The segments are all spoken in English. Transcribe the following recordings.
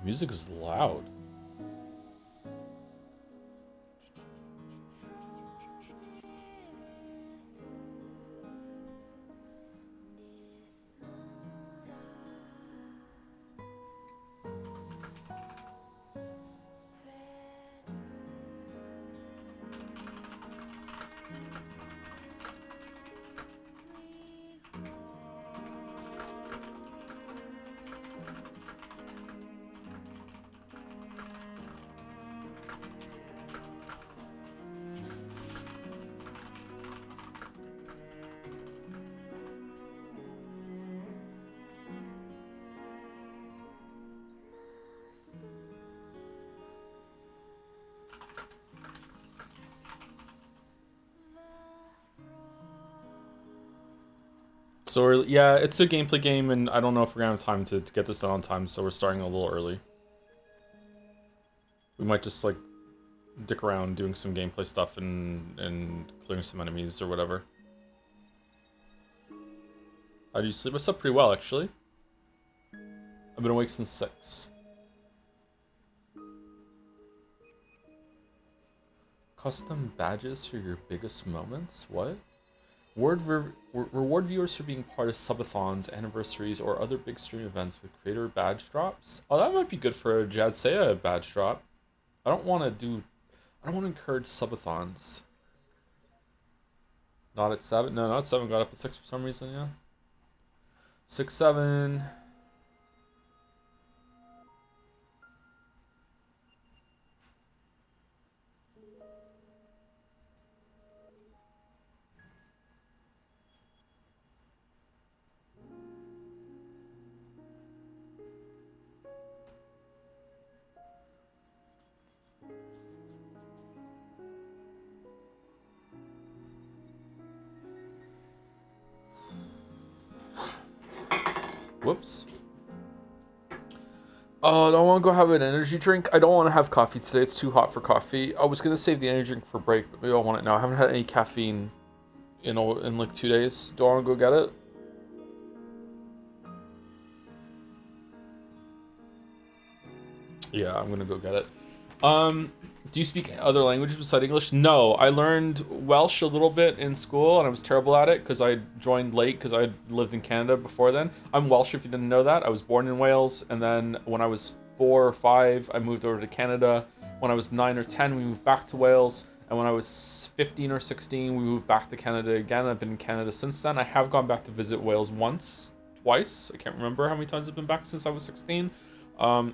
Music is loud. So yeah, it's a gameplay game, and I don't know if we're gonna have time to get this done on time, so we're starting a little early. We might just like dick around doing some gameplay stuff and clearing some enemies or whatever. How do you sleep? I slept pretty well, actually. I've been awake since 6. Custom badges for your biggest moments? What? Reward viewers for being part of subathons, anniversaries, or other big stream events with creator badge drops. Oh, that might be good for a Jadseya badge drop. I don't want to encourage subathons. Not at 7? No, not at 7. Got up at 6 for some reason, yeah. 6, 7. Whoops. Oh, do I want to go have an energy drink? I don't want to have coffee today. It's too hot for coffee. I was going to save the energy drink for break, but maybe I want it now. I haven't had any caffeine in like 2 days. Do I want to go get it? Yeah, I'm going to go get it. Do you speak other languages besides English? No, I learned Welsh a little bit in school, and I was terrible at it because I joined late because I lived in Canada before then. I'm Welsh, if you didn't know that. I was born in Wales, and then when I was 4 or 5, I moved over to Canada. When I was 9 or 10, we moved back to Wales, and when I was 15 or 16, we moved back to Canada again. I've been in Canada since then. I have gone back to visit Wales once, twice. I can't remember how many times I've been back since I was 16.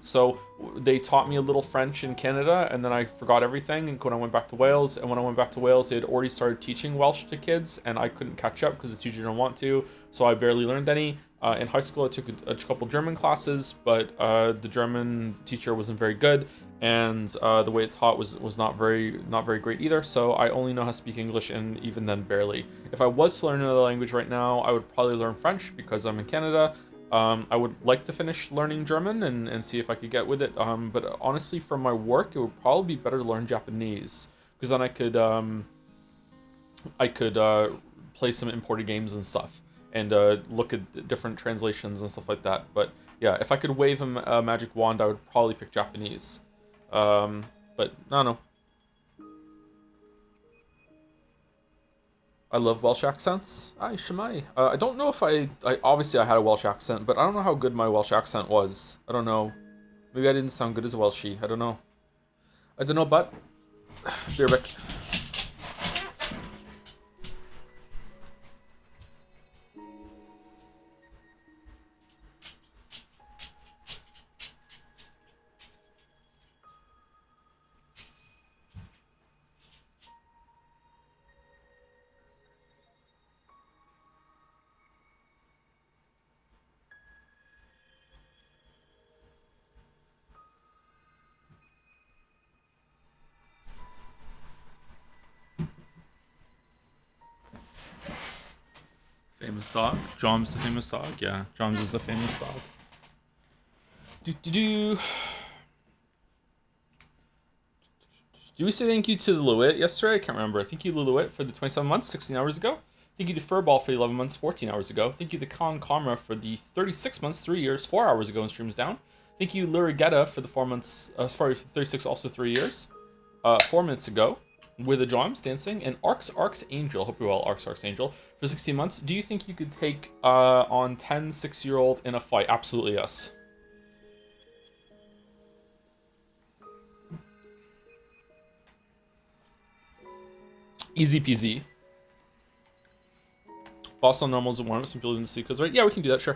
So they taught me a little French in Canada, and then I forgot everything. And when I went back to Wales, and when I went back to Wales, they had already started teaching Welsh to kids, and I couldn't catch up because the teacher didn't want to. So I barely learned any. In high school, I took a couple German classes, but the German teacher wasn't very good, and the way it taught was not very great either. So I only know how to speak English, and even then, barely. If I was to learn another language right now, I would probably learn French because I'm in Canada. I would like to finish learning German and see if I could get with it. But honestly, for my work, it would probably be better to learn Japanese because then I could play some imported games and stuff and look at different translations and stuff like that. But yeah, if I could wave a magic wand, I would probably pick Japanese. But I don't know. I love Welsh accents. Aye, Shemai. I don't know if I obviously I had a Welsh accent, but I don't know how good my Welsh accent was. I don't know. Maybe I didn't sound good as a Welshie. I don't know. I don't know, but beer back. Famous dog. Jom's the famous dog. Yeah, Jom's is the famous dog. Do we say thank you to the Lewitt yesterday? I can't remember. Thank you, Lewitt, for the 27 months, 16 hours ago. Thank you to Furball for the 11 months, 14 hours ago. Thank you to Con Kamra for the 36 months, 3 years, 4 hours ago in streams down. Thank you, Lurigetta, for the 4 months. Sorry, 36, also 3 years. 4 minutes ago, with a Joms dancing, and Arx Angel. Hope you're well, Arx Angel. For 16 months, do you think you could take on 10 6-year-old in a fight? Absolutely, yes. Easy peasy. Boss on normals and warm up. Some people didn't see because right. Yeah, we can do that. Sure.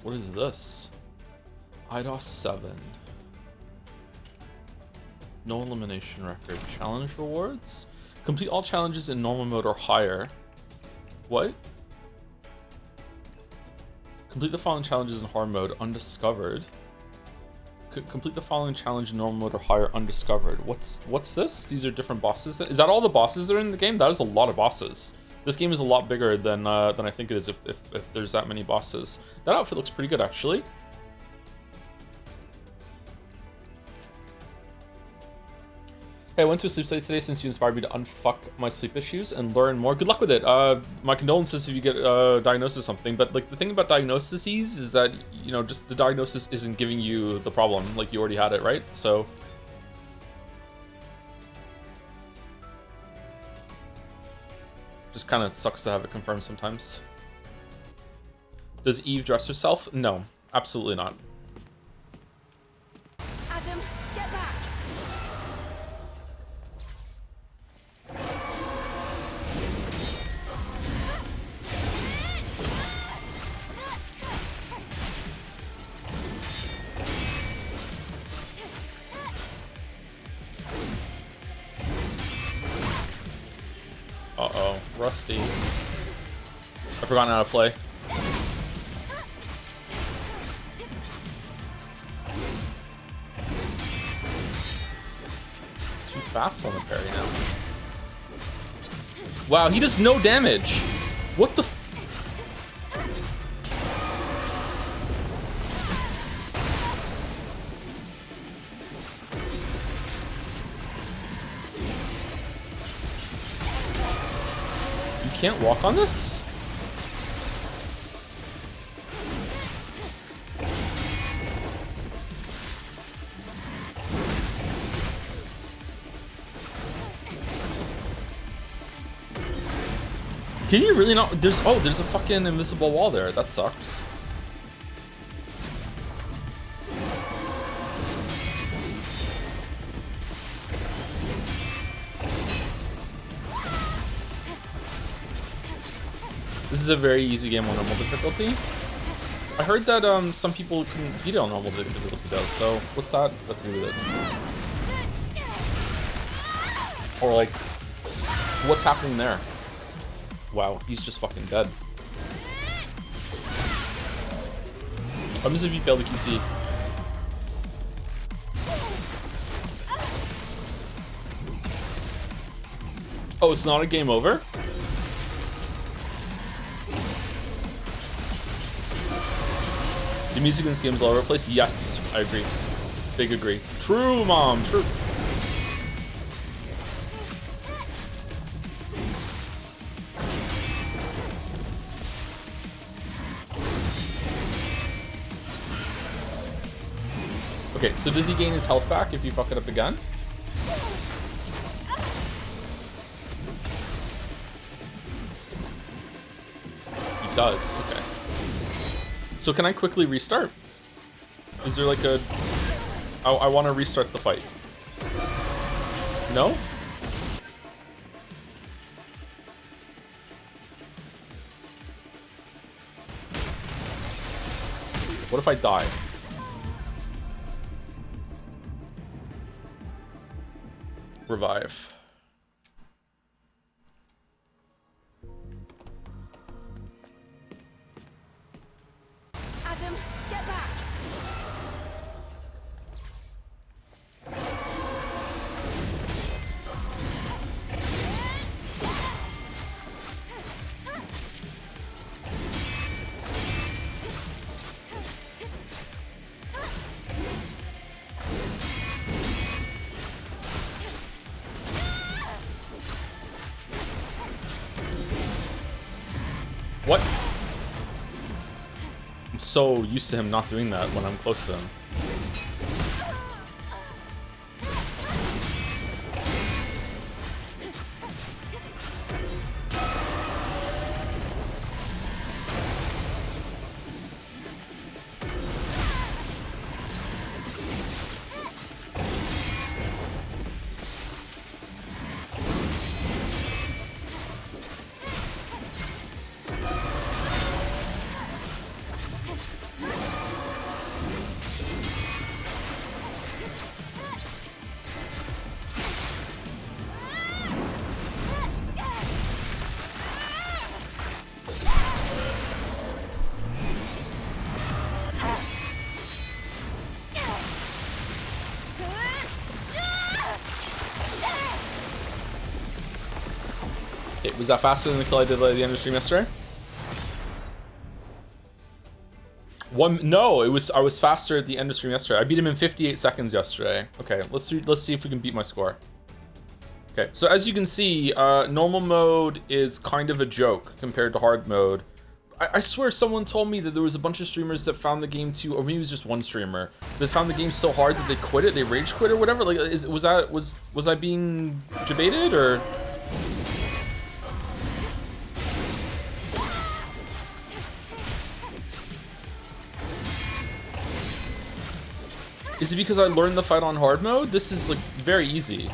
What is this? IDOS 7. No elimination record. Challenge rewards. Complete all challenges in normal mode or higher. What? Complete the following challenges in hard mode. Undiscovered. Complete the following challenge in normal mode or higher. Undiscovered. What's this? These are different bosses. Is that all the bosses that are in the game? That is a lot of bosses. This game is a lot bigger than I think it is if there's that many bosses. That outfit looks pretty good, actually. Hey, I went to a sleep study today since you inspired me to unfuck my sleep issues and learn more. Good luck with it. My condolences if you get diagnosed with something. But like the thing about diagnoses is that, you know, just the diagnosis isn't giving you the problem. Like you already had it, right? So just kind of sucks to have it confirmed sometimes. Does Eve dress herself? No, absolutely not. Adam, get back. Uh-oh, Rusty. I've forgotten how to play. Too fast on the parry now. Wow, he does no damage. What the f— You can't walk on this? Can you really not? There's a fucking invisible wall there. That sucks. This is a very easy game on normal difficulty. I heard that some people can beat it on normal difficulty though, so what's that got to do with it? Or like, what's happening there? Wow, he's just fucking dead. What happens if you fail the QT? Oh, it's not a game over? The music in this game is all over the place? Yes, I agree. Big agree. True, Mom, true. Okay, so does he gain his health back if you fuck it up again? He does, okay. So can I quickly restart? Is there like a... I want to restart the fight. No? What if I die? Revive. Adam, get back. What? I'm so used to him not doing that when I'm close to him. Was that faster than the kill I did at the end of the stream yesterday? No, I was faster at the end of stream yesterday. I beat him in 58 seconds yesterday. Okay, let's see if we can beat my score. Okay, so as you can see, normal mode is kind of a joke compared to hard mode. I swear someone told me that there was a bunch of streamers that found the game too, or maybe it was just one streamer that found the game so hard that they quit it, they rage quit or whatever. Like, was I being debated or? Is it because I learned the fight on hard mode? This is like very easy.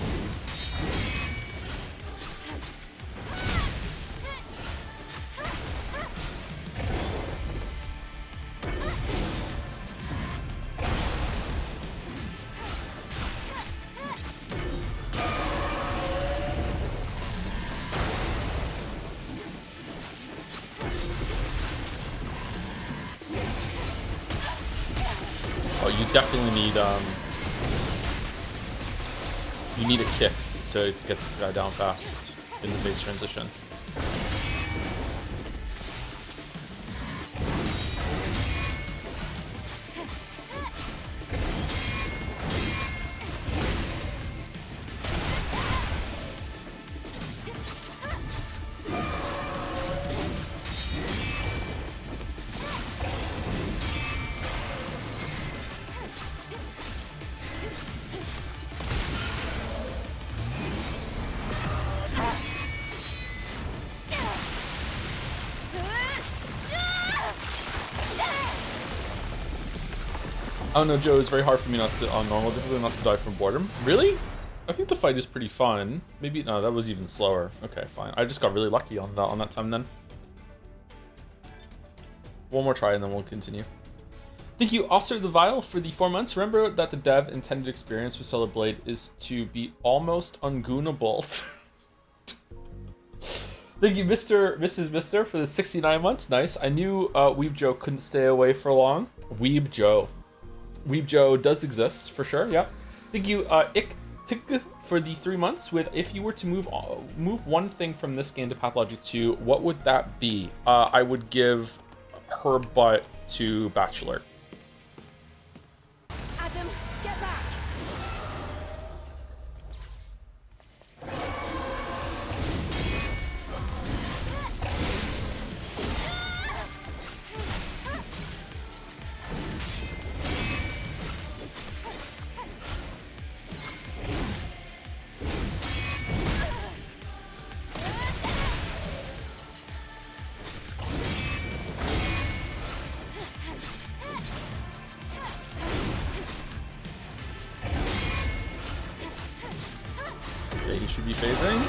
Definitely need you need a kick to get this guy down fast in the base transition. Oh no, Joe, it's very hard for me not to, on normal difficulty, not to die from boredom. Really? I think the fight is pretty fun. Maybe, no, that was even slower. Okay, fine. I just got really lucky on that time then. One more try and then we'll continue. Thank you, Oscar the Vile, for the 4 months. Remember that the dev intended experience with Stellar Blade is to be almost ungoonable. Thank you, Mrs. Mister, for the 69 months. Nice. I knew Weeb Joe couldn't stay away for long. Weeb Joe. Weeb Joe does exist, for sure, yeah. Thank you, Iktik, for the 3 months. With if you were to move one thing from this game to Pathologic 2, what would that be? I would give her butt to Bachelor. Adam, get back. He should be phasing.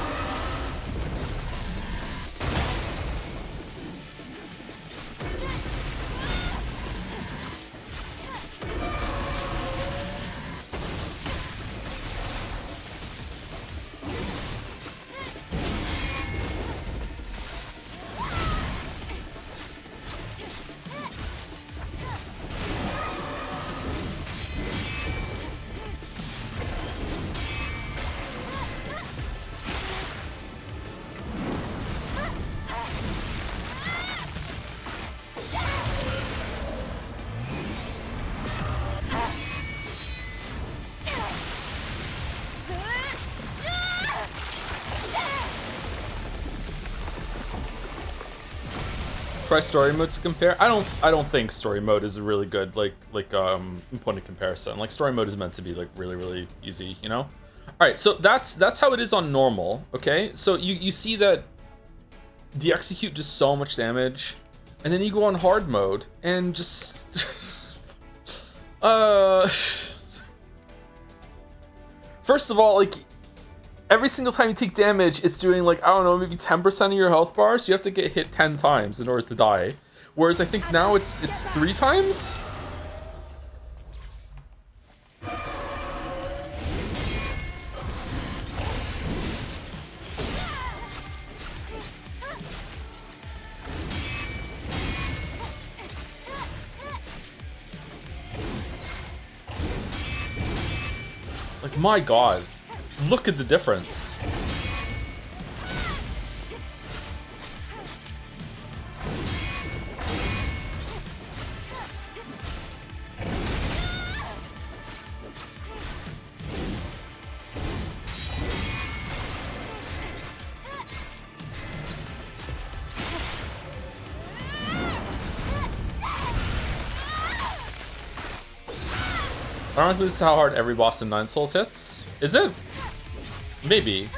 try story mode to compare. I don't think story mode is a really good like point of comparison. Like story mode is meant to be like really easy, you know? All right, so that's how it is on normal. Okay, so you see that the execute does so much damage, and then you go on hard mode and just first of all, like every single time you take damage, it's doing like, I don't know, maybe 10% of your health bar, so you have to get hit 10 times in order to die. Whereas I think now it's 3 times? Like, my god. Look at the difference. I don't think this is how hard every boss in Nine Souls hits. Is it? Maybe.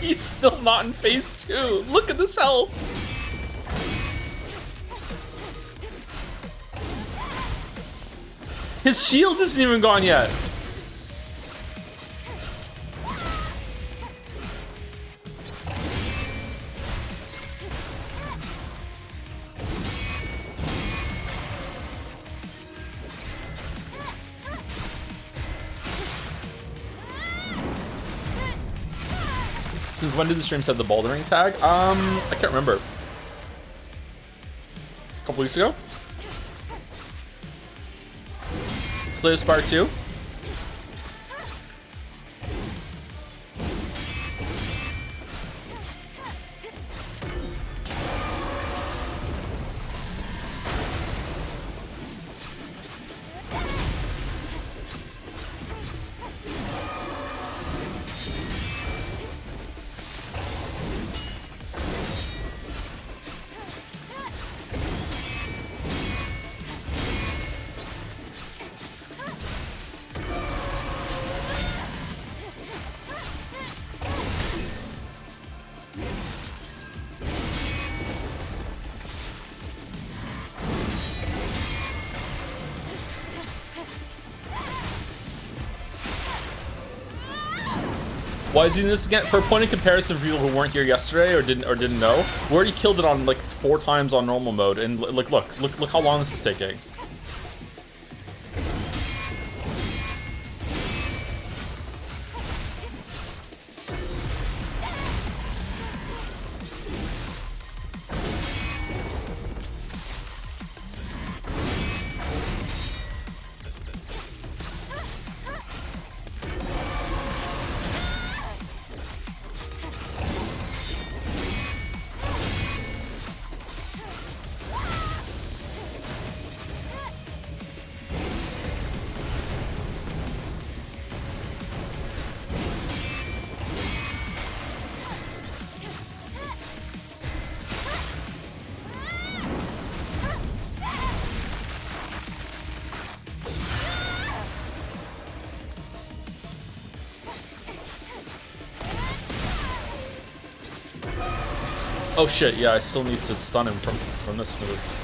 He's still not in phase 2. Look at this health. His shield isn't even gone yet. Since when did the streams have the bouldering tag? I can't remember. A couple weeks ago? Slayer Spire 2? Why is he doing this again? For a point of comparison for people who weren't here yesterday or didn't know, we already killed it on like 4 times on normal mode, and like look how long this is taking. Oh shit, yeah, I still need to stun him from this move.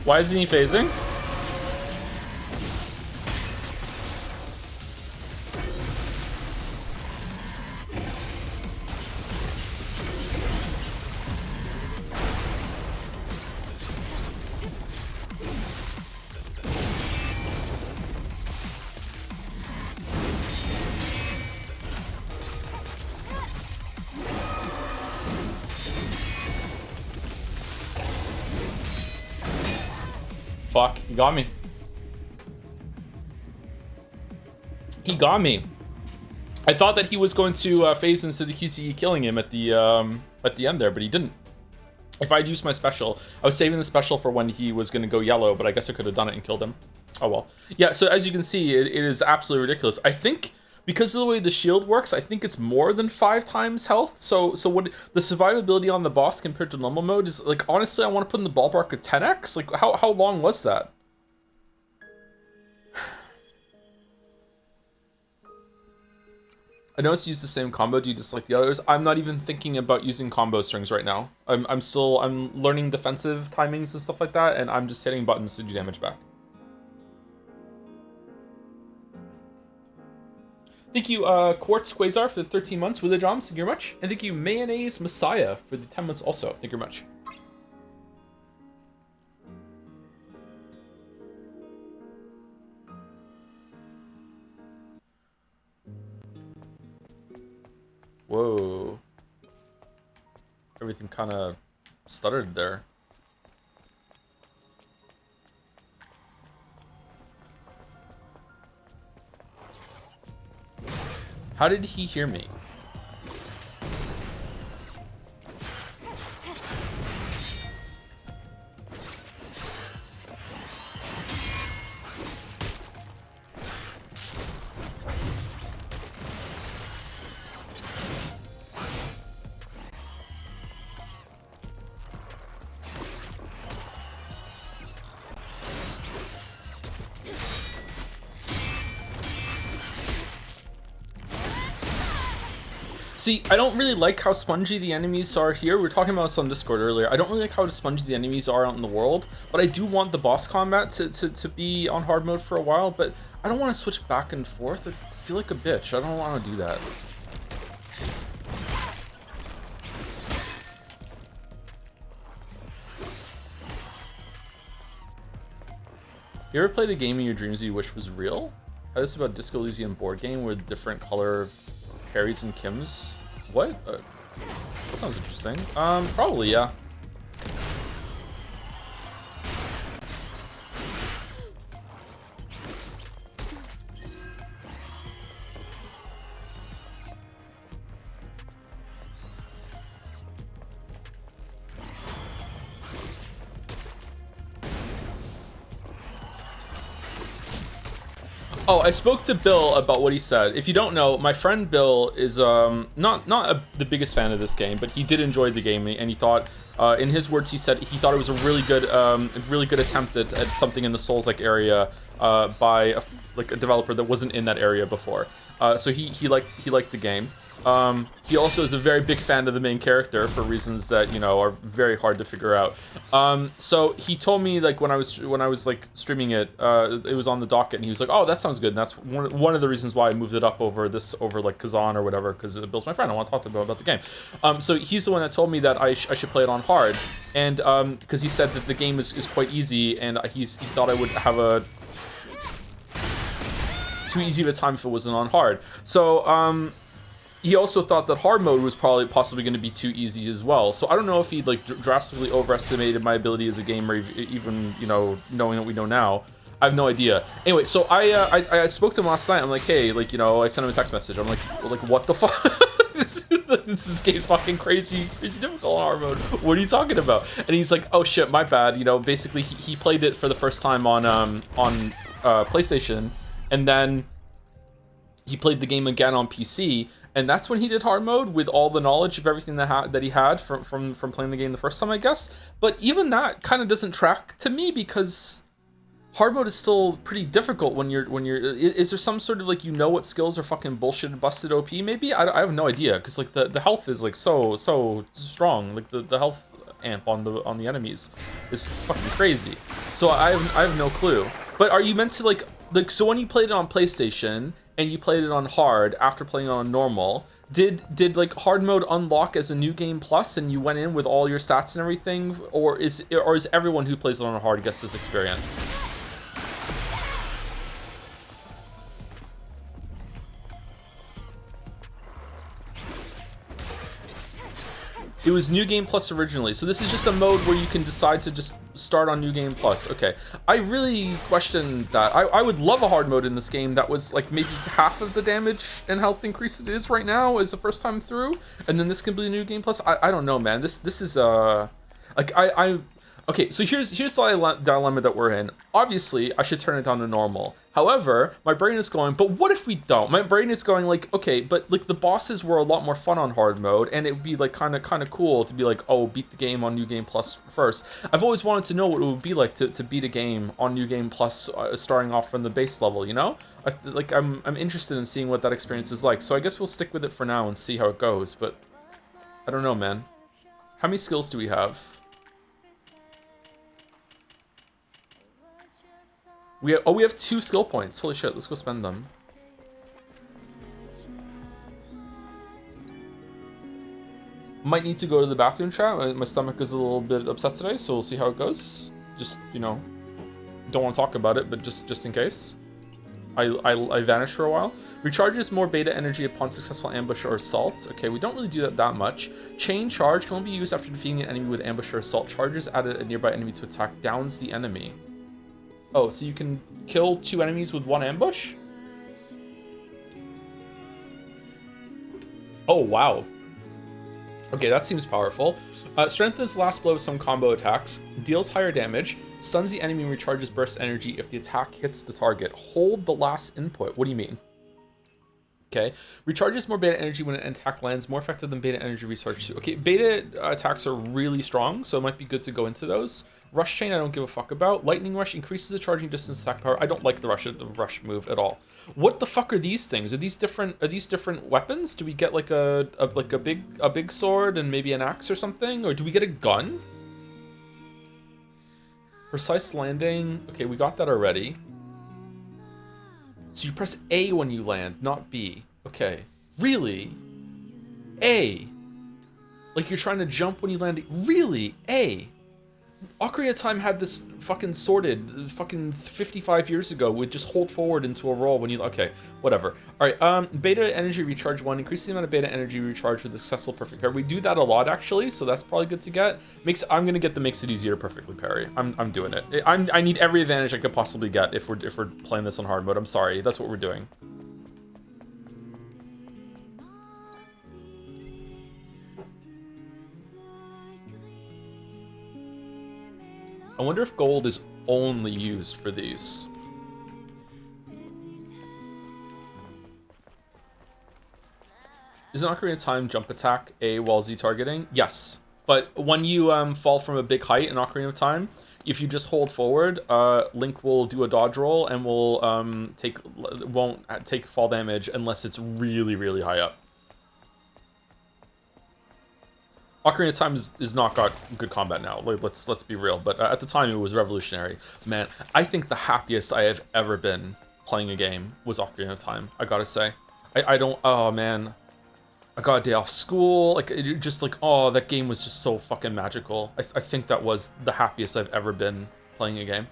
Why isn't he phasing? Fuck, he got me. He got me. I thought that he was going to phase into the QTE killing him at the end there, but he didn't. If I'd used my special, I was saving the special for when he was going to go yellow, but I guess I could have done it and killed him. Oh well. Yeah, so as you can see, it is absolutely ridiculous. I think because of the way the shield works, I think it's more than 5 times health. So what the survivability on the boss compared to normal mode is, like, honestly, I want to put in the ballpark of 10x. Like, how long was that? I noticed you use the same combo. Do you dislike the others? I'm not even thinking about using combo strings right now. I'm learning defensive timings and stuff like that, and I'm just hitting buttons to do damage back. Thank you, Quartz Quasar for the 13 months with the drums. Thank you very much. And thank you, Mayonnaise Messiah for the 10 months also. Thank you very much. Whoa. Everything kind of stuttered there. How did he hear me? See, I don't really like how spongy the enemies are here. We were talking about this on Discord earlier. I don't really like how spongy the enemies are out in the world, but I do want the boss combat to be on hard mode for a while, but I don't want to switch back and forth. I feel like a bitch. I don't want to do that. You ever played a game in your dreams you wish was real? This is about Disco Elysium board game with different color Harrys and Kims. What? That sounds interesting. Probably, yeah. Oh, I spoke to Bill about what he said. If you don't know, my friend Bill is not the biggest fan of this game, but he did enjoy the game, and he thought, in his words, he said he thought it was a really good attempt at something in the Souls-like area by a developer that wasn't in that area before. So he liked the game. He also is a very big fan of the main character for reasons that, you know, are very hard to figure out. So he told me, like, when I was like streaming it, it was on the docket, and he was like, "Oh, that sounds good." And that's one of the reasons why I moved it up over like Kazan or whatever, because Bill's my friend. I want to talk to him about the game. So he's the one that told me that I should play it on hard, and because he said that the game is quite easy, and he thought I would have a too easy of a time if it wasn't on hard. So he also thought that hard mode was possibly going to be too easy as well. So I don't know if he like drastically overestimated my ability as a gamer, even, you know, knowing what we know now. I have no idea. Anyway, so I spoke to him last night. I'm like, hey, like, you know, I sent him a text message. I'm like what the fuck? this game's fucking crazy difficult on hard mode. What are you talking about? And he's like, oh shit, my bad. You know, basically he played it for the first time on PlayStation, and then he played the game again on PC. And that's when he did hard mode with all the knowledge of everything that he had from playing the game the first time, I guess. But even that kind of doesn't track to me, because hard mode is still pretty difficult when you're. Is there some sort of, like, you know what skills are fucking bullshit and busted OP? Maybe I have no idea, because like the health is like so strong. Like the health amp on the enemies is fucking crazy. So I have no clue. But are you meant to like so when you played it on PlayStation and you played it on hard after playing it on normal, did like hard mode unlock as a new game plus and you went in with all your stats and everything, or is everyone who plays it on hard gets this experience? It was New Game Plus originally, so this is just a mode where you can decide to just start on New Game Plus. Okay, I really question that. I would love a hard mode in this game that was like maybe half of the damage and health increase it is right now as the first time through, and then this can be the New Game Plus. I don't know, man. This is like okay, so here's the dilemma that we're in. Obviously, I should turn it down to normal. However, my brain is going, but what if we don't? My brain is going like, okay, but like the bosses were a lot more fun on hard mode, and it would be like kind of cool to be like, oh, beat the game on New Game Plus first. I've always wanted to know what it would be like to beat a game on New Game Plus, starting off from the base level. You know, I'm interested in seeing what that experience is like. So I guess we'll stick with it for now and see how it goes. But I don't know, man. How many skills do we have? We have 2 skill points. Holy shit, let's go spend them. Might need to go to the bathroom, chat. My stomach is a little bit upset today, so we'll see how it goes. Just, you know, don't want to talk about it, but just in case. I vanish for a while. Recharges more beta energy upon successful ambush or assault. Okay, we don't really do that much. Chain charge can only be used after defeating an enemy with ambush or assault. Charges added a nearby enemy to attack, downs the enemy. Oh, so you can kill 2 enemies with 1 ambush? Oh, wow. Okay, that seems powerful. Strengthens last blow with some combo attacks. Deals higher damage. Stuns the enemy and recharges burst energy if the attack hits the target. Hold the last input. What do you mean? Okay. Recharges more beta energy when an attack lands. More effective than beta energy recharge too. Okay, beta attacks are really strong, so it might be good to go into those. Rush Chain, I don't give a fuck about. Lightning Rush increases the charging distance attack power. I don't like the rush move at all. What the fuck are these things? Are these different weapons? Do we get like a big sword and maybe an axe or something? Or do we get a gun? Precise landing. Okay, we got that already. So you press A when you land, not B. Okay. Really? A. Like you're trying to jump when you land. Really? A. Ocarina of Time had this fucking sorted fucking 55 years ago with just hold forward into a roll when you... Okay, whatever. Alright, beta energy recharge 1. Increase the amount of beta energy recharge with a successful perfect parry. We do that a lot, actually, so that's probably good to get. I'm gonna get the makes it easier to perfectly parry. I'm doing it. I need every advantage I could possibly get if we're playing this on hard mode. I'm sorry, that's what we're doing. I wonder if gold is only used for these. Is an Ocarina of Time jump attack A while Z targeting? Yes. But when you fall from a big height in Ocarina of Time, if you just hold forward, Link will do a dodge roll and will won't take fall damage unless it's really, really high up. Ocarina of Time is not got good combat now. Let's be real, but at the time it was revolutionary. Man, I think the happiest I have ever been playing a game was Ocarina of Time. I gotta say, I don't. Oh man, I got a day off school. Like it just like oh that game was just so fucking magical. I think that was the happiest I've ever been playing a game.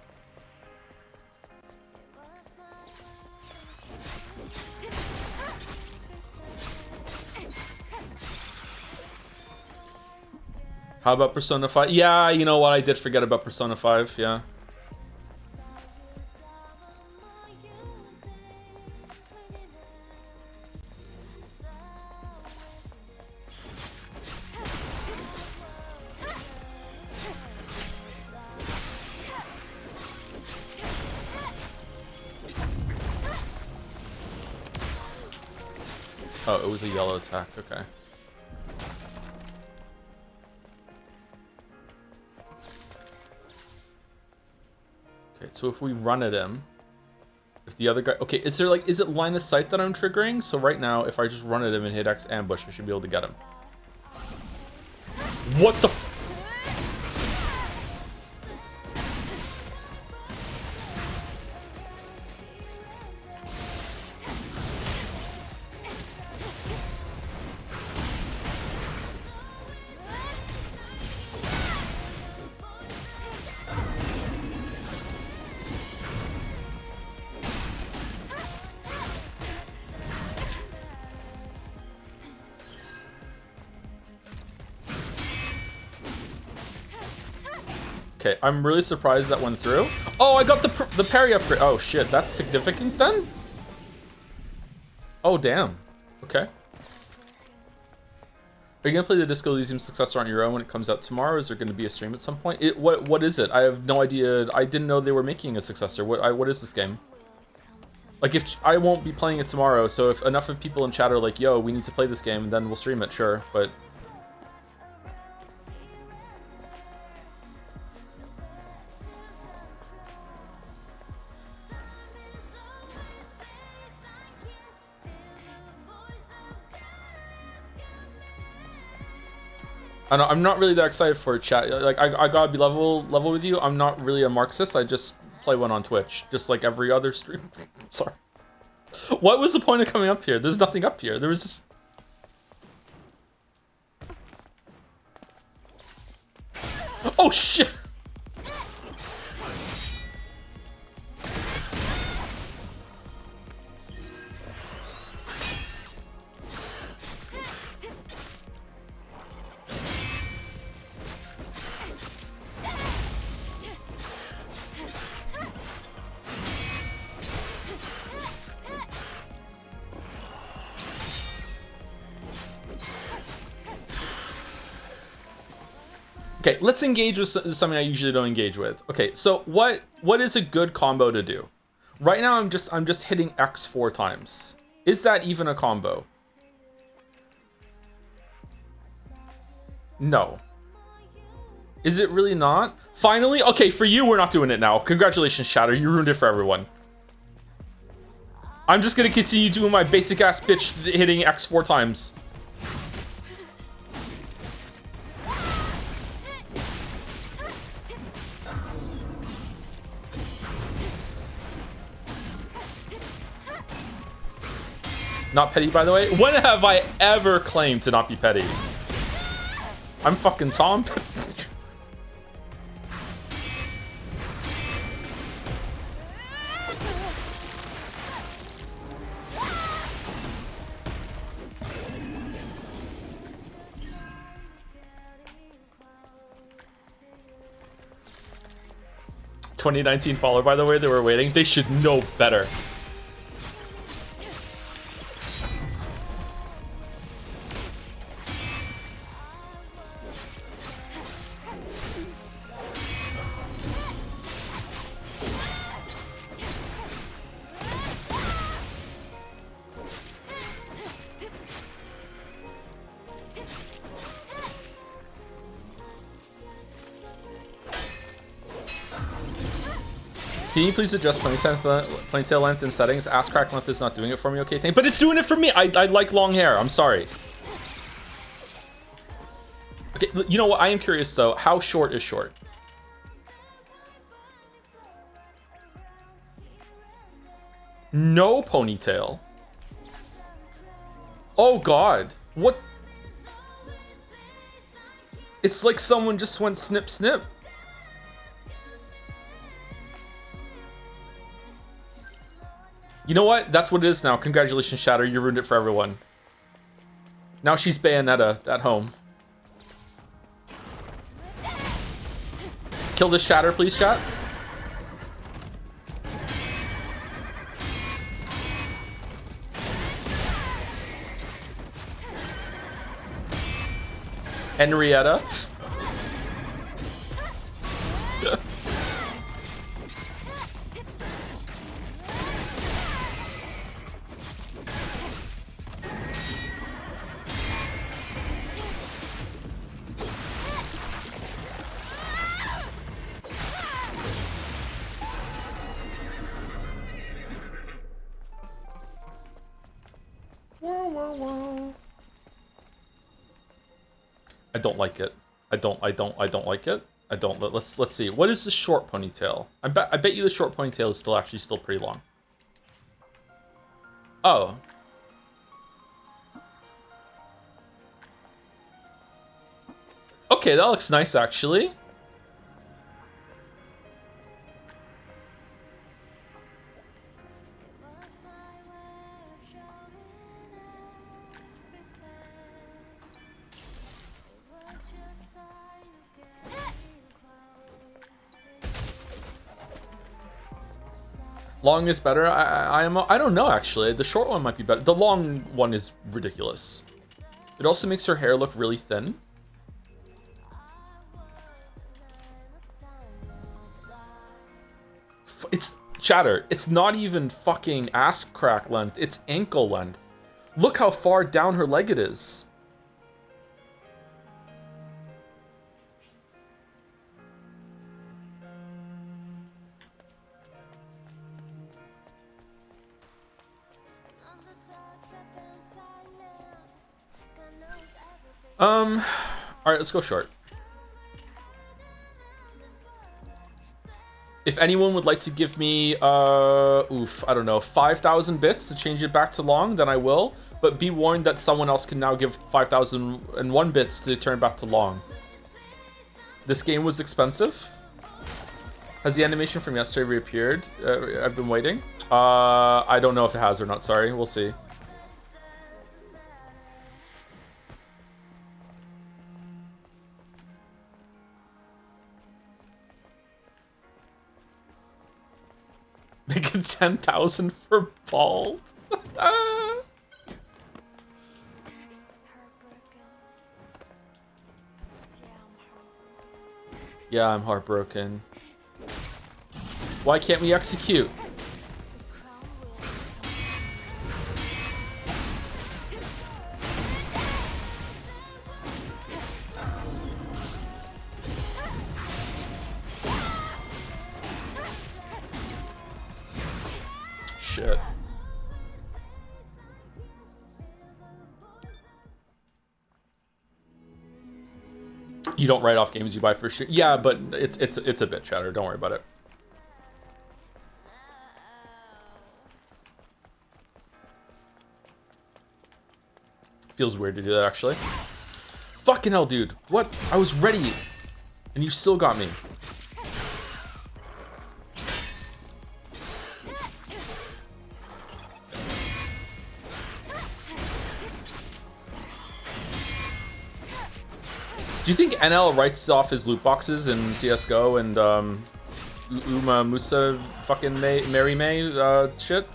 How about Persona 5? Yeah, you know what? I did forget about Persona 5, yeah. Oh, it was a yellow attack, okay. Okay, so if we run at him, if the other guy... Okay, is it line of sight that I'm triggering? So right now, if I just run at him and hit X ambush, I should be able to get him. What the... Okay, I'm really surprised that went through. Oh, I got the parry upgrade. Oh shit, that's significant then? Oh damn. Okay. Are you gonna play the Disco Elysium successor on your own when it comes out tomorrow? Is there gonna be a stream at some point? What is it? I have no idea. I didn't know they were making a successor. What is this game? Like, if I won't be playing it tomorrow, so if enough of people in chat are like, yo, we need to play this game, then we'll stream it, sure, but... I know, I'm not really that excited for chat. Like, I gotta be level with you. I'm not really a Marxist. I just play one on Twitch, just like every other stream. Sorry. What was the point of coming up here? There's nothing up here. There was just... Oh shit! Okay, let's engage with something I usually don't engage with. Okay, so what is a good combo to do? Right now I'm just hitting X 4 times. Is that even a combo? No. Is it really not? Finally? Okay, for you, we're not doing it now. Congratulations, Shatter. You ruined it for everyone. I'm just gonna continue doing my basic ass bitch hitting X 4 times. Not petty, by the way. When have I ever claimed to not be petty? I'm fucking Tom. $2019 follower, by the way, they were waiting. They should know better. Can you please adjust ponytail length in settings? Ass crack length is not doing it for me. Okay, thank. But it's doing it for me. I like long hair. I'm sorry. Okay, you know what? I am curious though. How short is short? No ponytail. Oh God. What? It's like someone just went snip snip. You know what? That's what it is now. Congratulations, Shatter. You ruined it for everyone. Now she's Bayonetta at home. Kill this Shatter, please, chat. Henrietta. I don't like it. I don't like it. I don't. Let's see. What is the short ponytail? I bet you the short ponytail is still pretty long. Oh. Okay, that looks nice actually. Long is better. I don't know actually. The short one might be better. The long one is ridiculous. It also makes her hair look really thin. It's chatter. It's not even fucking ass crack length. It's ankle length. Look how far down her leg it is. All right, let's go short. If anyone would like to give me, I don't know, 5,000 bits to change it back to long, then I will. But be warned that someone else can now give 5,001 bits to turn back to long. This game was expensive. Has the animation from yesterday reappeared? I've been waiting. I don't know if it has or not, sorry. We'll see. Making 10,000 for bald. Yeah, I'm heartbroken. Why can't we execute? Shit. You don't write off games you buy for shit. Yeah, but it's a bit chatter. Don't worry about it. Feels weird to do that, actually. Fucking hell, dude. What? I was ready, and you still got me. Do you think NL writes off his loot boxes in CSGO and Uma Musa fucking Mary May shit?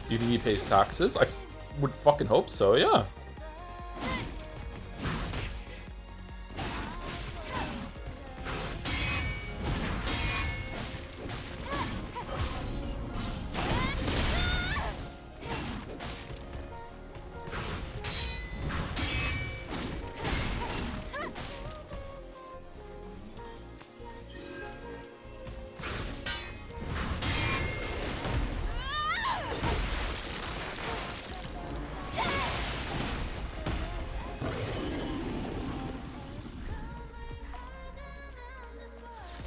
Do you think he pays taxes? I would fucking hope so, yeah.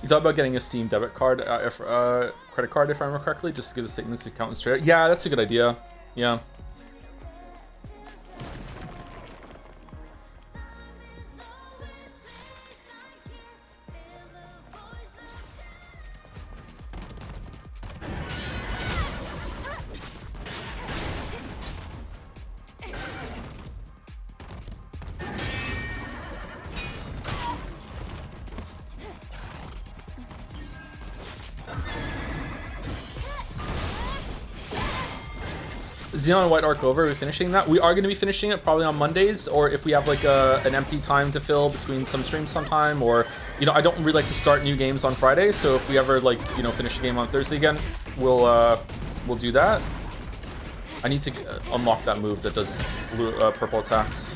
You thought about getting a Steam debit card, credit card, if I remember correctly, just to give the statements to accountant straight. Yeah, that's a good idea. Yeah. Xenon White Arc over, are we finishing that? We are going to be finishing it probably on Mondays, or if we have like an empty time to fill between some streams sometime, or, you know, I don't really like to start new games on Friday, so if we ever, like, you know, finish a game on Thursday again, we'll do that. I need to unlock that move that does blue, purple attacks.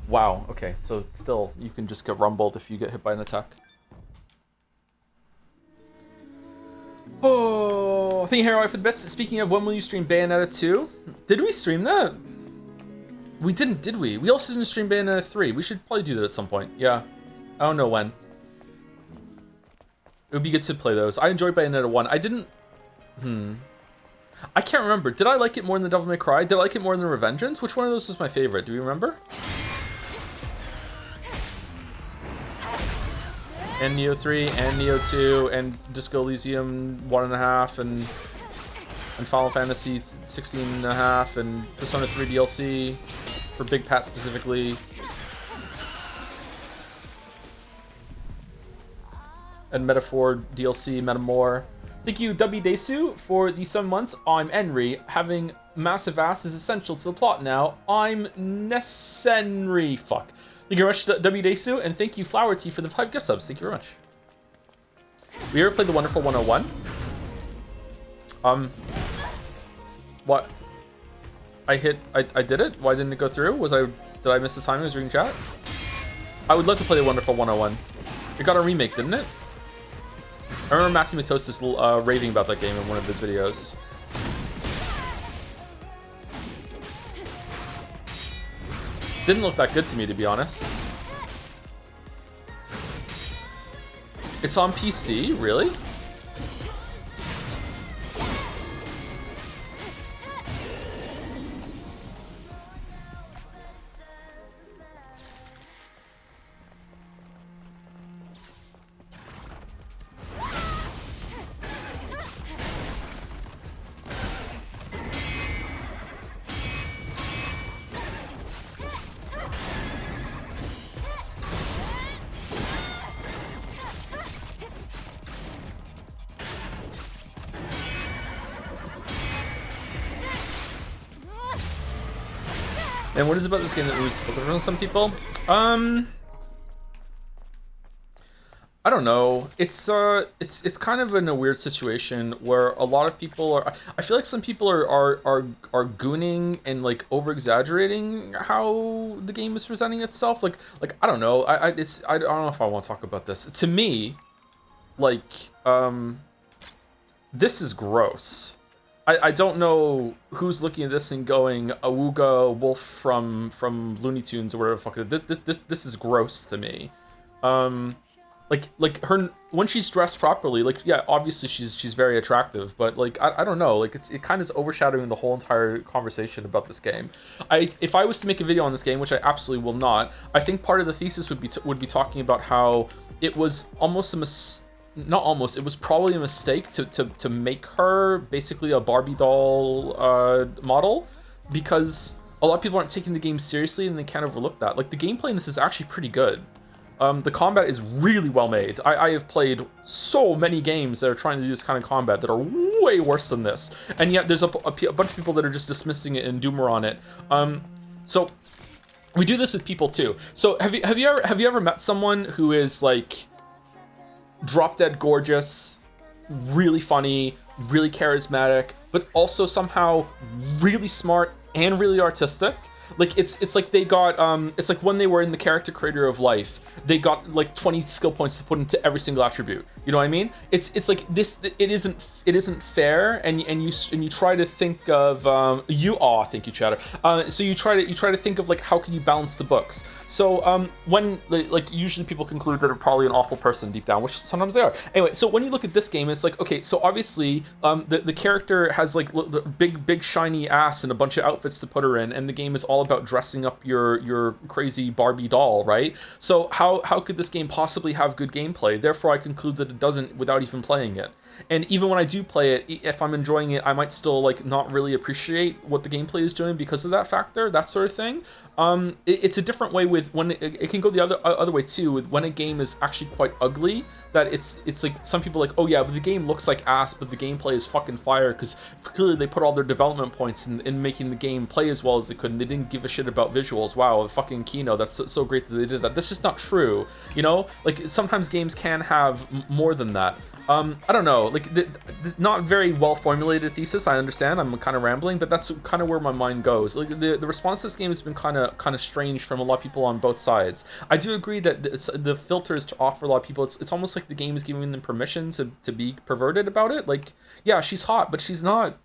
Wow, okay, so still, you can just get rumbled if you get hit by an attack. Oh, thank you, Hero, for the bits. Speaking of, when will you stream Bayonetta 2? Did we stream that? We didn't, did we? We also didn't stream Bayonetta 3. We should probably do that at some point. Yeah. I don't know when. It would be good to play those. I enjoyed Bayonetta 1. I didn't... I can't remember. Did I like it more than Devil May Cry? Did I like it more than Revengeance? Which one of those was my favorite? Do you remember? And Neo 3, and Neo 2, and Disco Elysium 1.5, and Final Fantasy 16.5, and Persona 3 DLC for Big Pat specifically. And Metaphor DLC, Metamore. Thank you, W Desu, for the 7 months. I'm Henry. Having massive ass is essential to the plot now. I'm Nessenry. Fuck. Thank you very much, W Desu, and thank you, Flower Tea, for the 5 gift subs. Thank you very much. We ever played the Wonderful 101? What? I did it? Why didn't it go through? Did I miss the timing? I was reading chat? I would love to play the Wonderful 101. It got a remake, didn't it? I remember Matthew Matosis raving about that game in one of his videos. Didn't look that good to me, to be honest. It's on PC, really? And what is it about this game that moves the focus on some people? I don't know. It's kind of in a weird situation where a lot of people are. I feel like some people are gooning and like over exaggerating how the game is presenting itself. Like I don't know. I don't know if I want to talk about this. To me, like this is gross. I don't know who's looking at this and going, Awooga Wolf from Looney Tunes or whatever the fuck. This is gross to me. Like her when she's dressed properly, like yeah, obviously she's very attractive, but like I don't know, like it kind of is overshadowing the whole entire conversation about this game. If I was to make a video on this game, which I absolutely will not, I think part of the thesis would be talking about how it was almost a it was probably a mistake to make her basically a Barbie doll model, because a lot of people aren't taking the game seriously and they can't overlook that. Like the gameplay in this is actually pretty good. The combat is really well made. I have played so many games that are trying to do this kind of combat that are way worse than this, and yet there's a bunch of people that are just dismissing it and doomer on it. So we do this with people too. So have you ever met someone who is like drop dead gorgeous, really funny, really charismatic, but also somehow really smart and really artistic? Like it's like they got it's like when they were in the character creator of life, they got like 20 skill points to put into every single attribute. You know what I mean? It's like this. It isn't fair, and you try to think of thank you, Chatter. So you try to think of like how can you balance the books. So when like usually people conclude that they're probably an awful person deep down, which sometimes they are. Anyway, so when you look at this game, it's like, okay, so obviously the character has like the big shiny ass and a bunch of outfits to put her in, and the game is all about dressing up your crazy Barbie doll, right? So how could this game possibly have good gameplay? Therefore, I conclude that it doesn't without even playing it. And even when I do play it, if I'm enjoying it, I might still like not really appreciate what the gameplay is doing because of that factor, that sort of thing. It's a different way with when it can go the other way too, with when a game is actually quite ugly, that it's like some people are like, oh yeah, but the game looks like ass, but the gameplay is fucking fire, because clearly they put all their development points in making the game play as well as they could, and they didn't give a shit about visuals. Wow, the fucking Kino, that's so great that they did that. That's just not true, you know? Like sometimes games can have more than that. I don't know, like not very well formulated thesis. I understand, I'm kind of rambling, but that's kind of where my mind goes. Like the response to this game has been kind of strange from a lot of people on both sides. I do agree that the filters to offer a lot of people, it's almost like the game is giving them permission to be perverted about it. Like, yeah, she's hot, but she's not,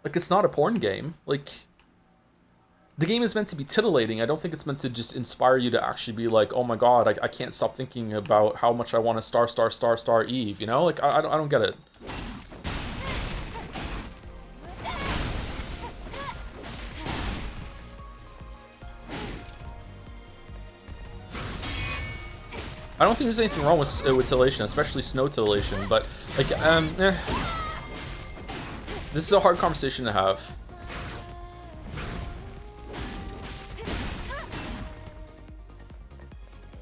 like, it's not a porn game. Like, the game is meant to be titillating. I don't think it's meant to just inspire you to actually be like, oh my god, I can't stop thinking about how much I want to star Eve, you know? Like, I don't get it. I don't think there's anything wrong with titillation, especially snow titillation, but like this is a hard conversation to have.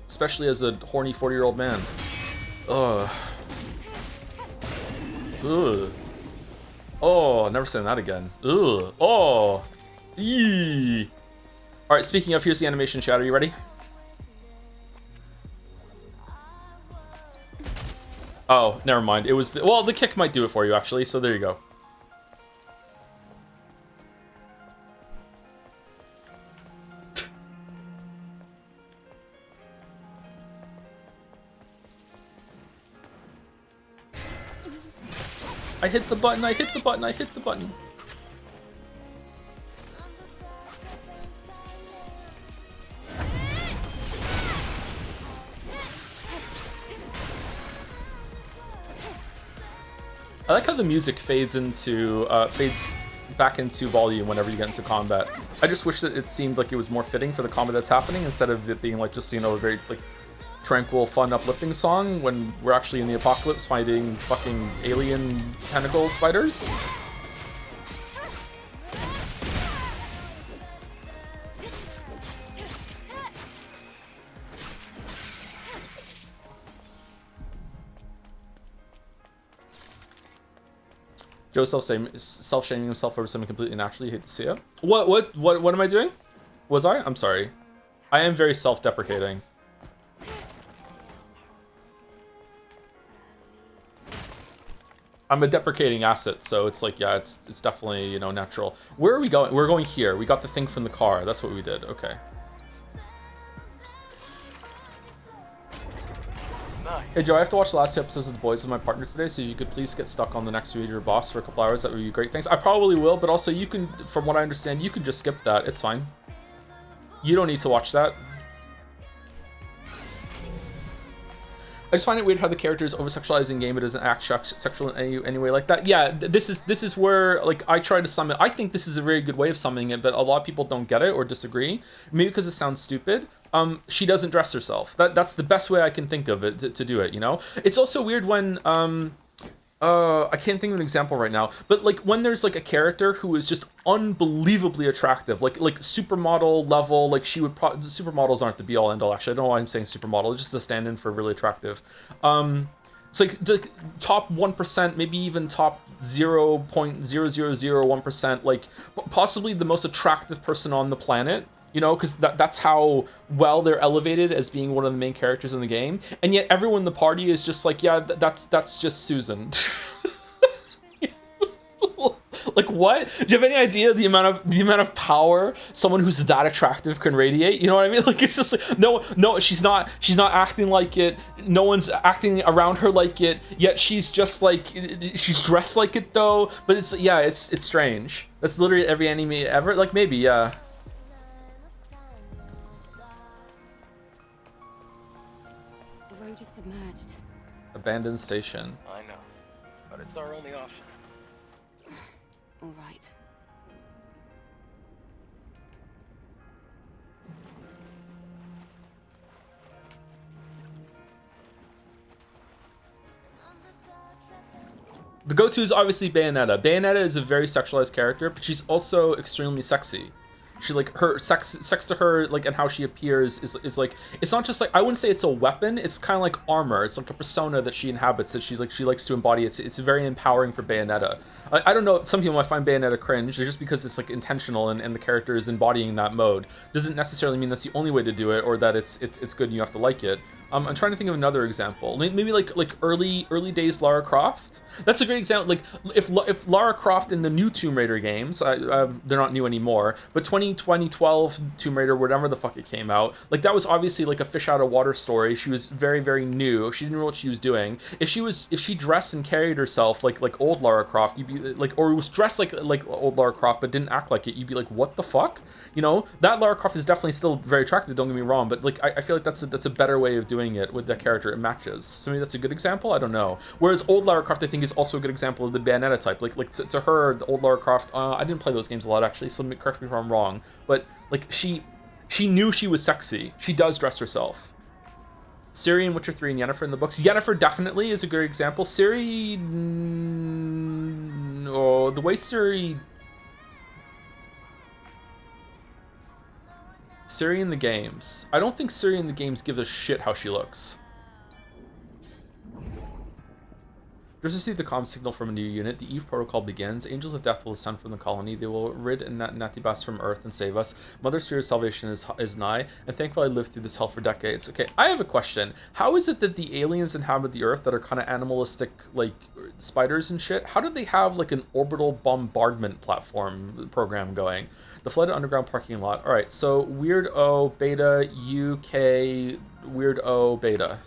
Especially as a horny 40-year-old man. Ugh. Ugh. Oh, never saying that again. Ugh. Oh. Eee. Alright, speaking of, here's the animation chat. Are you ready? Oh, never mind. It was... well, the kick might do it for you, actually, so there you go. I hit the button, I hit the button, I hit the button. I like how the music fades back into volume whenever you get into combat. I just wish that it seemed like it was more fitting for the combat that's happening instead of it being like just, you know, a very like tranquil, fun, uplifting song when we're actually in the apocalypse fighting fucking alien tentacle spiders. Joe self-shaming himself over something completely natural. You hate to see it. What am I doing? Was I? I'm sorry. I am very self-deprecating. I'm a deprecating asset, so it's like, yeah, it's definitely, you know, natural. Where are we going? We're going here. We got the thing from the car. That's what we did. Okay. Nice. Hey Joe, I have to watch the last 2 episodes of The Boys with my partner today, so if you could please get stuck on the next major boss for a couple hours, that would be great. Thanks. I probably will, but also you can, from what I understand, you can just skip that. It's fine. You don't need to watch that. I just find it weird how the character is over-sexualized in game, but doesn't act sexual in any way like that. Yeah, this is where, like, I try to sum it. I think this is a very good way of summing it, but a lot of people don't get it or disagree. Maybe because it sounds stupid. She doesn't dress herself. That's the best way I can think of it to do it, you know? It's also weird when, I can't think of an example right now, but like when there's like a character who is just unbelievably attractive, like supermodel level, like she would supermodels aren't the be all end all, actually. I don't know why I'm saying supermodel, it's just a stand-in for really attractive. It's like the top 1%, maybe even top 0.0001%, like possibly the most attractive person on the planet. You know, because that's how well they're elevated as being one of the main characters in the game, and yet everyone in the party is just like, yeah, that's just Susan. Like, what? Do you have any idea the amount of power someone who's that attractive can radiate? You know what I mean? Like, it's just like, no, she's not acting like it. No one's acting around her like it. Yet she's just like, she's dressed like it though. But it's, yeah, it's strange. That's literally every anime ever. Like, maybe, yeah. Is submerged. Abandoned station. I know, but it's our only option. All right. The go-to is obviously Bayonetta. Bayonetta is a very sexualized character, but she's also extremely sexy. She, like, her sex to her, like, and how she appears is like, it's not just like, I wouldn't say it's a weapon, it's kind of like armor. It's like a persona that she inhabits, that she likes to embody. It's very empowering for Bayonetta. I don't know, some people might find Bayonetta cringe just because it's like intentional and the character is embodying that mode. Doesn't necessarily mean that's the only way to do it or that it's good and you have to like it. I'm trying to think of another example. Maybe like early days Lara Croft. That's a great example. Like if Lara Croft in the new Tomb Raider games, they're not new anymore, but 2012 Tomb Raider, whatever the fuck it came out, like that was obviously like a fish out of water story. She was very, very new. She didn't know what she was doing. If she dressed and carried herself like old Lara Croft, you'd be like, or was dressed like old Lara Croft but didn't act like it, you'd be like, what the fuck? You know, that Lara Croft is definitely still very attractive, don't get me wrong, but like I feel like that's a better way of doing it with that character. It matches. So maybe that's a good example. I don't know. Whereas old Lara Croft, I think, is also a good example of the Bayonetta type. Like to her, the old Lara Croft. I didn't play those games a lot actually, so correct me if I'm wrong. But like she knew she was sexy. She does dress herself. Ciri in Witcher 3 and Yennefer in the books. Yennefer definitely is a good example. Ciri... Oh, the way Ciri in the games. I don't think Ciri in the games gives a shit how she looks. Just received the comm signal from a new unit. The Eve protocol begins. Angels of Death will descend from the colony. They will rid Natibas from Earth and save us. Mother Sphere's salvation is nigh, and thankfully I lived through this hell for decades. Okay, I have a question. How is it that the aliens inhabit the Earth that are kind of animalistic, like spiders and shit? How did they have like an orbital bombardment platform program going? The flooded underground parking lot. All right, so Weird O Beta UK Weird O Beta.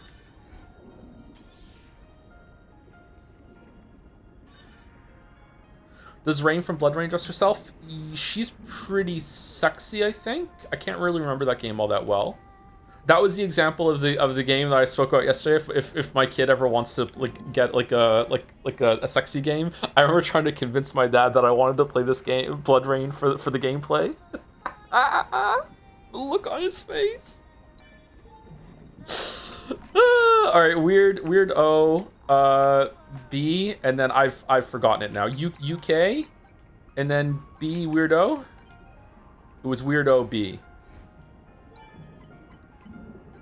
Does Rain from Blood Rain dress herself? She's pretty sexy, I think. I can't really remember that game all that well. That was the example of the game that I spoke about yesterday. If my kid ever wants to like get like a sexy game, I remember trying to convince my dad that I wanted to play this game, Blood Rain, for the gameplay. Look on his face. All right, weird O. B, and then I've forgotten it now. UK, and then B weirdo. It was weirdo B.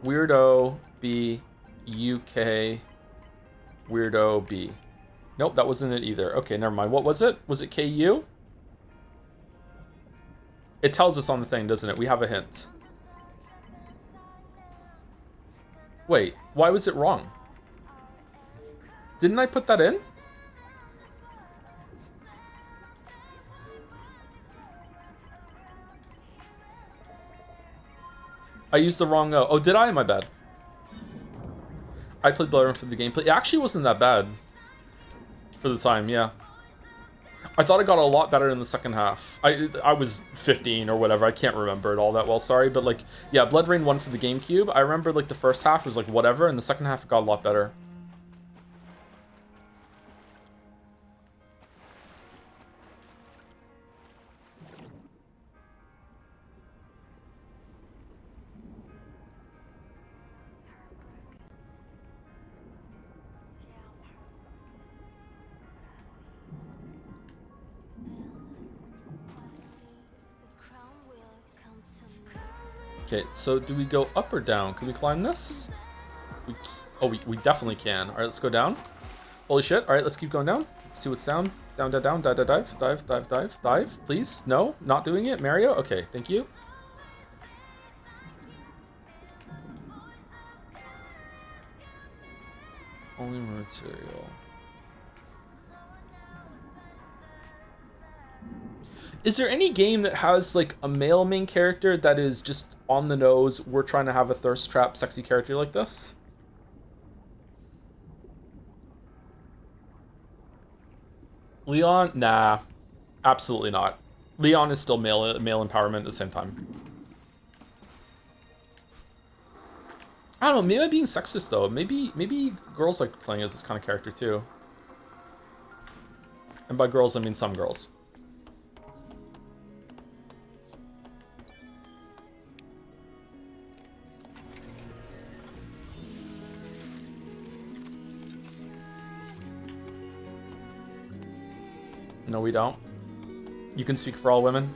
Weirdo B, UK, weirdo B. Nope, that wasn't it either. Okay, never mind. What was it? Was it KU? It tells us on the thing, doesn't it? We have a hint. Wait, why was it wrong? Didn't I put that in? I used the wrong... oh, did I? My bad. I played Bloodborne for the gameplay. It actually wasn't that bad. For the time, yeah. I thought it got a lot better in the second half. I was 15 or whatever. I can't remember it all that well, sorry. But, like, yeah, Blood Rain 1 for the GameCube. I remember, like, the first half was, like, whatever. And the second half got a lot better. Okay, so do we go up or down? Can we climb this? We definitely can. All right, let's go down. Holy shit. All right, let's keep going down. See what's down. Down, dive, dive. Please. No, not doing it. Mario. Okay, thank you. Only material. Is there any game that has like a male main character that is just on the nose? We're trying to have a thirst trap sexy character like this. Leon? Nah, absolutely not. Leon is still male empowerment at the same time. I don't know, maybe I'm being sexist though. Maybe girls like playing as this kind of character too. And by girls I mean some girls. No, we don't. You can speak for all women.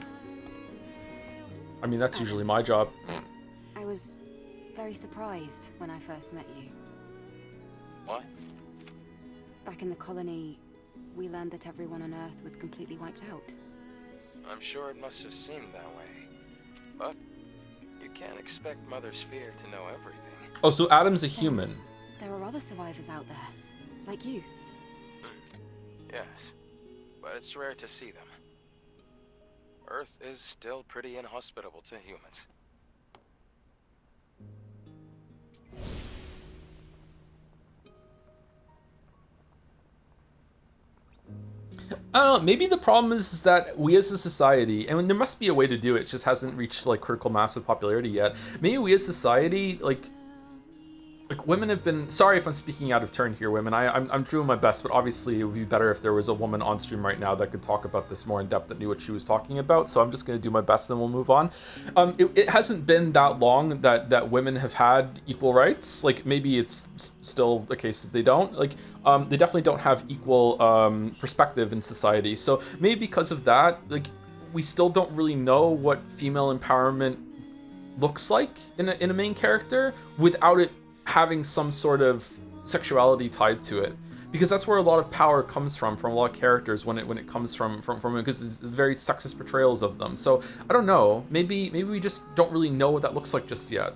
I mean, that's usually my job. I was very surprised when I first met you. What? Back in the colony, we learned that everyone on Earth was completely wiped out. I'm sure it must have seemed that way. But you can't expect Mother Sphere to know everything. Oh, so Adam's a human. There are other survivors out there, like you. Yes, but it's rare to see them. Earth is still pretty inhospitable to humans. I don't know, maybe the problem is that we as a society, and there must be a way to do it, it just hasn't reached like critical mass with popularity yet. Maybe we as society, like, like women have been, sorry if I'm speaking out of turn here, women. I'm doing my best, but obviously it would be better if there was a woman on stream right now that could talk about this more in depth, that knew what she was talking about. So I'm just going to do my best, and we'll move on. It hasn't been that long that women have had equal rights. Like maybe it's still the case that they don't. Like they definitely don't have equal perspective in society. So maybe because of that, like we still don't really know what female empowerment looks like in a main character without it having some sort of sexuality tied to it, because that's where a lot of power comes from a lot of characters when it comes from because it's very sexist portrayals of them. So I don't know, maybe we just don't really know what that looks like just yet.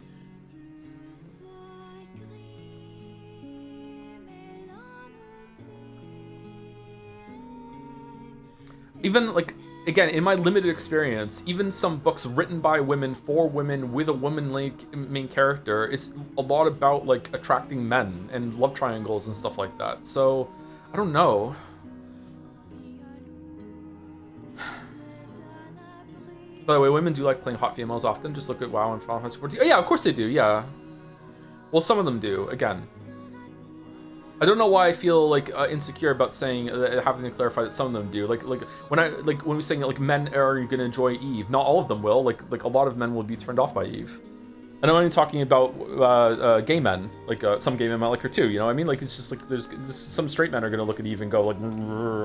Even like, again, in my limited experience, even some books written by women for women with a woman like main character, it's a lot about like attracting men and love triangles and stuff like that. So I don't know. By the way, women do like playing hot females often. Just look at WoW and Final Fantasy 14. Oh yeah, of course they do, yeah. Well, some of them do, again. I don't know why I feel like insecure about saying, having to clarify that some of them do. Like when we saying like men are gonna enjoy Eve, not all of them will. Like a lot of men will be turned off by Eve. And I'm only talking about gay men. Like some gay men might like her too. You know what I mean? Like it's just like there's some straight men are gonna look at Eve and go like,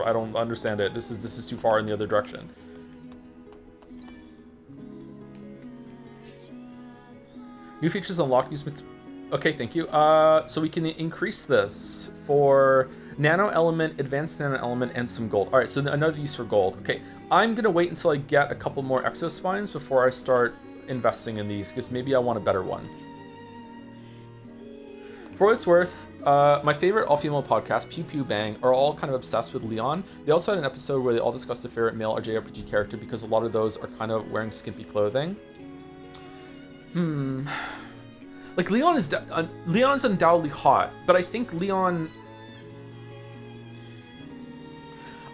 I don't understand it. This is too far in the other direction. New features unlocked. Okay, thank you. So we can increase this for nano element, advanced nano element, and some gold. All right, so another use for gold. Okay, I'm gonna wait until I get a couple more exospines before I start investing in these, because maybe I want a better one. For what it's worth, my favorite all-female podcast, Pew Pew Bang, are all kind of obsessed with Leon. They also had an episode where they all discussed their favorite male RJRPG character, because a lot of those are kind of wearing skimpy clothing. Like Leon's undoubtedly hot, but I think Leon.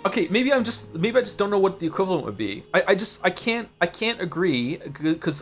Okay, maybe I just don't know what the equivalent would be. I can't agree, because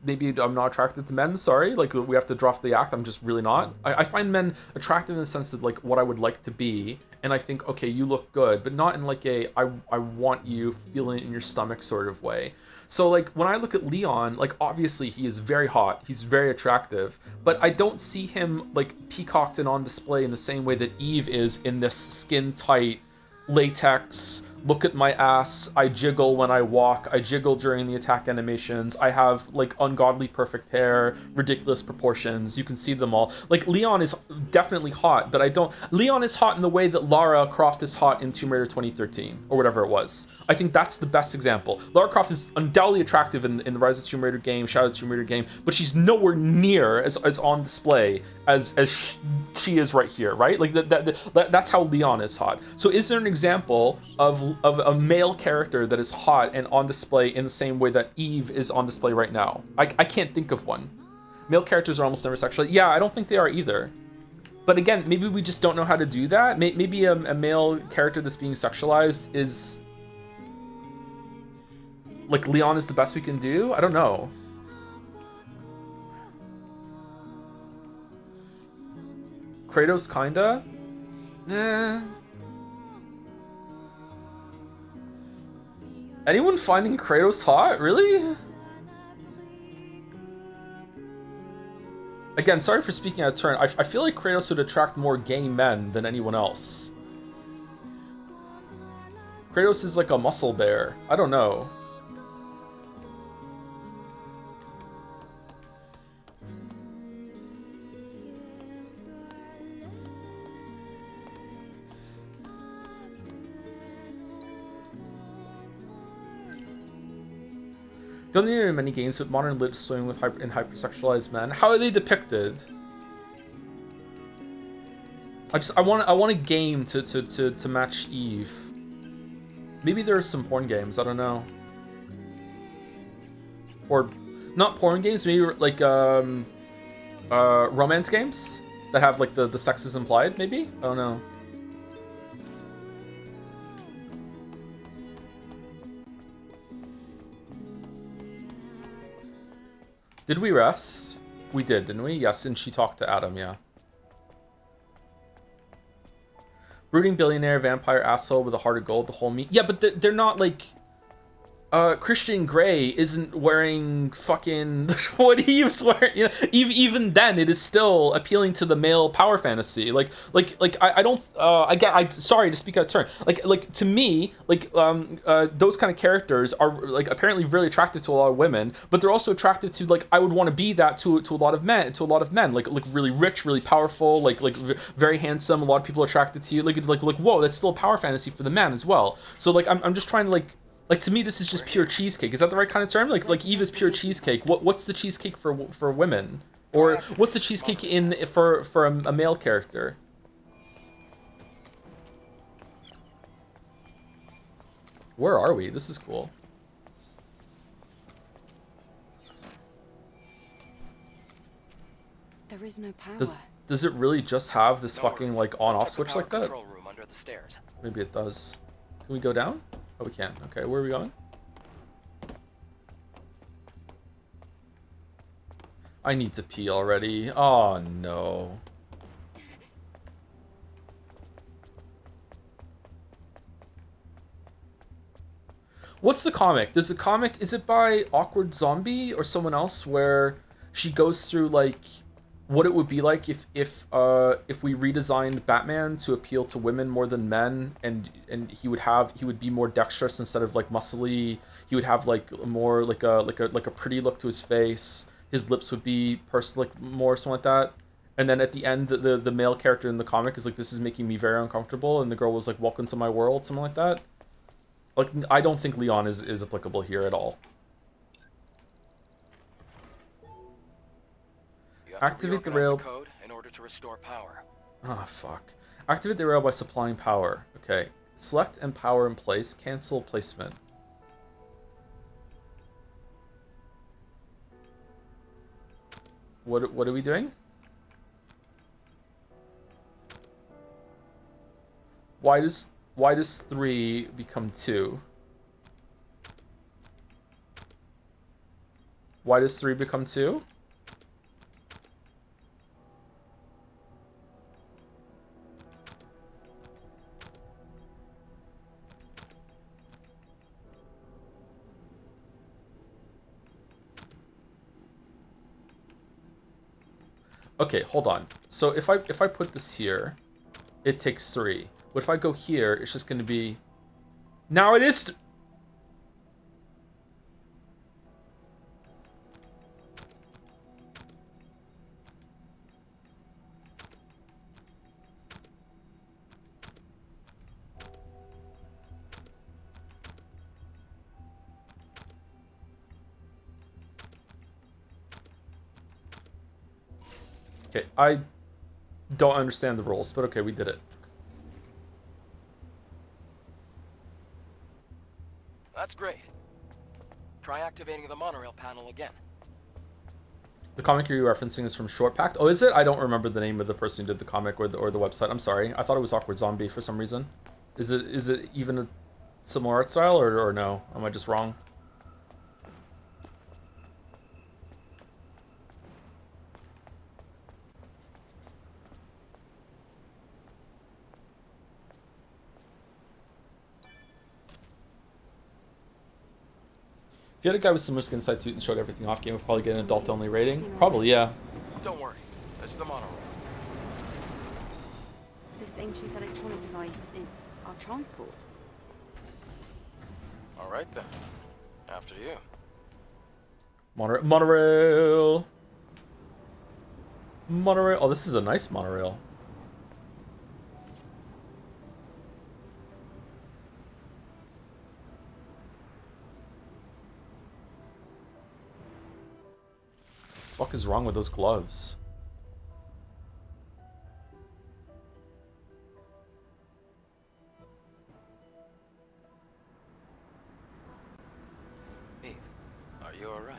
maybe I'm not attracted to men. Sorry, like we have to drop the act. I'm just really not. I find men attractive in the sense of like what I would like to be, and I think okay, you look good, but not in like I want you feeling it in your stomach sort of way. So like when I look at Leon, like obviously he is very hot, he's very attractive, but I don't see him like peacocked and on display in the same way that Eve is in this skin tight latex, look at my ass, I jiggle when I walk, I jiggle during the attack animations, I have like ungodly perfect hair, ridiculous proportions, you can see them all. Like Leon is definitely hot, but Leon is hot in the way that Lara Croft is hot in Tomb Raider 2013, or whatever it was. I think that's the best example. Lara Croft is undoubtedly attractive in the Rise of Tomb Raider game, Shadow of the Tomb Raider game, but she's nowhere near as on display as she is right here, right? Like that's how Leon is hot. So is there an example of a male character that is hot and on display in the same way that Eve is on display right now? I can't think of one. Male characters are almost never sexual. Yeah, I don't think they are either. But again, maybe we just don't know how to do that. Maybe a male character that's being sexualized is like Leon is the best we can do? I don't know. Kratos kinda? Anyone finding Kratos hot? Really? Again, sorry for speaking out of turn. I feel like Kratos would attract more gay men than anyone else. Kratos is like a muscle bear. I don't know. Don't need many games with modern lit swimming with hypersexualized men. How are they depicted? I want a game to match Eve. Maybe there are some porn games. I don't know. Or not porn games. Maybe like romance games that have like the sex is implied. Maybe I don't know. Did we rest? We did, didn't we? Yes, and she talked to Adam, yeah. Brooding billionaire, vampire asshole with a heart of gold, the whole meat. Yeah, but they're not like. Christian Grey isn't wearing fucking what he was wearing. You know, even then, it is still appealing to the male power fantasy. I don't. I sorry to speak out of turn. Like to me, those kind of characters are like apparently really attractive to a lot of women, but they're also attractive to like I would want to be that to a lot of men. Like really rich, really powerful, very handsome. A lot of people are attracted to you. Like whoa, that's still a power fantasy for the man as well. So like I'm just trying to like to me, this is just pure cheesecake. Is that the right kind of term? Like Eve is pure cheesecake. What's the cheesecake for women, or what's the cheesecake in for a male character? Where are we? This is cool. There is no power. Does it really just have this fucking like on-off switch like that? Room under the stairs. Maybe it does. Can we go down? Oh, we can. Okay, where are we going? I need to pee already. Oh, no. What's the comic? There's a comic, is it by Awkward Zombie or someone else, where she goes through, like, what it would be like if we redesigned Batman to appeal to women more than men, and he would be more dexterous instead of like muscly. He would have like more like a pretty look to his face. His lips would be pursed like more, something like that. And then at the end, the male character in the comic is like, this is making me very uncomfortable, and the girl was like, welcome to my world, something like that. Like, I don't think Leon is applicable here at all. Activate the rail. Code in order to restore power. Ah, fuck. Activate the rail by supplying power. Okay. Select and power in place. Cancel placement. What are we doing? Why does 3 become 2? Why does 3 become 2? Okay, hold on. So if I put this here, it takes 3. But if I go here, it's just going to be... Now it is... Okay, I don't understand the rules, but okay, we did it. That's great. Try activating the monorail panel again. The comic you're referencing is from Short Pact. Oh, is it? I don't remember the name of the person who did the comic or the website. I'm sorry. I thought it was Awkward Zombie for some reason. Is it even a similar art style or no? Am I just wrong? If you had a guy with similar skin side suit and showed everything off game, would probably get an adult-only rating. Probably, yeah. Don't worry. It's the monorail. This ancient electronic device is our transport. All right then. After you. Monorail. Monorail. Oh, this is a nice monorail. What the fuck is wrong with those gloves? Eve, are you all right?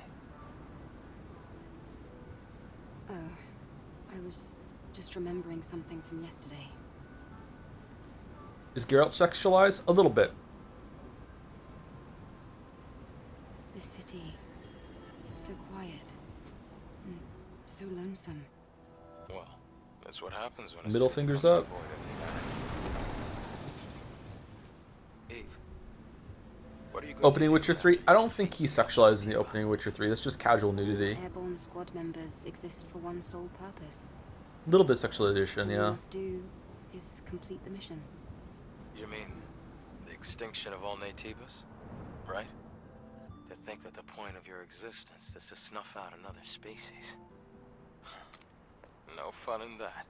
Oh, I was just remembering something from yesterday. Is Geralt sexualized? A little bit. This city, it's so quiet. And so lonesome. Well, that's what happens when Middle fingers up. good Opening to Witcher do 3? I don't think he sexualized in the opening Witcher 3. That's just casual nudity. Airborne squad members exist for one sole purpose. A little bit of sexualization, All yeah. we must do is complete the mission. You mean the extinction of all Nativis, right? To think that the point of your existence is to snuff out another species. No fun in that.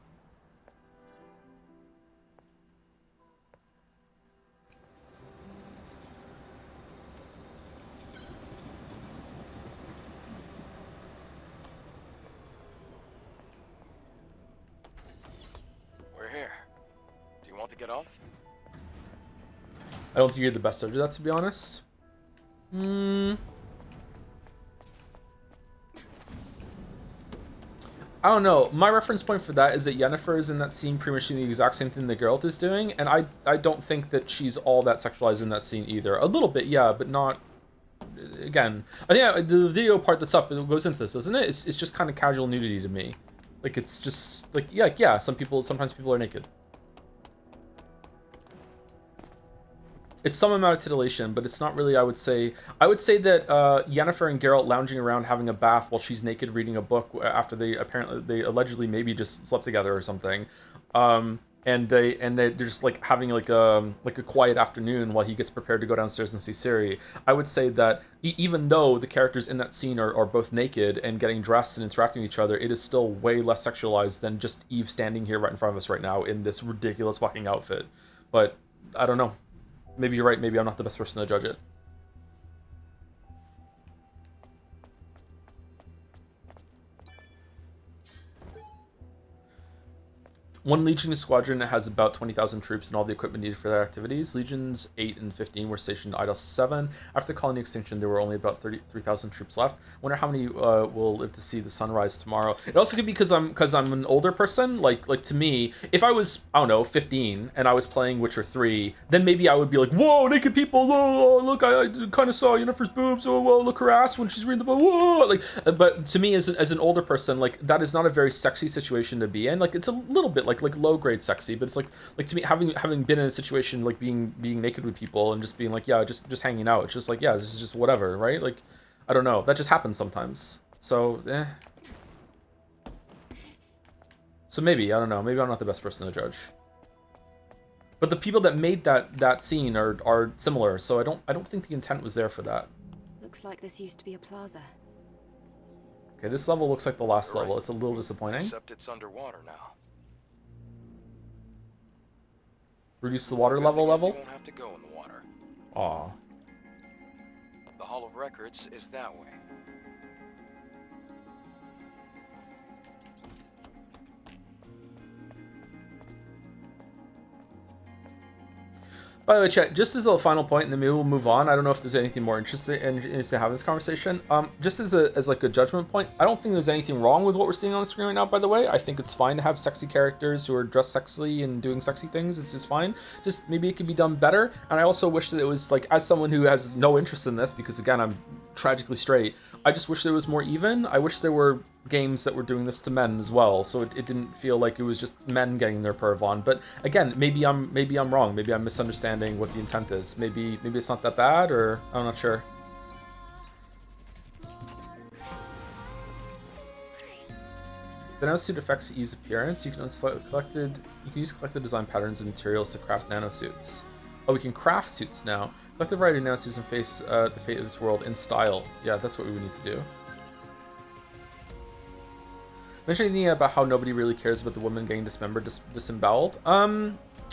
We're here. Do you want to get off? I don't think you're the best judge of that, to be honest. I don't know. My reference point for that is that Yennefer is in that scene pretty much doing the exact same thing that Geralt is doing, and I don't think that she's all that sexualized in that scene either. A little bit, yeah, but not... Again, I think the video part that's up, it goes into this, doesn't it? It's just kind of casual nudity to me. Like, it's just, like, yeah, sometimes people are naked. It's some amount of titillation, but it's not really, I would say that Yennefer and Geralt lounging around having a bath while she's naked reading a book after they allegedly maybe just slept together or something. And they're just like having like a quiet afternoon while he gets prepared to go downstairs and see Ciri. I would say that even though the characters in that scene are both naked and getting dressed and interacting with each other, it is still way less sexualized than just Eve standing here right in front of us right now in this ridiculous fucking outfit. But I don't know. Maybe you're right. Maybe I'm not the best person to judge it. One Legion squadron has about 20,000 troops and all the equipment needed for their activities. Legions 8 and 15 were stationed at Idle 7. After the colony extinction, there were only about 33,000 troops left. Wonder how many will live to see the sunrise tomorrow. It also could be because I'm an older person. Like to me, if I was, I don't know, 15 and I was playing Witcher 3, then maybe I would be like, whoa, naked people! Oh, look, I kind of saw Yennefer's boobs. Oh, well, look her ass when she's reading the book. Whoa! Like, but to me, as an older person, like that is not a very sexy situation to be in. Like it's a little bit like low grade sexy, but it's like to me having been in a situation like being naked with people and just being like, yeah, just hanging out, it's just like, yeah, this is just whatever, right? Like I don't know, that just happens sometimes. So maybe, I don't know, maybe I'm not the best person to judge, but the people that made that scene are similar, so I don't think the intent was there for that. Looks like this used to be a plaza. Okay, this level looks like the last You're level. right. It's a little disappointing. Except it's underwater now. Reduce the water Good level thing is level. You won't have to go in the water. Aw. The Hall of Records is that way. By the way, chat, just as a final point, and then maybe we'll move on. I don't know if there's anything more interesting to have in this conversation. Just as like a judgment point, I don't think there's anything wrong with what we're seeing on the screen right now, by the way. I think it's fine to have sexy characters who are dressed sexily and doing sexy things. It's just fine. Just maybe it could be done better. And I also wish that it was like, as someone who has no interest in this, because again, I'm tragically straight, I just wish there was more even. I wish there were games that were doing this to men as well, so it didn't feel like it was just men getting their perv on. But again, maybe I'm wrong. Maybe I'm misunderstanding what the intent is. Maybe it's not that bad, or I'm not sure. The nanosuit affects Eve's appearance. You can use collected design patterns and materials to craft nanosuits. Oh, we can craft suits now. Collect a variety of nanosuits and face the fate of this world in style. Yeah, that's what we would need to do. Mention anything about how nobody really cares about the woman getting dismembered, disemboweled?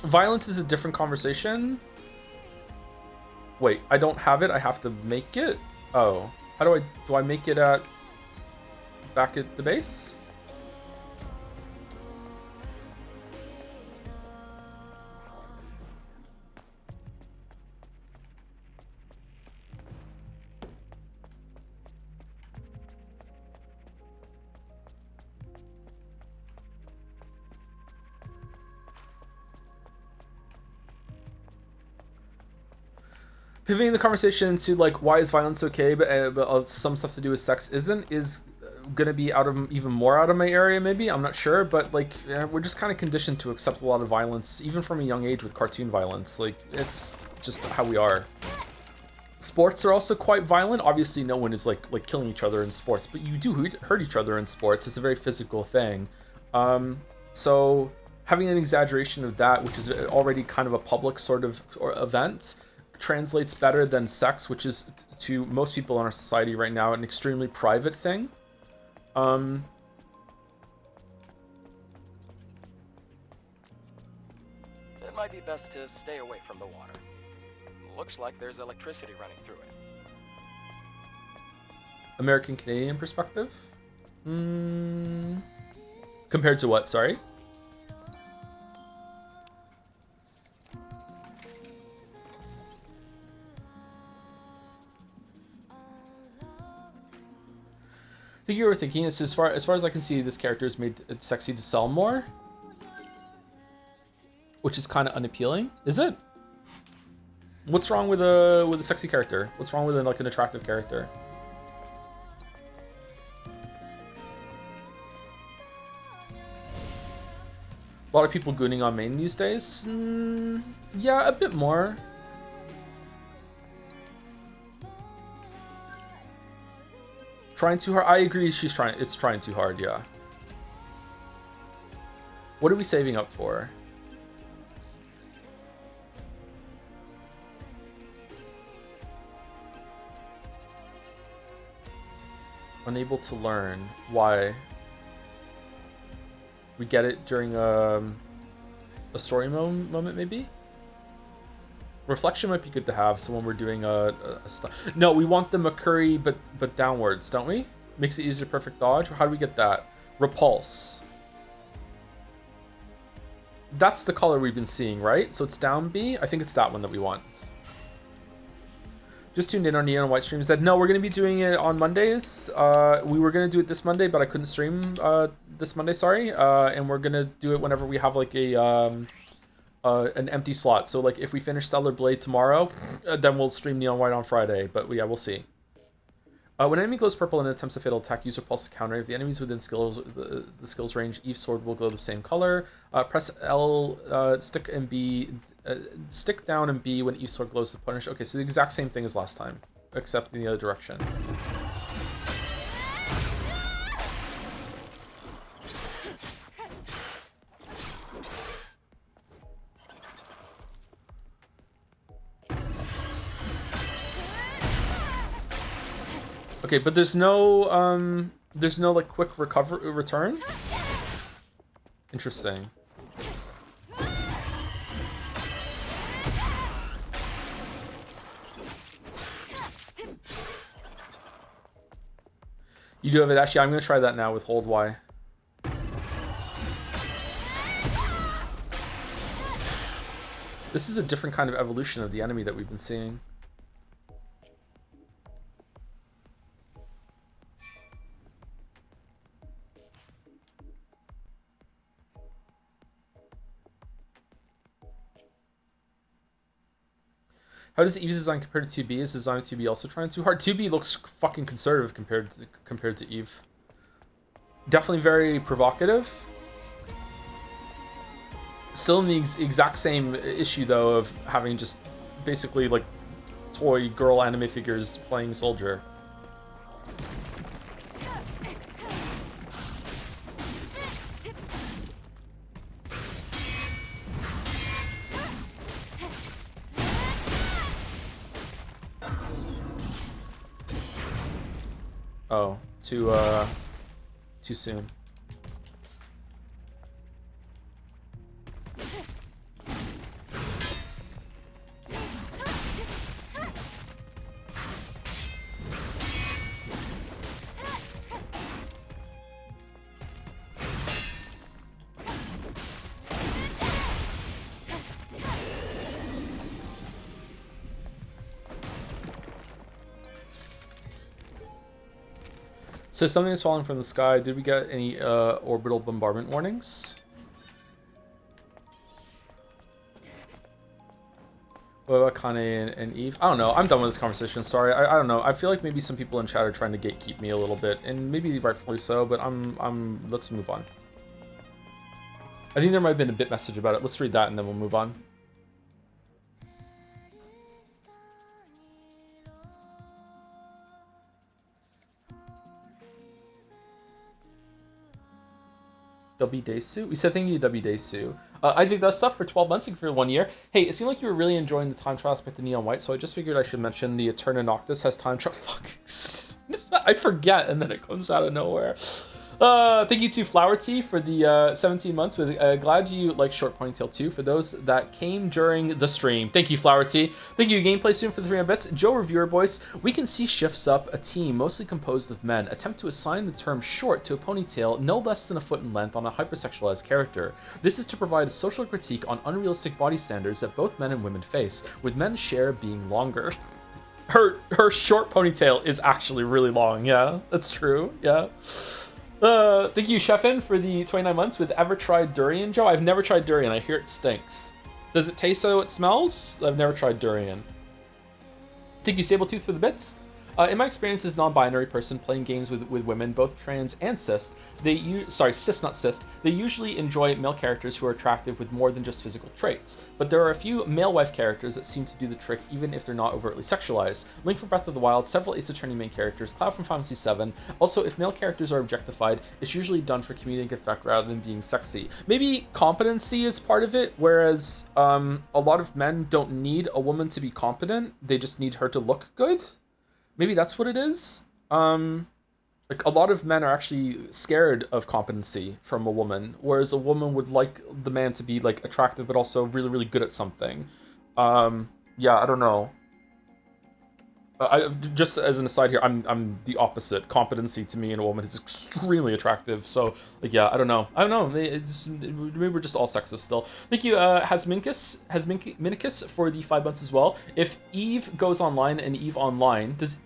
Violence is a different conversation. Wait, I don't have it. I have to make it? Oh, how do I make it back at the base? Pivoting the conversation to like why is violence okay, but some stuff to do with sex isn't, is gonna be even more out of my area. Maybe, I'm not sure, but like we're just kind of conditioned to accept a lot of violence, even from a young age with cartoon violence. Like it's just how we are. Sports are also quite violent. Obviously, no one is like killing each other in sports, but you do hurt each other in sports. It's a very physical thing. So having an exaggeration of that, which is already kind of a public sort of event, translates better than sex, which is to most people in our society right now an extremely private thing. It might be best to stay away from the water. Looks like there's electricity running through it. American Canadian perspective? Compared to what? Sorry? I think you were thinking is as far as I can see, this character is made it sexy to sell more, which is kind of unappealing. Is it? What's wrong with a sexy character? What's wrong with like an attractive character? A lot of people gooning on main these days. Yeah, a bit more. Trying too hard. I agree. She's trying. It's trying too hard. Yeah. What are we saving up for? Unable to learn. Why? We get it during a story moment, maybe? Reflection might be good to have, so when we're doing no, we want the McCurry, but downwards, don't we? Makes it easier to perfect dodge. How do we get that? Repulse. That's the color we've been seeing, right? So it's down B. I think it's that one that we want. Just tuned in on Neon White stream, said, no, we're going to be doing it on Mondays. We were going to do it this Monday, but I couldn't stream this Monday, sorry. And we're going to do it whenever we have like an empty slot. So like if we finish Stellar Blade tomorrow, then we'll stream Neon White on Friday. But yeah, we'll see. When an enemy glows purple and attempts a fatal attack, use Repulse to counter. If the enemy's within the skills range, Eve's sword will glow the same color. Press L, stick and B, stick down and B when Eve's sword glows to punish. Okay, so the exact same thing as last time, except in the other direction. Okay, but there's no like quick return. Interesting. You do have it, actually. I'm gonna try that now with hold Y. This is a different kind of evolution of the enemy that we've been seeing. How does Eve's design compare to 2B? Is design of 2B also trying too hard? 2B looks fucking conservative compared to Eve. Definitely very provocative. Still in the exact same issue though of having just basically like toy girl anime figures playing soldier. Oh, too soon. So something is falling from the sky. Did we get any orbital bombardment warnings? What about Kane and Eve? I don't know. I'm done with this conversation. Sorry. I don't know. I feel like maybe some people in chat are trying to gatekeep me a little bit, and maybe rightfully so. But let's move on. I think there might have been a bit message about it. Let's read that and then we'll move on. W Desu. We said thank you to W Desu. Isaac does stuff for 12 months and for 1 year. Hey, it seemed like you were really enjoying the time travel aspect of Neon White, so I just figured I should mention the Eterna Noctis has time travel. Fuck. I forget, and then it comes out of nowhere. Thank you to Flower Tea for the 17 months. With glad you like Short Ponytail too. For those that came during the stream, thank you, Flower Tea. Thank you, Gameplay Soon, for the 300 bits. Joe Reviewer Voice. We can see shifts up a team mostly composed of men attempt to assign the term short to a ponytail no less than a foot in length on a hypersexualized character. This is to provide a social critique on unrealistic body standards that both men and women face, with men's share being longer. Her short ponytail is actually really long. Yeah, that's true. Yeah. Thank you, Chefin, for the 29 months. With ever tried durian, Joe? I've never tried durian. I hear it stinks. Does it taste how it smells? I've never tried durian. Thank you, Sabletooth, for the bits. In my experience as non-binary person playing games with women, both trans and cis, cis not cis, they usually enjoy male characters who are attractive with more than just physical traits. But there are a few male wife characters that seem to do the trick even if they're not overtly sexualized. Link from Breath of the Wild, several Ace Attorney main characters, Cloud from Final Fantasy VII. Also, if male characters are objectified, it's usually done for comedic effect rather than being sexy. Maybe competency is part of it, whereas a lot of men don't need a woman to be competent, they just need her to look good. Maybe that's what it is. Like a lot of men are actually scared of competency from a woman, whereas a woman would like the man to be like attractive but also really, really good at something. Yeah, I don't know. Just as an aside here, I'm the opposite. Competency to me in a woman is extremely attractive. So like, yeah, I don't know. Maybe we're just all sexist still. Thank you, Hasminicus for the 5 months as well. If Eve goes online and Eve online, does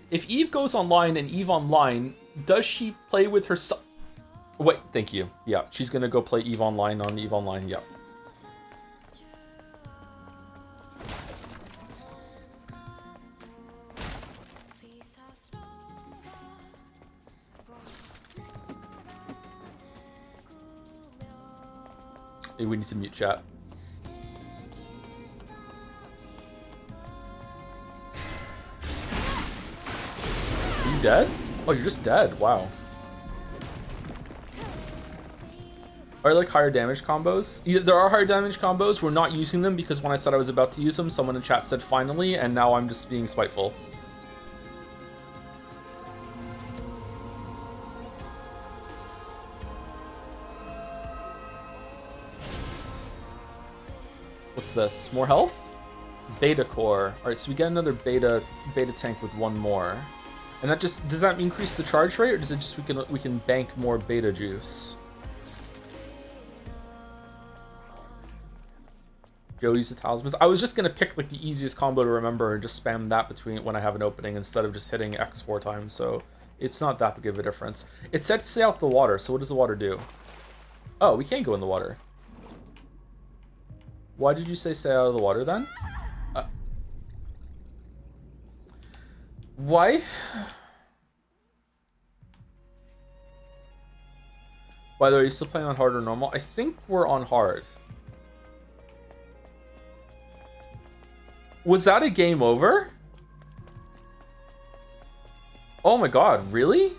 she play with her son? Wait, thank you. Yeah, she's gonna go play Eve online on Eve Online. Yep. Hey, we need to mute chat. Are you dead? Oh, you're just dead. Wow. Are like higher damage combos? Yeah, there are higher damage combos. We're not using them because when I said I was about to use them, someone in chat said finally, and now I'm just being spiteful. What's this? More health? Beta core. Alright, so we get another beta tank with one more. And that just, does that increase the charge rate, or does it just we can bank more beta juice? Joe used the talismans. I was just gonna pick like the easiest combo to remember and just spam that between when I have an opening instead of just hitting X 4 times, so it's not that big of a difference. It said to stay out the water, so what does the water do? Oh, we can't go in the water. Why did you say stay out of the water then? Why? By the way, are you still playing on hard or normal? I think we're on hard. Was that a game over? Oh my god, really?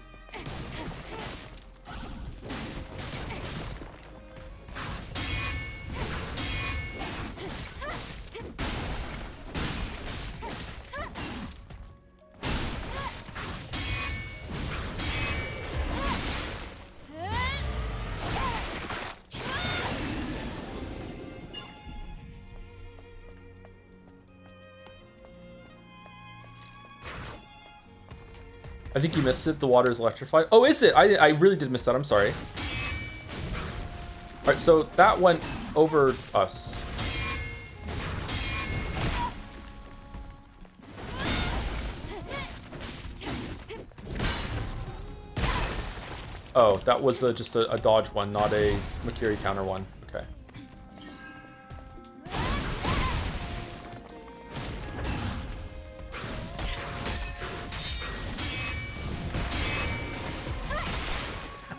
I think you missed it. The water is electrified. Oh, is it? I really did miss that. I'm sorry. All right, so that went over us. Oh, that was just a dodge one, not a Makiri counter one. Okay.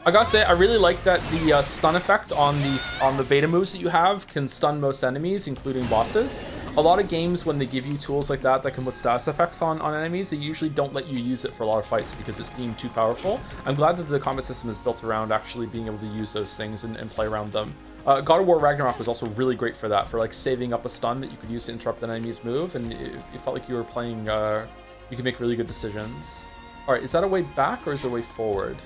I gotta say, I really like that the stun effect on the beta moves that you have can stun most enemies, including bosses. A lot of games, when they give you tools like that can put status effects on enemies, they usually don't let you use it for a lot of fights because it's deemed too powerful. I'm glad that the combat system is built around actually being able to use those things and play around them. God of War Ragnarok was also really great for that, for like saving up a stun that you could use to interrupt an enemy's move, and it felt like you were playing, you could make really good decisions. All right, is that a way back or is it a way forward?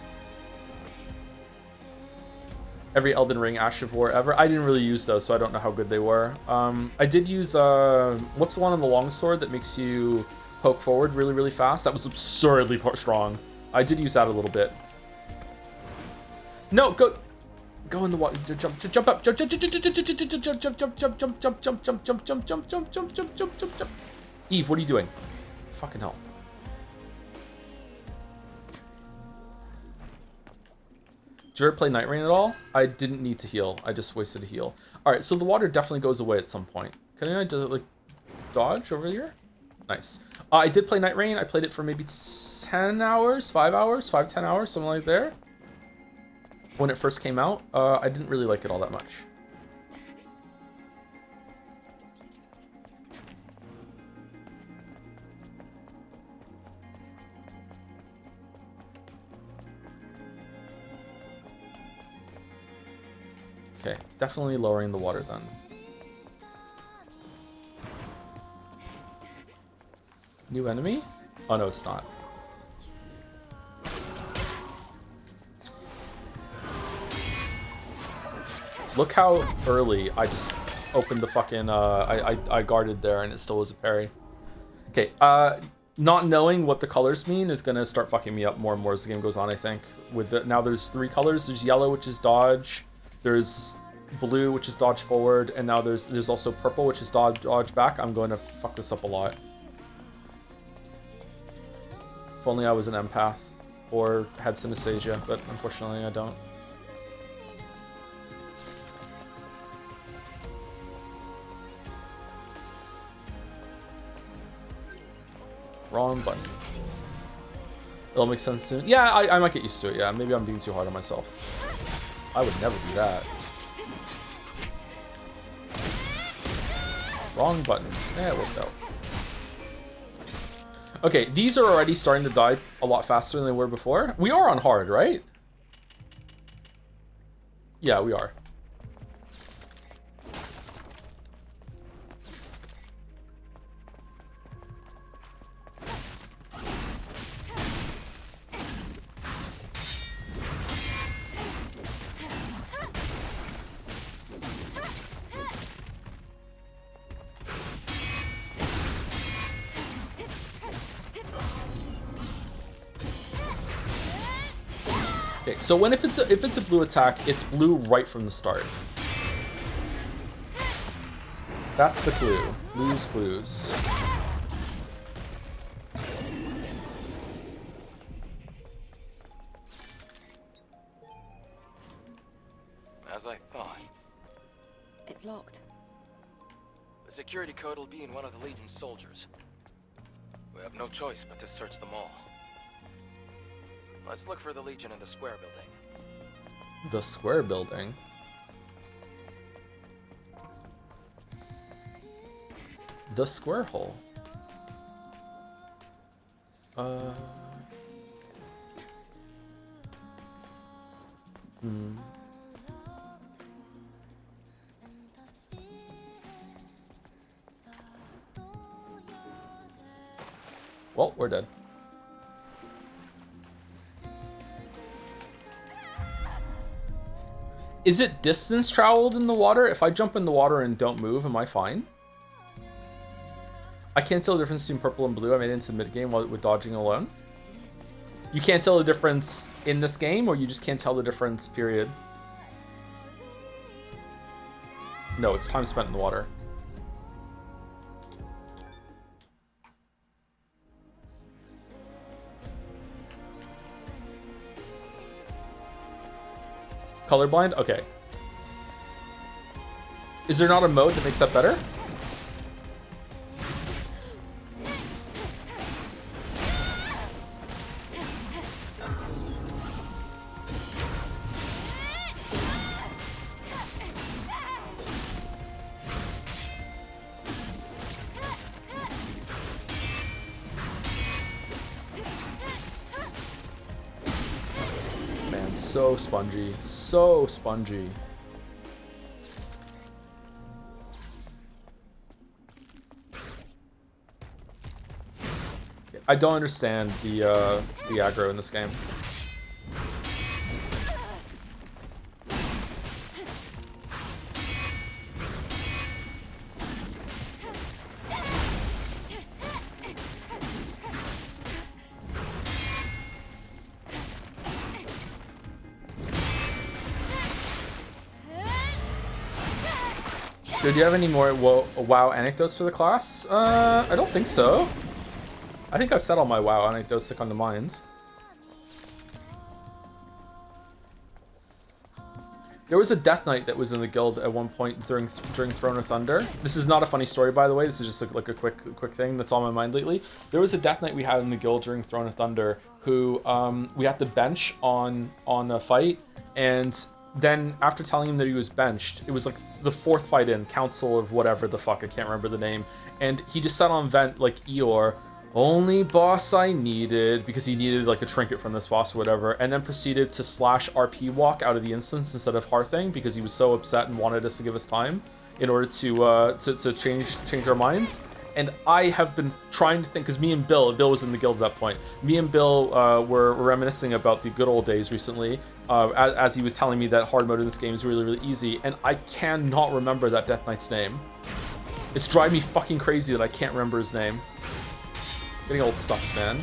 Every Elden Ring Ash of War ever. I didn't really use those, so I don't know how good they were. I did use, what's the one on the longsword that makes you poke forward really, really fast? That was absurdly strong. I did use that a little bit. No, go in the water. Jump up. Jump. Eve, what are you doing? Fucking hell. Did you ever play Night Rain at all? I didn't need to heal. I just wasted a heal. All right, so the water definitely goes away at some point. Can I like dodge over here? Nice. I did play Night Rain. I played it for maybe 10 hours, 5 hours, 5-10 hours, something like there. When it first came out, I didn't really like it all that much. Okay, definitely lowering the water then. New enemy? Oh no, it's not. Look how early I just opened the fucking, I guarded there and it still was a parry. Okay, not knowing what the colors mean is gonna start fucking me up more and more as the game goes on, I think. With it, now there's 3 colors. There's yellow, which is dodge. There's blue, which is dodge forward, and now there's also purple, which is dodge back. I'm going to fuck this up a lot. If only I was an empath or had synesthesia, but unfortunately I don't. Wrong button. It'll make sense soon. Yeah, I might get used to it. Yeah, maybe I'm being too hard on myself. I would never do that. Wrong button. Yeah, it worked out. Okay, these are already starting to die a lot faster than they were before. We are on hard, right? Yeah, we are. So when if it's a blue attack, it's blue right from the start. That's the clue. Blue's clues. As I thought. It's locked. The security code will be in one of the Legion's soldiers. We have no choice but to search them all. Let's look for the Legion in the square building. The square building? The square hole. Well, we're dead. Is it distance traveled in the water? If I jump in the water and don't move, am I fine? I can't tell the difference between purple and blue. I made it into the mid-game with dodging alone. You can't tell the difference in this game, or you just can't tell the difference, period? No, it's time spent in the water. Colorblind? Okay. Is there not a mode that makes that better? so spongy. So spongy. I don't understand the aggro in this game. Do you have any more WoW anecdotes for the class? I don't think so. I think I've said all my WoW anecdotes that come to mind. There was a Death Knight that was in the guild at one point during Throne of Thunder. This is not a funny story, by the way. This is just like a quick thing that's on my mind lately. There was a Death Knight we had in the guild during Throne of Thunder who we had to bench on a fight, and then after telling him that he was benched, it was like the 4th fight in, Council of whatever the fuck, I can't remember the name, and he just said on vent like Eeyore, only boss I needed, because he needed like a trinket from this boss or whatever, and then proceeded to slash RP walk out of the instance instead of Hearthing because he was so upset and wanted us to give us time in order to change our minds. And I have been trying to think, because me and Bill was in the guild at that point. Me and Bill were reminiscing about the good old days recently, as he was telling me that hard mode in this game is really, really easy, and I cannot remember that Death Knight's name. It's driving me fucking crazy that I can't remember his name. Getting old sucks, man.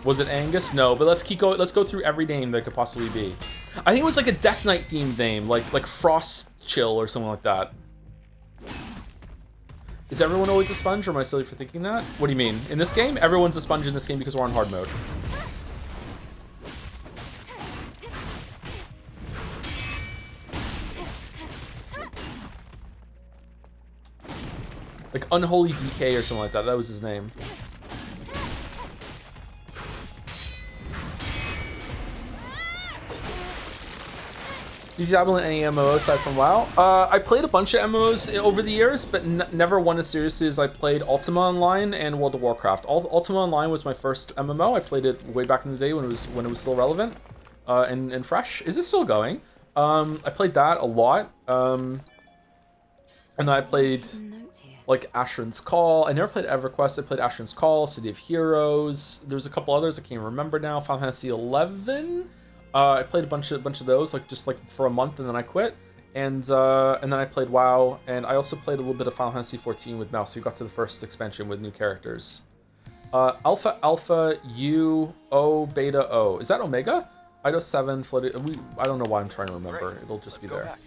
Was it Angus? No, but let's go through every name that could possibly be. I think it was like a Death Knight themed name, like Frost Chill or something like that. Is everyone always a sponge, or am I silly for thinking that? What do you mean? In this game, everyone's a sponge in this game because we're on hard mode. Like Unholy DK or something like that. That was his name. Did you dabble in any MMOs aside from WoW? I played a bunch of MMOs over the years, but never one as seriously as I played Ultima Online and World of Warcraft. Ultima Online was my first MMO. I played it way back in the day when it was still relevant and fresh. Is it still going? I played that a lot. And then I played like Asheron's Call. I never played EverQuest. I played Asheron's Call, City of Heroes. There's a couple others I can't remember now. Final Fantasy 11. I played a bunch of those, just for a month, and then I quit. And then I played WoW, and I also played a little bit of Final Fantasy 14 with Mouse. So we got to the first expansion with new characters. Alpha U O Beta O. Is that Omega? Ido 7 floated. I don't know why I'm trying to remember. Great. It'll just be Let's go there. back.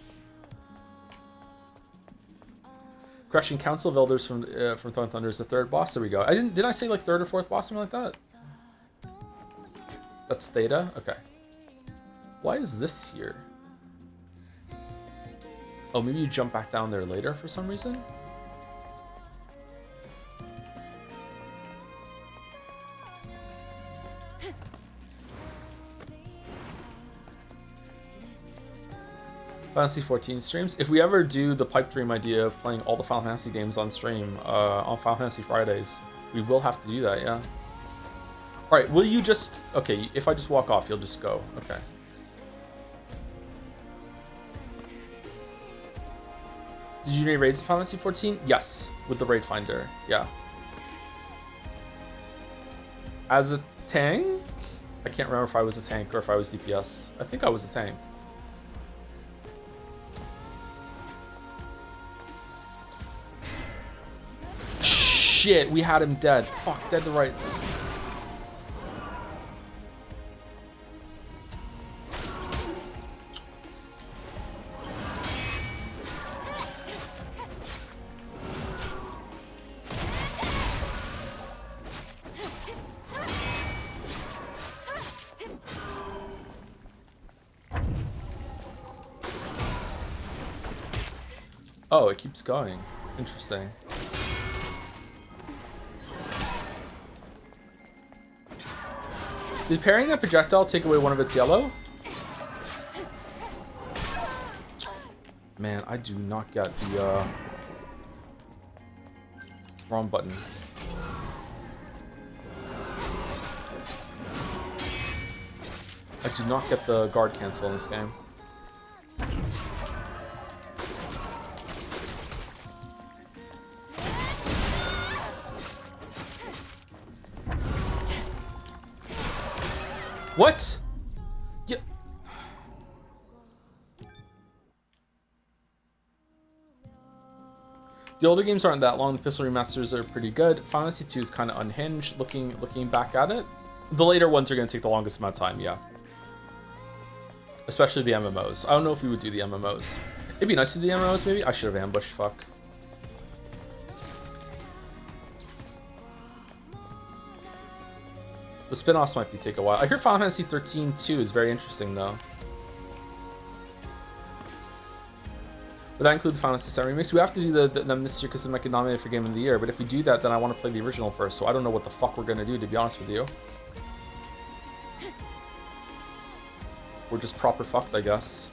Crushing Council of Elders from Throne of Thunder is the 3rd boss. There we go. Did I say like 3rd or 4th boss, something like that? That's Theta. Okay. Why is this here? Oh, maybe you jump back down there later for some reason? Fantasy 14 streams. If we ever do the pipe dream idea of playing all the Final Fantasy games on stream on Final Fantasy Fridays, we will have to do that, yeah. Alright, will you just... Okay, if I just walk off, you'll just go. Okay. Did you need raids in Final Fantasy 14? Yes, with the raid finder, yeah. As a tank? I can't remember if I was a tank or if I was DPS. I think I was a tank. Shit, we had him dead. Fuck, dead to rights. Oh, it keeps going. Interesting. Did parrying that projectile take away one of its yellow? Man, I do not get the wrong button. I do not get the guard cancel in this game. What? Yeah. The older games aren't that long. The pistol remasters are pretty good. Final Fantasy 2 is kind of unhinged. Looking back at it, the later ones are going to take the longest amount of time. Yeah, especially the MMOs. I don't know if we would do the MMOs. It'd be nice to do the MMOs. Maybe I should have ambushed. Fuck. The spin-offs might take a while. I hear Final Fantasy 13 too is very interesting though. Would that include the Final Fantasy 7 remix? We have to do them this year because it might get nominated for Game of the Year. But if we do that, then I want to play the original first. So I don't know what the fuck we're gonna do, to be honest with you. We're just proper fucked, I guess.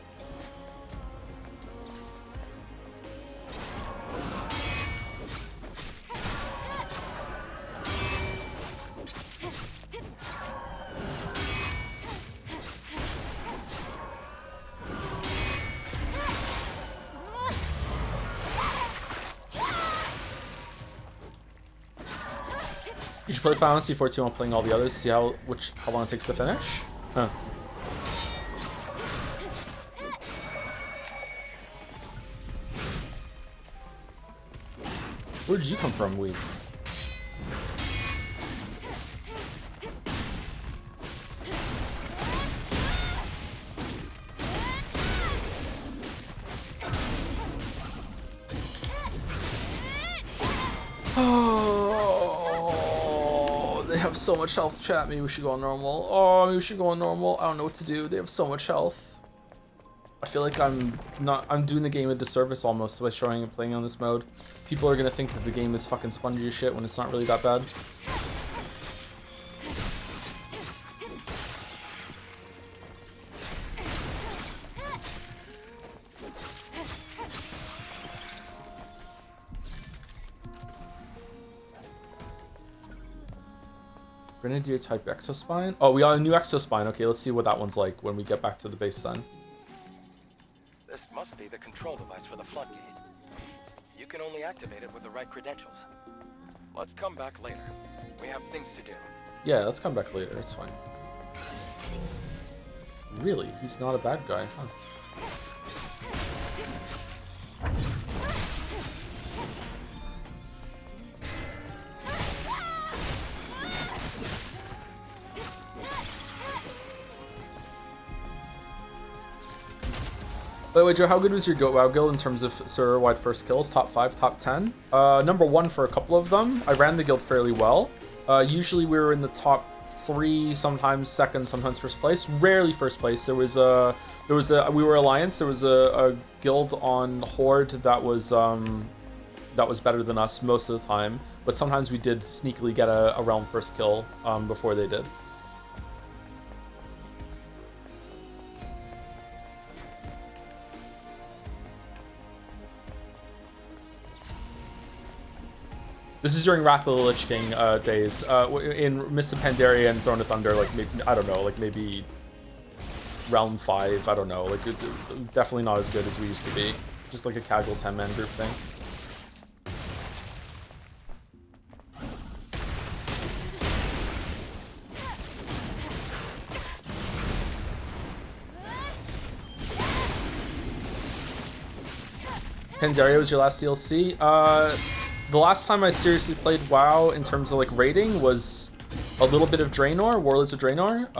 You should play Final Fantasy 14 while playing all the others, see how long it takes to finish. Huh. Where did you come from, Weeb? Oh, they have so much health, chat. Maybe we should go on normal. Oh, maybe we should go on normal. I don't know what to do. They have so much health. I feel like I'm doing the game a disservice almost by showing and playing on this mode. People are gonna think that the game is fucking spongy as shit when it's not really that bad. Grenadier type exospine. Oh, we got a new exospine. Okay, let's see what that one's like when we get back to the base then. This must be the control device for the floodgate. You can only activate it with the right credentials. Let's come back later. We have things to do. Yeah, let's come back later. It's fine. Really? He's not a bad guy, huh? By the way, Joe, how good was your WoW guild in terms of server-wide first kills? Top 5, top 10? Number 1 for a couple of them. I ran the guild fairly well. Usually we were in the top 3, sometimes second, sometimes first place. Rarely first place. We were Alliance. There was a guild on Horde that was better than us most of the time. But sometimes we did sneakily get a realm first kill before they did. This is during Wrath of the Lich King days. In Mist of Pandaria and Throne of Thunder, like, maybe, I don't know, like maybe Realm 5, I don't know. Like, definitely not as good as we used to be. Just like a casual 10-man group thing. Pandaria was your last DLC? The last time I seriously played WoW in terms of like raiding was a little bit of Draenor, Warlords of Draenor.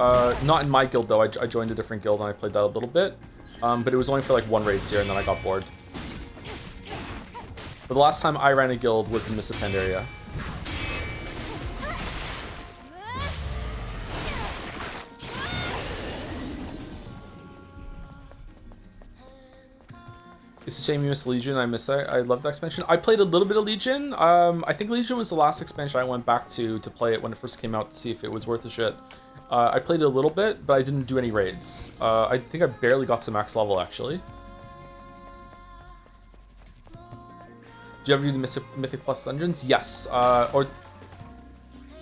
Not in my guild though, I joined a different guild and I played that a little bit. But it was only for like 1 raid tier and then I got bored. But the last time I ran a guild was in Mist of Pandaria. It's a shame you missed Legion. I missed that. I love that expansion. I played a little bit of Legion. I think Legion was the last expansion I went back to play it when it first came out to see if it was worth a shit. I played it a little bit, but I didn't do any raids. I think I barely got to max level, actually. Do you ever do the Mythic Plus dungeons? Yes. Or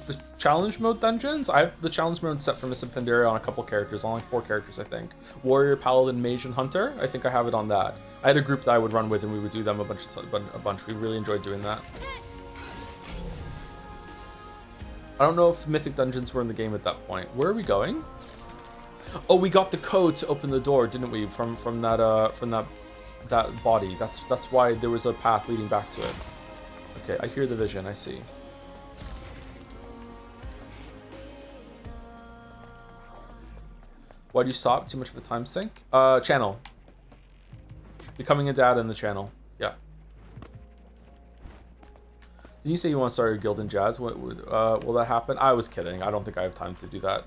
the challenge mode dungeons. I have the challenge mode set for Miss Incendiaria on a couple characters, on like 4 characters, I think. Warrior, Paladin, Mage, and Hunter. I think I have it on that. I had a group that I would run with, and we would do them a bunch. We really enjoyed doing that. I don't know if Mythic Dungeons were in the game at that point. Where are we going? Oh, we got the code to open the door, didn't we? From that body. That's why there was a path leading back to it. Okay, I hear the vision. I see. Why do you stop? Too much of a time sink? Channel. Becoming a dad in the channel. Yeah. Did you say you want to start a guild in Jazz? Will that happen? I was kidding. I don't think I have time to do that.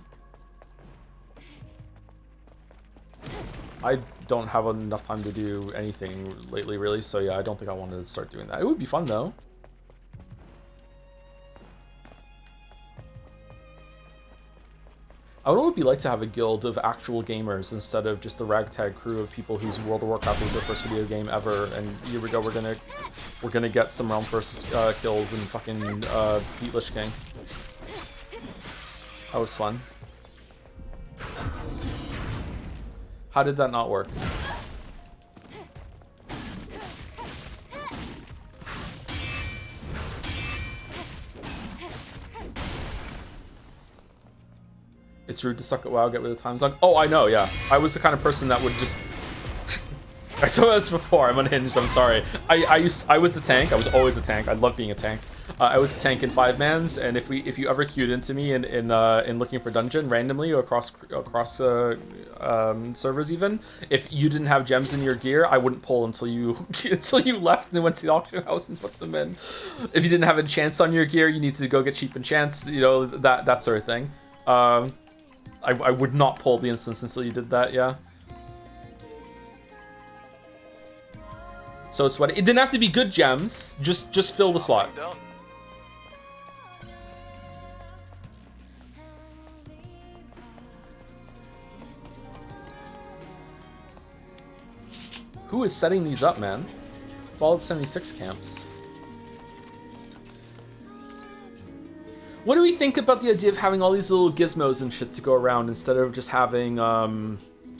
I don't have enough time to do anything lately, really. So yeah, I don't think I want to start doing that. It would be fun, though. I wonder what it would be like to have a guild of actual gamers instead of just a ragtag crew of people whose World of Warcraft was their first video game ever. And here we go, we're gonna get some realm first kills and fucking beat Lich King. That was fun. How did that not work? It's rude to suck at WoW, get rid of the time zone. Oh, I know, yeah. I was the kind of person that would just... I saw this before, I'm unhinged, I'm sorry. I was the tank, I was always a tank. I love being a tank. I was a tank in 5-mans, and if you ever queued into me in looking for dungeon randomly or across servers even, if you didn't have gems in your gear, I wouldn't pull until you until you left and went to the auction house and put them in. If you didn't have enchants on your gear, you need to go get cheap enchants, you know, that sort of thing. I would not pull the instance until you did that, yeah. So sweaty. It didn't have to be good gems. Just fill the slot. Who is setting these up, man? Fallout 76 camps. What do we think about the idea of having all these little gizmos and shit to go around instead of just having,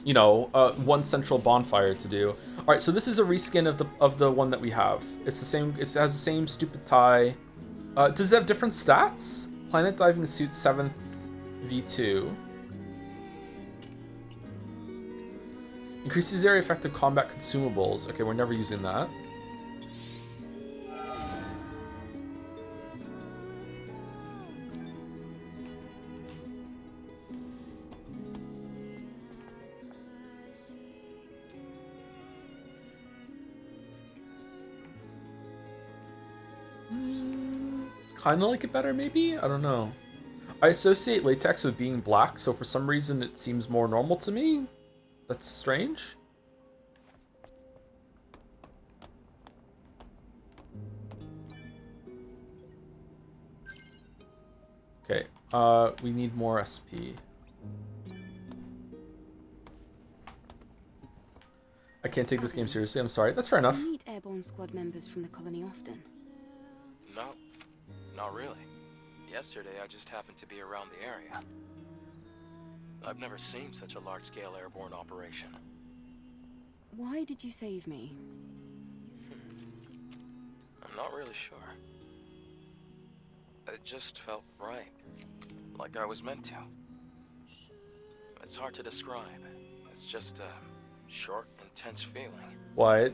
you know, one central bonfire to do? All right, so this is a reskin of the one that we have. It's the same. It has the same stupid tie. Does it have different stats? Planet diving suit 7th V2. Increases area effective combat consumables. Okay, we're never using that. Kind of like it better, maybe? I don't know. I associate latex with being black, so for some reason it seems more normal to me. That's strange. Okay, we need more SP. I can't take this game seriously, I'm sorry. That's fair enough. Do you meet airborne squad members from the colony often? No, not really. Yesterday, I just happened to be around the area. I've never seen such a large-scale airborne operation. Why did you save me? I'm not really sure. It just felt right. Like I was meant to. It's hard to describe. It's just a short, intense feeling. What?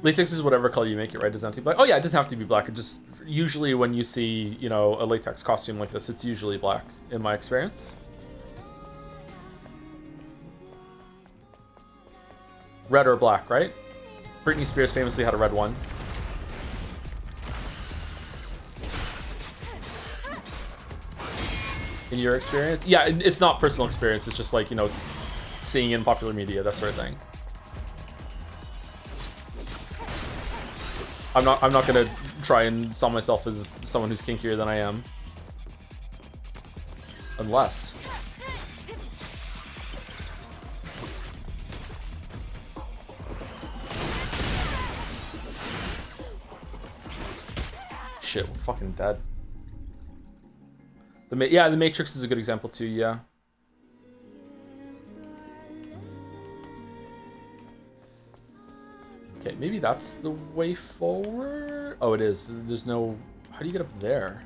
Latex is whatever color you make it, right? It doesn't have to be black. Oh yeah, it doesn't have to be black. It just usually when you see, you know, a latex costume like this, it's usually black in my experience. Red or black, right? Britney Spears famously had a red one. In your experience? Yeah, it's not personal experience. It's just like, you know, seeing in popular media, that sort of thing. I'm not gonna try and sell myself as someone who's kinkier than I am. Unless. shit, we're fucking dead. Yeah, the Matrix is a good example too, yeah. Okay, maybe that's the way forward? Oh, it is. There's no... How do you get up there?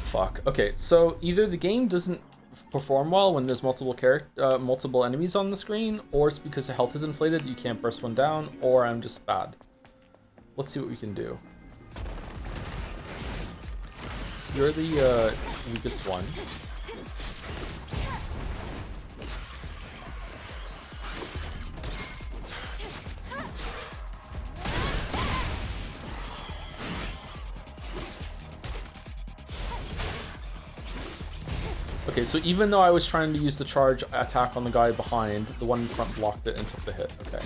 Fuck. Okay, so either the game doesn't perform well when there's multiple enemies on the screen, or it's because the health is inflated that you can't burst one down, or I'm just bad. Let's see what we can do. You're the weakest one. Okay, so even though I was trying to use the charge attack on the guy behind, the one in front blocked it and took the hit. Okay.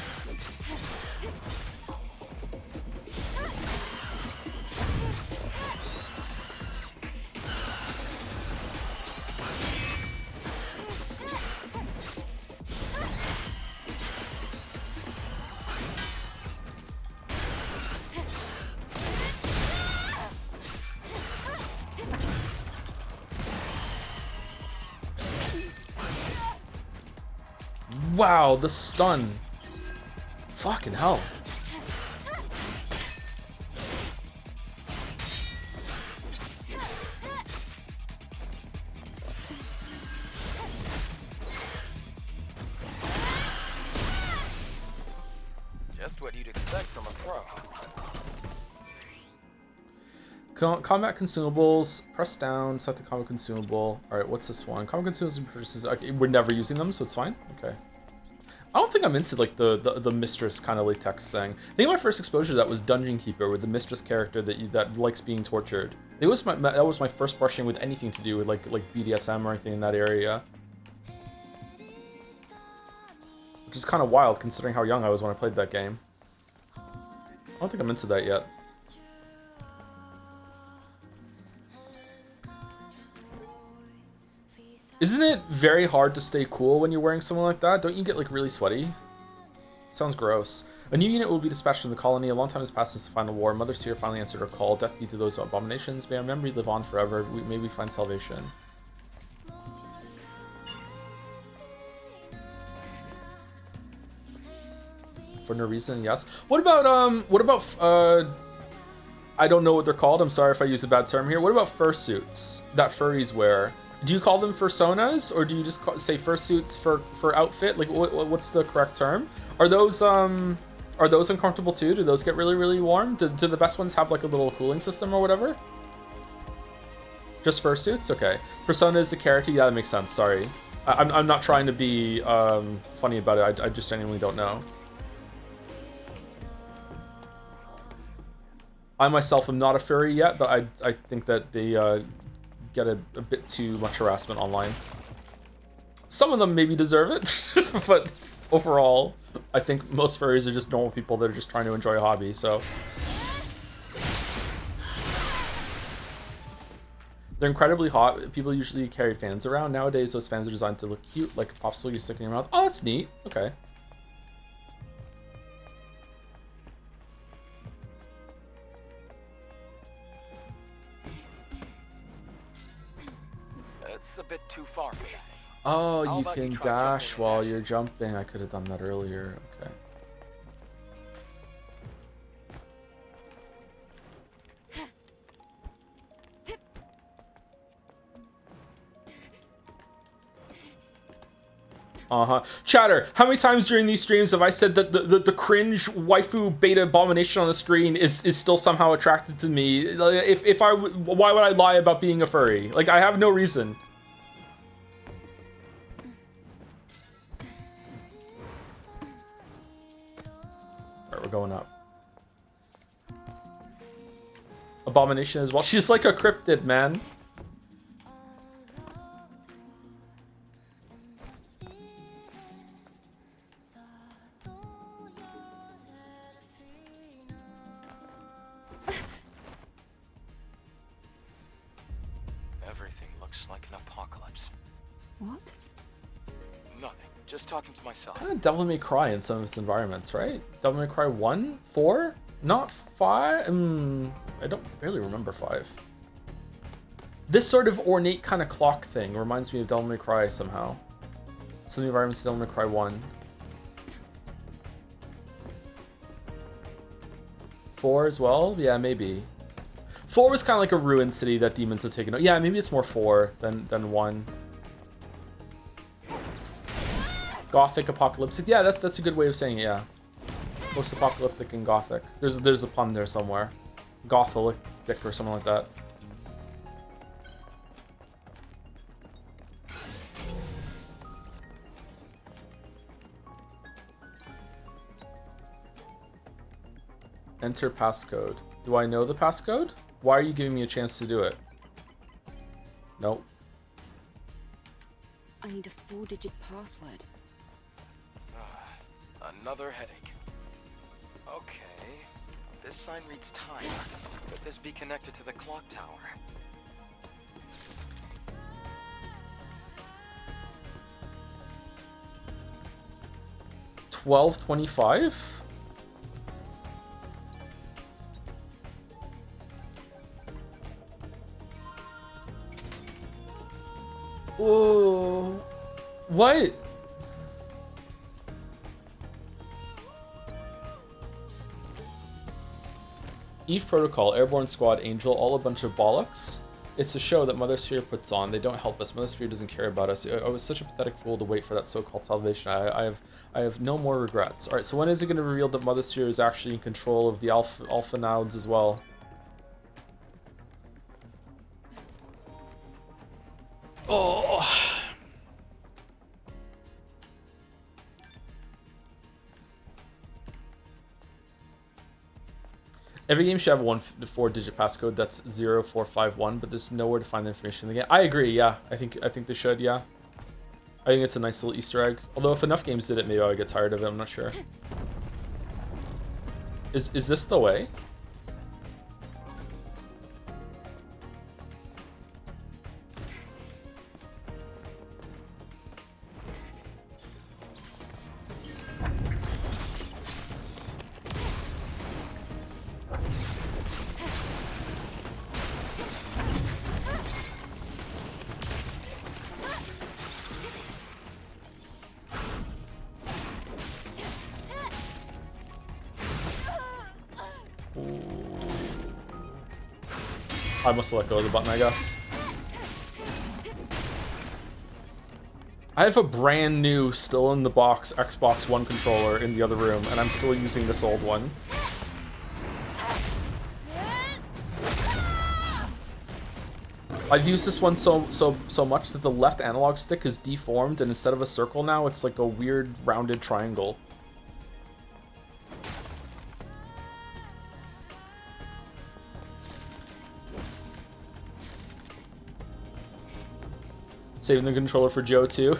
Wow, the stun. Fucking hell. Just what you'd expect from a pro. Combat consumables, press down, select the combat consumable. Alright, what's this one? Combat consumables and purchases. Okay, we're never using them, so it's fine. Okay. I don't think I'm into like the mistress kind of latex thing. I think my first exposure to that was Dungeon Keeper with the mistress character that likes being tortured. That was my first brushing with anything to do with like BDSM or anything in that area. Which is kind of wild considering how young I was when I played that game. I don't think I'm into that yet. Isn't it very hard to stay cool when you're wearing something like that? Don't you get like really sweaty? Sounds gross. A new unit will be dispatched from the colony. A long time has passed since the final war. Mother Sphere finally answered her call. Death be to those abominations. May our memory live on forever. May we find salvation. For no reason, yes. What about I don't know what they're called. I'm sorry if I use a bad term here. What about fursuits that furries wear? Do you call them fursonas, or do you just say fursuits for outfit? Like, what's the correct term? Are those uncomfortable too? Do those get really warm? Do the best ones have like a little cooling system or whatever? Just fursuits? Okay. Fursona is the character. Yeah, that makes sense. Sorry, I'm not trying to be funny about it. I just genuinely don't know. I myself am not a furry yet, but I think that they get a bit too much harassment online. Some of them maybe deserve it, but overall, I think most furries are just normal people that are just trying to enjoy a hobby, so. They're incredibly hot. People usually carry fans around. Nowadays, those fans are designed to look cute, like a popsicle you stick in your mouth. Oh, that's neat. Okay. It's a bit too far for that. Oh, How you about can you try dash jumping in while and you're jumping. I could have done that earlier. Okay. Chatter, how many times during these streams have I said that the cringe waifu beta abomination on the screen is still somehow attracted to me? Why would I lie about being a furry? Like, I have no reason. Alright, we're going up. Abomination as well. She's like a cryptid, man. everything looks like an apocalypse. What? Nothing. Just talking to myself. Kind of Devil May Cry in some of its environments, right? Devil May Cry 1? 4? Not 5? I don't really remember 5. This sort of ornate kind of clock thing reminds me of Devil May Cry somehow. Some of the environments of Devil May Cry 1. 4 as well? Yeah, maybe. 4 was kind of like a ruined city that demons had taken over. Yeah, maybe it's more 4 than 1. Gothic, apocalyptic. Yeah, that's a good way of saying it, yeah. Post-apocalyptic and gothic. There's a pun there somewhere. Gotholic or something like that. Enter passcode. Do I know the passcode? Why are you giving me a chance to do it? Nope. I need a 4-digit password. Another headache. Okay. This sign reads time. Could this be connected to the clock tower? $12.25? Whoa. What? Eve Protocol, Airborne Squad, Angel, all a bunch of bollocks. It's a show that Mother Sphere puts on. They don't help us. Mother Sphere doesn't care about us. I was such a pathetic fool to wait for that so-called salvation. I have no more regrets. All right, so when is it going to reveal that Mother Sphere is actually in control of the Alpha Nodes as well? Oh. Every game should have one 4-digit passcode that's 0451, but there's nowhere to find the information in the game. I agree, yeah. I think they should, yeah. I think it's a nice little Easter egg. Although if enough games did it, maybe I would get tired of it, I'm not sure. Is this the way? I must have let go of the button, I guess. I have a brand new, still in the box, Xbox One controller in the other room, and I'm still using this old one. I've used this one so much that the left analog stick is deformed, and instead of a circle now, it's like a weird rounded triangle. Saving the controller for Joe too.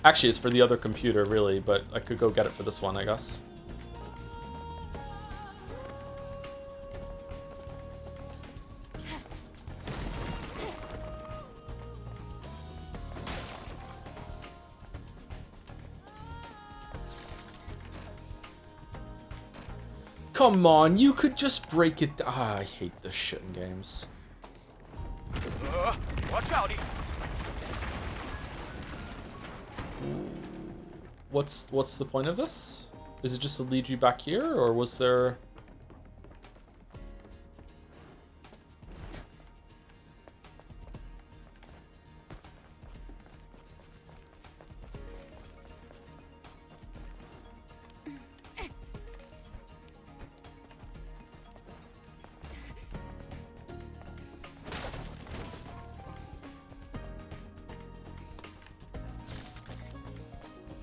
Actually, it's for the other computer, really, but I could go get it for this one, I guess. Come on, you could just break it. Ah, I hate this shit in games. Watch out! What's the point of this? Is it just to lead you back here, or was there...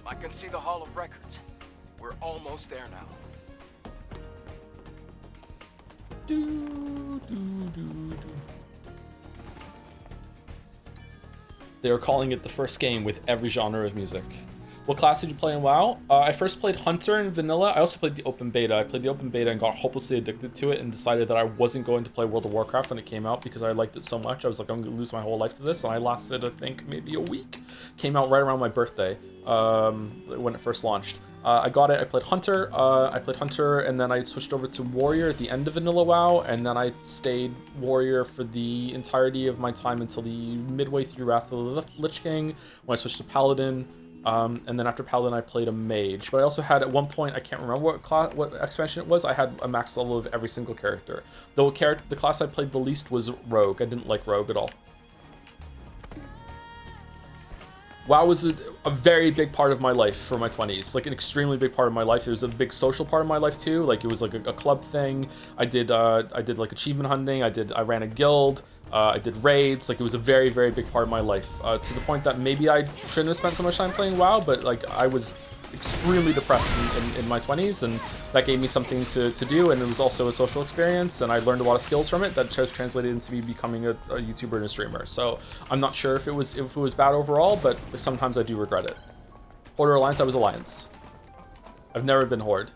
I can see the Hall of Records. We're almost there now. They are calling it the first game with every genre of music. What class did you play in WoW? I first played Hunter in Vanilla. I also played the open beta. I played the open beta and got hopelessly addicted to it and decided that I wasn't going to play World of Warcraft when it came out because I liked it so much. I was like, I'm going to lose my whole life to this. And I lasted, I think, maybe a week. Came out right around my birthday when it first launched. I got it. I played Hunter. And then I switched over to Warrior at the end of Vanilla WoW. And then I stayed Warrior for the entirety of my time until the midway through Wrath of the Lich King when I switched to Paladin. And then after Paladin, I played a mage. But I also had, at one point, I can't remember what expansion it was, I had a max level of every single character. Though the class I played the least was Rogue. I didn't like Rogue at all. WoW was a very big part of my life for my 20s, like an extremely big part of my life. It was a big social part of my life too. Like it was like a club thing. I did like achievement hunting. I ran a guild. I did raids. Like it was a very, very big part of my life, to the point that maybe I shouldn't have spent so much time playing WoW, but like I was extremely depressed in my 20s, and that gave me something to do, and it was also a social experience, and I learned a lot of skills from it that translated into me becoming a YouTuber and a streamer. So I'm not sure if it was bad overall, but sometimes I do regret it. Horde or Alliance? I was Alliance. I've never been Horde.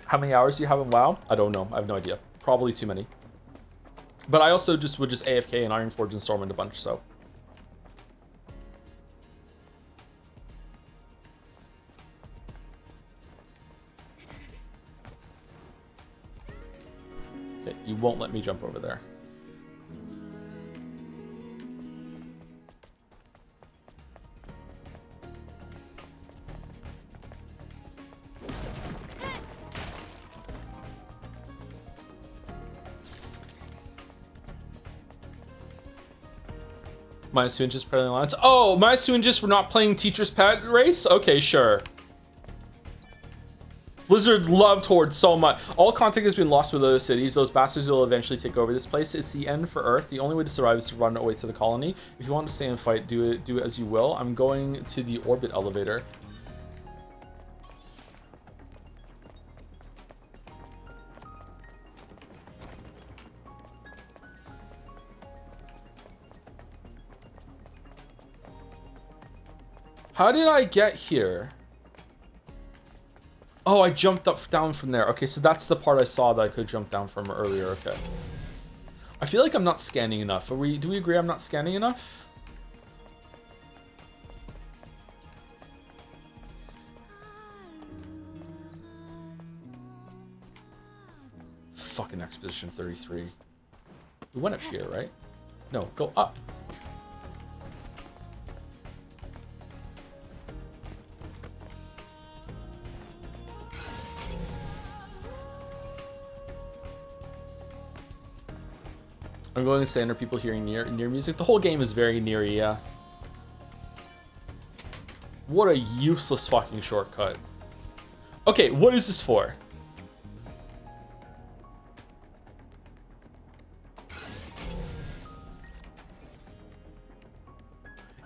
How many hours do you have in WoW? I don't know. I have no idea. Probably too many. But I also would just AFK and Ironforge and Stormwind a bunch, so. Okay, you won't let me jump over there. Minus 2 inches per alliance. Oh, minus 2 inches for not playing Teacher's Pet race? Okay, sure. Blizzard loved Horde so much. All contact has been lost with other cities. Those bastards will eventually take over this place. It's the end for Earth. The only way to survive is to run away to the colony. If you want to stay and fight, do it as you will. I'm going to the orbit elevator. How did I get here? Oh, I jumped down from there. Okay, so that's the part I saw that I could jump down from earlier. Okay. I feel like I'm not scanning enough. Do we agree I'm not scanning enough? Fucking Expedition 33. We went up here, right? No, go up. I'm going to say, are people hearing near music? The whole game is very near, yeah. What a useless fucking shortcut. Okay, what is this for?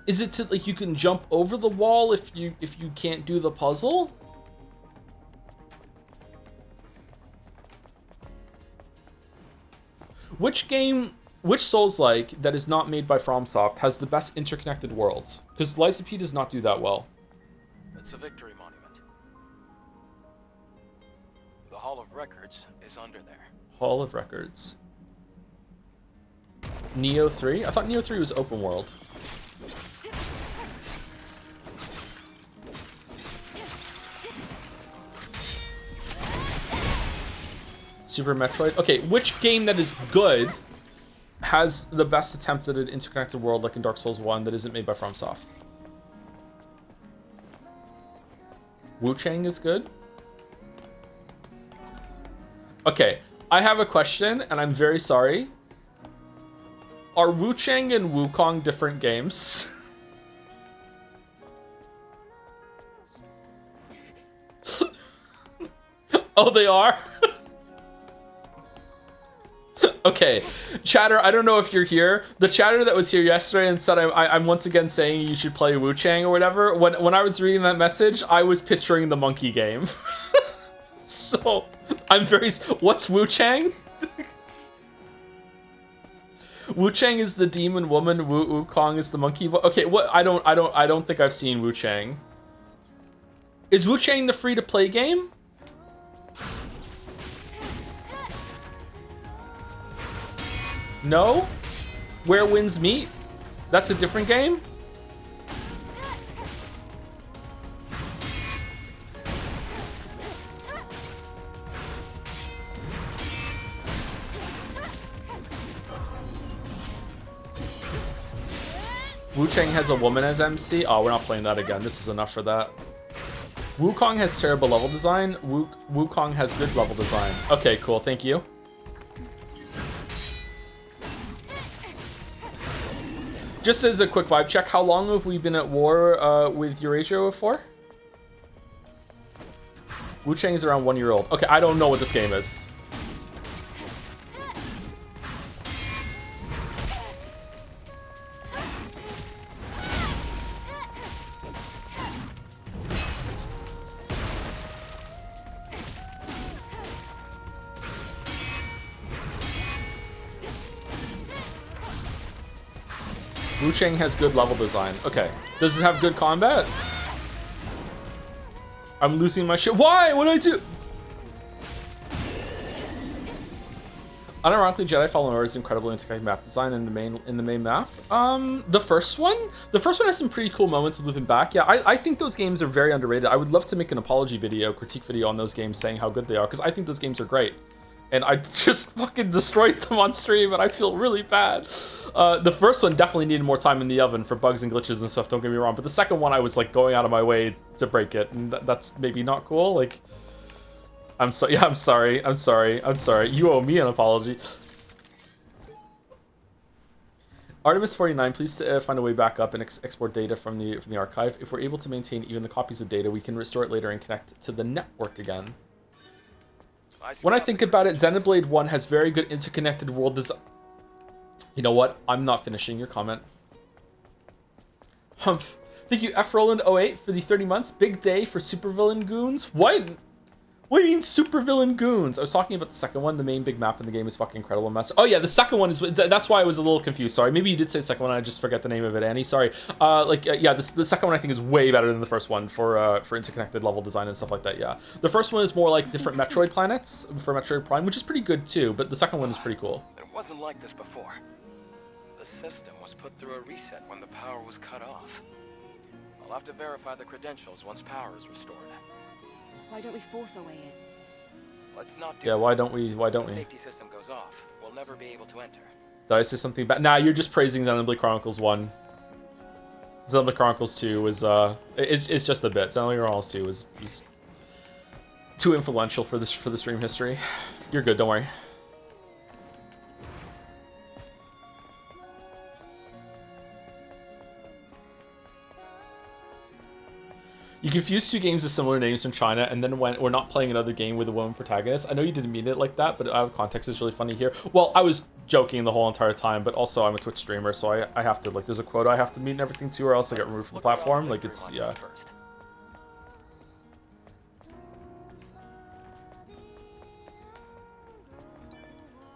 Is it to, like, you can jump over the wall if you can't do the puzzle? Which Souls-like that is not made by FromSoft has the best interconnected worlds? Because Lies of P does not do that well. It's a victory monument. The Hall of Records is under there. Hall of Records. Neo 3? I thought Neo 3 was open world. Super Metroid. Okay, which game that is good has the best attempt at an interconnected world like in Dark Souls 1 that isn't made by FromSoft? Wu Chang is good? Okay, I have a question, and I'm very sorry. Are Wu Chang and Wukong different games? Oh, they are? Okay, chatter, I don't know if you're here. The chatter that was here yesterday and said I'm once again saying you should play Wu Chang or whatever. When I was reading that message, I was picturing the monkey game. So, I'm very... What's Wu Chang? Wu Chang is the demon woman. Wukong is the monkey. Okay, what? I don't think I've seen Wu Chang. Is Wu Chang the free-to-play game? No? Where Winds Meet? That's a different game? Wu Chang has a woman as MC? Oh, we're not playing that again. This is enough for that. Wukong has terrible level design. Wukong has good level design. Okay, cool. Thank you. Just as a quick vibe check, how long have we been at war with Eurasia for? Wu Chang is around 1 year old. Okay, I don't know what this game is. Wu Chang has good level design. Okay. Does it have good combat? I'm losing my shit. Why? What did I do? Unironically, Jedi Fallen Order is incredibly interconnected map design in the main map. The first one has some pretty cool moments looping back. Yeah, I think those games are very underrated. I would love to make an apology video, critique video on those games, saying how good they are, because I think those games are great. And I just fucking destroyed them on stream, and I feel really bad. The first one definitely needed more time in the oven for bugs and glitches and stuff, don't get me wrong. But the second one, I was like going out of my way to break it, and that's maybe not cool. Like, I'm sorry. You owe me an apology. Artemis 49, please find a way back up and export data from the archive. If we're able to maintain even the copies of data, we can restore it later and connect to the network again. When I think about it, Xenoblade 1 has very good interconnected world design. You know what? I'm not finishing your comment. Humph. Thank you, F. Roland 08 for the 30 months. Big day for supervillain goons. What? What do you mean supervillain goons? I was talking about the second one. The main big map in the game is fucking incredible mess. Oh yeah, the second one is. That's why I was a little confused. Sorry. Maybe you did say the second one. I just forget the name of it. Annie. Sorry. Yeah. The second one I think is way better than the first one for interconnected level design and stuff like that. Yeah. The first one is more like different Metroid planets for Metroid Prime, which is pretty good too. But the second one is pretty cool. It wasn't like this before. The system was put through a reset when the power was cut off. I'll have to verify the credentials once power is restored. Why don't we force our way in? Let's not do Yeah, that. why don't we? Why don't the we? safety system goes off. We'll never be able to enter. Did I say something bad? Nah, you're just praising Xenoblade Chronicles 1. Xenoblade Chronicles 2 was it's just a bit. Xenoblade Chronicles 2 was too influential for the stream history. You're good, don't worry. You confuse two games with similar names from China, and then when we're not playing another game with a woman protagonist. I know you didn't mean it like that, but out of context, it's really funny here. Well, I was joking the whole entire time, but also I'm a Twitch streamer, so I have to, like, there's a quota I have to meet and everything too, or else I get removed from the platform. Like, it's, yeah.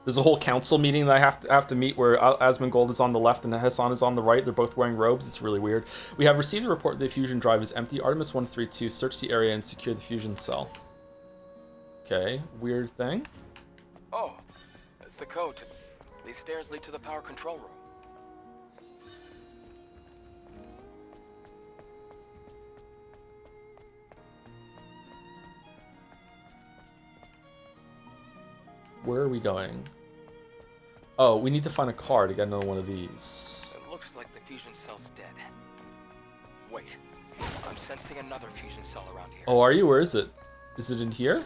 There's a whole council meeting that I have to meet where Asmongold is on the left and Hassan is on the right. They're both wearing robes. It's really weird. We have received a report that the fusion drive is empty. Artemis 132, search the area and secure the fusion cell. Okay, weird thing. Oh, it's the code. These stairs lead to the power control room. Where are we going? Oh, we need to find a car to get another one of these. It looks like the fusion cell's dead. Wait, I'm sensing another fusion cell around here. Oh, are you? Where is it? Is it in here?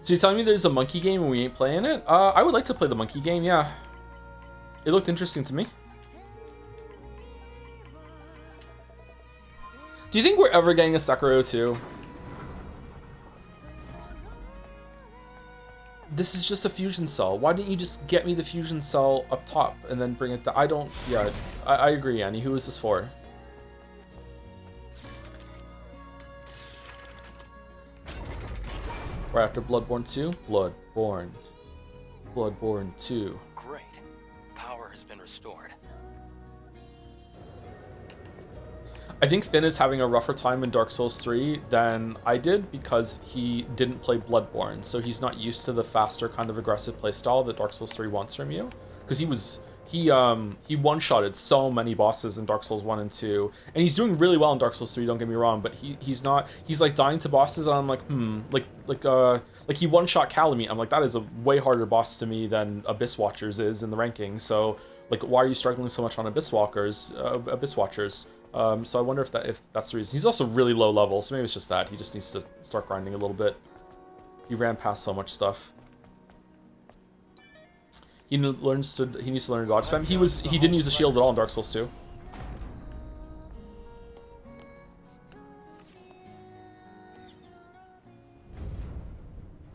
So you're telling me there's a monkey game and we ain't playing it? I would like to play the monkey game, yeah. It looked interesting to me. Do you think we're ever getting a Sekiro 2? This is just a fusion cell. Why didn't you just get me the fusion cell up top and then bring it down? I agree, Annie. Who is this for? Right after Bloodborne 2? Bloodborne. Bloodborne 2. Great. Power has been restored. I think Finn is having a rougher time in Dark Souls 3 than I did because he didn't play Bloodborne, so he's not used to the faster kind of aggressive playstyle that Dark Souls 3 wants from you. Because he one-shotted so many bosses in Dark Souls 1 and 2, and he's doing really well in Dark Souls 3, don't get me wrong, but he's like dying to bosses, and I'm like, like he one-shot Calamite. I'm like, that is a way harder boss to me than Abyss Watchers is in the rankings, so like, why are you struggling so much on Abyss Watchers? So I wonder if that's the reason. He's also really low level, so maybe it's just that. He just needs to start grinding a little bit. He ran past so much stuff. He needs to learn dodge spam. He didn't use the shield at all in Dark Souls 2.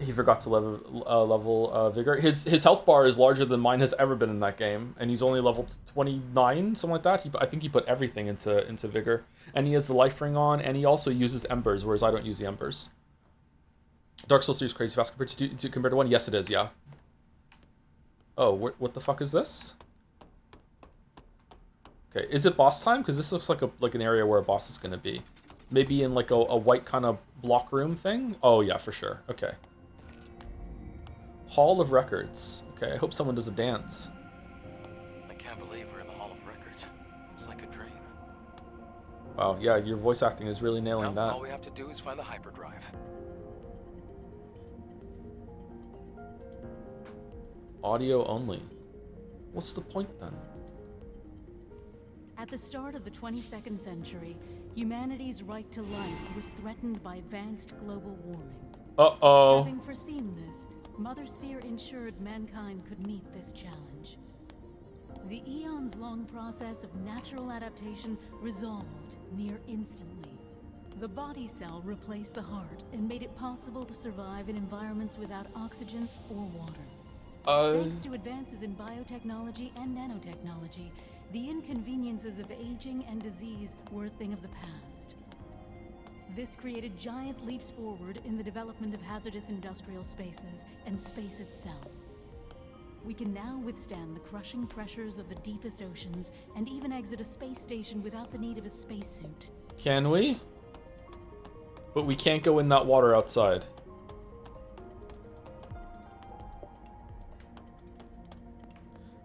He forgot to level vigor. His health bar is larger than mine has ever been in that game, and he's only level 29, something like that. I think he put everything into vigor, and he has the life ring on, and he also uses embers, whereas I don't use the embers. Dark Souls 3 is crazy fast compared to 1. Yes, it is. Yeah. Oh, what the fuck is this? Okay, is it boss time? Because this looks like an area where a boss is gonna be. Maybe in like a white kind of block room thing. Oh yeah, for sure. Okay. Hall of Records. Okay, I hope someone does a dance. I can't believe we're in the Hall of Records. It's like a dream. Wow, yeah, your voice acting is really nailing Now, that. all we have to do is find the hyperdrive. Audio only. What's the point then? At the start of the 22nd century, humanity's right to life was threatened by advanced global warming. Uh-oh. Having foreseen this, Mother Sphere ensured mankind could meet this challenge. The eons-long process of natural adaptation resolved near instantly. The body cell replaced the heart and made it possible to survive in environments without oxygen or water. Thanks to advances in biotechnology and nanotechnology, the inconveniences of aging and disease were a thing of the past. This created giant leaps forward in the development of hazardous industrial spaces and space itself. We can now withstand the crushing pressures of the deepest oceans and even exit a space station without the need of a spacesuit. Can we? But we can't go in that water outside.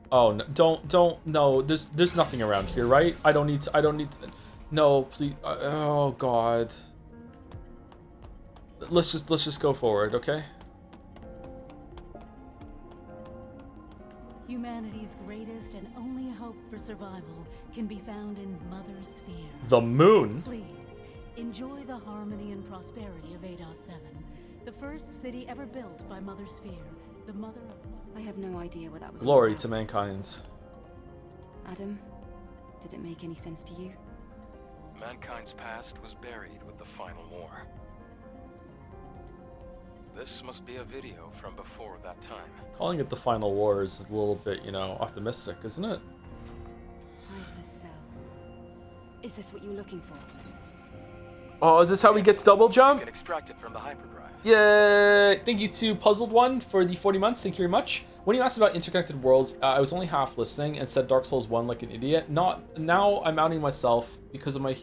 Oh, no, no, there's nothing around here, right? I don't need to, no, please, oh god. Let's just go forward, okay? Humanity's greatest and only hope for survival can be found in Mother Sphere. The moon? Please, enjoy the harmony and prosperity of Eidos 7, the first city ever built by Mother Sphere, the mother of... I have no idea what that was. Glory to mankind. Adam, did it make any sense to you? Mankind's past was buried with the final war. This must be a video from before that time. Calling it the final war is a little bit, you know, optimistic, isn't it? Hypercell. Is this what you were looking for? Oh, is this how we get to double You jump? can extract it from the hyperdrive. Yay! Thank you to Puzzled One for the 40 months. Thank you very much. When you asked about interconnected worlds, I was only half listening and said Dark Souls 1 like an idiot. Now I'm outing myself because of my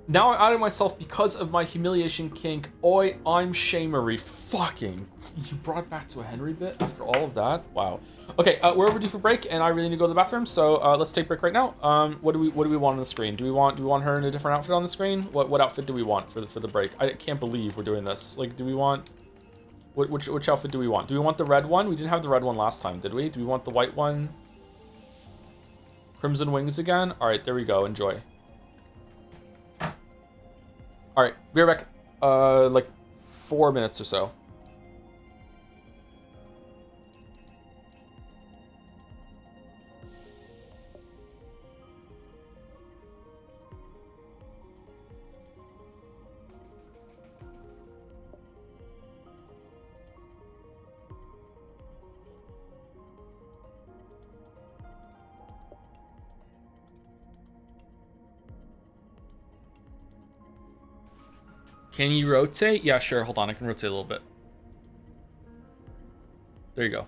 Now I'm outing myself because of my humiliation kink. Oi, I'm shamery. Fucking. You brought back to a Henry bit after all of that? Wow. Okay, we're overdue for break, and I really need to go to the bathroom, so let's take a break right now. What do we want on the screen? Do we want her in a different outfit on the screen? What outfit do we want for the break? I can't believe we're doing this. Like, do we want which outfit do we want? Do we want the red one? We didn't have the red one last time, did we? Do we want the white one? Crimson Wings again? All right, there we go. Enjoy. All right, be right back. Like 4 minutes or so. Can you rotate? Yeah, sure. Hold on. I can rotate a little bit. There you go.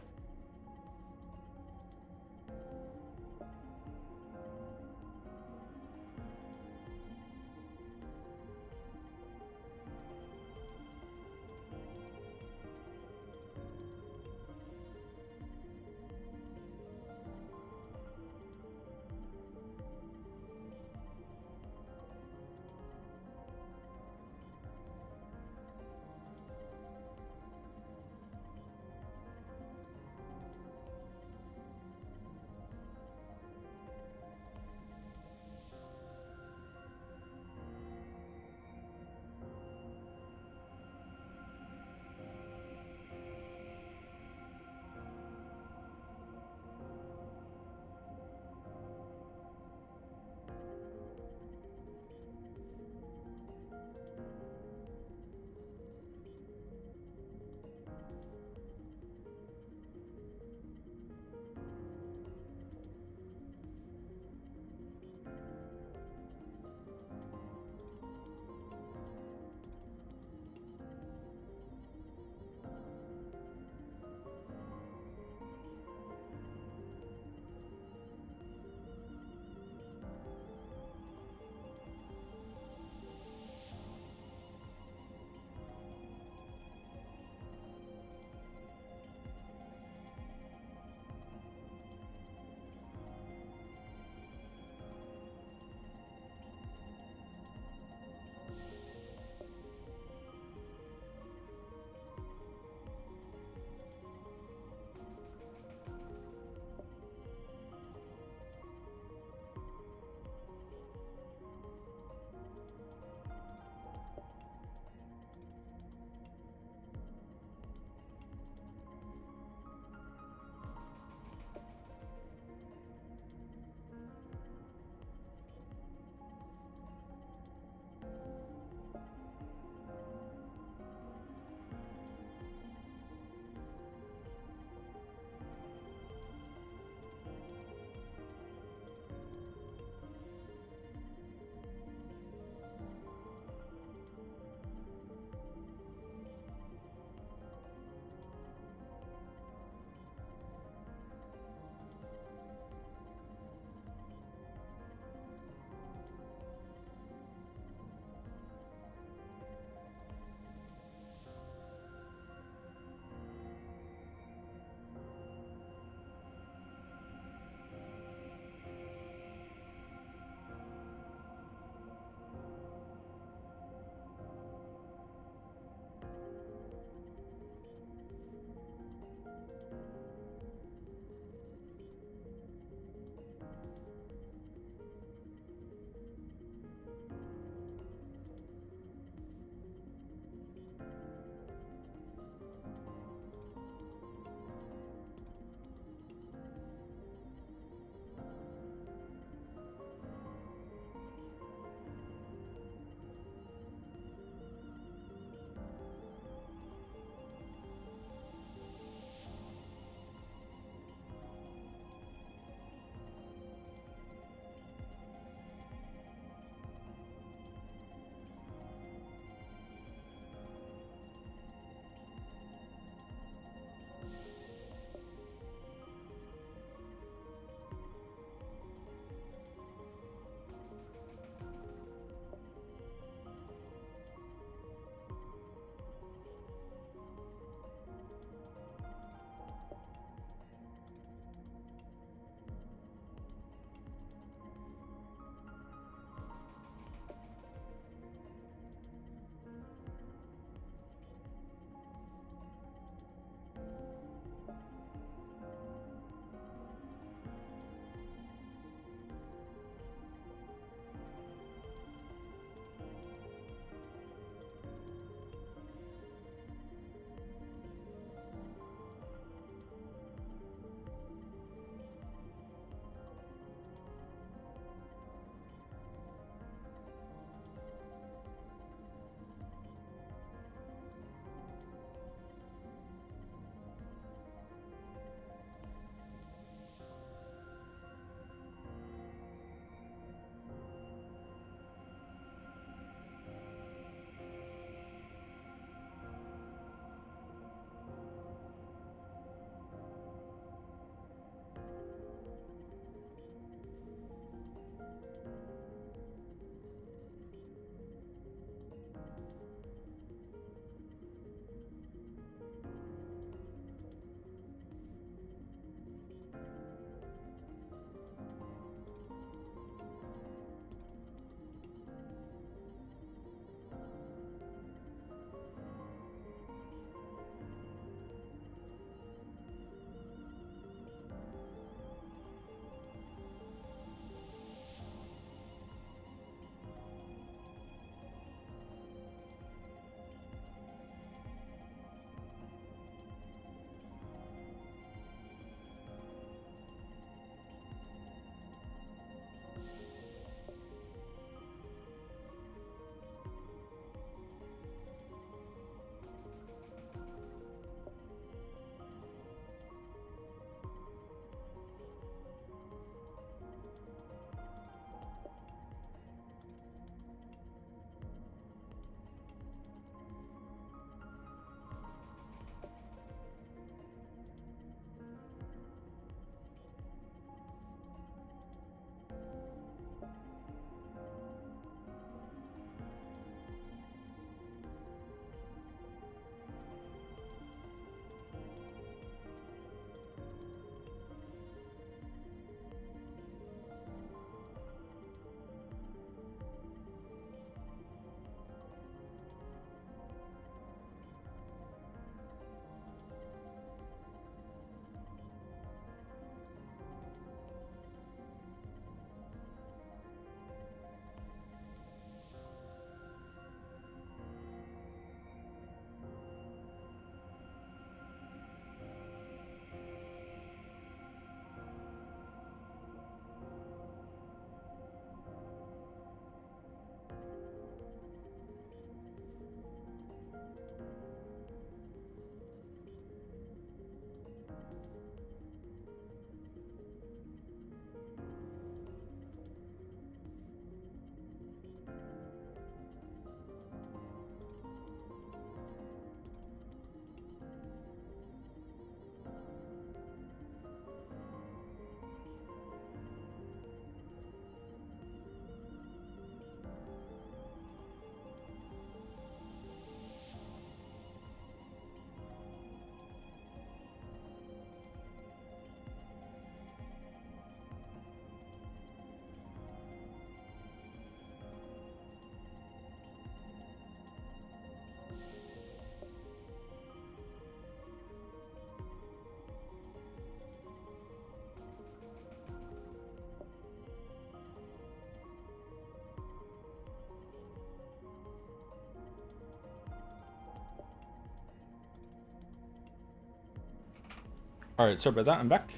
Alright, sorry about that. I'm back.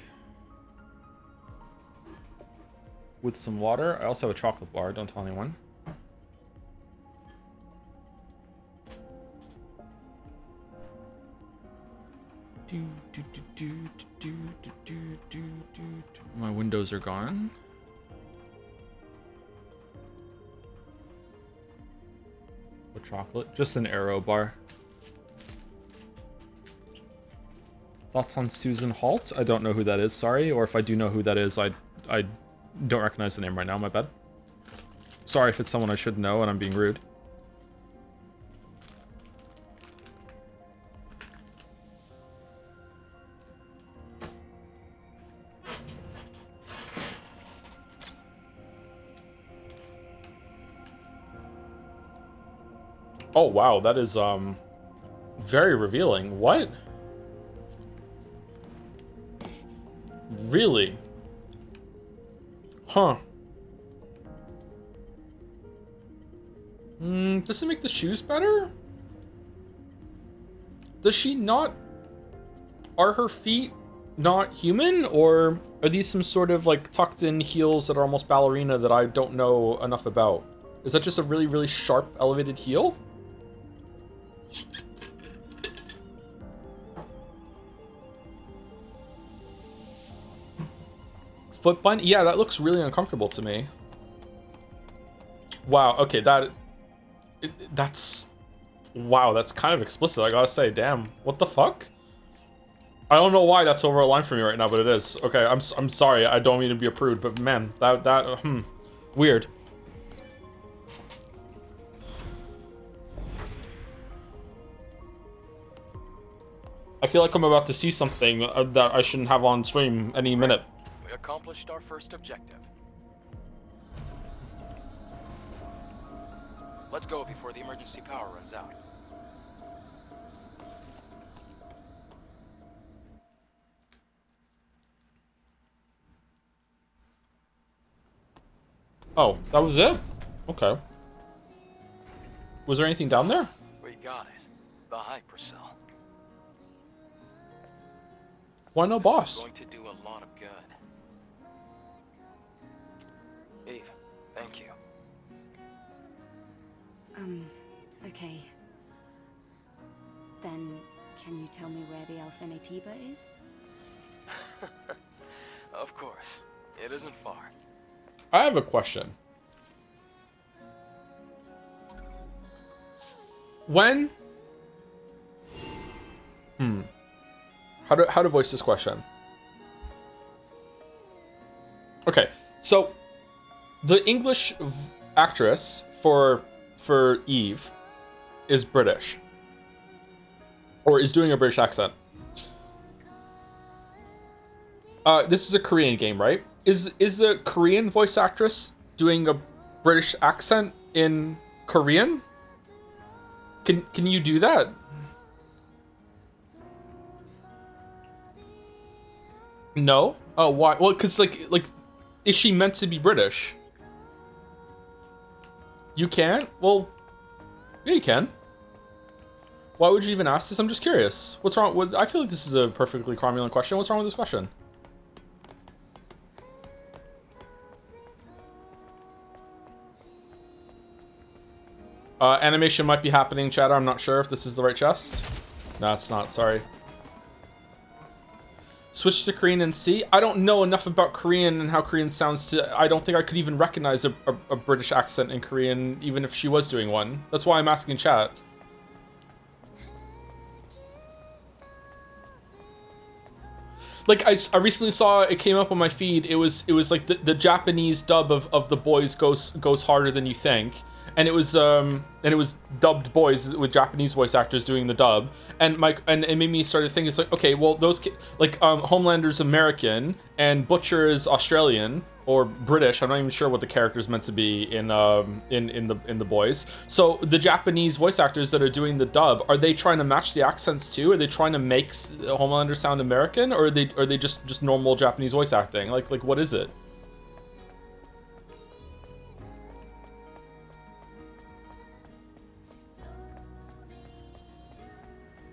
With some water. I also have a chocolate bar. Don't tell anyone. My windows are gone. What chocolate? Just an Arrow bar. Thoughts on Susan Holt? I don't know who that is, sorry. Or if I do know who that is, I don't recognize the name right now, my bad. Sorry if it's someone I should know and I'm being rude. Oh wow, that is very revealing. What? Really? Huh. Does it make the shoes better? Does she not... Are her feet not human? Or are these some sort of like tucked in heels that are almost ballerina that I don't know enough about? Is that just a really, really sharp elevated heel? Foot bind? Yeah, that looks really uncomfortable to me. Wow, okay, that's... Wow, that's kind of explicit, I gotta say. Damn, what the fuck? I don't know why that's over a line for me right now, but it is. Okay, I'm sorry, I don't mean to be a prude, but man, weird. I feel like I'm about to see something that I shouldn't have on stream any minute. We accomplished our first objective. Let's go before the emergency power runs out. Oh, that was it? Okay. Was there anything down there? We got it. The hypercell. Why no This boss? is going to do a lot of good. Eve, thank you. Okay. Then, can you tell me where the Alpha Natiba is? Of course. It isn't far. I have a question. When... How to voice this question? Okay, so the English actress for Eve is British, or is doing a British accent. This is a Korean game, right? Is the Korean voice actress doing a British accent in Korean? Can you do that? No? Oh, why? Well, because like, is she meant to be British? You can't? Well, yeah, you can. Why would you even ask this? I'm just curious. What's wrong with... I feel like this is a perfectly cromulent question. What's wrong with this question? Animation might be happening, chatter. I'm not sure if this is the right chest. No, it's not. Sorry. Switch to Korean and see. I don't know enough about Korean and how Korean sounds to... I don't think I could even recognize a British accent in Korean, even if she was doing one. That's why I'm asking chat. Like, I recently saw, it came up on my feed, it was like the Japanese dub of The Boys goes harder than you think. And it was dubbed boys with Japanese voice actors doing the dub, and it made me start to think, it's like, okay, well, those Homelander's American and Butcher is Australian or British. I'm not even sure what the character's meant to be in the boys. So the Japanese voice actors that are doing the dub, are they trying to match the accents too? Are they trying to make Homelander sound American, or are they just normal Japanese voice acting? Like what is it?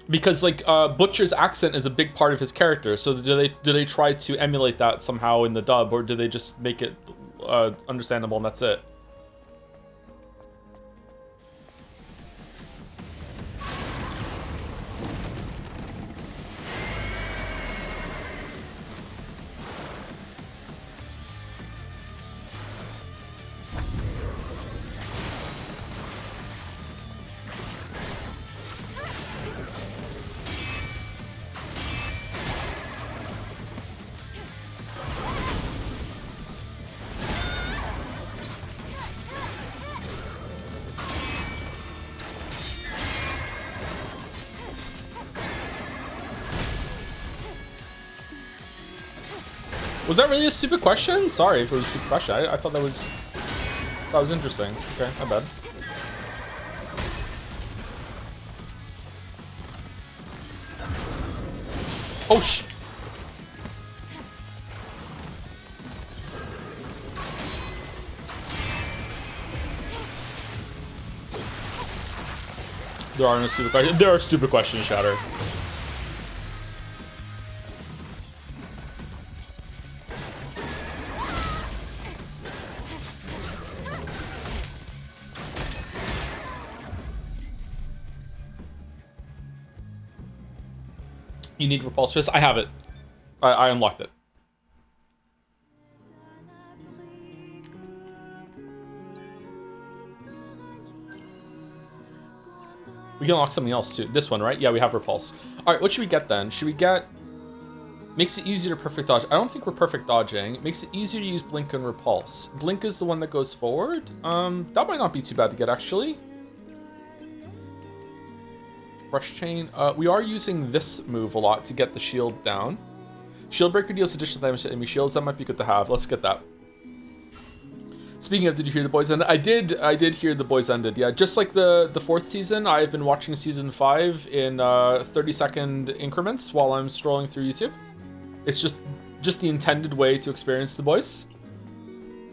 Because like Butcher's accent is a big part of his character. So do they try to emulate that somehow in the dub, or do they just make it understandable and that's it? Was that really a stupid question? Sorry if it was a stupid question. I thought that was interesting. Okay, my bad. Oh sh. There are no stupid questions. There are stupid questions, Shatter. You need Repulse Fist? I have it. I unlocked it. We can unlock something else too. This one, right? Yeah, we have Repulse. Alright, what should we get then? Should we get... Makes it easier to perfect dodge. I don't think we're perfect dodging. Makes it easier to use Blink and Repulse. Blink is the one that goes forward. That might not be too bad to get, actually. Brush Chain. We are using this move a lot to get the shield down. Shield Breaker deals additional damage to enemy shields. That might be good to have. Let's get that. Speaking of, did you hear the boys ended? I did hear the boys ended. Yeah, just like the fourth season, I've been watching season 5 in 30-second increments while I'm strolling through YouTube. It's just the intended way to experience the boys.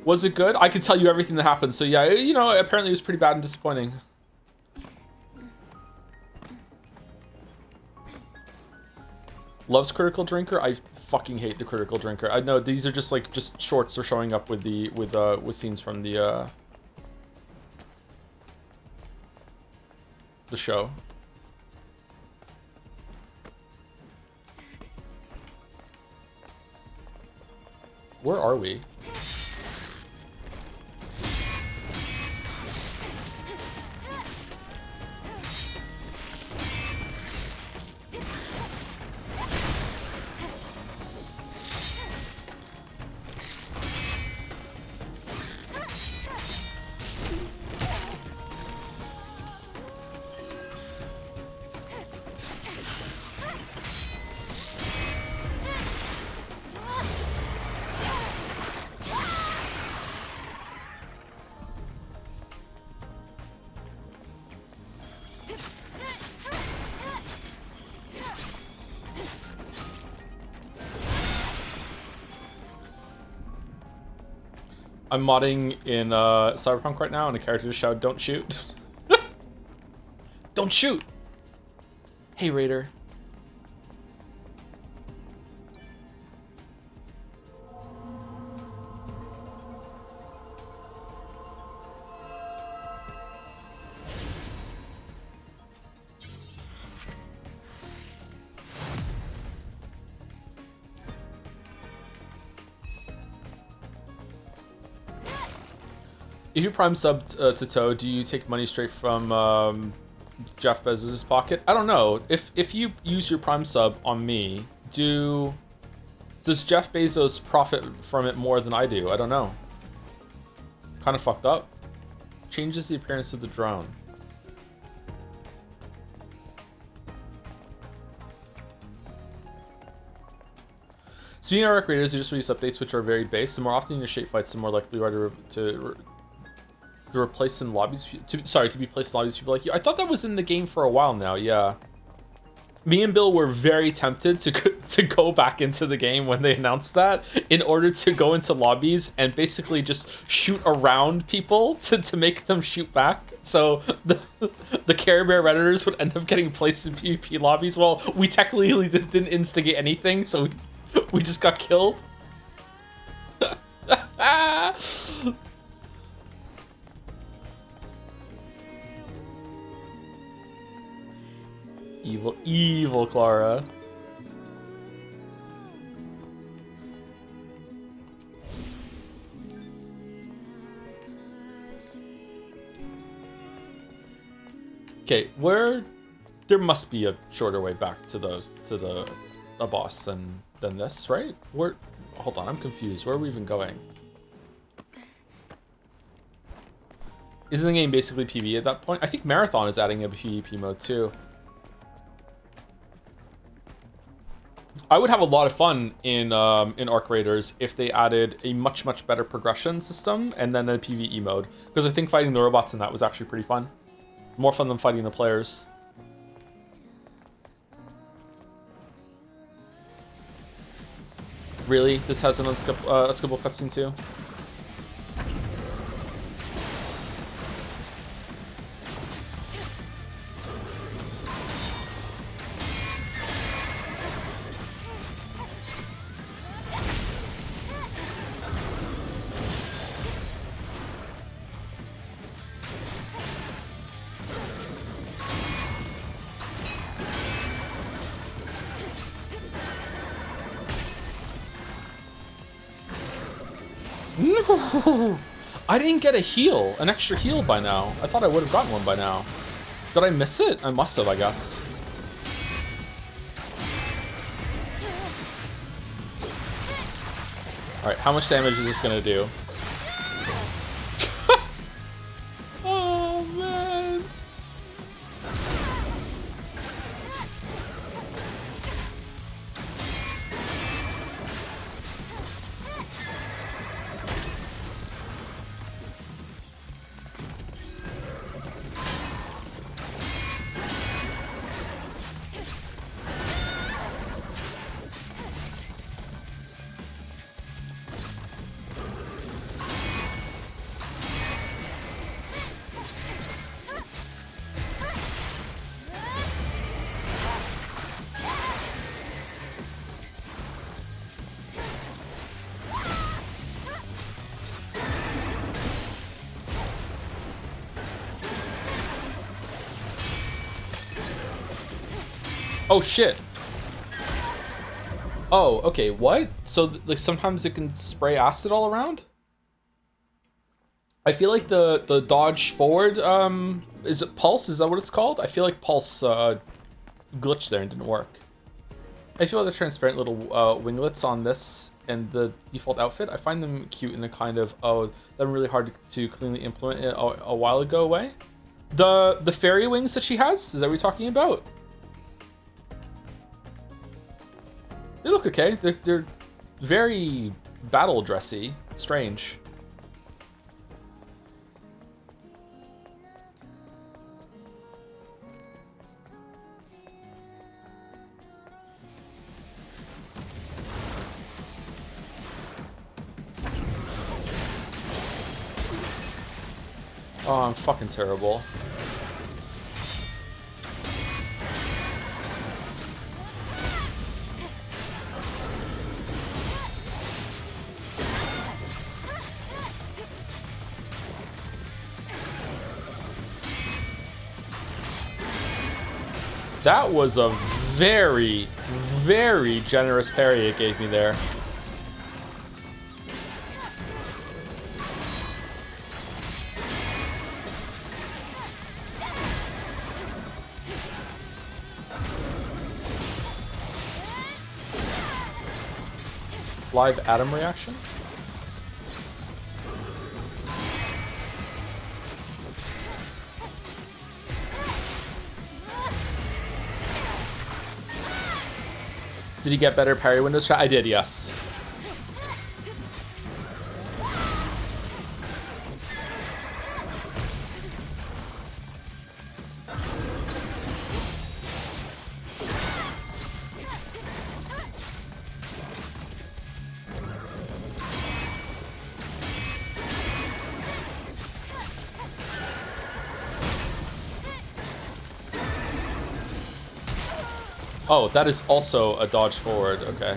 Was it good? I could tell you everything that happened. So yeah, you know, apparently it was pretty bad and disappointing. Loves Critical Drinker. I fucking hate the Critical Drinker. I know these are just like shorts are showing up with the with scenes from the show. Where are we? I'm modding in Cyberpunk right now, and a character just shouted, "Don't shoot!" Don't shoot! Hey, Raider. If you Prime subbed to Toe, do you take money straight from Jeff Bezos' pocket? I don't know. If you use your Prime sub on me, does Jeff Bezos profit from it more than I do? I don't know. Kind of fucked up. Changes the appearance of the drone. Speaking of Arc Raiders, they just release updates which are very base. The more often your shape fights, the more likely you are to replace in lobbies. To be placed in lobbies with people like you. I thought that was in the game for a while now. Yeah. Me and Bill were very tempted to go back into the game when they announced that, in order to go into lobbies and basically just shoot around people to make them shoot back. So the Care Bear Redditors would end up getting placed in PvP lobbies. Well, we technically didn't instigate anything, so we just got killed. Evil, evil Clara. Okay, there must be a shorter way back to the boss than this, right? Hold on, I'm confused. Where are we even going? Isn't the game basically PvE at that point? I think Marathon is adding a PvP mode too. I would have a lot of fun in Arc Raiders if they added a much better progression system and then a PvE mode, because I think fighting the robots in that was actually pretty fun. More fun than fighting the players. Really? This has an unskippable cutscene too? No! I didn't get a heal, an extra heal by now. I thought I would have gotten one by now. Did I miss it? I must have, I guess. Alright, how much damage is this gonna do? Oh, man. Oh shit. Oh, okay, what? So like sometimes it can spray acid all around? I feel like the dodge forward, is it pulse? Is that what it's called? I feel like pulse glitched there and didn't work. I feel like the transparent little winglets on this and the default outfit, I find them cute in a kind of, oh, they're really hard to cleanly implement a while ago way. The fairy wings that she has, is that what you're talking about? They look okay. They're very battle dressy. Strange. Oh, I'm fucking terrible. That was a very, very generous parry it gave me there. Live atom reaction? Did he get better parry windows shot? I did, yes. Oh, that is also a dodge forward. Okay.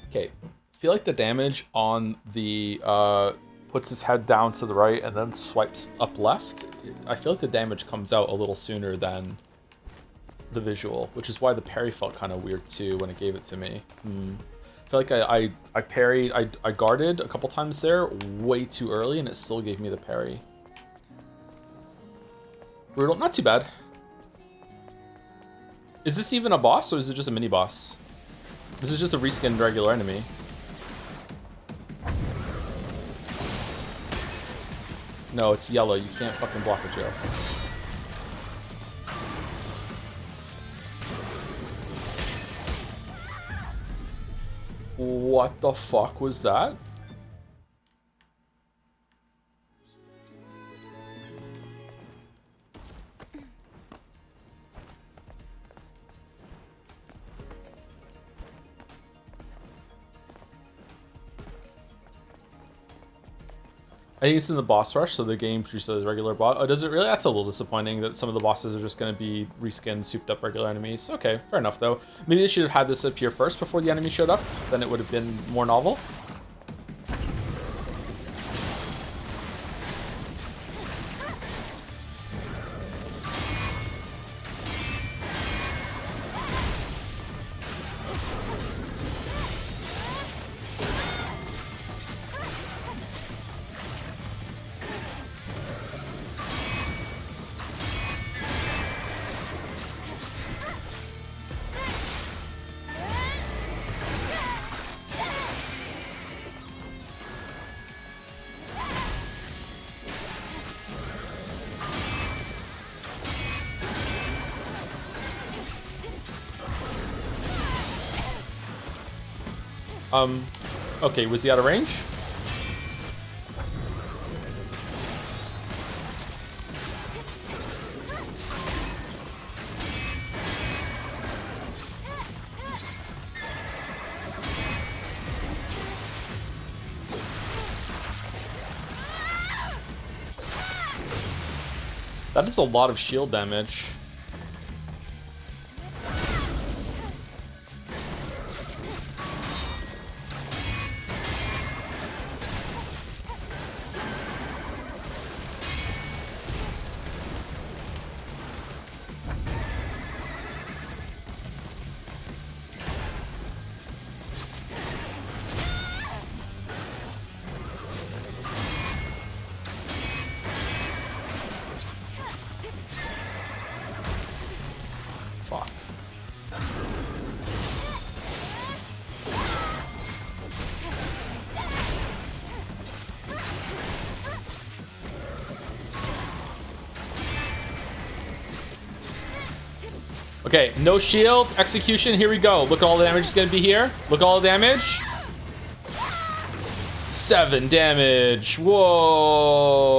Okay. I feel like the damage on the puts his head down to the right and then swipes up left. I feel like the damage comes out a little sooner than the visual, which is why the parry felt kind of weird too when it gave it to me. I feel like I parried, I guarded a couple times there way too early and it still gave me the parry. Brutal, not too bad. Is this even a boss or is it just a mini boss? This is just a reskinned regular enemy. No, it's yellow. You can't fucking block it, Joe. What the fuck was that? I think it's in the boss rush, so the game produces a regular boss. Oh, does it really? That's a little disappointing that some of the bosses are just going to be reskinned, souped up regular enemies. Okay, fair enough, though. Maybe they should have had this appear first before the enemy showed up. Then it would have been more novel. Okay, was he out of range? That is a lot of shield damage. Okay, no shield, execution, here we go. Look at all the damage is gonna be here. Look at all the damage. 7 damage, whoa.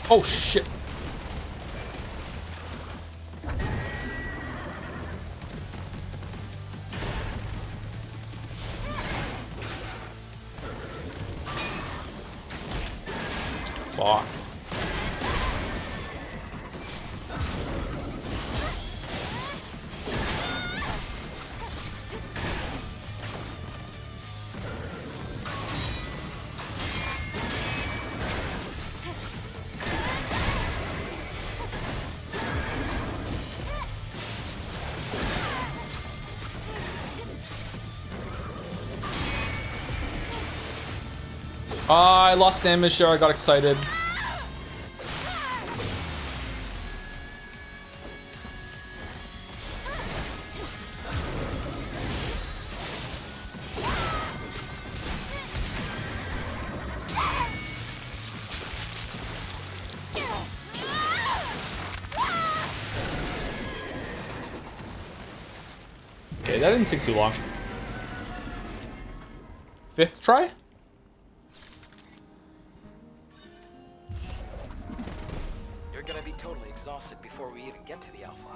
Oh shit. Fuck. I lost damage there, I got excited. Okay, that didn't take too long. 5th try? You're gonna be totally exhausted before we even get to the Alpha.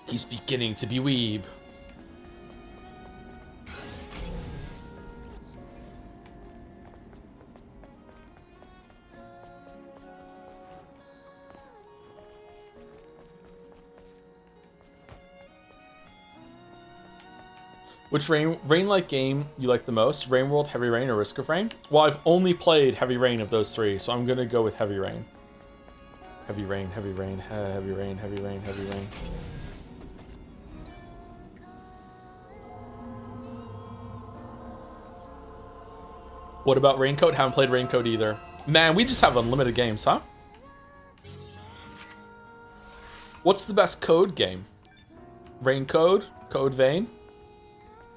He's beginning to be weeb. Which rain-like game you like the most? Rain World, Heavy Rain, or Risk of Rain? Well, I've only played Heavy Rain of those three, so I'm gonna go with Heavy Rain. Heavy Rain, Heavy Rain, Heavy Rain, Heavy Rain, Heavy Rain. What about Raincoat? Haven't played Raincoat either. Man, we just have unlimited games, huh? What's the best Code game? Raincoat? Code Vein?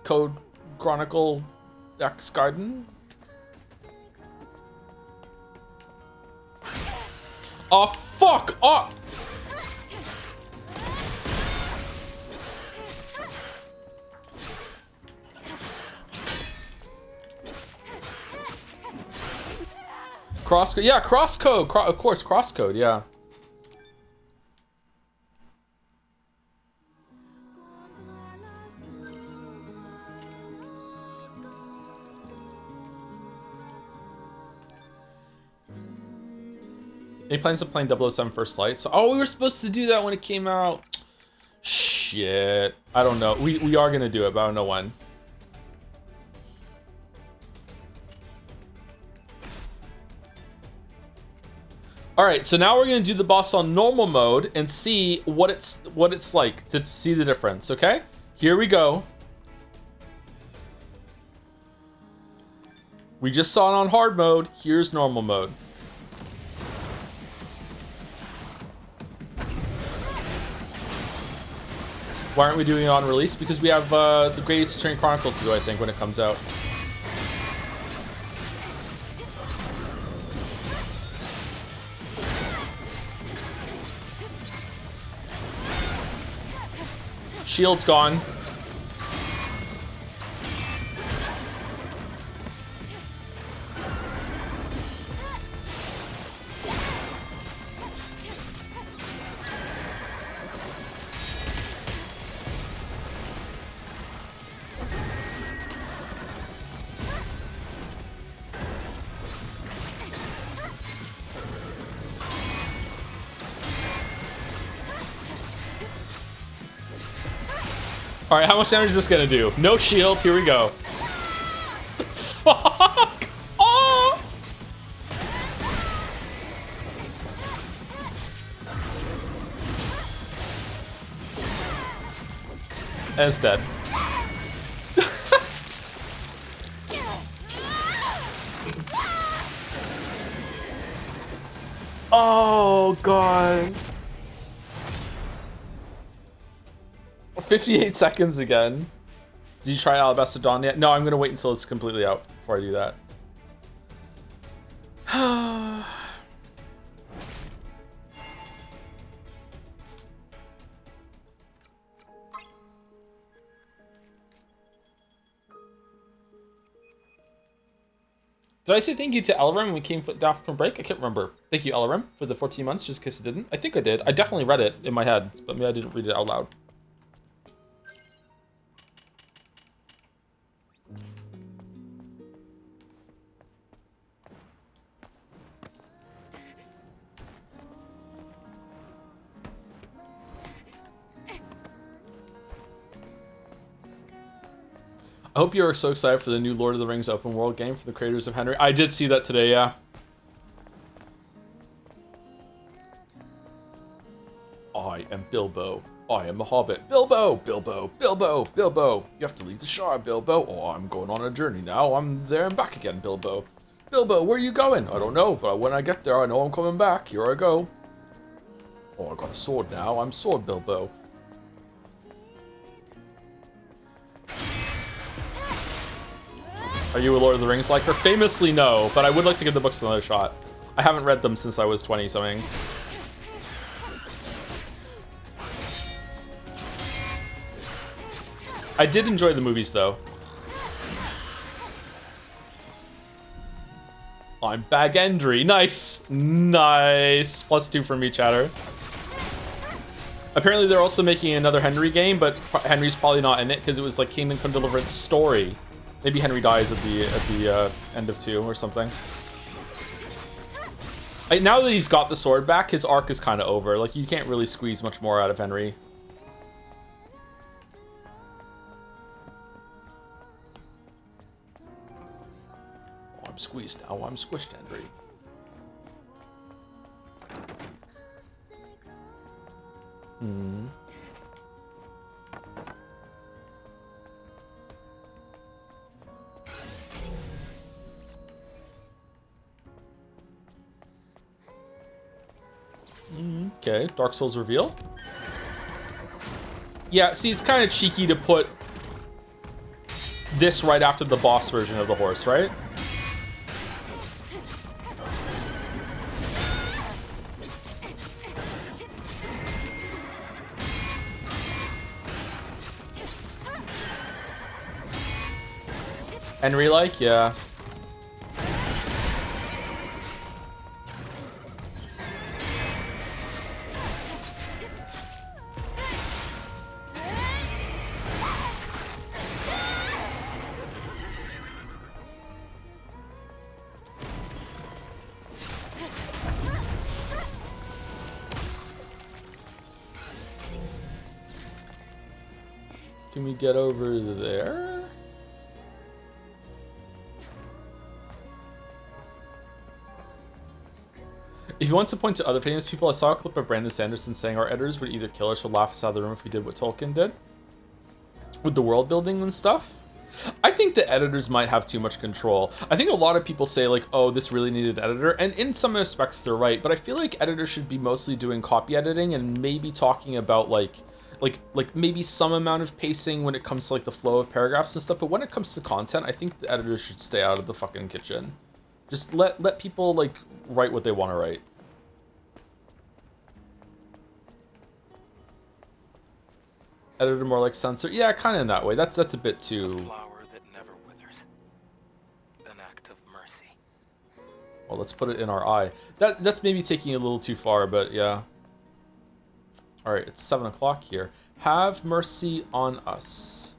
Code Chronicle X Garden? Oh, fuck off! Crosscode, yeah, crosscode, of course, crosscode, yeah. Any plans of playing 007 First Light? So, oh, we were supposed to do that when it came out. Shit, I don't know. We are gonna do it, but I don't know when. All right, so now we're gonna do the boss on normal mode and see what it's like to see the difference. Okay, here we go. We just saw it on hard mode. Here's normal mode. Why aren't we doing it on release? Because we have the Greatest History Chronicles to do, I think, when it comes out. Shield's gone. All right, how much damage is this gonna do? No shield, here we go. Fuck! Oh! And it's dead. Oh, God. 58 seconds again. Did you try Alabaster Dawn yet? No, I'm gonna wait until it's completely out before I do that. Did I say thank you to Elram when we came down from break? I can't remember. Thank you, Elram, for the 14 months, just in case I didn't. I think I did. I definitely read it in my head, but maybe I didn't read it out loud. I hope you are so excited for the new Lord of the Rings open world game for the creators of Henry. I did see that today, yeah. I am Bilbo. I am a hobbit. Bilbo! Bilbo! Bilbo! Bilbo! You have to leave the Shire, Bilbo. Oh, I'm going on a journey now. I'm there and back again, Bilbo. Bilbo, where are you going? I don't know, but when I get there, I know I'm coming back. Here I go. Oh, I got a sword now. I'm Sword Bilbo. Are you a Lord of the Rings liker? Famously, no, but I would like to give the books another shot. I haven't read them since I was 20-something. I did enjoy the movies, though. I'm Bagendry. Nice. Nice. +2 for me, chatter. Apparently, they're also making another Henry game, but Henry's probably not in it because it was like Kingdom Come Deliverance story. Maybe Henry dies at the end of 2 or something. Now that he's got the sword back, his arc is kind of over. Like, you can't really squeeze much more out of Henry. Oh, I'm squeezed now. I'm squished, Henry. Hmm. Okay, Dark Souls reveal. Yeah, see, it's kind of cheeky to put this right after the boss version of the horse, right? Henry-like, yeah. Can we get over there? If you want to point to other famous people, I saw a clip of Brandon Sanderson saying our editors would either kill us or laugh us out of the room if we did what Tolkien did. With the world building and stuff. I think the editors might have too much control. I think a lot of people say like, oh, this really needed an editor. And in some respects, they're right. But I feel like editors should be mostly doing copy editing and maybe talking about like maybe some amount of pacing when it comes to like the flow of paragraphs and stuff. But when it comes to content, I think the editors should stay out of the fucking kitchen. Just let people like write what they want to write. Editor more like censor. Yeah, kind of in that way. That's a bit too. A flower that never withers. An act of mercy. Well, let's put it in our eye. That's maybe taking it a little too far, but yeah. All right, it's 7 o'clock here. Have mercy on us.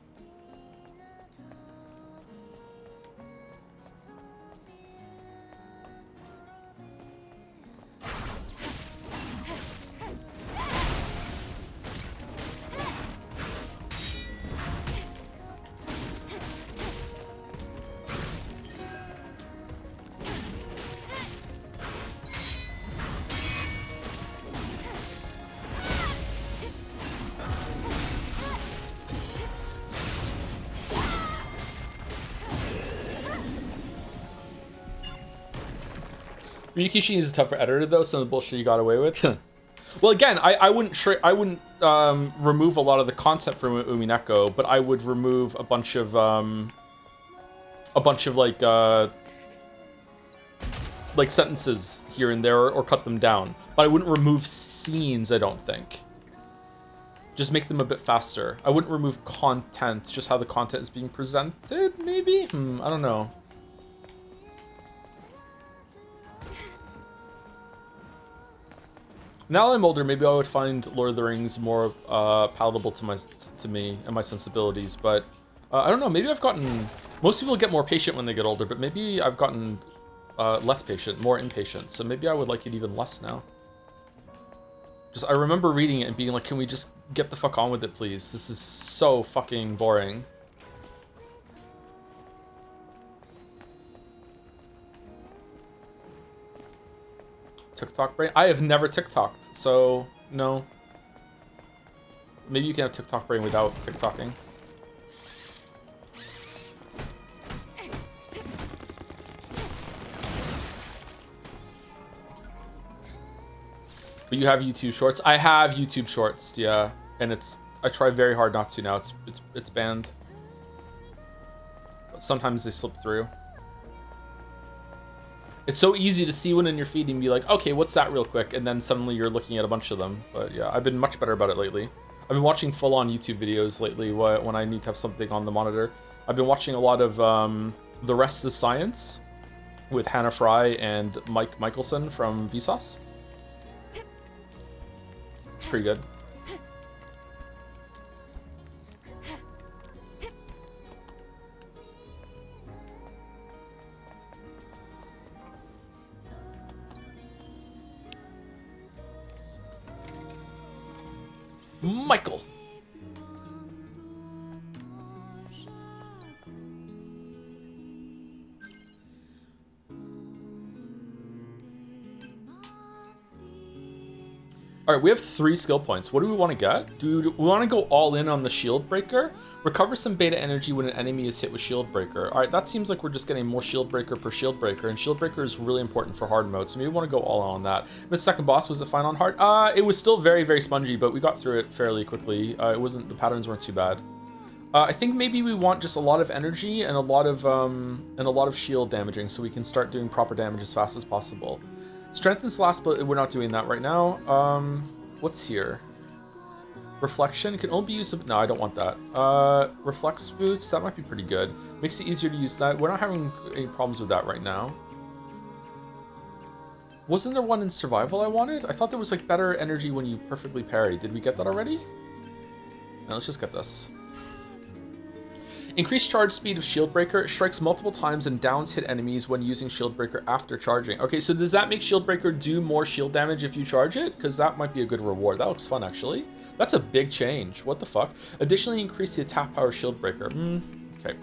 Ryukishi is a tougher editor though, some of the bullshit you got away with. Well, again, I wouldn't remove a lot of the concept from Umineko, but I would remove a bunch of like like sentences here and there or cut them down. But I wouldn't remove scenes, I don't think. Just make them a bit faster. I wouldn't remove content, just how the content is being presented, maybe? I don't know. Now that I'm older, maybe I would find Lord of the Rings more palatable to me and my sensibilities, but I don't know, maybe I've gotten... Most people get more patient when they get older, but maybe I've gotten less patient, more impatient, so maybe I would like it even less now. Just, I remember reading it and being like, can we just get the fuck on with it, please? This is so fucking boring. TikTok brain? I have never TikToked, so no. Maybe you can have TikTok brain without TikToking. But you have YouTube Shorts? I have YouTube Shorts, yeah. And it's, I try very hard not to now. It's banned. But sometimes they slip through. It's so easy to see one in your feed and be like, okay, what's that real quick? And then suddenly you're looking at a bunch of them. But yeah, I've been much better about it lately. I've been watching full-on YouTube videos lately when I need to have something on the monitor. I've been watching a lot of The Rest is Science with Hannah Fry and Mike Michelson from Vsauce. It's pretty good. Michael. All right, we have 3 skill points. What do we want to get? Do we want to go all in on the shield breaker? Recover some beta energy when an enemy is hit with shield breaker. All right, that seems like we're just getting more shield breaker per shield breaker, and shield breaker is really important for hard mode, so maybe we want to go all in on that. The second boss, was it fine on hard? It was still very, very spongy, but we got through it fairly quickly. It wasn't, the patterns weren't too bad. I think maybe we want just a lot of energy and a lot of shield damaging, so we can start doing proper damage as fast as possible. Strengthens last, but we're not doing that right now. What's here? Reflection can only be used. No, I don't want that. Reflex boost, that might be pretty good. Makes it easier to use that. We're not having any problems with that right now. Wasn't there one in survival I wanted? I thought there was like better energy when you perfectly parry. Did we get that already? No, let's just get this. Increased charge speed of Shield Breaker. It strikes multiple times and downs hit enemies when using Shield Breaker after charging. Okay, so does that make Shield Breaker do more shield damage if you charge it? Because that might be a good reward. That looks fun, actually. That's a big change. What the fuck? Additionally, increase the attack power of Shield Breaker. Okay.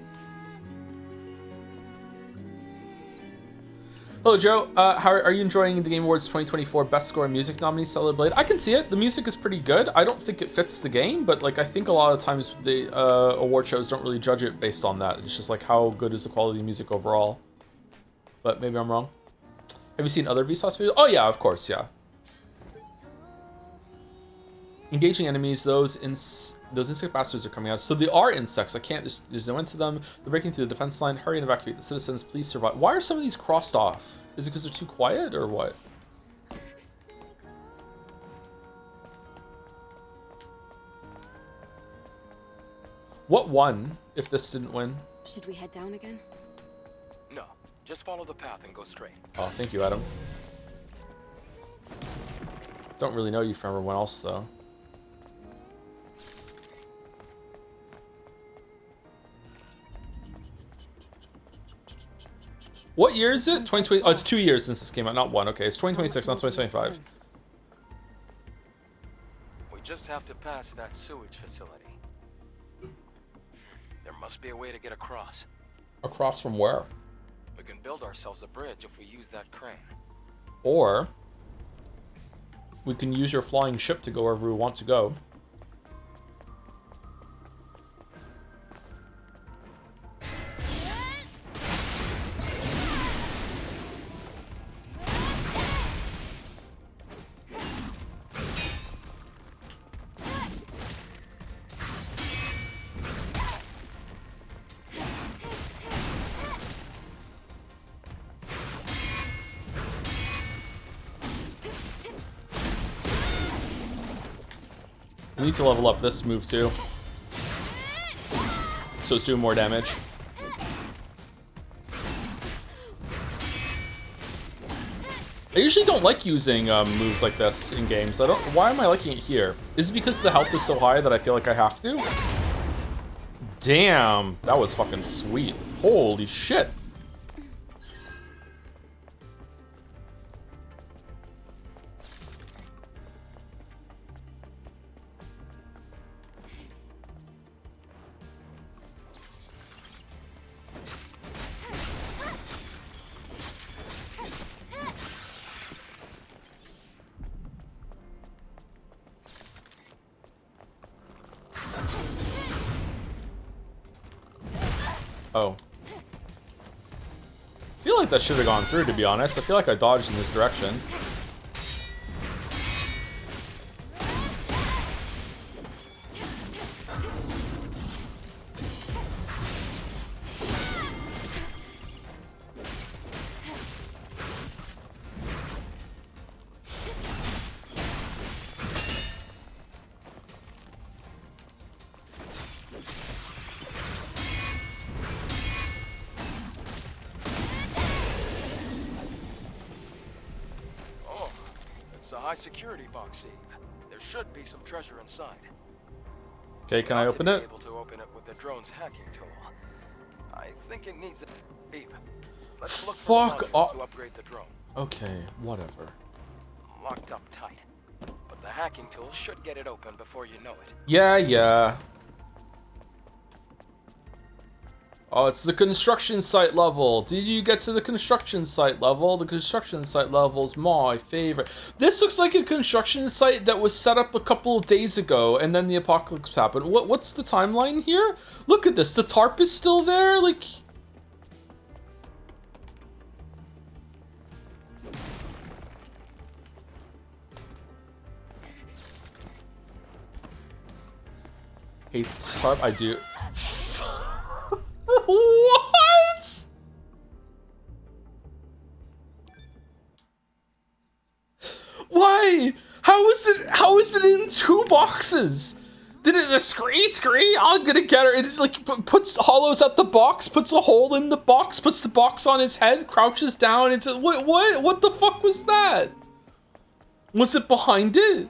Hello, Joe. How are you enjoying the Game Awards 2024 Best Score in Music nominee, Stellar Blade? I can see it. The music is pretty good. I don't think it fits the game, but like I think a lot of times the award shows don't really judge it based on that. It's just like how good is the quality of music overall. But maybe I'm wrong. Have you seen other Vsauce videos? Oh yeah, of course, yeah. Engaging enemies, those insect bastards are coming out. So they are insects. I can't, there's no end to them. They're breaking through the defense line. Hurry and evacuate the citizens. Please survive. Why are some of these crossed off? Is it because they're too quiet or what? What won if this didn't win? Should we head down again? No, just follow the path and go straight. Oh, thank you, Adam. Don't really know you from everyone else, though. What year is it? 2020. Oh, it's 2 years since this came out, not 1. Okay, it's 2026, not 2025. We just have to pass that sewage facility. There must be a way to get across. Across from where? We can build ourselves a bridge if we use that crane. Or we can use your flying ship to go wherever we want to go. We need to level up this move too, so it's doing more damage. I usually don't like using moves like this in games. Why am I liking it here? Is it because the health is so high that I feel like I have to? Damn, that was fucking sweet. Holy shit. Oh. I feel like that should have gone through, to be honest. I feel like I dodged in this direction. It's a high security box, Eve. There should be some treasure inside. Okay, can I open it? Able to open it with the drone's hacking tool. I think it needs a... Eve, let's look for modules to upgrade the drone. Okay, whatever. Locked up tight. But the hacking tool should get it open before you know it. Yeah. Oh, it's the construction site level. Did you get to the construction site level? The construction site level is my favorite. This looks like a construction site that was set up a couple of days ago, and then the apocalypse happened. What's the timeline here? Look at this. The tarp is still there. Like... hate this tarp. I do. What? Why? How is it in 2 boxes? Did it the scree? I'm gonna get her. It's like hollows out the box, puts a hole in the box, puts the box on his head, crouches down. It's what the fuck was that? Was it behind it?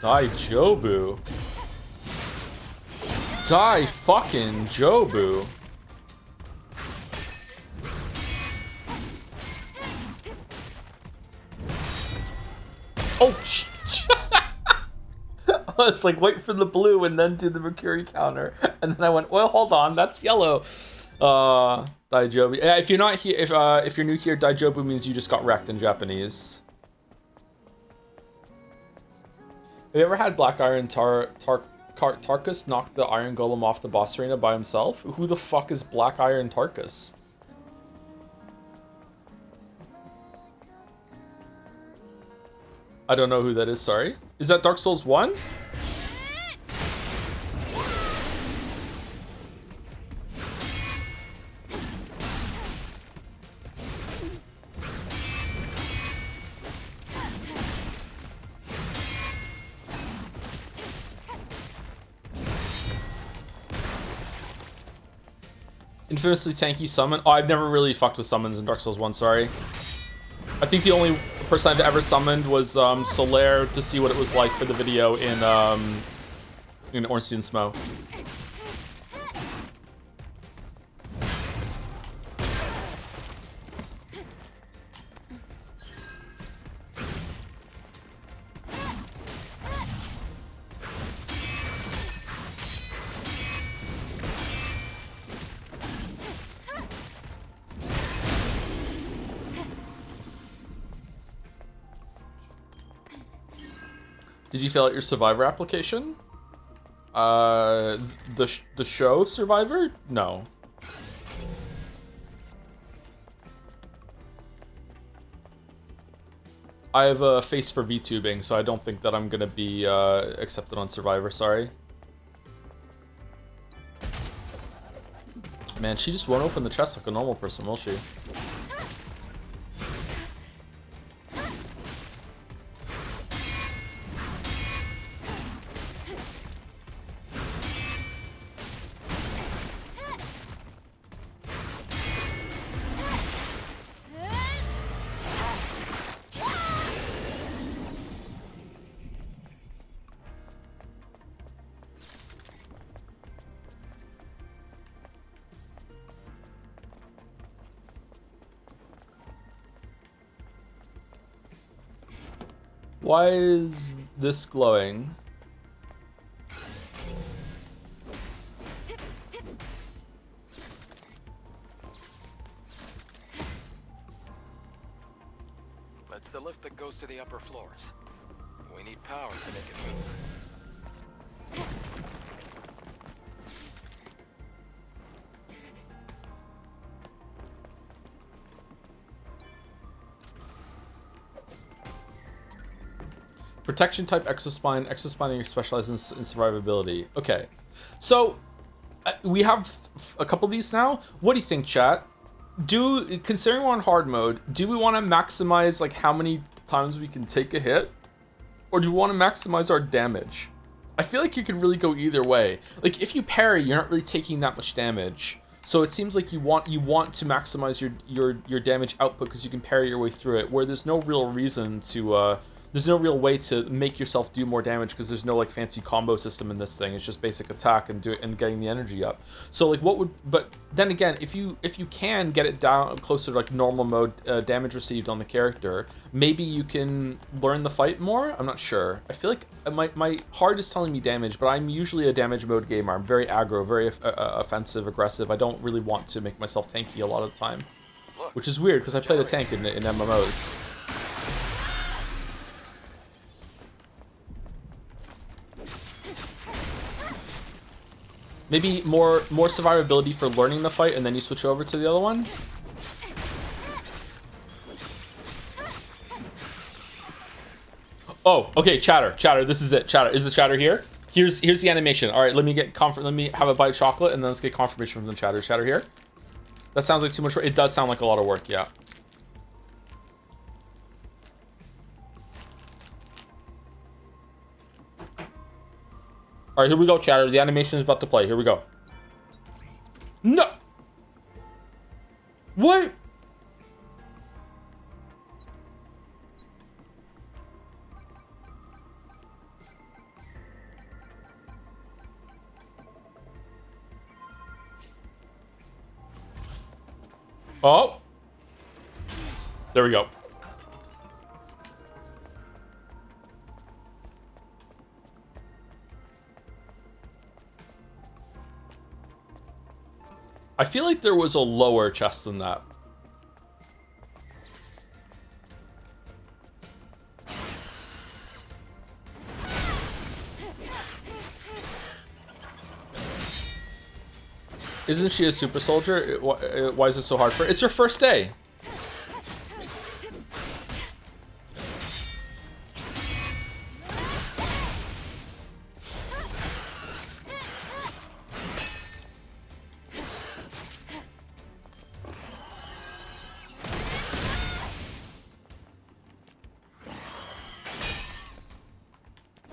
Die, Jobu. Die, fucking Jobu. Oh, I was like, wait for the blue and then do the Mercury counter. And then I went, well, hold on, that's yellow. Daijobu. Yeah, if you're not here, if you're new here, Daijobu means you just got wrecked in Japanese. Have you ever had Black Iron Tarkus knock the Iron Golem off the boss arena by himself? Who the fuck is Black Iron Tarkus? I don't know who that is, sorry. Is that Dark Souls 1? Infamously tanky summon. Oh, I've never really fucked with summons in Dark Souls 1, sorry. I think the only person I've ever summoned was Solaire to see what it was like for the video in Ornstein Smo. Did you fill out your Survivor application? The show Survivor? No. I have a face for VTubing, so I don't think that I'm gonna be accepted on Survivor, sorry. Man, she just won't open the chest like a normal person, will she? Why is this glowing? That's the lift that goes to the upper floors. We need power to make it move. Protection type exospine. Exospine specializes in survivability. Okay. So, we have a couple of these now. What do you think, chat? Considering we're on hard mode, do we want to maximize like how many times we can take a hit? Or do we want to maximize our damage? I feel like you could really go either way. Like if you parry, you're not really taking that much damage. So it seems like you want to maximize your damage output because you can parry your way through it, where there's no real reason to there's no real way to make yourself do more damage because there's no like fancy combo system in this thing. It's just basic attack and getting the energy up. So like but then again, if you can get it down closer to like normal mode damage received on the character, maybe you can learn the fight more. I'm not sure. I feel like my heart is telling me damage, but I'm usually a damage mode gamer. I'm very aggro, very offensive, aggressive. I don't really want to make myself tanky a lot of the time, which is weird because I played a tank in MMOs. Maybe more survivability for learning the fight, and then you switch over to the other one. Oh, okay, chatter. This is it. Chatter. Is the chatter here? Here's the animation. All right, let me have a bite of chocolate, and then let's get confirmation from the chatter. Chatter here. That sounds like too much work. It does sound like a lot of work. Yeah. All right, here we go, chatter. The animation is about to play. Here we go. No. What? Oh. There we go. I feel like there was a lower chest than that. Isn't she a super soldier? Why is it so hard for her? It's her first day.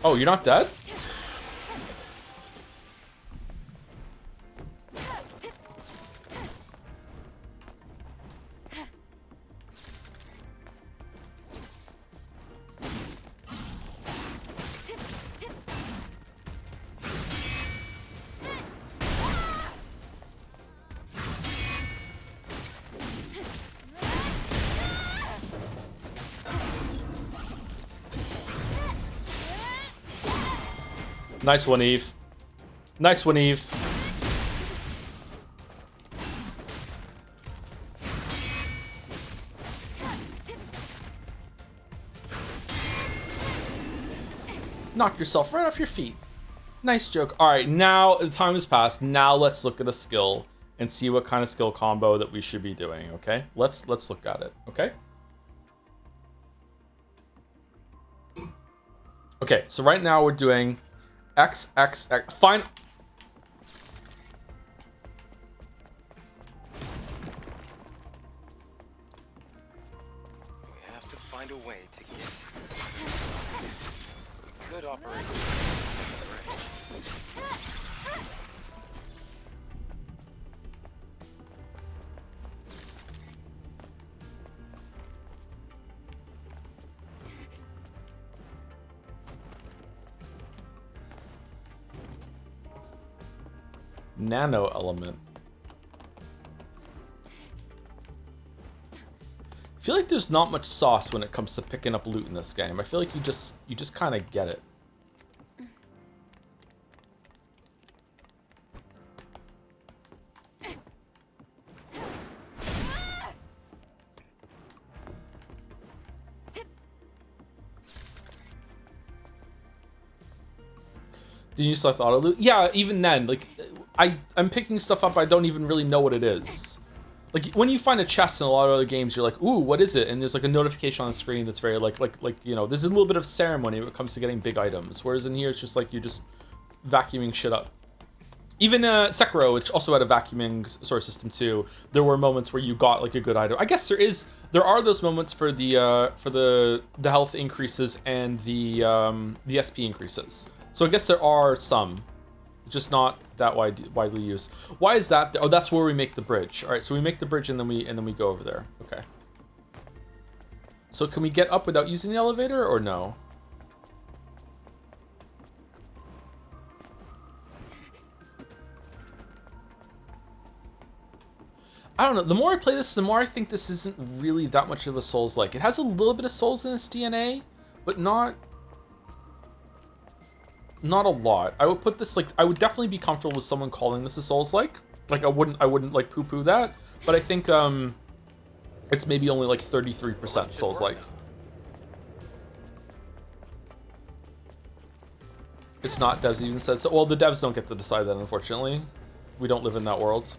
Oh, you're not dead? Nice one, Eve. Nice one, Eve. Knocked yourself right off your feet. Nice joke. All right, now the time has passed. Now let's look at a skill and see what kind of skill combo that we should be doing, okay? Let's look at it, okay? Okay, so right now we're doing X, X, X. Fine. We have to find a way to get. We could operate. Nano element. I feel like there's not much sauce when it comes to picking up loot in this game. I feel like you just kind of get it. Did you select auto loot? Yeah, even then, like, I'm picking stuff up I don't even really know what it is. Like, when you find a chest in a lot of other games, you're like, ooh, what is it? And there's like a notification on the screen that's very like, you know, there's a little bit of ceremony when it comes to getting big items. Whereas in here, it's just like, you're just vacuuming shit up. Even Sekiro, which also had a vacuuming sort of system too, there were moments where you got like a good item. I guess there are those moments for the health increases and the SP increases. So I guess there are some, just not that widely used. Why is that? Oh, that's where we make the bridge. All right, so we make the bridge and then we go over there. Okay. So can we get up without using the elevator or no? I don't know. The more I play this, the more I think this isn't really that much of a Souls-like. It has a little bit of Souls in its DNA, but not a lot. I would put this like, I would definitely be comfortable with someone calling this a Souls-like. Like I wouldn't like poo-poo that, but I think it's maybe only like 33% Souls-like. It's not, devs even said so. Well, the devs don't get to decide that, unfortunately. We don't live in that world.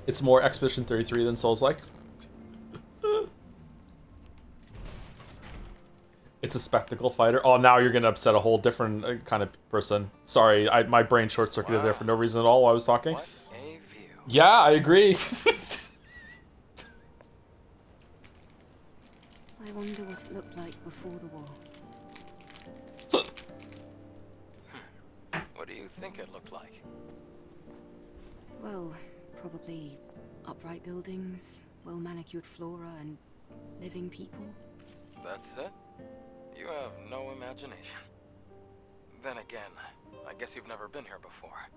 It's more Expedition 33 than Souls-like. It's a spectacle fighter. Oh, now you're gonna upset a whole different kind of person. Sorry, my brain short-circuited there for no reason at all while I was talking. What a view. Yeah, I agree. I wonder what it looked like before the war. What do you think it looked like? Well, probably upright buildings, well-manicured flora, and living people. That's it? You have no imagination. Then again, I guess you've never been here before.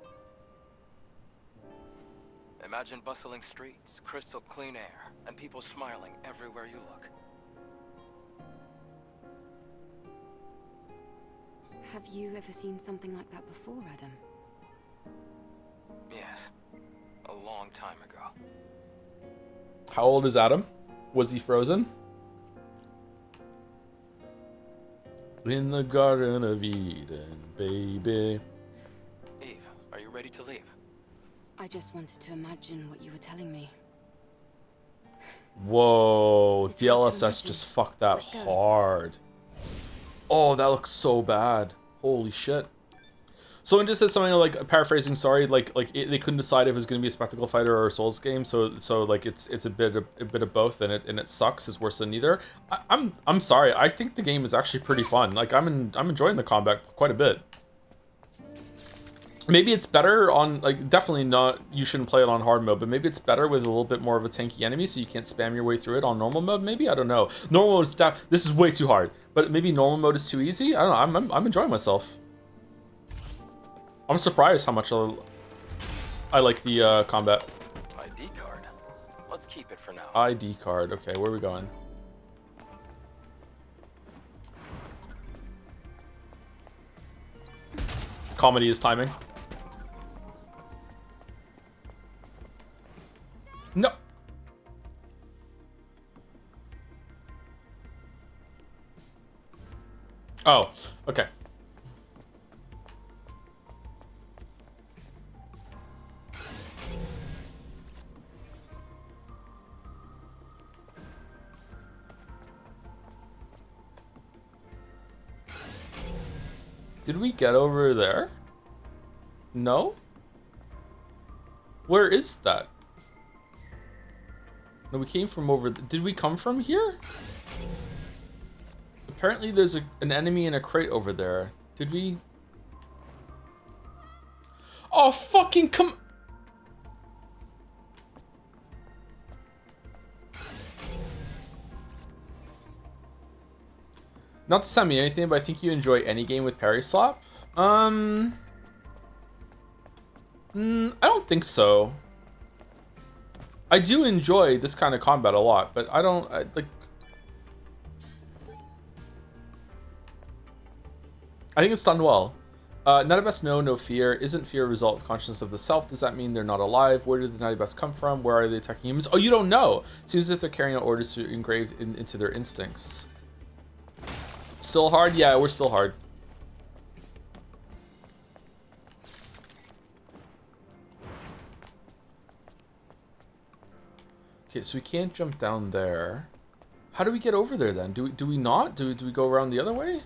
Imagine bustling streets, crystal clean air, and people smiling everywhere you look. Have you ever seen something like that before, Adam? Yes, a long time ago. How old is Adam? Was he frozen? In the Garden of Eden, baby. Eve, are you ready to leave? I just wanted to imagine what you were telling me. Whoa, It's hard to DLSS imagine. just fucked that Let's go. hard. Oh, that looks so bad. Holy shit. Someone just said something like, paraphrasing, sorry, they couldn't decide if it was going to be a spectacle fighter or a Souls game, so like it's a bit of both, and it sucks. It's worse than neither. I'm sorry. I think the game is actually pretty fun. Like I'm enjoying the combat quite a bit. Maybe it's better on, like, definitely not, you shouldn't play it on hard mode, but maybe it's better with a little bit more of a tanky enemy so you can't spam your way through it on normal mode, maybe? I don't know. Normal mode is, this is way too hard, but maybe normal mode is too easy? I don't know, I'm enjoying myself. I'm surprised how much I like the combat. ID card. Let's keep it for now. ID card, okay, where are we going? Comedy is timing. Oh, okay. Did we get over there? No? Where is that? No, we came from over... Did we come from here? Apparently there's an enemy in a crate over there. Did we... Oh, fucking come... Not to sound me anything, but I think you enjoy any game with parry slap. I don't think so. I do enjoy this kind of combat a lot, but like... I think it's done well. None of us know, no fear. Isn't fear a result of consciousness of the self? Does that mean they're not alive? Where did the Naughty Best come from? Where are they attacking humans? Oh, you don't know. Seems as if they're carrying out orders engraved into their instincts. Still hard? Yeah, we're still hard. Okay, so we can't jump down there. How do we get over there then? Do we not? Do we go around the other way?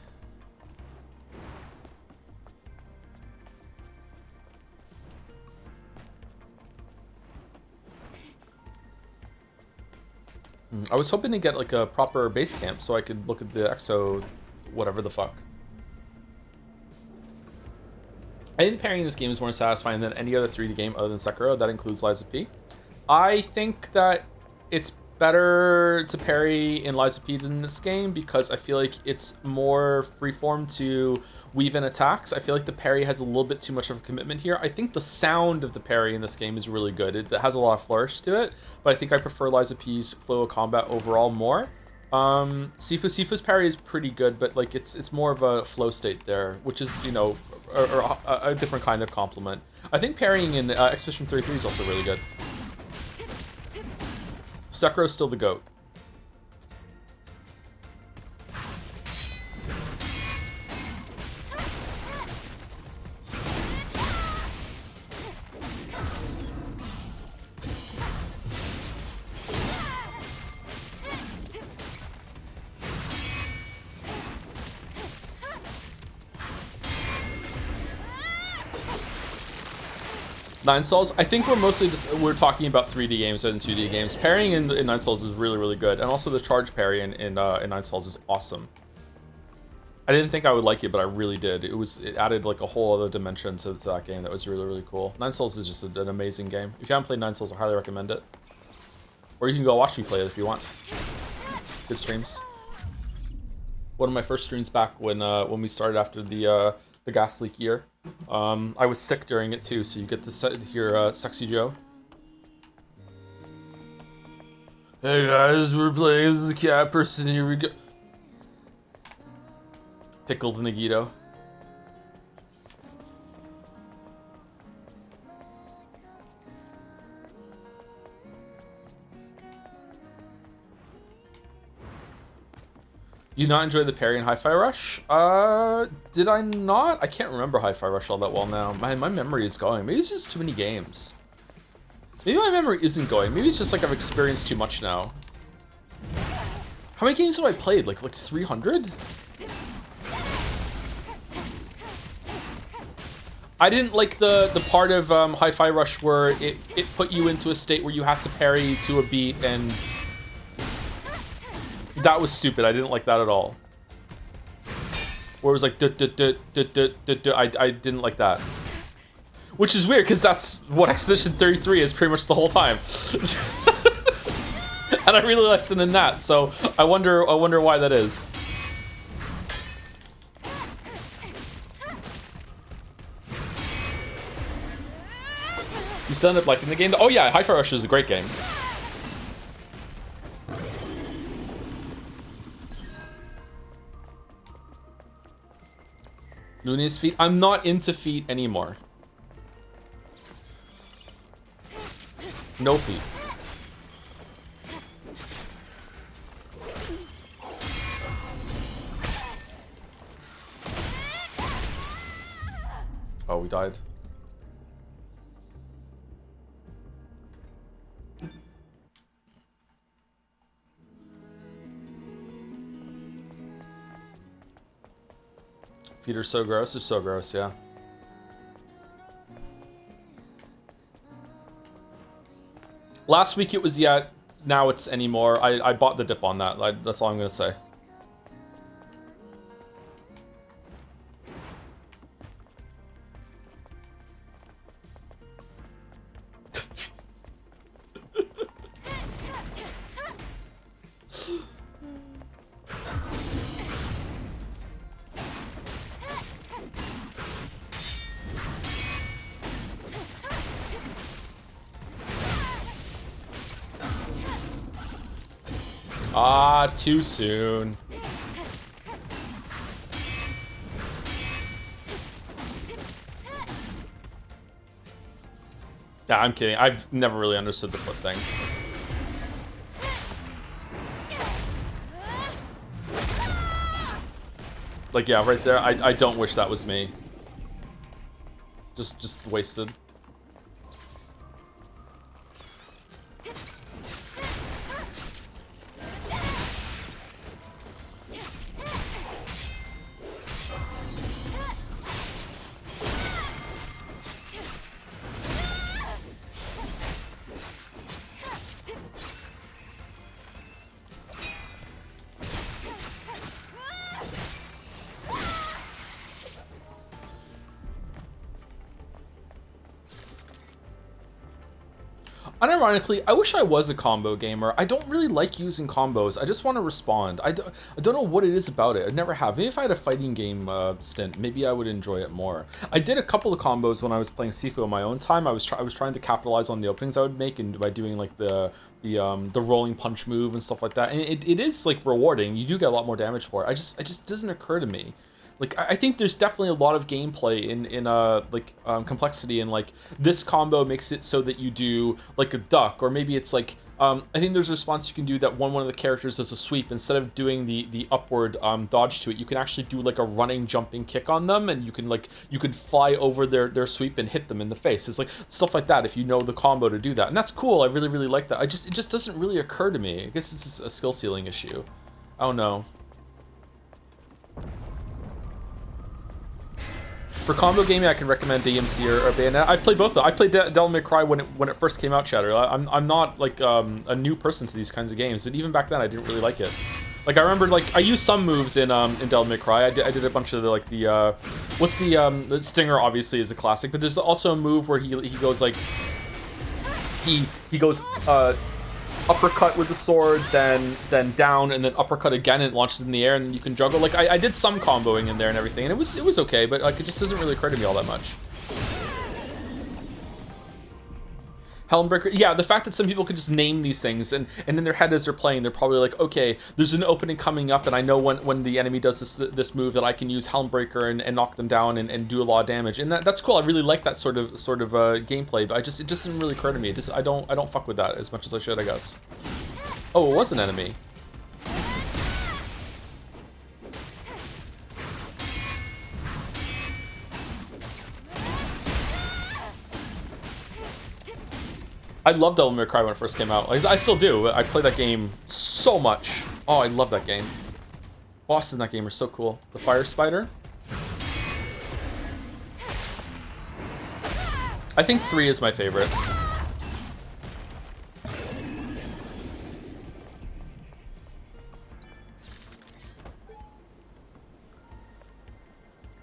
I was hoping to get like a proper base camp so I could look at the exo whatever the fuck. I think parrying this game is more satisfying than any other 3D game other than Sekiro. That includes Lies of P. I think that it's better to parry in Lies of P than this game because I feel like it's more freeform to weave in attacks. I feel like the parry has a little bit too much of a commitment here. I think the sound of the parry in this game is really good. It has a lot of flourish to it, but I think I prefer Lies of P's flow of combat overall more. Sifu's parry is pretty good, but like it's more of a flow state there, which is, you know, a different kind of compliment. I think parrying in Expedition 33 is also really good. Sekiro's still the GOAT. Nine Souls, I think we're talking about 3D games and 2D games. Parrying in Nine Souls is really, really good, and also the charge parry in Nine Souls is awesome. I didn't think I would like it, but I really did. It added like a whole other dimension to that game that was really, really cool. Nine Souls is just an amazing game. If you haven't played Nine Souls, I highly recommend it. Or you can go watch me play it if you want. Good streams. One of my first streams back when we started after the gas leak year. I was sick during it too, so you get to hear Sexy Joe. Hey guys, we're playing as the cat person, here we go. Pickled Nagito. You not enjoy the parry in Hi-Fi Rush? Did I not? I can't remember Hi-Fi Rush all that well now. My memory is going. Maybe it's just too many games. Maybe my memory isn't going. Maybe it's just like I've experienced too much now. How many games have I played? Like 300? I didn't like the part of Hi-Fi Rush where it put you into a state where you had to parry to a beat, and that was stupid. I didn't like that at all. Where it was like, I didn't like that. Which is weird, because that's what Expedition 33 is pretty much the whole time. And I really liked it in that, so I wonder why that is. You still end up liking the game? Oh yeah, Hi-Fi Rush is a great game. Luna's feet? I'm not into feet anymore. No feet. Oh, we died. Feet are so gross. They're so gross, yeah. Last week it was yet. Now it's anymore. I bought the dip on that. That's all I'm gonna say. Ah, too soon. Yeah, I'm kidding. I've never really understood the foot thing. Like, yeah, right there. I don't wish that was me. Just wasted. Unironically, I wish I was a combo gamer. I don't really like using combos. I just want to respond. I don't know what it is about it. I never have. Maybe if I had a fighting game stint, maybe I would enjoy it more. I did a couple of combos when I was playing Sifu in my own time. I was trying to capitalize on the openings I would make, and by doing like the rolling punch move and stuff like that. And it is like rewarding. You do get a lot more damage for it. It just doesn't occur to me. Like, I think there's definitely a lot of gameplay in complexity, and like this combo makes it so that you do like a duck, or maybe it's like I think there's a response you can do that one of the characters does a sweep. Instead of doing the upward dodge to it, you can actually do like a running jumping kick on them, and you can fly over their sweep and hit them in the face. It's like stuff like that if you know the combo to do that, and that's cool. I really like that. It just doesn't really occur to me. I guess it's a skill ceiling issue. I don't know. For combo gaming, I can recommend DMC or Bayonetta. I've played both of them. I played Devil May Cry when it first came out, Shatter. I'm not like a new person to these kinds of games, but even back then I didn't really like it. Like I remember, like I used some moves in Devil May Cry. I did a bunch of the Stinger obviously is a classic, but there's also a move where he goes like he goes uppercut with the sword, then down, and then uppercut again, and it launches in the air, and you can juggle. Like I did some comboing in there and everything, and it was okay, but like it just doesn't really occur to me all that much. Helmbreaker, yeah, the fact that some people could just name these things, and in their head as they're playing, they're probably like, okay, there's an opening coming up, and I know when the enemy does this move that I can use Helmbreaker and knock them down and do a lot of damage, and that's cool. I really like that sort of gameplay, but it just doesn't really occur to me. I don't fuck with that as much as I should, I guess. Oh, it was an enemy. I loved Devil May Cry when it first came out. Like, I still do. I play that game so much. Oh, I love that game. Bosses in that game are so cool. The Fire Spider. I think 3 is my favorite.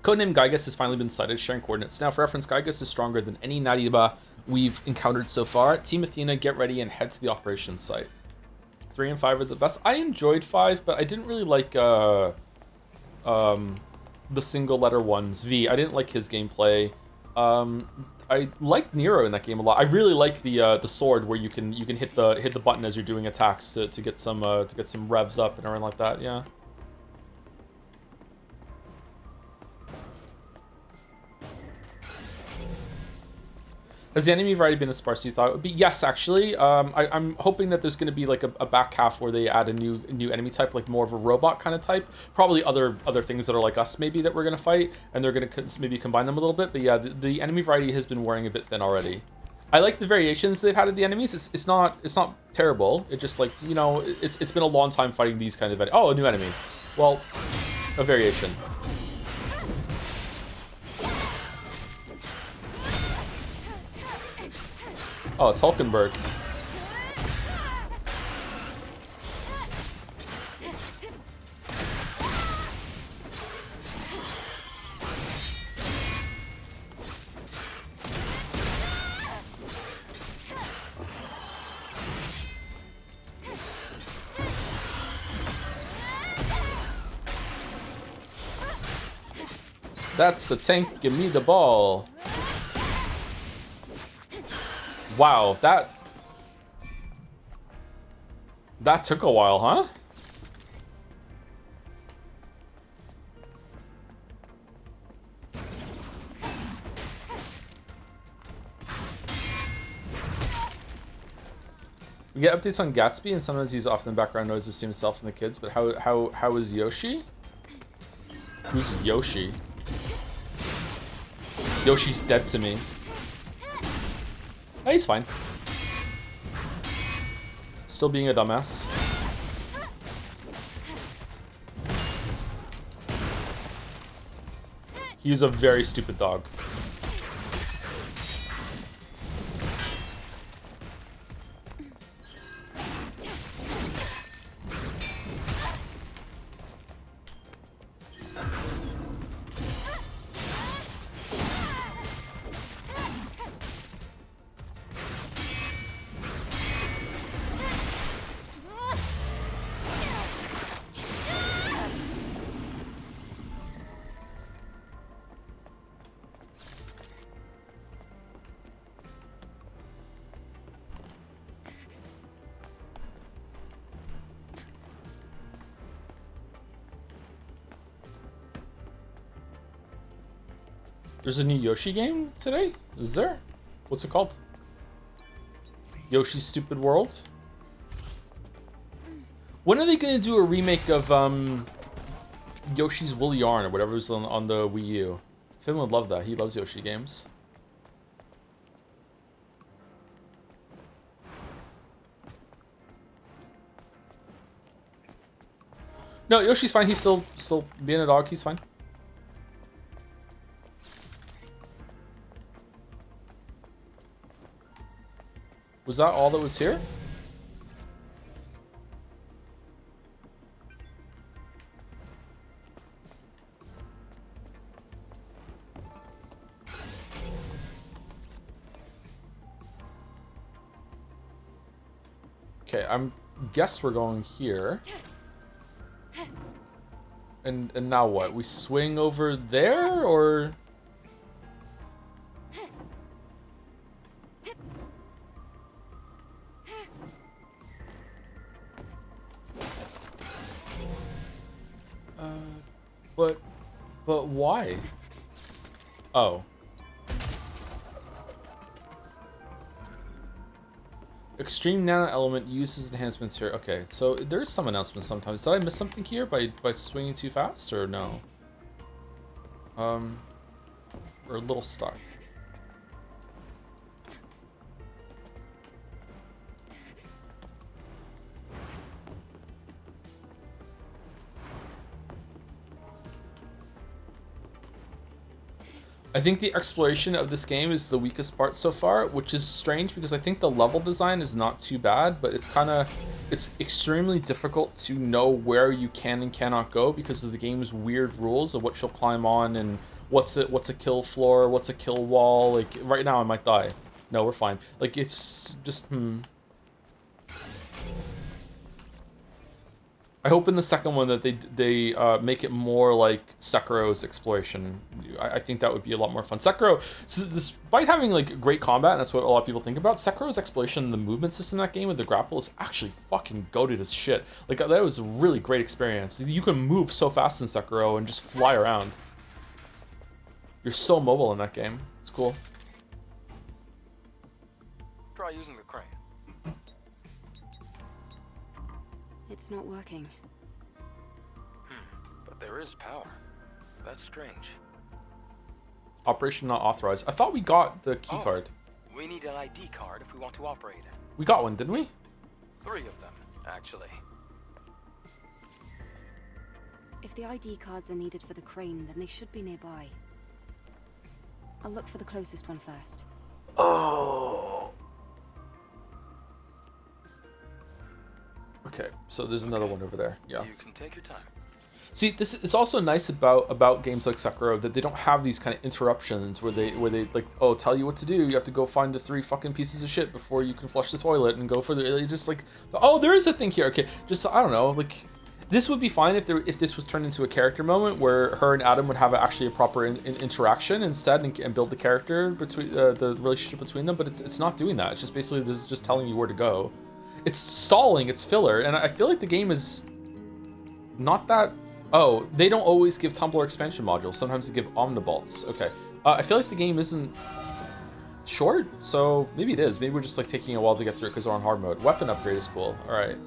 Codename Gygus has finally been sighted, sharing coordinates. Now, for reference, Gygus is stronger than any Nadiba we've encountered so far. Team Athena, get ready and head to the operations site. 3 and 5 are the best. I enjoyed 5, but I didn't really like the single letter ones. V, I didn't like his gameplay. I liked Nero in that game a lot. I really like the sword where you can hit the button as you're doing attacks to get some revs up and everything like that. Yeah. Has the enemy variety been as sparse as you thought it would be? Yes, actually. I'm hoping that there's going to be like a back half where they add a new enemy type, like more of a robot kind of type. Probably other things that are like us maybe that we're going to fight, and they're going to maybe combine them a little bit. But yeah, the enemy variety has been wearing a bit thin already. I like the variations they've had of the enemies. It's not terrible. It just like, you know, it's been a long time fighting these kind of oh, a new enemy. Well, a variation. Oh, it's Hulkenberg. That's a tank, give me the ball. Wow, that took a while, huh? We get updates on Gatsby, and sometimes he's off in the background noise to see himself and the kids. But how is Yoshi? Who's Yoshi? Yoshi's dead to me. Oh, he's fine. Still being a dumbass. He's a very stupid dog. There's a new Yoshi game today? Is there? What's it called? Yoshi's Stupid World? When are they gonna do a remake of Yoshi's Woolly Yarn or whatever was on the Wii U? Finn would love that. He loves Yoshi games. No, Yoshi's fine. He's still being a dog. He's fine. Was that all that was here? Okay, guess we're going here. And now what? We swing over there, or? But why? Oh. Extreme Nano Element uses enhancements here. Okay, so there is some announcements sometimes. Did I miss something here by swinging too fast, or no? Or a little stuck. I think the exploration of this game is the weakest part so far, which is strange because I think the level design is not too bad, but it's extremely difficult to know where you can and cannot go because of the game's weird rules of what you'll climb on and what's a kill floor, what's a kill wall. Like right now I might die. No, we're fine. Like it's just I hope in the second one that they make it more like Sekiro's exploration. I think that would be a lot more fun. Sekiro, so despite having like great combat, and that's what a lot of people think about, Sekiro's exploration, the movement system in that game with the grapple is actually fucking goated as shit. Like that was a really great experience. You can move so fast in Sekiro and just fly around. You're so mobile in that game. It's cool. Try using the crane. It's not working. But there is power. That's strange. Operation not authorized. I thought we got the key card. We need an ID card if we want to operate it. We got one, didn't we? 3 of them, actually. If the ID cards are needed for the crane, then they should be nearby. I'll look for the closest one first. Oh. Okay, so there's another one over there. Yeah. You can take your time. See, this is also nice about games like Sekiro, that they don't have these kind of interruptions where they like, oh, tell you what to do. You have to go find the 3 fucking pieces of shit before you can flush the toilet and go for the. Just like, oh, there is a thing here. Okay, just I don't know. Like, this would be fine if this was turned into a character moment where her and Adam would have actually a proper interaction instead and build the character between the relationship between them. But it's not doing that. It's just basically just telling you where to go. It's stalling. It's filler, and I feel like the game is not that. Oh, they don't always give Tumblr expansion modules. Sometimes they give omnibolts. Okay. I feel like the game isn't short, so maybe it is. Maybe we're just like taking a while to get through it because we're on hard mode. Weapon upgrade is cool. All right.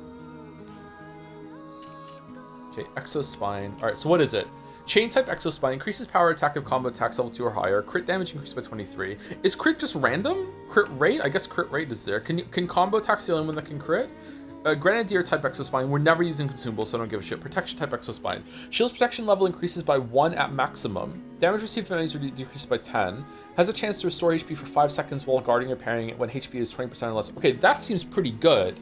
Okay, Exospine. All right, so what is it? Chain type Exospine increases power attack of combo attacks level 2 or higher. Crit damage increased by 23. Is crit just random? Crit rate? I guess crit rate is there. Can combo attacks the only one that can crit? Grenadier type Exospine. We're never using consumables, so I don't give a shit. Protection type Exospine. Shield's protection level increases by 1 at maximum. Damage received from enemies decreases by 10. Has a chance to restore HP for 5 seconds while guarding or parrying it when HP is 20% or less. Okay, that seems pretty good.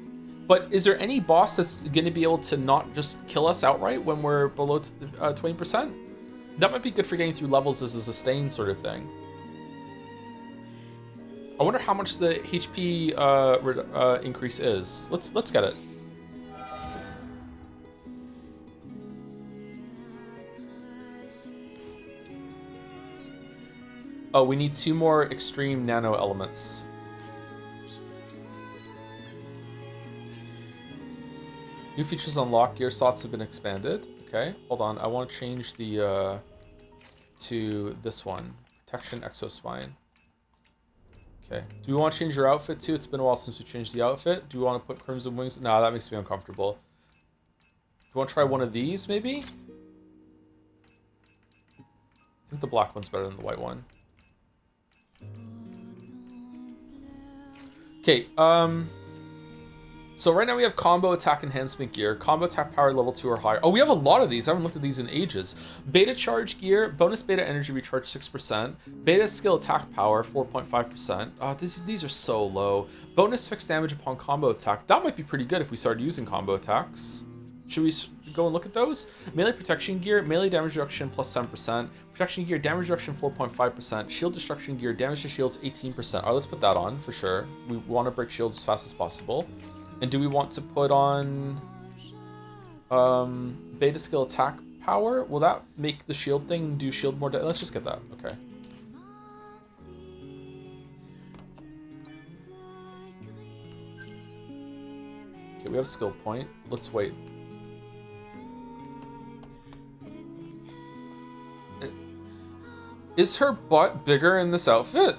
But is there any boss that's going to be able to not just kill us outright when we're below 20%? That might be good for getting through levels as a sustain sort of thing. I wonder how much the HP increase is. Let's get it. Oh, we need 2 more extreme nano elements. New features unlocked. Gear slots have been expanded. Okay, hold on. I want to change the to this one. Protection Exospine. Okay. Do we want to change your outfit too? It's been a while since we changed the outfit. Do we want to put Crimson Wings? Nah, that makes me uncomfortable. Do you want to try one of these, maybe? I think the black one's better than the white one. Okay, so right now we have combo attack enhancement gear, combo attack power level 2 or higher. Oh, we have a lot of these. I haven't looked at these in ages. Beta charge gear, bonus beta energy recharge 6%, beta skill attack power 4.5%. These are so low. Bonus fixed damage upon combo attack. That might be pretty good if we started using combo attacks. Should we go and look at those? Melee protection gear, melee damage reduction plus 7%. Protection gear, damage reduction 4.5%. Shield destruction gear, damage to shields 18%. All right, let's put that on for sure. We want to break shields as fast as possible. And do we want to put on beta skill attack power? Will that make the shield thing do shield more? Let's just get that. Okay. Okay, we have skill point. Let's wait. Is her butt bigger in this outfit?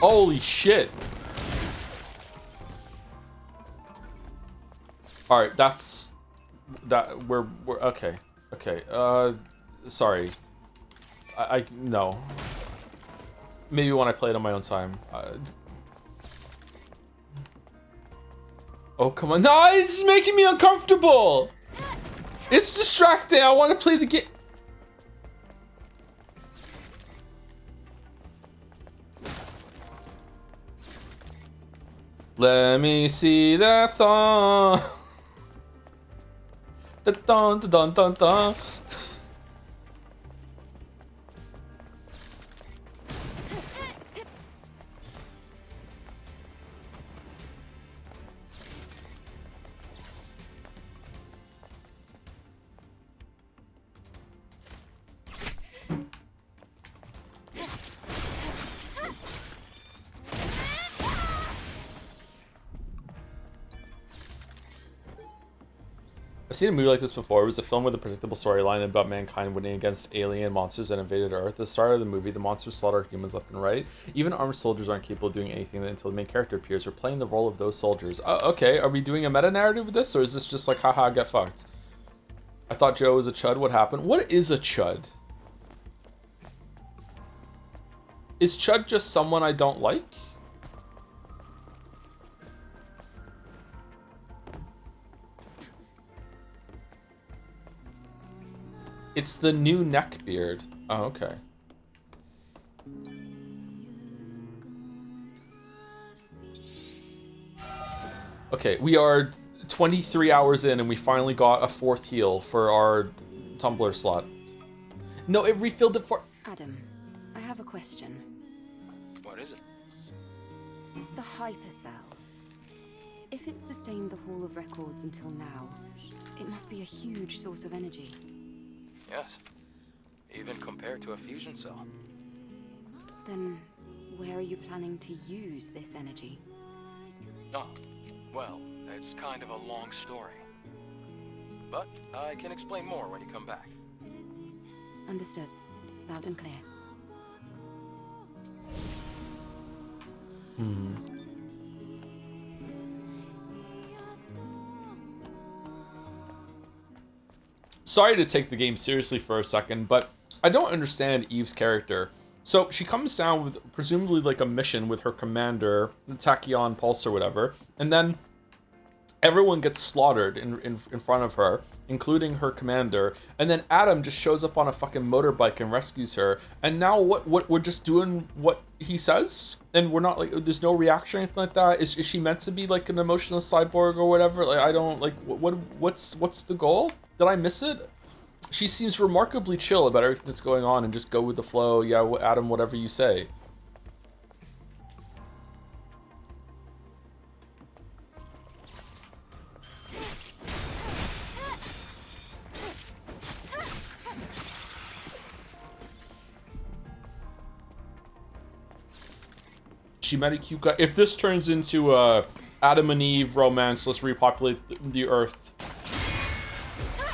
Holy shit. All right, we're okay. Okay. Sorry. I no. Maybe when I play it on my own time. Oh, come on. No, it's making me uncomfortable. It's distracting. I want to play the game. Let me see that thong. Da dun da dun dun dun. I've seen a movie like this before. It was a film with a predictable storyline about mankind winning against alien monsters that invaded Earth. At the start of the movie, the monsters slaughter humans left and right. Even armed soldiers aren't capable of doing anything until the main character appears. We're playing the role of those soldiers. Okay, are we doing a meta-narrative with this, or is this just like, haha, get fucked? I thought Joe was a chud. What happened? What is a chud? Is chud just someone I don't like? It's the new neckbeard. Oh, okay. Okay, we are 23 hours in and we finally got a 4th heal for our tumbler slot. No, it refilled it for... Adam, I have a question. What is it? The hypercell. If it's sustained the Hall of Records until now, it must be a huge source of energy. Yes. Even compared to a fusion cell. Then, where are you planning to use this energy? Oh, well, it's kind of a long story. But I can explain more when you come back. Understood. Loud and clear. Sorry to take the game seriously for a second, but I don't understand Eve's character. So she comes down with presumably like a mission with her commander, Tachyon Pulse or whatever, and then everyone gets slaughtered in front of her, including her commander, and then Adam just shows up on a fucking motorbike and rescues her, and now what we're just doing what he says? And we're not like, there's no reaction or anything like that? Is she meant to be like an emotional cyborg or whatever? Like, I don't, like, what's the goal? Did I miss it? She seems remarkably chill about everything that's going on and just go with the flow. Yeah, Adam, whatever you say. She met a cute guy. If this turns into a Adam and Eve romance, let's repopulate the Earth,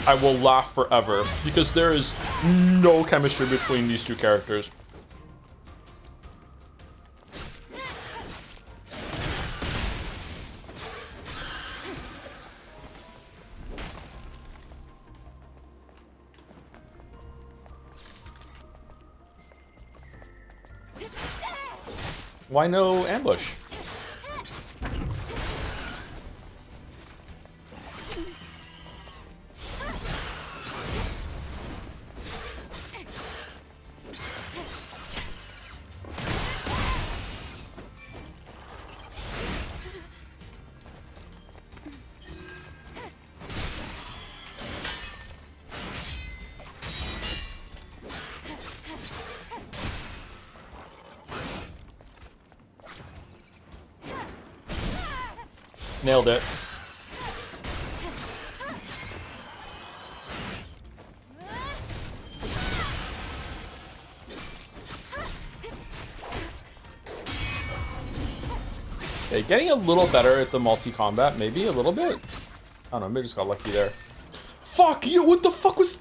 I will laugh forever because there is no chemistry between these two characters. Why no ambush? Nailed it. Okay, getting a little better at the multi-combat, maybe a little bit. I don't know, maybe I just got lucky there. Fuck you, what the fuck was...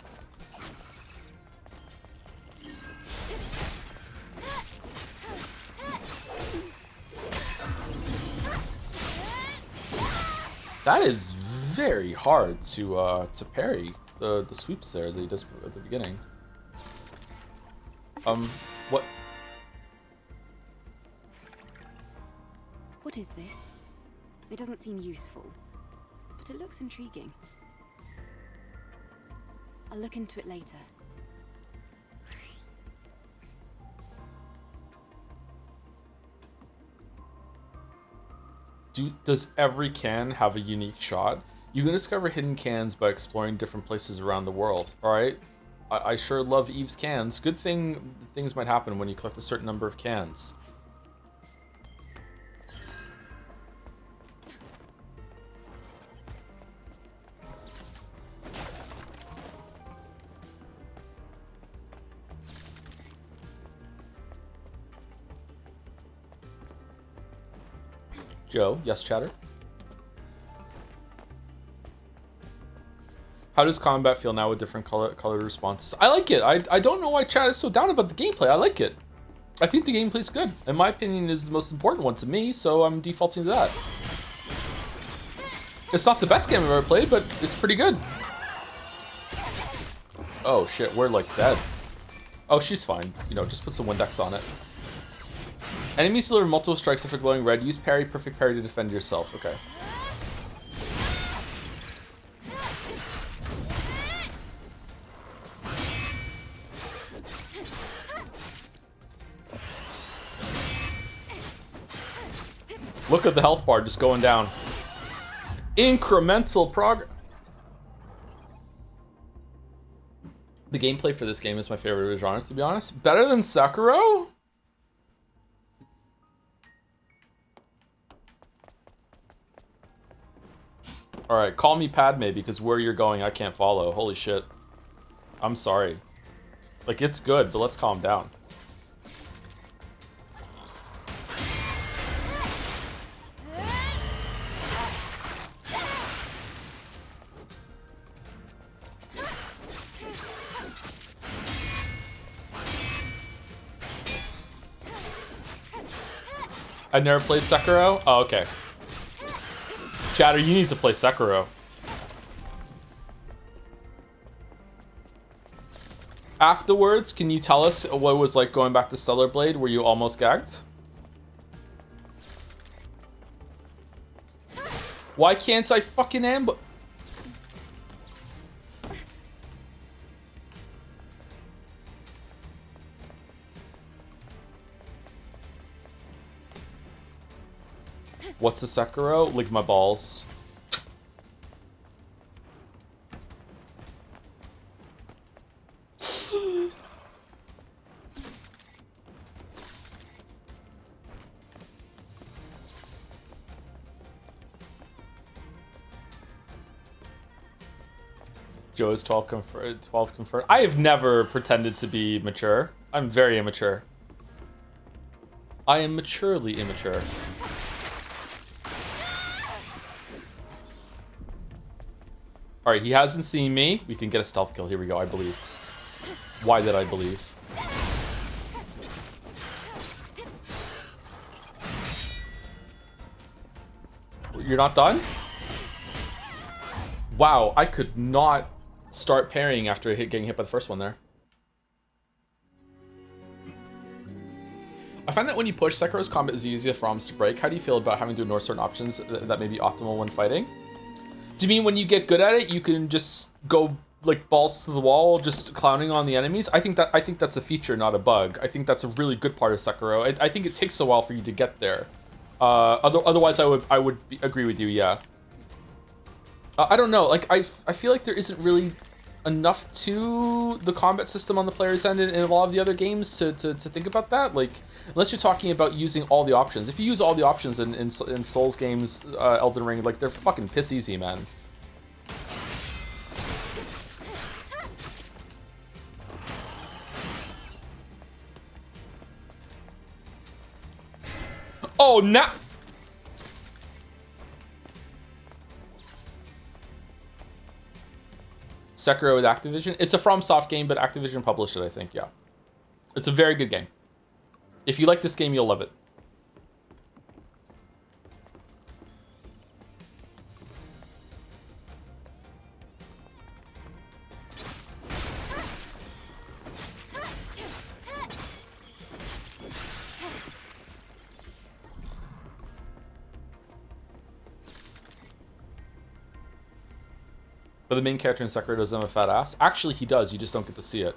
That is very hard to parry the sweeps there that he does at the beginning. What? What is this? It doesn't seem useful, but it looks intriguing. I'll look into it later. Does every can have a unique shot? You can discover hidden cans by exploring different places around the world. Alright? I sure love Eve's cans. Good thing things might happen when you collect a certain number of cans. Joe, yes, chatter? How does combat feel now with different colored responses? I like it. I don't know why chat is so down about the gameplay. I like it. I think the gameplay's good. In my opinion, is the most important one to me, so I'm defaulting to that. It's not the best game I've ever played, but it's pretty good. Oh shit, we're like dead. Oh, she's fine. You know, just put some Windex on it. Enemies deliver multiple strikes after glowing red. Use parry, perfect parry to defend yourself. Okay. Look at the health bar just going down. Incremental progress. The gameplay for this game is my favorite genre, to be honest. Better than Sekiro? Alright, call me Padme because where you're going I can't follow. Holy shit. I'm sorry. Like, it's good, but let's calm down. I never played Sekiro? Oh, okay. Chatter, you need to play Sekiro. Afterwards, can you tell us what it was like going back to Stellar Blade? Were you almost gagged? Why can't I fucking ambush? What's a Sekiro? Lick my balls. Joe is 12 confirmed. I have never pretended to be mature. I'm very immature. I am maturely immature. Alright, he hasn't seen me. We can get a stealth kill. Here we go, I believe. Why did I believe? You're not done? Wow, I could not start parrying after getting hit by the first one there. I find that when you push, Sekiro's combat is the easiest for ROMs to break. How do you feel about having to ignore certain options that may be optimal when fighting? Do you mean when you get good at it, you can just go like balls to the wall, just clowning on the enemies? I think that's a feature, not a bug. I think that's a really good part of Sekiro. I think it takes a while for you to get there. Otherwise, I would agree with you. Yeah. I don't know. Like I feel like there isn't really enough to the combat system on the player's end in a lot of the other games to think about that. Like, unless you're talking about using all the options. If you use all the options in Souls games, Elden Ring, like, they're fucking piss easy, man. Oh, now... Sekiro with Activision. It's a FromSoft game, but Activision published it, I think, yeah. It's a very good game. If you like this game, you'll love it. But the main character in Sekiro doesn't have a fat ass. Actually, he does. You just don't get to see it.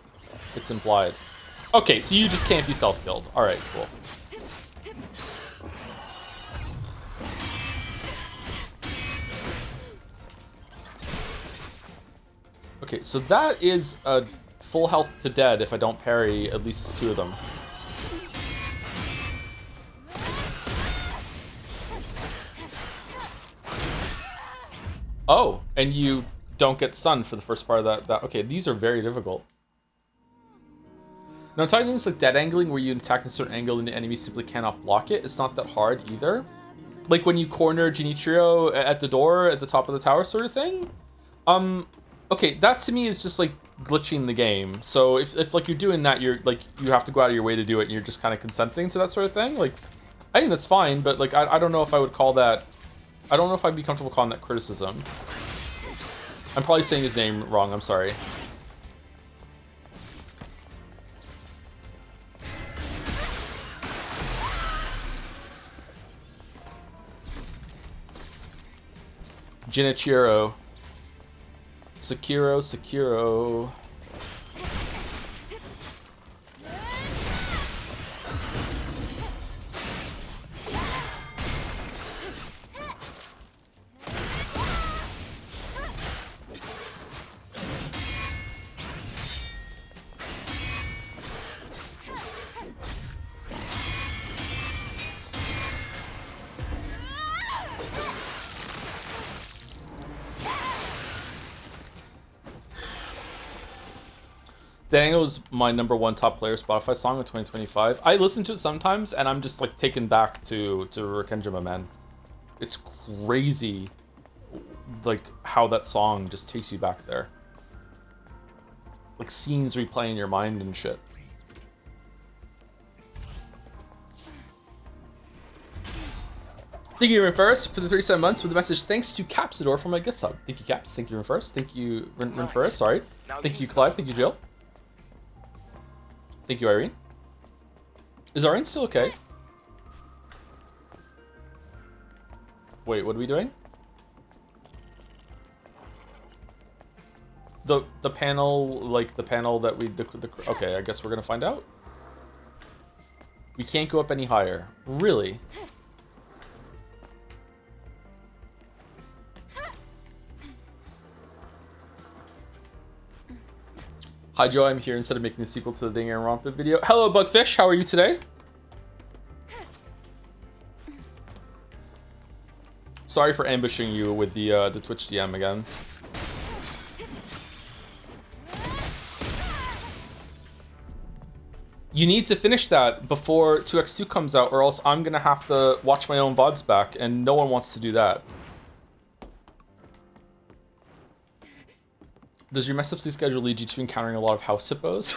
It's implied. Okay, so you just can't be self-killed. All right, cool. Okay, so that is a full health to dead if I don't parry at least 2 of them. Oh, and you don't get stunned for the first part of that. Okay, these are very difficult. Now, I'm talking things like dead angling, where you attack in a certain angle and the enemy simply cannot block it. It's not that hard either. Like when you corner Genichiro at the door at the top of the tower sort of thing. Okay, that to me is just like glitching the game. So if like you're doing that, you're like you have to go out of your way to do it, and you're just kind of consenting to that sort of thing. Like, I think that's fine, but like I don't know if I would call that. I don't know if I'd be comfortable calling that criticism. I'm probably saying his name wrong. I'm sorry. Genichiro. Sekiro. Daniel was my #1 top player Spotify song of 2025. I listen to it sometimes, and I'm just like taken back to Rekenjima, man. It's crazy, like how that song just takes you back there. Like scenes replay in your mind and shit. Thank you, Renferris, for the 37 months with the message. Thanks to Capsador for my gift sub. Thank you, Caps. Thank you, Renferris. Thank you, Renferris. Sorry. Thank you, Clive. Thank you, Jill. Thank you, Irene. Is Irene still okay? Wait, what are we doing? The panel, like the panel that we okay, I guess we're gonna find out. We can't go up any higher. Really? Hi Joe, I'm here instead of making the sequel to the Ding and Rompit video. Hello Bugfish, how are you today? Sorry for ambushing you with the Twitch DM again. You need to finish that before 2x2 comes out, or else I'm gonna have to watch my own VODs back, and no one wants to do that. Does your mess up sleep schedule lead you to encountering a lot of house hippos?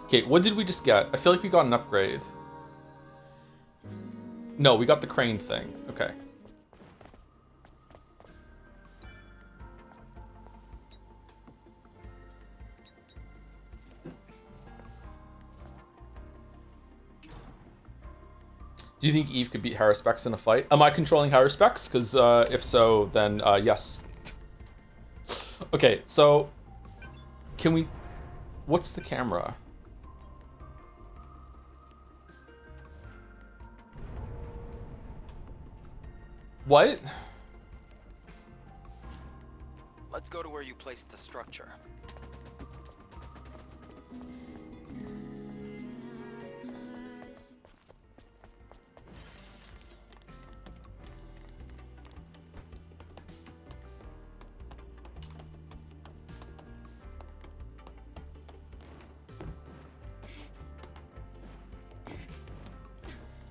Okay, what did we just get? I feel like we got an upgrade. No, we got the crane thing. Okay. Do you think Eve could beat Haruspex in a fight? Am I controlling Haruspex? Because if so, then yes. Okay, so can we... What's the camera? What? Let's go to where you placed the structure.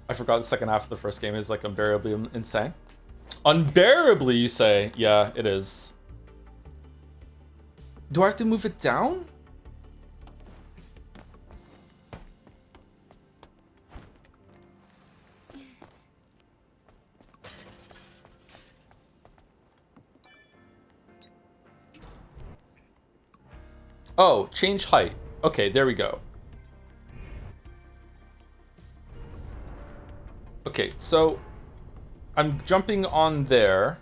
I forgot the second half of the first game is like unbearably insane. Unbearably, you say? Yeah, it is. Do I have to move it down? Oh, change height. Okay, there we go. Okay, so I'm jumping on there.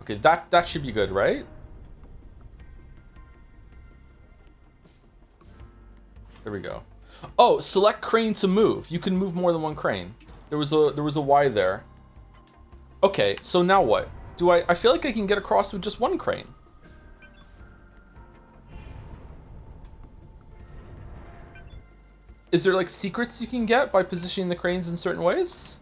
Okay, that should be good, right? There we go. Oh, select crane to move. You can move more than one crane. There was a Y there. Okay, so now what? I feel like I can get across with just one crane. Is there like secrets you can get by positioning the cranes in certain ways?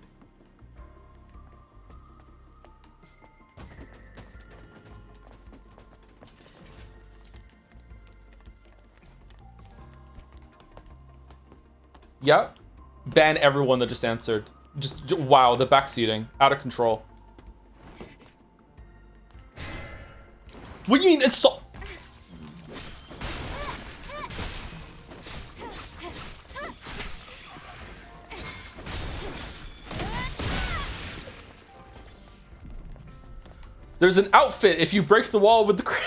Yep. Ban everyone that just answered. Just wow, the backseating. Out of control. What do you mean it's so... There's an outfit if you break the wall with the...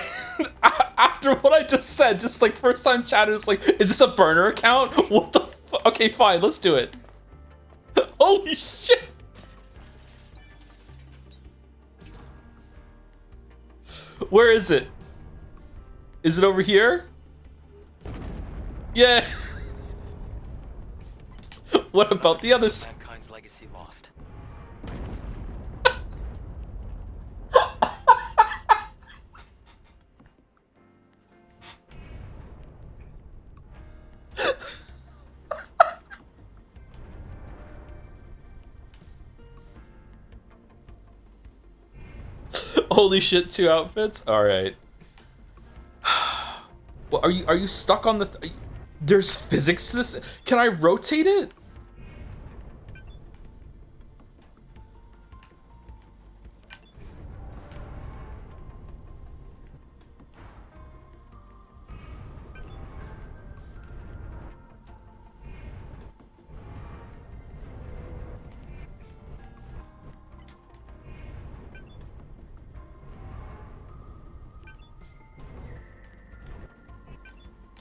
After what I just said, just like first time chat is like, is this a burner account? What the okay, fine, let's do it. Holy shit. Where is it? Is it over here? Yeah. What about the others? Mankind's legacy lost. Holy shit, 2 outfits? All right. Well, are you stuck on the... There's physics to this? Can I rotate it?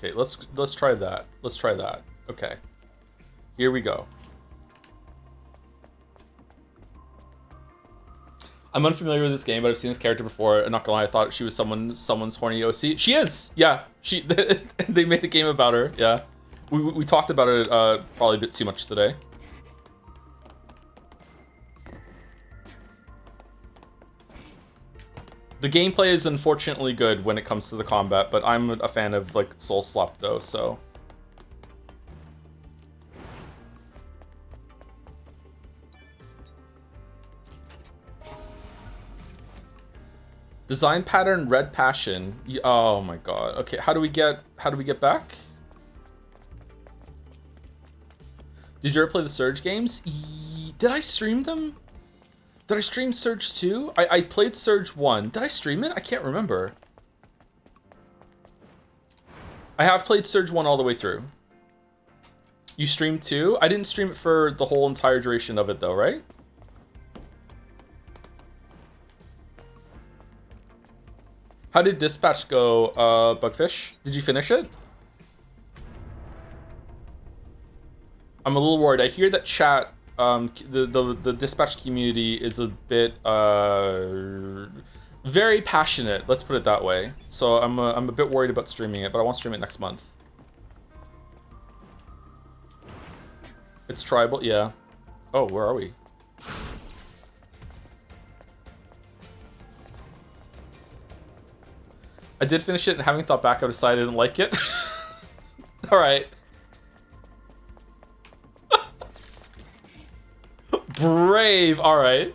Okay, let's try that. Let's try that. Okay. Here we go. I'm unfamiliar with this game, but I've seen this character before. I'm not gonna lie, I thought she was someone's horny OC. She is! Yeah. She they made a game about her, yeah. We talked about it probably a bit too much today. The gameplay is unfortunately good when it comes to the combat, but I'm a fan of like Soul Slap though, so. Design pattern red passion. Oh my god. Okay, how do we get back? Did you ever play the Surge games? Did I stream them? Did I stream Surge 2? I played Surge 1. Did I stream it? I can't remember. I have played Surge 1 all the way through. You streamed 2? I didn't stream it for the whole entire duration of it though, right? How did Dispatch go, Bugfish? Did you finish it? I'm a little worried. I hear that chat... the Dispatch community is a bit very passionate, let's put it that way. So I'm a bit worried about streaming it, but I won't stream it next month. It's tribal, yeah. Oh, where are we? I did finish it, and having thought back, I decided I didn't like it. All right. Brave, all right.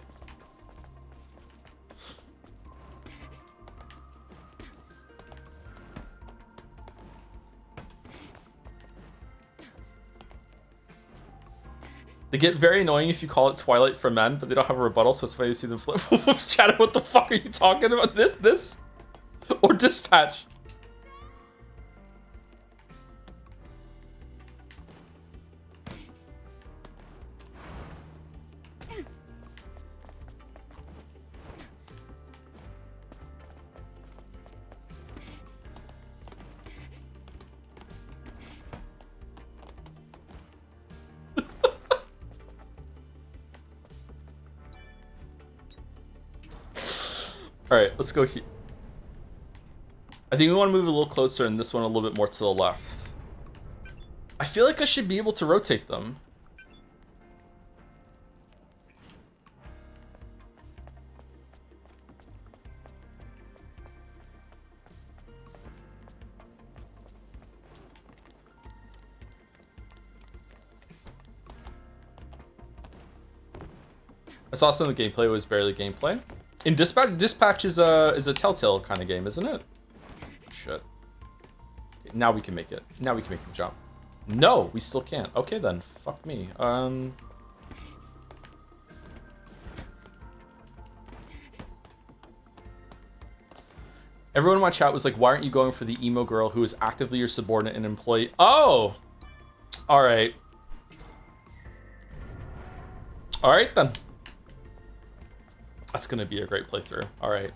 They get very annoying if you call it Twilight for men, but they don't have a rebuttal, so it's funny to see them flip. Chat, what the fuck are you talking about? This? Or Dispatch? All right, let's go here. I think we want to move a little closer and this one a little bit more to the left. I feel like I should be able to rotate them. I saw some of the gameplay was barely gameplay. In Dispatch is a Telltale kind of game, isn't it? Shit. Okay, now we can make it. Now we can make the jump. No, we still can't. Okay then, fuck me. Everyone in my chat was like, why aren't you going for the emo girl who is actively your subordinate and employee? Oh! Alright. Alright then. That's gonna be a great playthrough. Alright.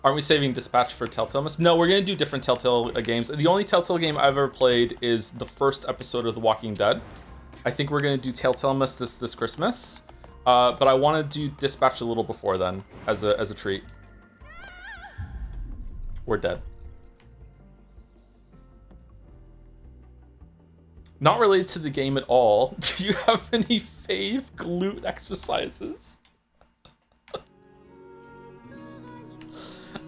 Aren't we saving Dispatch for Telltale Mist? No, we're gonna do different Telltale games. The only Telltale game I've ever played is the first episode of The Walking Dead. I think we're gonna do Telltale Mist this Christmas. But I want to do Dispatch a little before then, as a treat. We're dead. Not related to the game at all. Do you have any fave glute exercises?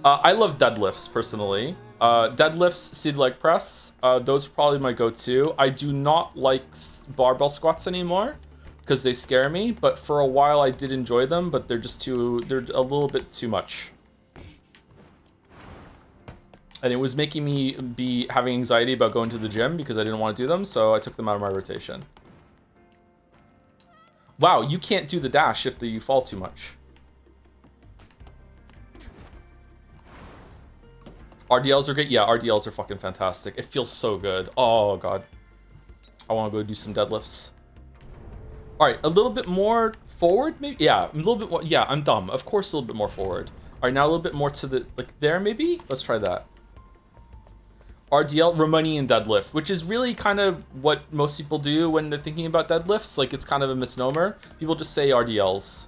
I love deadlifts, personally. Deadlifts, seated leg press, those are probably my go-to. I do not like barbell squats anymore, because they scare me, but for a while I did enjoy them, but they're a little bit too much. And it was making me be having anxiety about going to the gym because I didn't want to do them, so I took them out of my rotation. Wow, you can't do the dash if you fall too much. RDLs are great? Yeah, RDLs are fucking fantastic. It feels so good. Oh god. I want to go do some deadlifts. All right, a little bit more forward, maybe? Yeah, a little bit more. Yeah, I'm dumb. Of course, a little bit more forward. All right, now a little bit more to the, like there, maybe? Let's try that. RDL, Romanian deadlift, which is really kind of what most people do when they're thinking about deadlifts. Like, it's kind of a misnomer. People just say RDLs.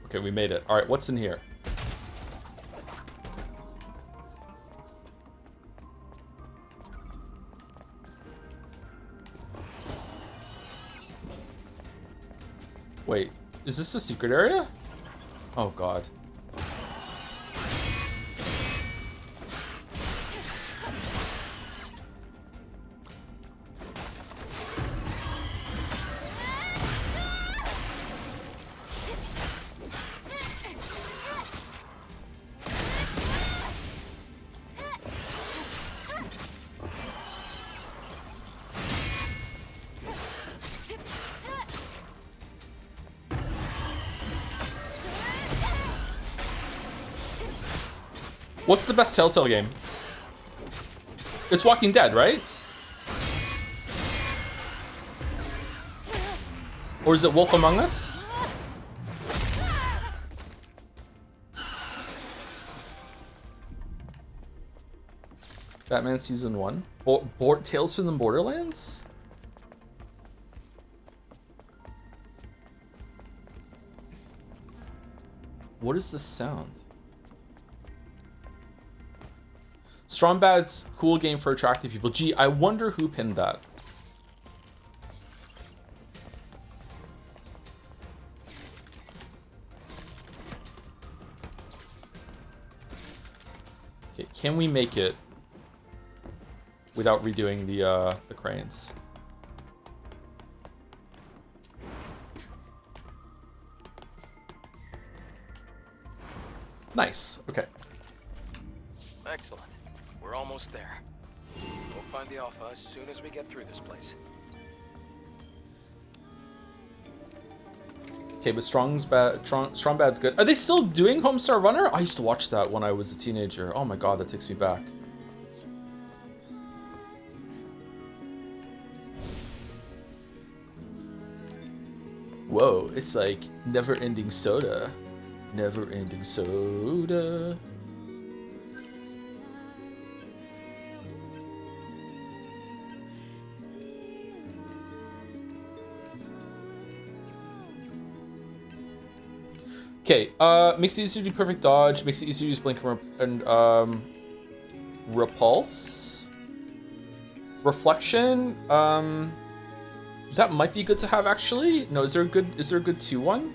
Okay, we made it. All right, what's in here? Wait, is this a secret area? Oh god. What's the best Telltale game? It's Walking Dead, right? Or is it Wolf Among Us? Batman Season 1? Tales from the Borderlands? What is this sound? Strong Bad's cool game for attractive people. Gee, I wonder who pinned that. Okay, can we make it without redoing the cranes? Nice. Okay. Excellent. We're almost there. We'll find the Alpha as soon as we get through this place. Okay, but Strong Bad's good. Are they still doing Homestar Runner? I used to watch that when I was a teenager. Oh my god, that takes me back. Whoa, it's like never-ending soda. Never-ending soda. Okay, makes it easier to do perfect dodge, makes it easier to use blink and repulse. Reflection, that might be good to have actually. No, is there a good 2-1?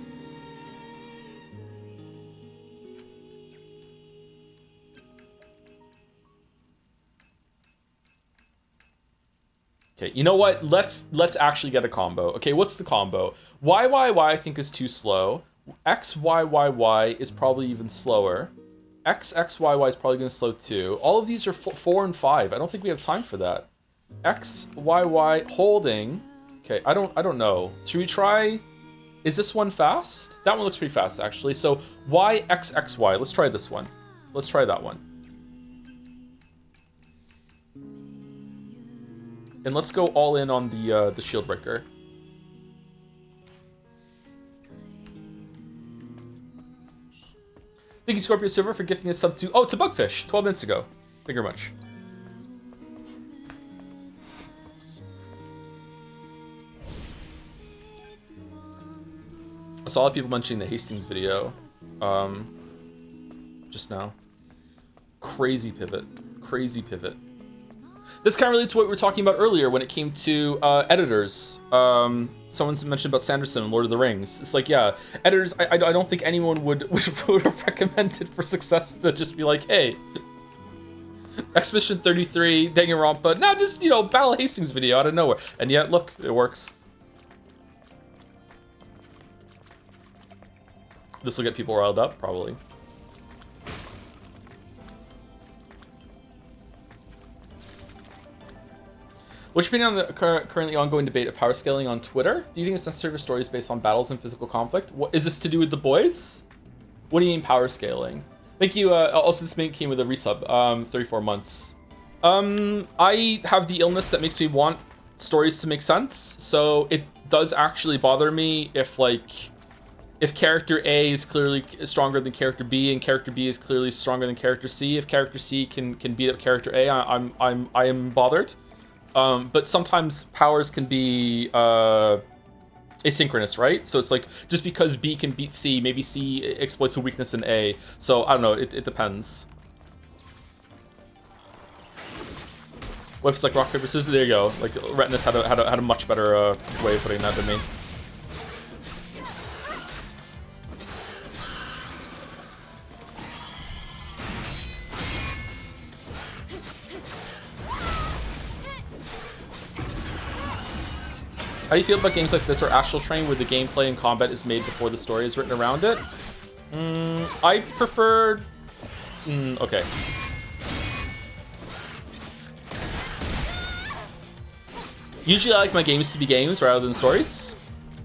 Okay, you know what? Let's actually get a combo. Okay, what's the combo? Y I think is too slow. XYY is probably even slower. XXYY is probably going to slow too. All of these are 4 and 5. I don't think we have time for that. XYY holding. Okay, I don't know. Should we try? Is this one fast? That one looks pretty fast actually. So YXXY. Let's try this one. Let's try that one. And let's go all in on the shield breaker. Thank you, Scorpio Silver, for gifting us sub to Bugfish 12 minutes ago. Thank you very much. I saw a lot of people mentioning the Hastings video just now. Crazy pivot. Crazy pivot. This kind of relates to what we were talking about earlier when it came to editors. Someone's mentioned about Sanderson and Lord of the Rings. It's like, yeah, editors, I don't think anyone would have recommended for success to just be like, hey, Expedition 33, Danganronpa, now just, you know, Battle of Hastings video out of nowhere. And yet, look, it works. This will get people riled up, probably. What's your opinion on the currently ongoing debate of power scaling on Twitter? Do you think it's necessary for stories based on battles and physical conflict? What is this to do with the boys? What do you mean power scaling? Thank you. Also, this mate came with a resub. 34 months. I have the illness that makes me want stories to make sense. So it does actually bother me if character A is clearly stronger than character B and character B is clearly stronger than character C. If character C can beat up character A, I am bothered. But sometimes powers can be asynchronous, right? So it's like, just because B can beat C, maybe C exploits a weakness in A. So I don't know, it depends. What if it's like rock, paper, scissors? There you go. Like, Retinus had a much better way of putting that than me. How do you feel about games like this or Astral Train where the gameplay and combat is made before the story is written around it? I prefer... okay. Usually I like my games to be games rather than stories.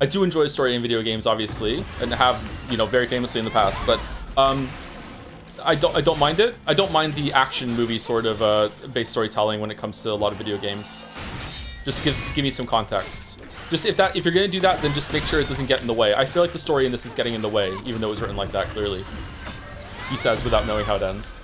I do enjoy story in video games, obviously, and have, you know, very famously in the past, but I don't mind it. I don't mind the action movie sort of based storytelling when it comes to a lot of video games. Just give me some context. Just if you're gonna do that, then just make sure it doesn't get in the way. I feel like the story in this is getting in the way, even though it was written like that clearly. He says without knowing how it ends.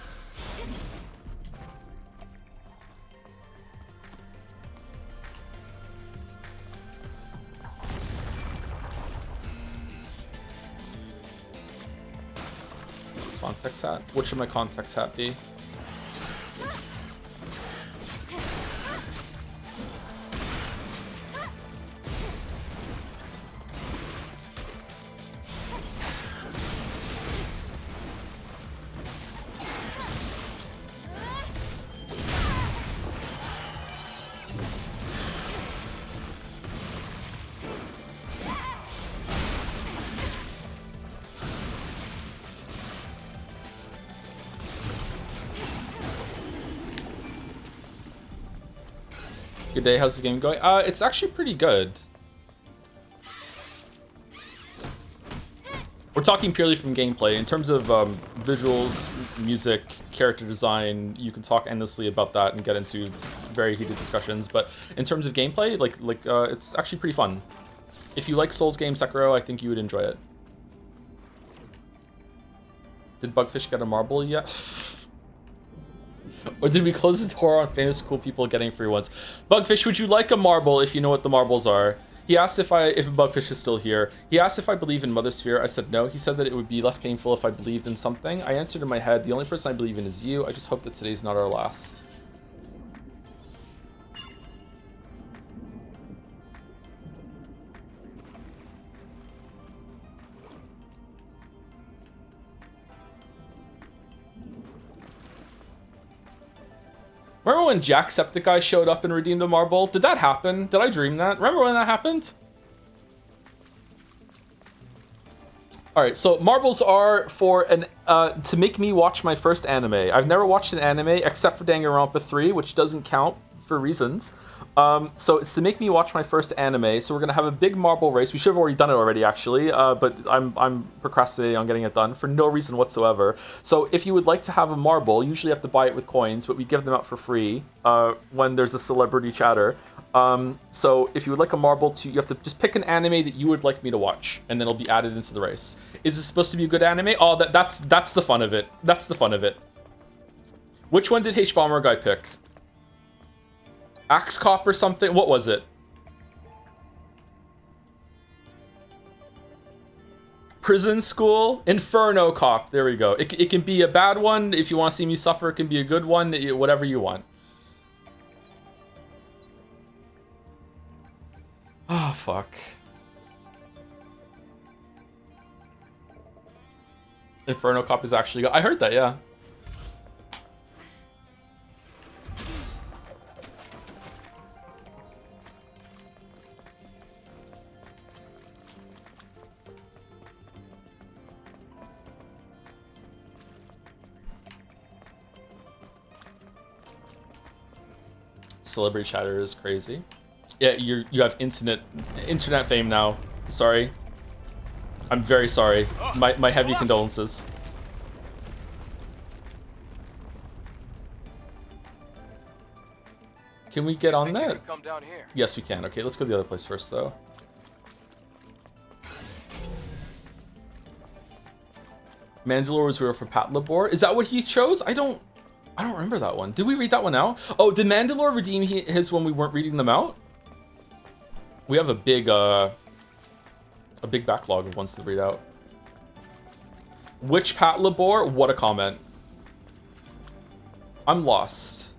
Context hat? What should my context hat be? Good day, how's the game going? It's actually pretty good. We're talking purely from gameplay. In terms of visuals, music, character design, you can talk endlessly about that and get into very heated discussions. But in terms of gameplay, it's actually pretty fun. If you like Souls games, Sekiro, I think you would enjoy it. Did Bugfish get a marble yet? Or did we close the door on famous cool people getting free ones? Bugfish, would you like a marble if you know what the marbles are? He asked if Bugfish is still here. He asked if I believe in Mother Sphere. I said no. He said that it would be less painful if I believed in something. I answered in my head, the only person I believe in is you. I just hope that today's not our last. Remember when Jacksepticeye showed up and redeemed a marble? Did that happen? Did I dream that? Remember when that happened? Alright, so marbles are for an to make me watch my first anime. I've never watched an anime except for Danganronpa 3, which doesn't count for reasons. So it's to make me watch my first anime. So we're gonna have a big marble race. We should have already done it already, actually, but I'm procrastinating on getting it done for no reason whatsoever. So if you would like to have a marble, you usually have to buy it with coins, but we give them out for free when there's a celebrity chatter. So if you would like a marble, you have to just pick an anime that you would like me to watch, and then it'll be added into the race. Is this supposed to be a good anime? Oh, that's the fun of it. That's the fun of it. Which one did H-Bomber guy pick? Axe Cop or something? What was it? Prison School? Inferno Cop. There we go. It can be a bad one. If you want to see me suffer, it can be a good one. Whatever you want. Oh, fuck. Inferno Cop is actually good. I heard that, yeah. Celebrity chatter is crazy. Yeah, you have internet fame now. Sorry. I'm very sorry. My heavy condolences. Can we get on that? Come down here. Yes, we can. Okay, let's go to the other place first, though. Mandalore was real for Pat Labor. Is that what he chose? I don't remember that one. Did we read that one out? Oh, did Mandalore redeem his when we weren't reading them out? We have a big backlog of ones to read out. Which Pat Labor? What a comment. I'm lost.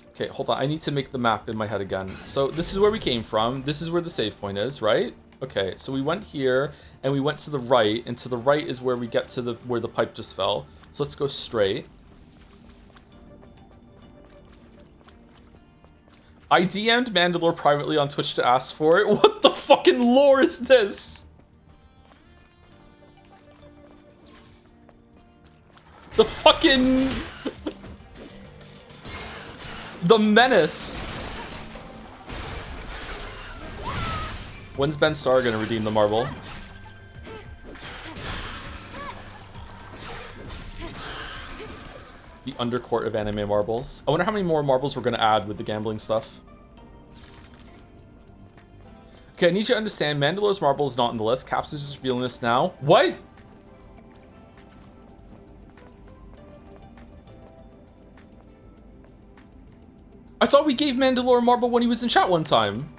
Okay, hold on. I need to make the map in my head again. So this is where we came from. This is where the save point is, right? Okay, so we went here and we went to the right, and to the right is where we get to where the pipe just fell. So let's go straight. I DM'd Mandalore privately on Twitch to ask for it. What the fucking lore is this? The fucking... the menace. When's Ben Starr gonna redeem the marble? The undercourt of anime marbles. I wonder how many more marbles we're gonna add with the gambling stuff. Okay, I need you to understand, Mandalore's marble is not on the list. Caps is just revealing this now. What? I thought we gave Mandalore a marble when he was in chat one time.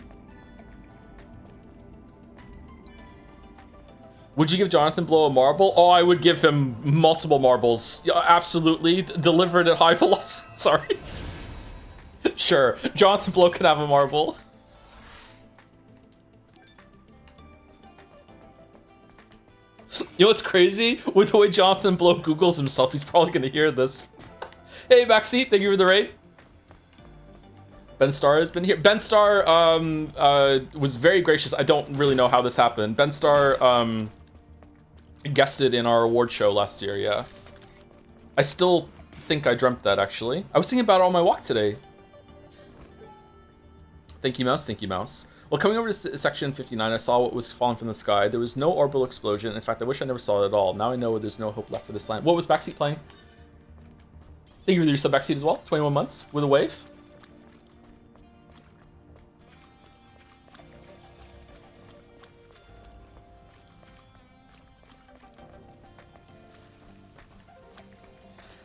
Would you give Jonathan Blow a marble? Oh, I would give him multiple marbles. Yeah, absolutely. Delivered at high velocity. Sorry. Sure. Jonathan Blow could have a marble. You know what's crazy? With the way Jonathan Blow Googles himself, he's probably going to hear this. Hey, Backseat. Thank you for the raid. Ben Starr has been here. Ben Starr was very gracious. I don't really know how this happened. Ben Starr guested in our award show last year, yeah. I still think I dreamt that, actually. I was thinking about it on my walk today. Thank you, Mouse. Thank you, Mouse. Well, coming over to section 59, I saw what was falling from the sky. There was no orbital explosion. In fact, I wish I never saw it at all. Now I know there's no hope left for this land. What was Backseat playing? Thank you for your sub, Backseat, as well. 21 months with a wave.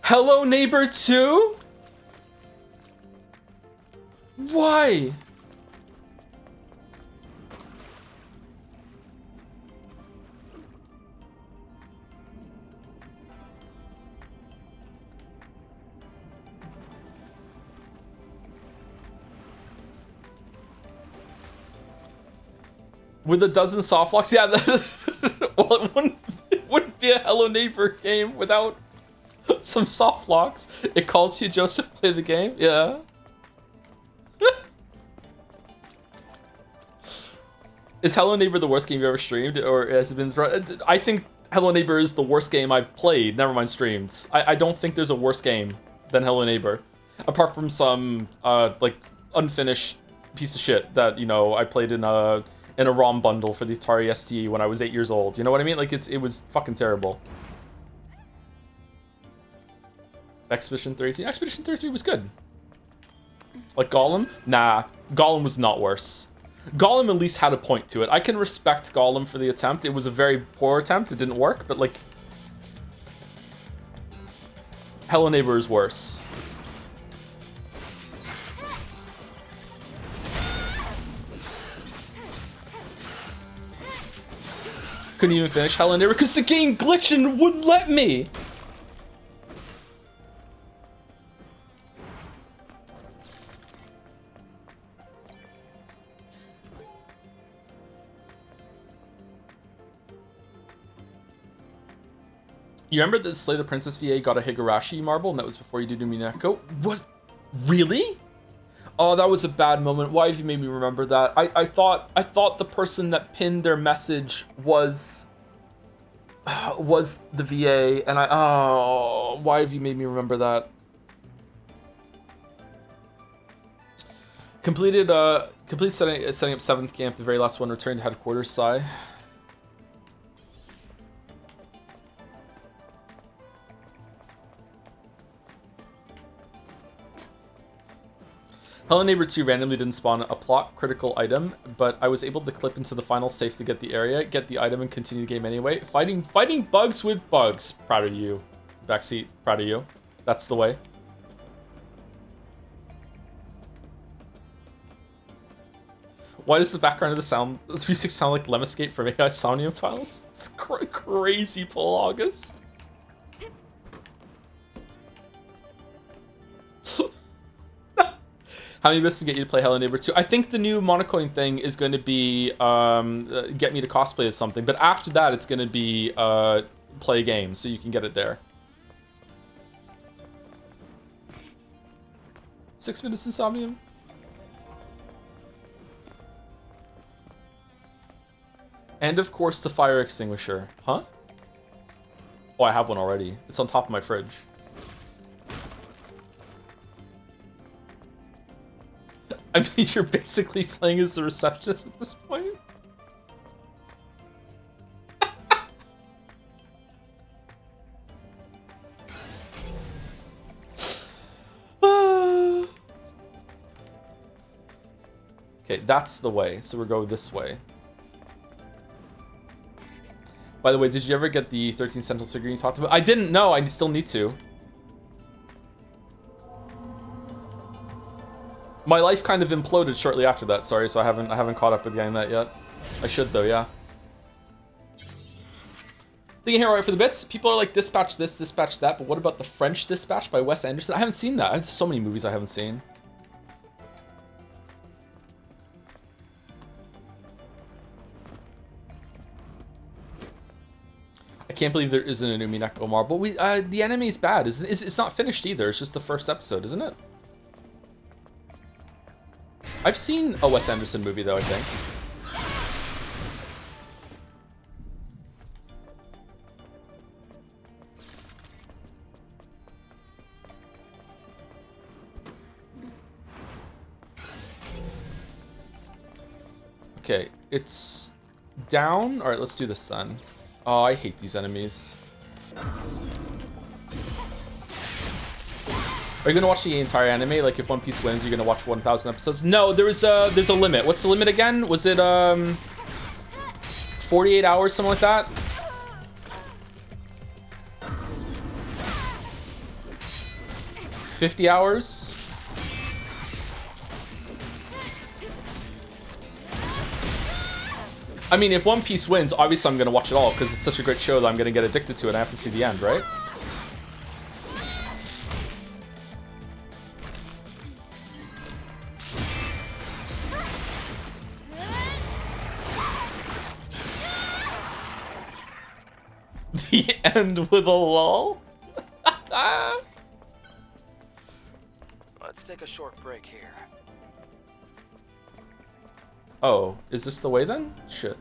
Hello, Neighbor 2? Why? With a dozen soft locks? Yeah, well, it wouldn't be a Hello Neighbor game without Some soft locks. It calls you, Joseph, play the game? Yeah. Is Hello Neighbor the worst game you ever streamed? Or has it been... I think Hello Neighbor is the worst game I've played, never mind streamed. I don't think there's a worse game than Hello Neighbor. Apart from some, like, unfinished piece of shit that, you know, I played in a ROM bundle for the Atari ST when I was 8 years old. You know what I mean? Like, it was fucking terrible. Expedition 33. Expedition 33 was good. Like Gollum? Nah, Gollum was not worse. Gollum at least had a point to it. I can respect Gollum for the attempt. It was a very poor attempt. It didn't work, but like... Hello Neighbor is worse. Couldn't even finish Hello Neighbor because the game glitched and wouldn't let me! You remember that Slay the Princess VA got a Higurashi marble, and that was before you did Minako? Was... Really? Oh, that was a bad moment. Why have you made me remember that? I thought the person that pinned their message was the VA, and oh, why have you made me remember that? Completed setting up 7th camp, the very last one, returned to headquarters, sigh. Hello Neighbor 2 randomly didn't spawn a plot critical item, but I was able to clip into the final safe to get the area, get the item, and continue the game anyway. Fighting bugs with bugs. Proud of you. Backseat, proud of you. That's the way. Why does the background of the music sound like Lemniscape from AI Somnium Files? It's crazy, Paul August. How many bits to get you to play Hello Neighbor 2? I think the new Monocoin thing is going to be get me to cosplay as something, but after that it's going to be play a game, so you can get it there. 6 minutes Insomnium. And of course the fire extinguisher. Huh? Oh, I have one already. It's on top of my fridge. I mean, you're basically playing as the receptionist at this point. Okay, that's the way. So we'll go this way. By the way, did you ever get the 13 Sentinels figure you talked about? I didn't know. I still need to. My life kind of imploded shortly after that, sorry, so I haven't caught up with getting that yet. I should though, yeah. Thinking here alright for the bits. People are like, dispatch this, dispatch that, but what about the French Dispatch by Wes Anderson? I haven't seen that. I have so many movies I haven't seen. I can't believe there isn't a new Minako marble. The anime is bad. It's not finished either. It's just the first episode, isn't it? I've seen a Wes Anderson movie, though, I think. Okay, it's down. All right, let's do this then. Oh, I hate these enemies. Are you gonna watch the entire anime? Like, if One Piece wins, you're gonna watch 1,000 episodes? No, there's a limit. What's the limit again? Was it 48 hours, something like that? $50 hours? I mean, if One Piece wins, obviously I'm gonna watch it all because it's such a great show that I'm gonna get addicted to it and I have to see the end, right? The end with a lull? take a short break here. Oh, is this the way then? Shit.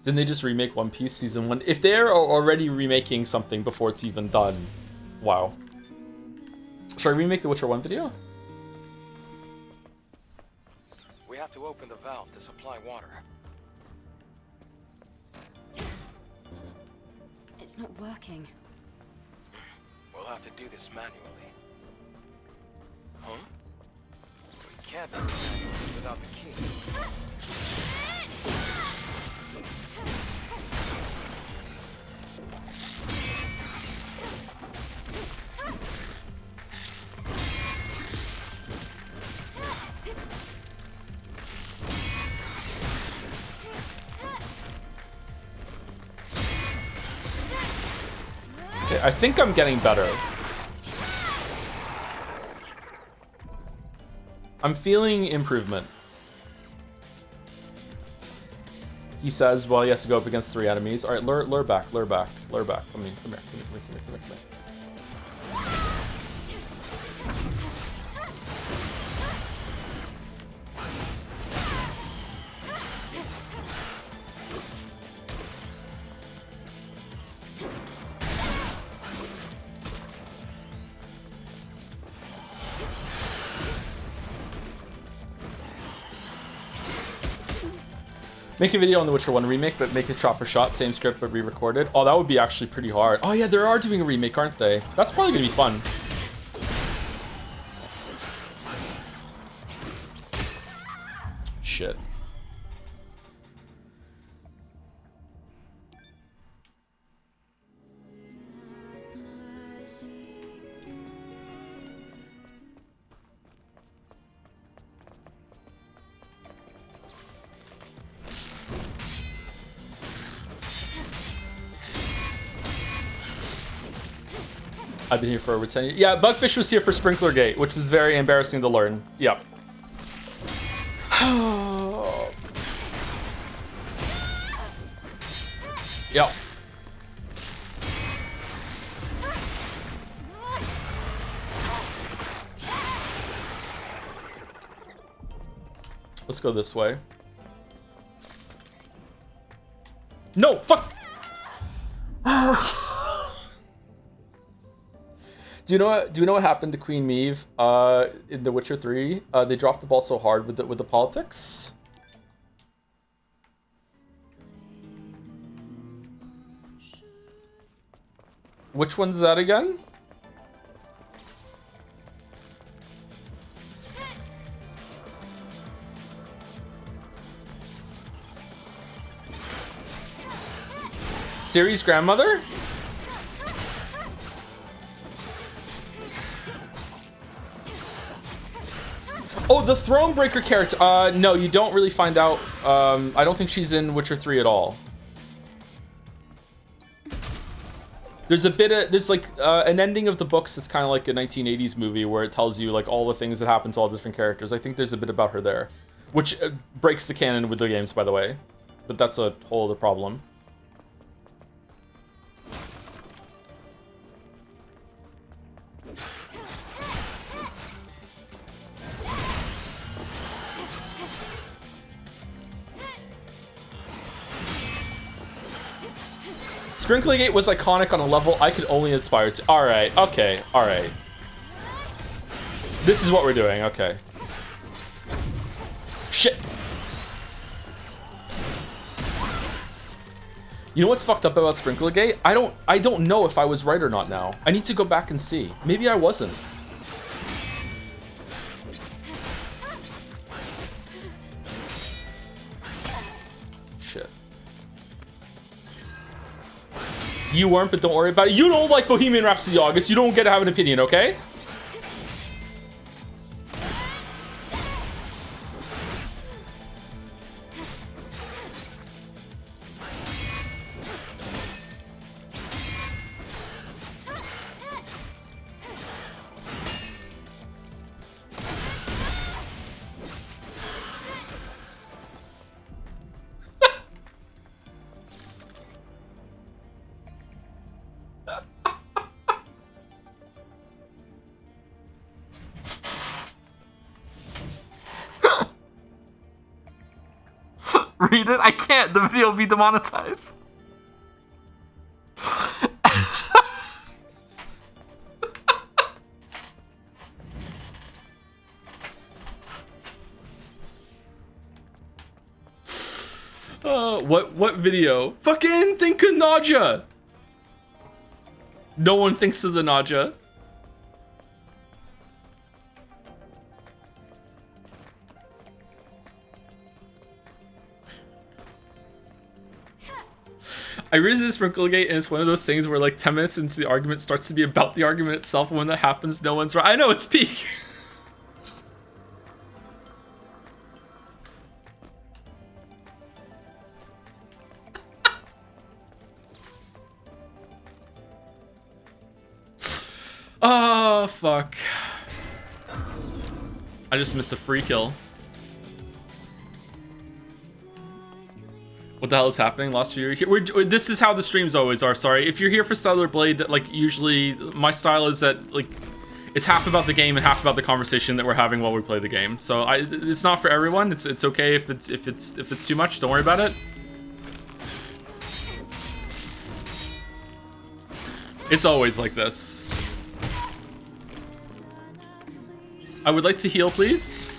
Didn't they just remake One Piece Season 1? If they're already remaking something before it's even done, wow. Should I remake the Witcher 1 video? We have to open the valve to supply water. It's not working. We'll have to do this manually. Huh? We can't do it manually without the key. Okay, I think I'm getting better. I'm feeling improvement. He says, well, he has to go up against 3 enemies. All right, lure back, lure back, lure back. Come here, come here, come here, come here, come here, come here. Make a video on the Witcher 1 remake, but make it shot for shot, same script but re-recorded. Oh, that would be actually pretty hard. Oh yeah, they are doing a remake, aren't they? That's probably gonna be fun. Shit. I've been here for over 10 years. Yeah, Bugfish was here for Sprinkler Gate, which was very embarrassing to learn. Yep. Yep. Let's go this way. No, fuck! Do you know what happened to Queen Maeve in The Witcher 3? They dropped the ball so hard with the politics. Which one's that again? Ciri's grandmother? Oh, the Thronebreaker character. No, you don't really find out. I don't think she's in Witcher 3 at all. There's a bit of, there's like an ending of the books that's kind of like a 1980s movie where it tells you like all the things that happen to all the different characters. I think there's a bit about her there, which breaks the canon with the games, by the way. But that's a whole other problem. Sprinkling Gate was iconic on a level I could only aspire to. Alright, okay, alright. This is what we're doing, okay. Shit! You know what's fucked up about Sprinkler Gate? I don't know if I was right or not now. I need to go back and see. Maybe I wasn't. You weren't, but don't worry about it. You don't like Bohemian Rhapsody, August. You don't get to have an opinion, okay? read it? I can't. The video will be demonetized. What video? Fucking think of Naja. No one thinks of the Naja. I resist Sprinklegate, and it's one of those things where like 10 minutes into the argument starts to be about the argument itself, and when that happens, no one's right. I know, it's peak. Oh, fuck. I just missed a free kill. What the hell is happening? Lost viewer here. This is how the streams always are. Sorry, if you're here for Stellar Blade, that like usually my style is that like it's half about the game and half about the conversation that we're having while we play the game. So it's not for everyone. It's okay if it's too much. Don't worry about it. It's always like this. I would like to heal, please.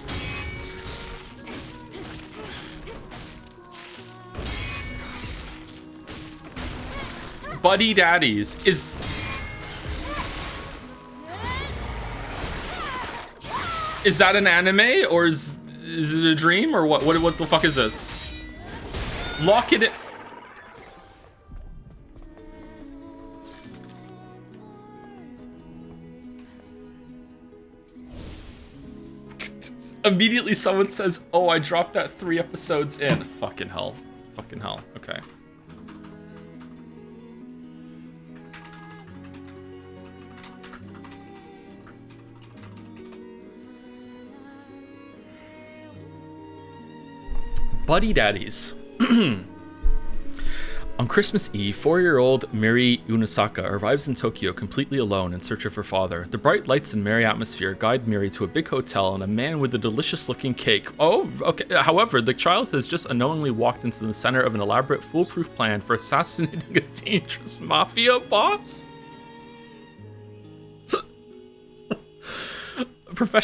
Buddy Daddies is that an anime or is it a dream or what the fuck is this? Lock it in. Immediately someone says, "Oh, I dropped that 3 episodes in." Fucking hell. Fucking hell. Okay. Buddy Daddies. On Christmas Eve, 4-year-old Miri Unosaka arrives in Tokyo completely alone in search of her father. The bright lights and merry atmosphere guide Miri to a big hotel and a man with a delicious-looking cake. Oh, okay. However, the child has just unknowingly walked into the center of an elaborate, foolproof plan for assassinating a dangerous mafia boss.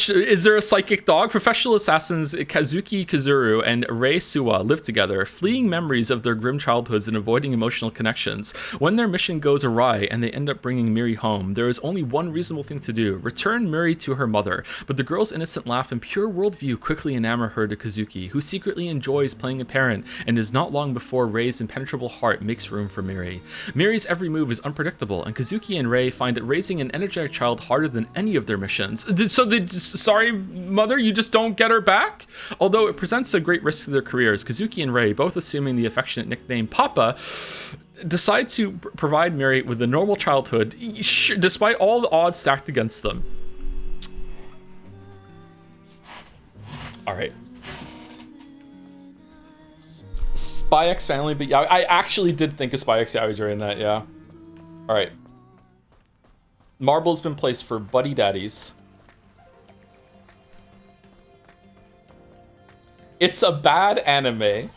Is there a psychic dog? Professional assassins Kazuki Kazuru and Rei Suwa live together, fleeing memories of their grim childhoods and avoiding emotional connections. When their mission goes awry and they end up bringing Miri home, there is only one reasonable thing to do: return Miri to her mother. But the girl's innocent laugh and pure worldview quickly enamor her to Kazuki, who secretly enjoys playing a parent, and is not long before Rei's impenetrable heart makes room for Miri. Miri's every move is unpredictable, and Kazuki and Rei find it raising an energetic child harder than any of their missions. Sorry, mother, you just don't get her back? Although it presents a great risk to their careers, Kazuki and Rei, both assuming the affectionate nickname Papa, decide to provide Miri with a normal childhood, despite all the odds stacked against them. Alright. Spy X Family, but yeah, I actually did think of Spy X Yaoi during that, yeah. Alright. Marble's been placed for Buddy Daddies. It's a bad anime.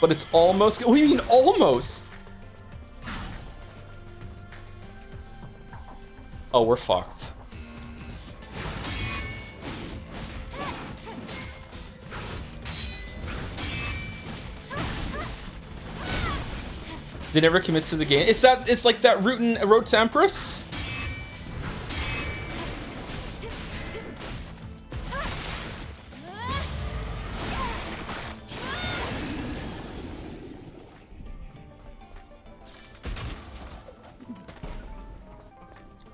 But it's almost... What do you mean almost? Oh, we're fucked. They never commit to the game. It's like that Road to Empress?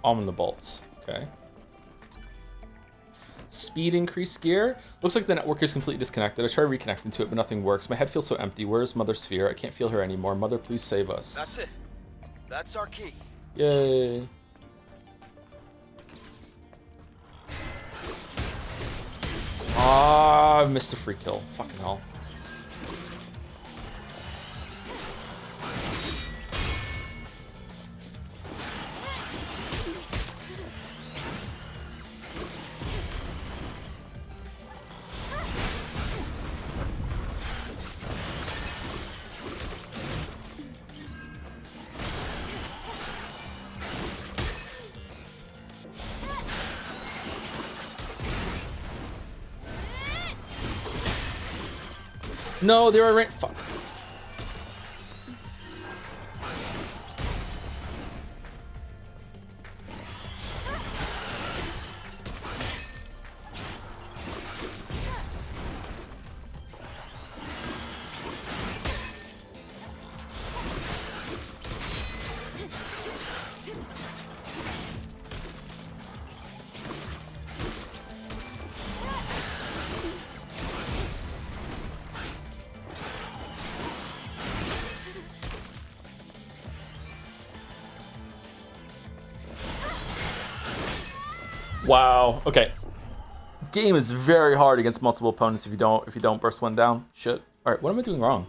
On the bolts. Okay. Speed increase gear. Looks like the network is completely disconnected. I tried reconnecting to it, but nothing works. My head feels so empty. Where's Mother Sphere? I can't feel her anymore. Mother, please save us. That's it. That's our key. Yay. Ah, I missed a free kill. Fucking hell. No, they were right. Fuck. Wow. Okay. Game is very hard against multiple opponents if you don't burst one down. Shit. All right. What am I doing wrong?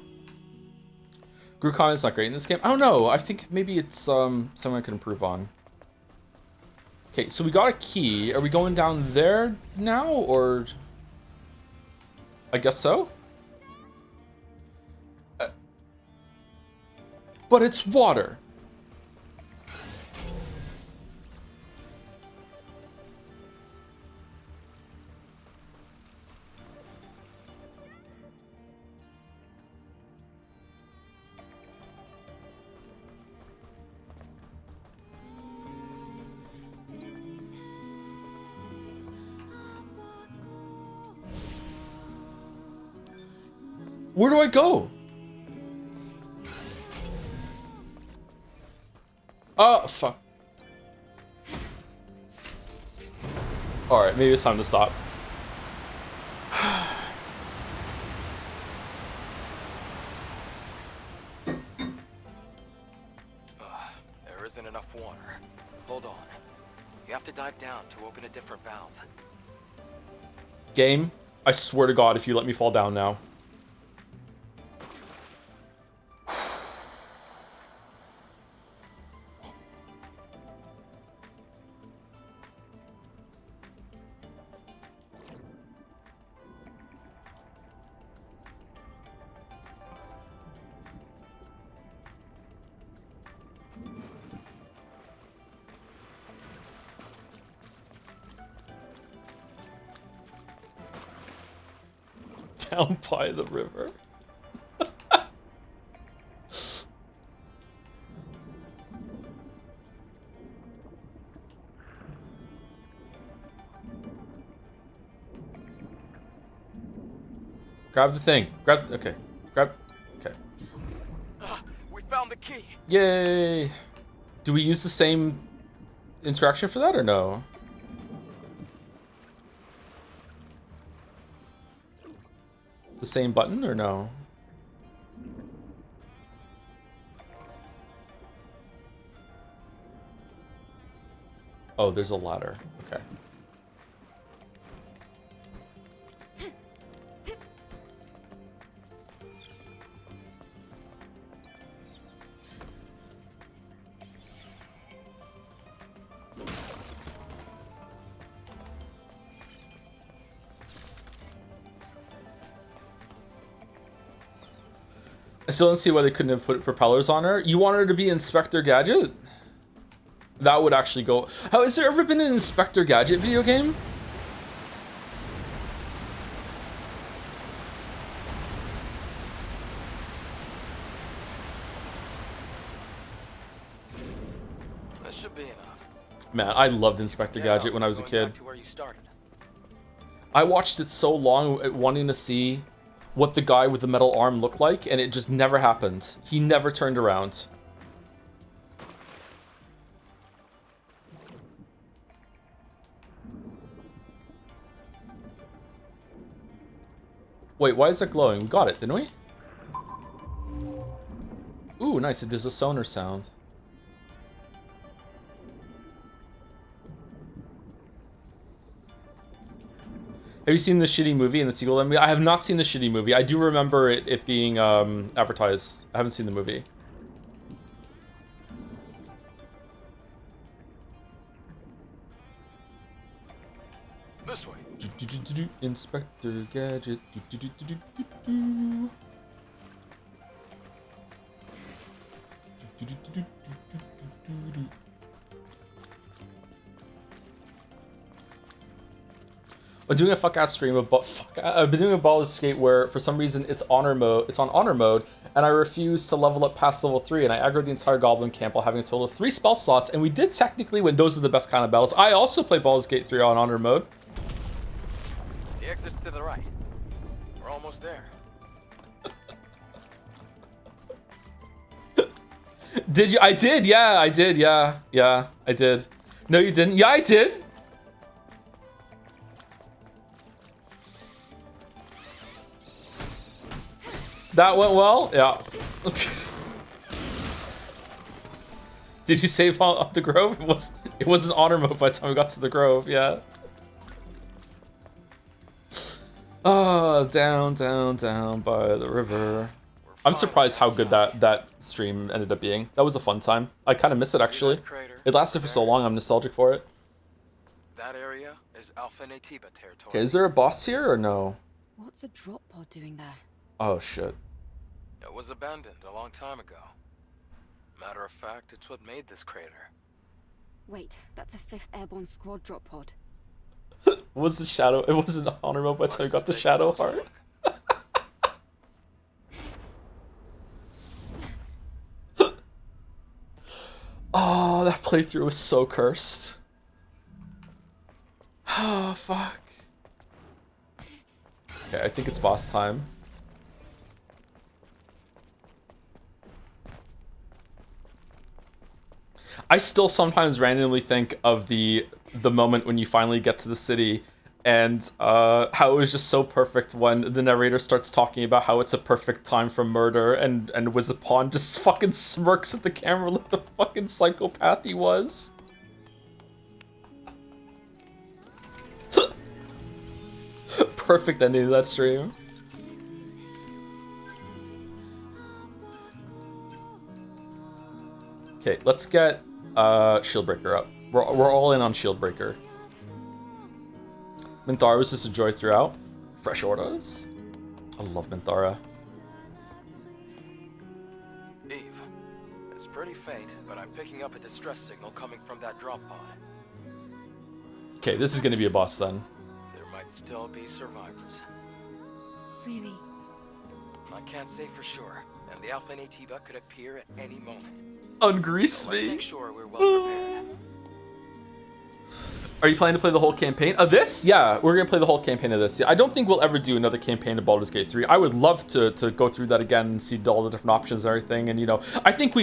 Group combat is not great in this game. I don't know. I think maybe it's something I could improve on. Okay. So we got a key. Are we going down there now, or? I guess so. But it's water. Where do I go? Oh, fuck. Alright, maybe it's time to stop. There isn't enough water. Hold on. You have to dive down to open a different valve. Game, I swear to God, if you let me fall down now. Down by the river. Grab the thing. Grab. Okay. Grab. Okay. We found the key. Yay! Do we use the same instruction for that or no? The same button or no? Oh, there's a ladder. Okay. I still don't see why they couldn't have put propellers on her. You want her to be Inspector Gadget? That would actually go... How, has there ever been an Inspector Gadget video game? That should be enough. Man, I loved Inspector Gadget when I was a Going kid. back to where you started. I watched it so long wanting to see what the guy with the metal arm looked like, and it just never happened. He never turned around. Wait, why is that glowing? We got it, didn't we? Ooh, nice. It does a sonar sound. Have you seen the shitty movie and the sequel? I mean, I have not seen the shitty movie. I do remember it being advertised. I haven't seen the movie. This way. Inspector Gadget. I'm doing a fuck ass stream of I've been doing a Baldur's Gate where for some reason it's honor mode. It's on honor mode, and I refuse to level up past level 3, and I aggroed the entire Goblin camp while having a total of 3 spell slots. And we did technically win. Those are the best kind of battles. I also play Baldur's Gate 3 on honor mode. The exit's to the right. We're almost there. Did you? I did. Yeah, I did. Yeah, yeah, I did. No, you didn't. Yeah, I did. That went well? Yeah. Did you save on the Grove? It wasn't honor mode by the time we got to the Grove, yeah. Oh, down, down, down by the river. I'm surprised how good that stream ended up being. That was a fun time. I kind of miss it, actually. It lasted for so long, I'm nostalgic for it. That area is Alpha Natiba territory. Okay, is there a boss here or no? What's a drop pod doing there? Oh, shit. It was abandoned a long time ago. Matter of fact, it's what made this crater. Wait, that's a 5th Airborne Squad drop pod. Was the shadow? It wasn't honorable by the time we got the shadow heart. Oh, that playthrough was so cursed. Oh, fuck. Okay, I think it's boss time. I still sometimes randomly think of the moment when you finally get to the city and how it was just so perfect when the narrator starts talking about how it's a perfect time for murder and Wizapon just fucking smirks at the camera like the fucking psychopath he was. Perfect ending to that stream. Okay, let's get Shieldbreaker up. We're all in on Shieldbreaker. Minthara was just a joy throughout. Fresh orders. I love Minthara. Eve, it's pretty faint, but I'm picking up a distress signal coming from that drop pod. Okay, this is gonna be a boss then. There might still be survivors. Really? I can't say for sure, and the Alpha Natiba could appear at any moment. Ungrease So let's me. make sure we're well prepared. Are you planning to play the whole campaign of this? Yeah, we're gonna play the whole campaign of this. Yeah, I don't think we'll ever do another campaign of Baldur's Gate 3. I would love to go through that again and see all the different options and everything. And you know, I think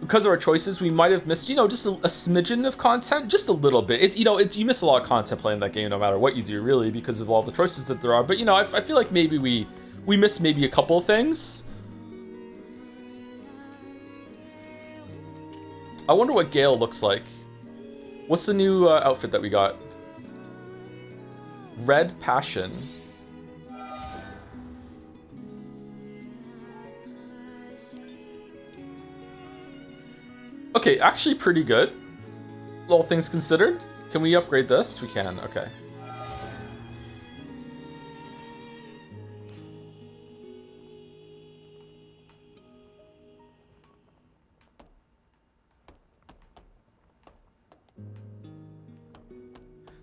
because of our choices, we might have missed, you know, just a smidgen of content, just a little bit. You miss a lot of content playing that game, no matter what you do, really, because of all the choices that there are. But you know, I feel like maybe we missed maybe a couple of things. I wonder what Gale looks like. What's the new outfit that we got? Red Passion. Okay, actually pretty good. All things considered. Can we upgrade this? We can, okay.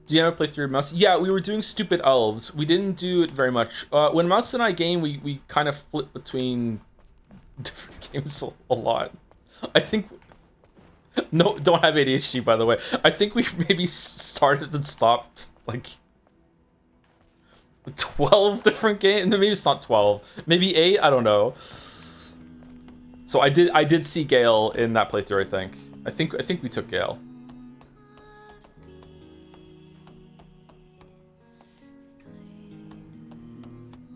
Do you ever play through Mouse? Yeah, we were doing Stupid Elves. We didn't do it very much. When Mouse and I game, we kind of flip between different games a lot. I think... No, don't have ADHD, by the way. I think we maybe started and stopped, like... 12 different games? No, maybe it's not 12. Maybe 8? I don't know. So I did see Gale in that playthrough, I think. I think we took Gale.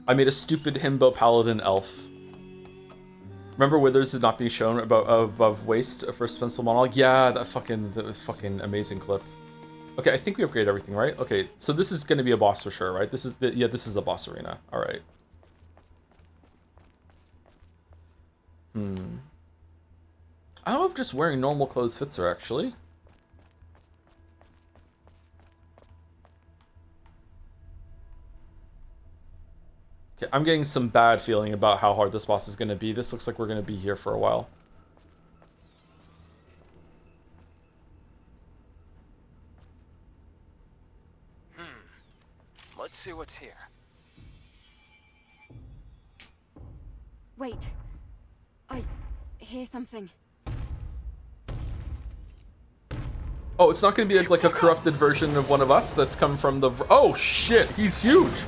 I made a stupid himbo paladin elf. Remember Withers is not being shown above waist for Spencil monologue? Yeah, that was fucking amazing clip. Okay, I think we upgraded everything, right? Okay, so this is gonna be a boss for sure, right? This is a boss arena. All right. I don't know if just wearing normal clothes fits her, actually. Okay, I'm getting some bad feeling about how hard this boss is going to be. This looks like we're going to be here for a while. Much Let's see what's here. Wait. I hear something. Oh, it's not going to be like a corrupted version of one of us that's come from the... Oh, shit. He's huge.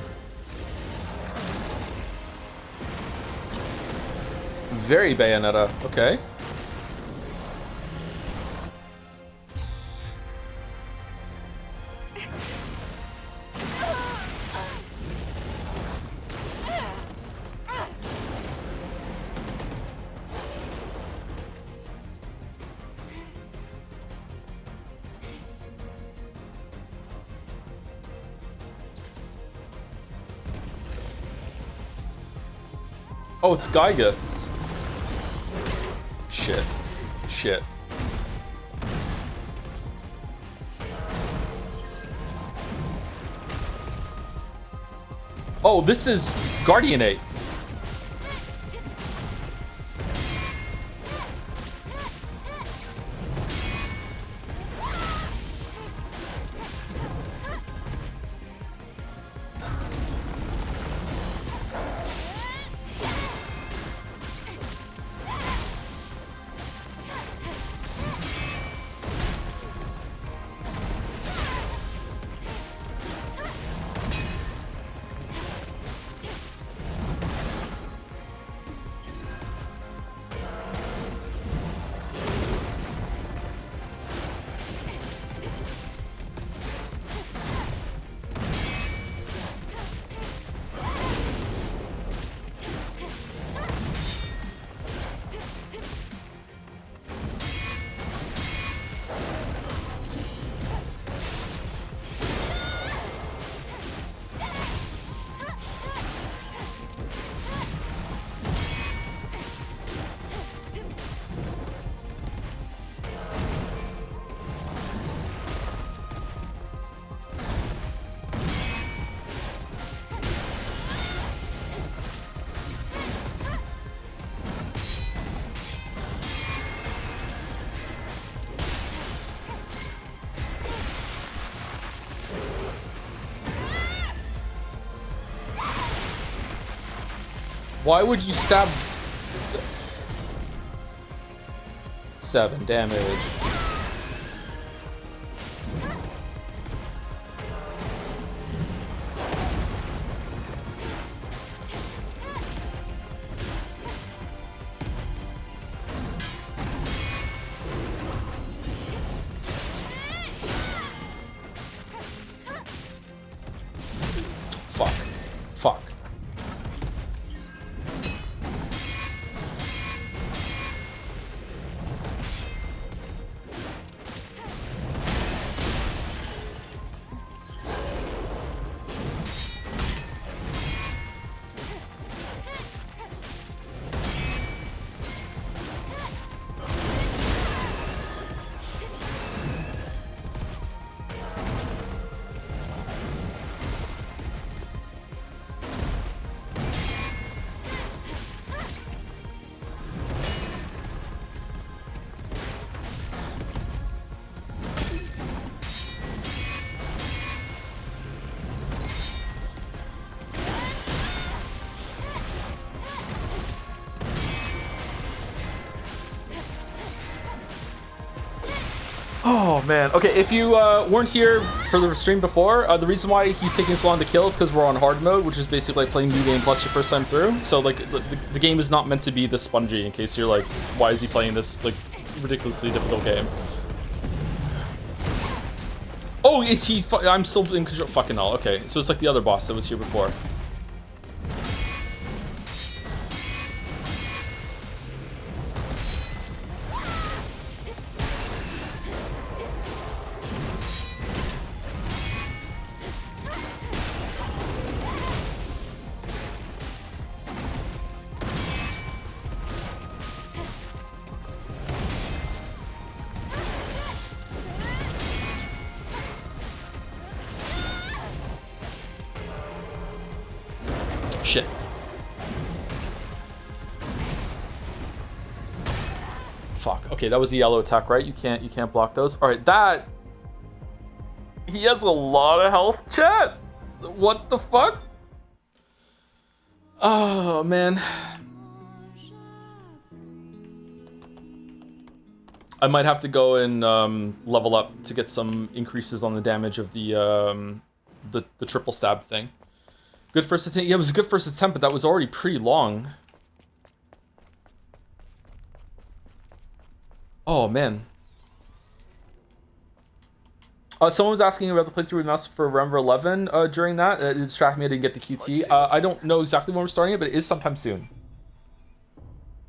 Very Bayonetta. Okay. Oh, it's Gygus. Shit. Shit. Oh, this is Guardianate. Why would you stab... 7 damage. Fuck. Fuck. Oh man. Okay, if you weren't here for the stream before, the reason why he's taking so long to kill is because we're on hard mode, which is basically like playing new game plus your first time through. So like the game is not meant to be this spongy. In case you're like, why is he playing this like ridiculously difficult game? Oh, I'm still in control. Fucking hell. Okay, so it's like the other boss that was here before. Shit. Fuck. Okay, that was the yellow attack, right? You can't block those. All right, that he has a lot of health, chat. What the fuck? Oh, man. I might have to go and level up to get some increases on the damage of the triple stab thing. Good first attempt. Yeah, it was a good first attempt, but that was already pretty long. Oh, man. Someone was asking about the playthrough with mouse for Remember 11 during that. It distracted me. I didn't get the QT. I don't know exactly when we're starting it, but it is sometime soon.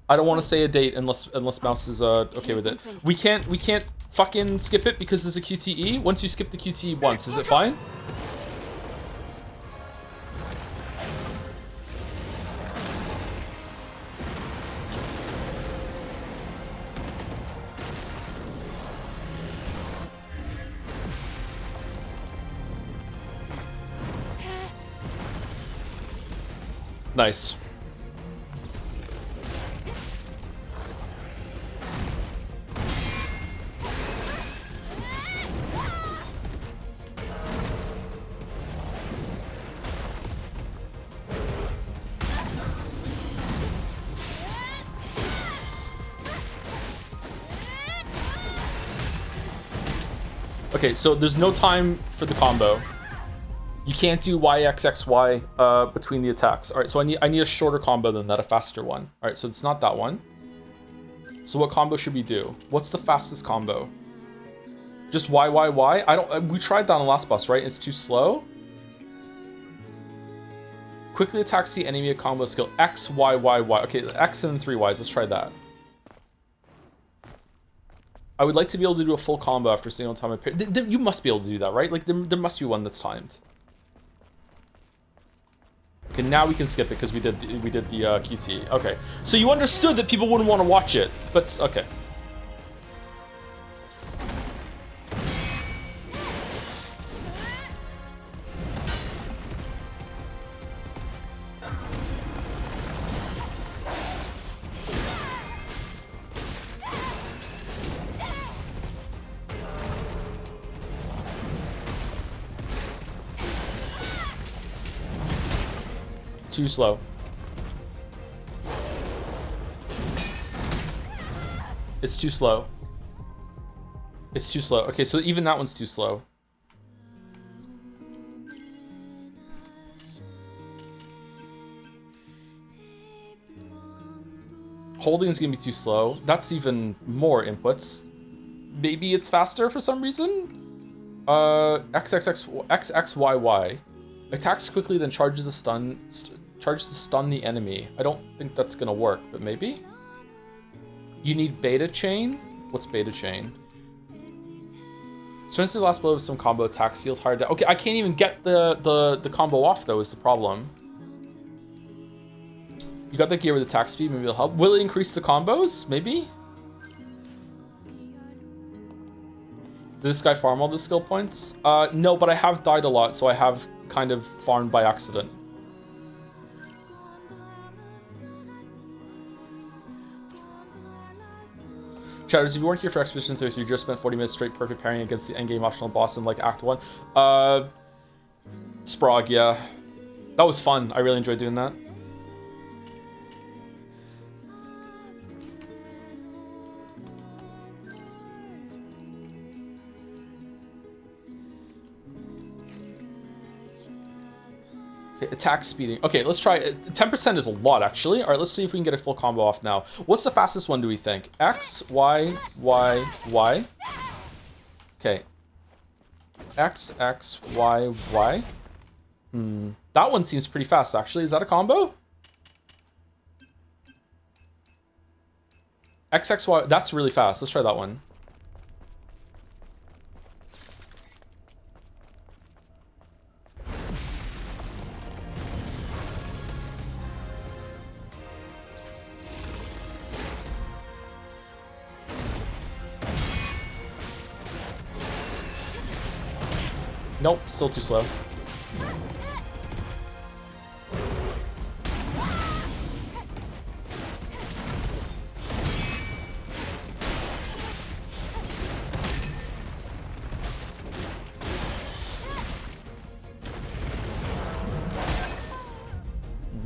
I don't want to say a date unless mouse is okay with it. We can't fucking skip it because there's a QTE. Once you skip the QTE once, is it fine? Nice. Okay, so there's no time for the combo. You can't do YXXY between the attacks. All right, so I need a shorter combo than that, a faster one. All right, so it's not that one. So what combo should we do? What's the fastest combo? Just Y. I don't. We tried that on the last boss, right? It's too slow. Quickly attacks the enemy a combo skill X Y Y Y. Okay, X and 3 Ys. Let's try that. I would like to be able to do a full combo after a single time. You must be able to do that, right? Like there must be one that's timed. Okay, now we can skip it because we did the QT. Okay, so you understood that people wouldn't want to watch it, but okay. Too slow. It's too slow. It's too slow. Okay, so even that one's too slow. Holding is gonna be too slow. That's even more inputs. Maybe it's faster for some reason? XXYY. Attacks quickly, then charges to stun the enemy. I don't think that's gonna work, but maybe? You need beta chain? What's beta chain? Strengthens the last blow with some combo attack, seals hard damage. Okay, I can't even get the combo off though, is the problem. You got the gear with attack speed, maybe it'll help. Will it increase the combos? Maybe? Did this guy farm all the skill points? No, but I have died a lot, so I have kind of farmed by accident. Chatters, if you weren't here for Expedition 33, you just spent 40 minutes straight perfect parrying against the endgame optional boss in like Act 1. Sprague, yeah. That was fun. I really enjoyed doing that. Okay, attack speeding. Okay, let's try it. 10% is a lot, actually. All right, let's see if we can get a full combo off now. What's the fastest one, do we think? X, Y, Y, Y. Okay. X, X, Y, Y. That one seems pretty fast, actually. Is that a combo? X, X, Y. That's really fast. Let's try that one. Nope, still too slow.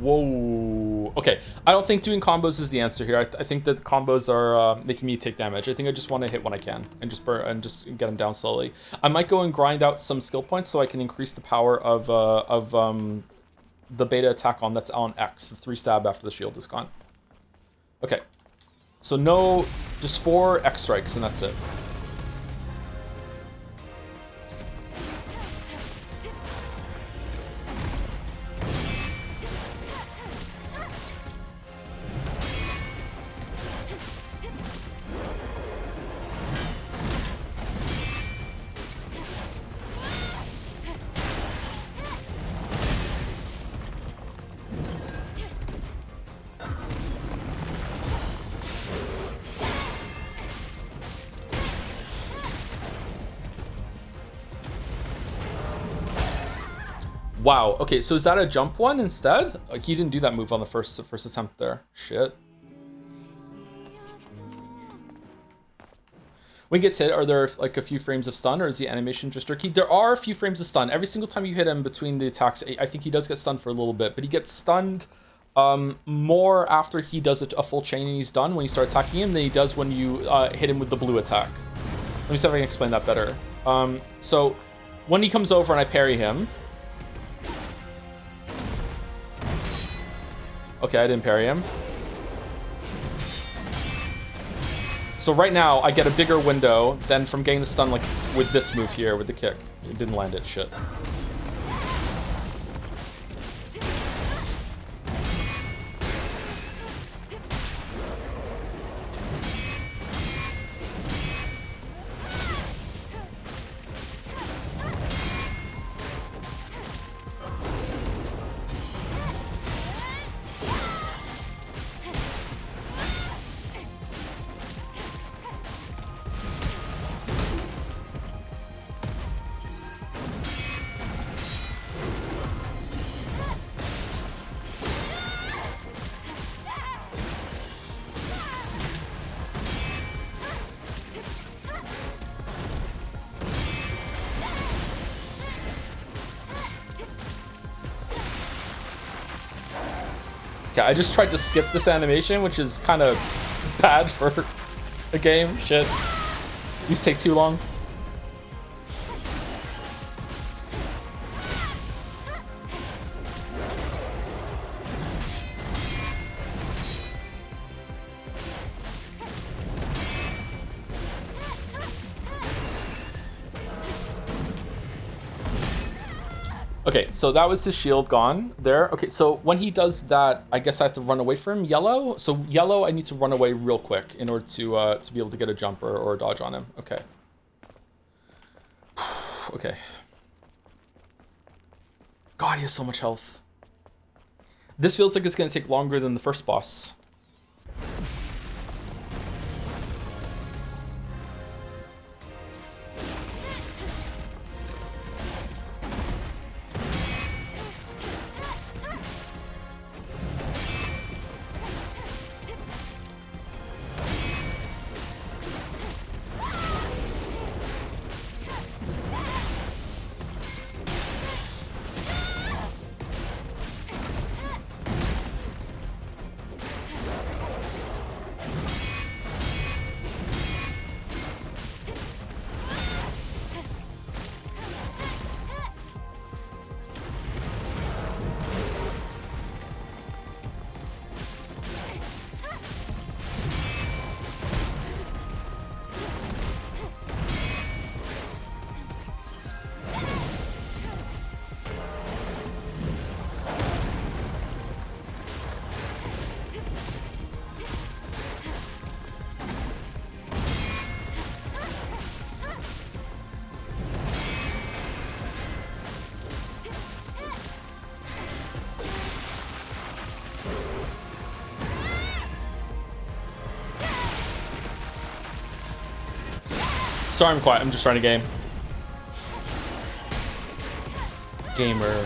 Whoa. Okay, I don't think doing combos is the answer here. I think that combos are making me take damage. I think I just want to hit when I can and just burn and just get them down slowly. I might go and grind out some skill points so I can increase the power of the beta attack on that's on X, the 3 stab after the shield is gone. Okay, so no, just 4 X strikes and that's it. Wow, okay, so is that a jump one instead? Like, he didn't do that move on the first attempt there. Shit. When he gets hit, are there like a few frames of stun, or is the animation just jerky? There are a few frames of stun. Every single time you hit him between the attacks, I think he does get stunned for a little bit, but he gets stunned more after he does a full chain and he's done when you start attacking him than he does when you hit him with the blue attack. Let me see if I can explain that better. So when he comes over and I parry him, okay, I didn't parry him. So right now, I get a bigger window than from getting the stun like with this move here, with the kick. It didn't land it, shit. Okay, I just tried to skip this animation, which is kind of bad for a game. Shit. These take too long. Okay, so that was his shield gone there. Okay, so when he does that, I guess I have to run away from him. Yellow? So yellow, I need to run away real quick in order to be able to get a jump or a dodge on him. Okay. Okay. God, he has so much health. This feels like it's going to take longer than the first boss. Sorry, I'm quiet. I'm just trying to game. Gamer.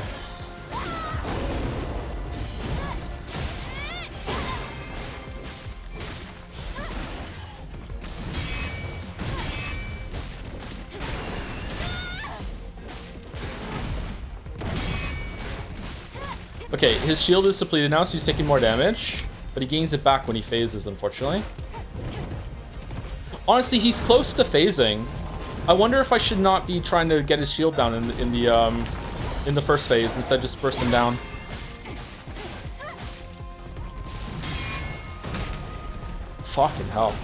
Okay, his shield is depleted now, so he's taking more damage. But he gains it back when he phases, unfortunately. Honestly, he's close to phasing. I wonder if I should not be trying to get his shield down in the first phase, instead just burst him down. Fucking hell.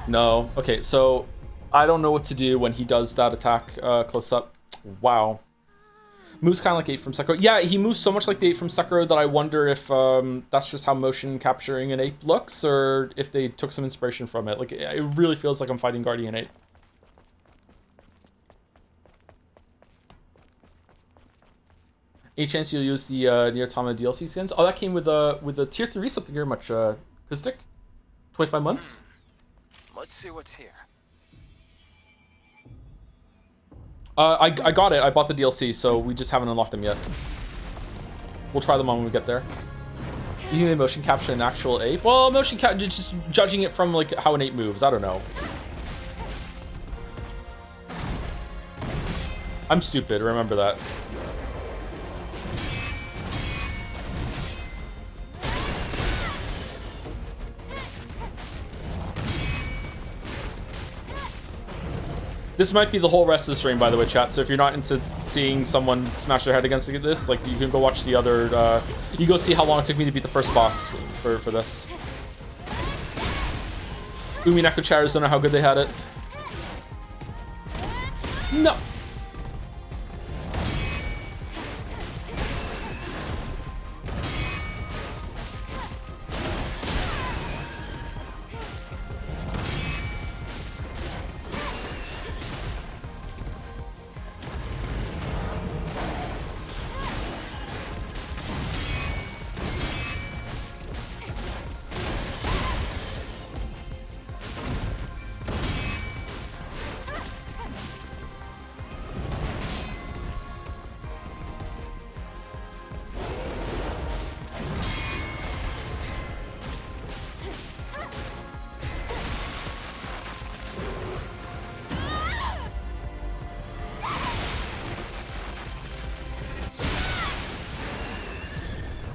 No. Okay, so I don't know what to do when he does that attack close up. Wow. Moves kind of like 8 from Sekiro. Yeah, he moves so much like the 8 from Sekiro that I wonder if that's just how motion capturing an ape looks, or if they took some inspiration from it. Like, it really feels like I'm fighting Guardian Ape. Any chance you'll use the Nier Automata DLC skins? Oh, that came with the tier 3 something very much. Kuzdik? 25 months? Let's see what's here. I got it. I bought the DLC, so we just haven't unlocked them yet. We'll try them on when we get there. You think they motion capture an actual ape? Well, motion capture, just judging it from like how an ape moves. I don't know. I'm stupid. Remember that. This might be the whole rest of the stream, by the way, chat. So if you're not into seeing someone smash their head against this, like, you can go watch the other, you go see how long it took me to beat the first boss for this. Umi Neko chatters don't know how good they had it. No.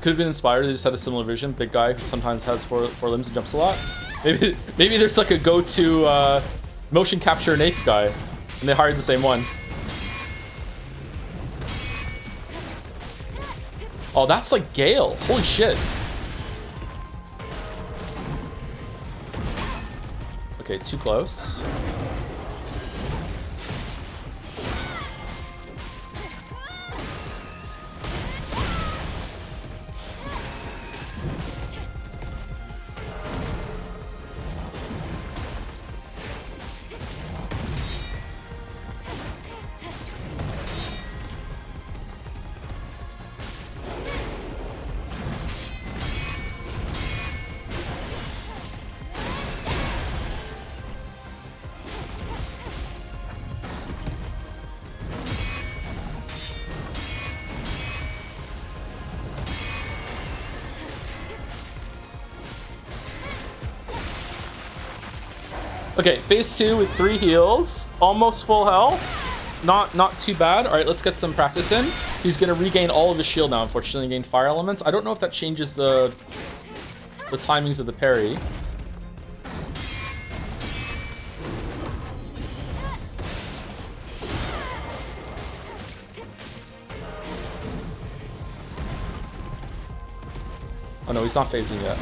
Could have been inspired. They just had a similar vision. Big guy who sometimes has four limbs and jumps a lot. Maybe there's like a go-to motion capture an ape guy, and they hired the same one. Oh, that's like Gale. Holy shit. Okay, too close. Okay, phase 2 with 3 heals, almost full health. Not too bad. All right, let's get some practice in. He's gonna regain all of his shield now. Unfortunately, gain fire elements. I don't know if that changes the timings of the parry. Oh no, he's not phasing yet.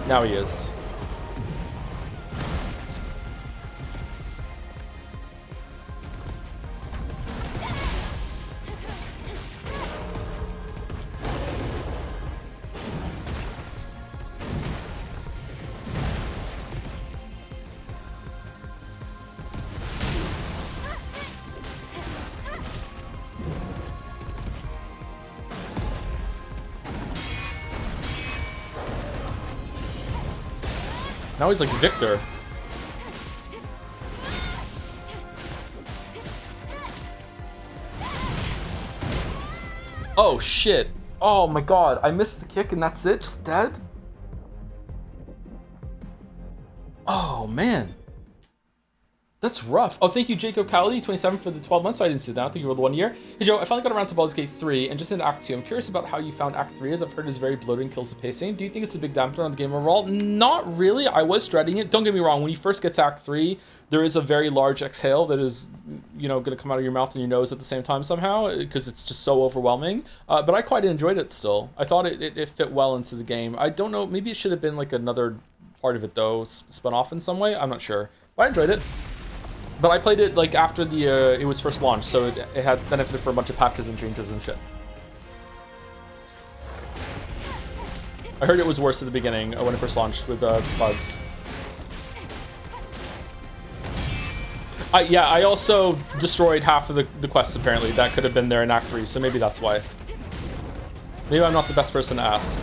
Now he is. Now he's like Victor. Oh shit. Oh my god, I missed the kick and that's it? Just dead? Oh man. That's rough. Oh, thank you, Jacob Cowley, 27 for the 12 months. I didn't see that. Thank you for the 1 year. Hey, Joe, I finally got around to Baldur's Gate 3 and just in Act 2. I'm curious about how you found Act 3, as I've heard it's very bloated and kills the pacing. Do you think it's a big dampener on the game overall? Not really. I was dreading it. Don't get me wrong. When you first get to Act 3, there is a very large exhale that is, you know, going to come out of your mouth and your nose at the same time somehow, because it's just so overwhelming. But I quite enjoyed it still. I thought it fit well into the game. I don't know. Maybe it should have been like another part of it, though, spun off in some way. I'm not sure. But I enjoyed it. But I played it like after the it was first launched, so it had benefited for a bunch of patches and changes and shit. I heard it was worse at the beginning when it first launched with bugs. Yeah, I also destroyed half of the quests apparently. That could have been there in Act 3, so maybe that's why. Maybe I'm not the best person to ask.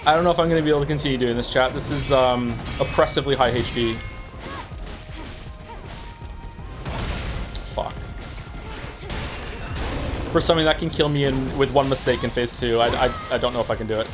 I don't know if I'm going to be able to continue doing this, chat. This is oppressively high HP. Fuck. For something that can kill me with one mistake in phase 2, I don't know if I can do it.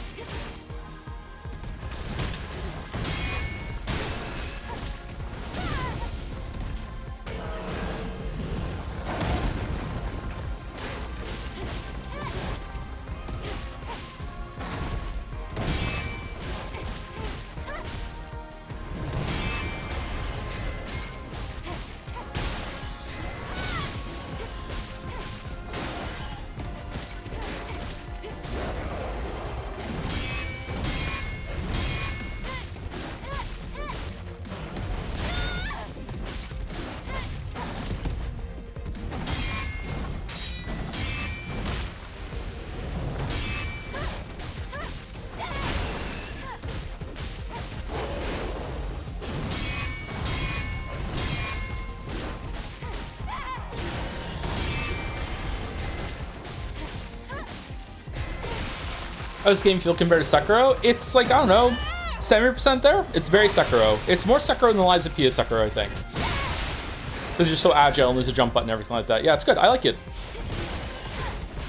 How does this game feel compared to Sekiro? It's like, I don't know, 70% there? It's very Sekiro. It's more Sekiro than Lies of P is Sekiro, I think. Because you're so agile and there's a jump button and everything like that. Yeah, it's good. I like it.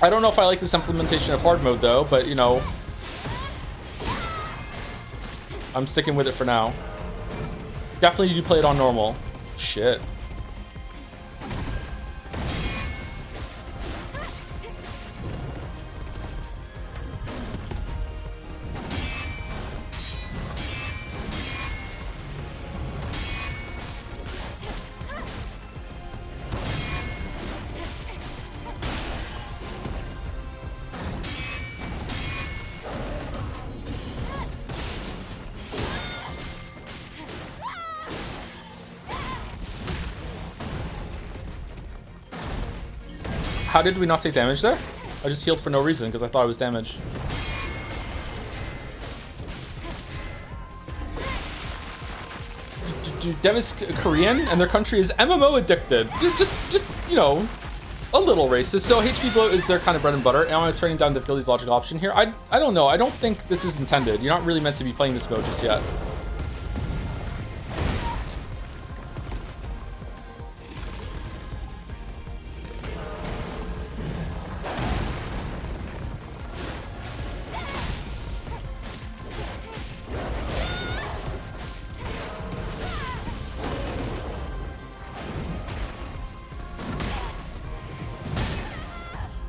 I don't know if I like this implementation of hard mode, though, but, you know, I'm sticking with it for now. Definitely do play it on normal. Shit. How did we not take damage there? I just healed for no reason because I thought I was damaged. Dev is Korean and their country is MMO addicted. Just you know, a little racist. So HP bloat is their kind of bread and butter. Am I turning down difficulty's logical option here? I don't know. I don't think this is intended. You're not really meant to be playing this mode just yet.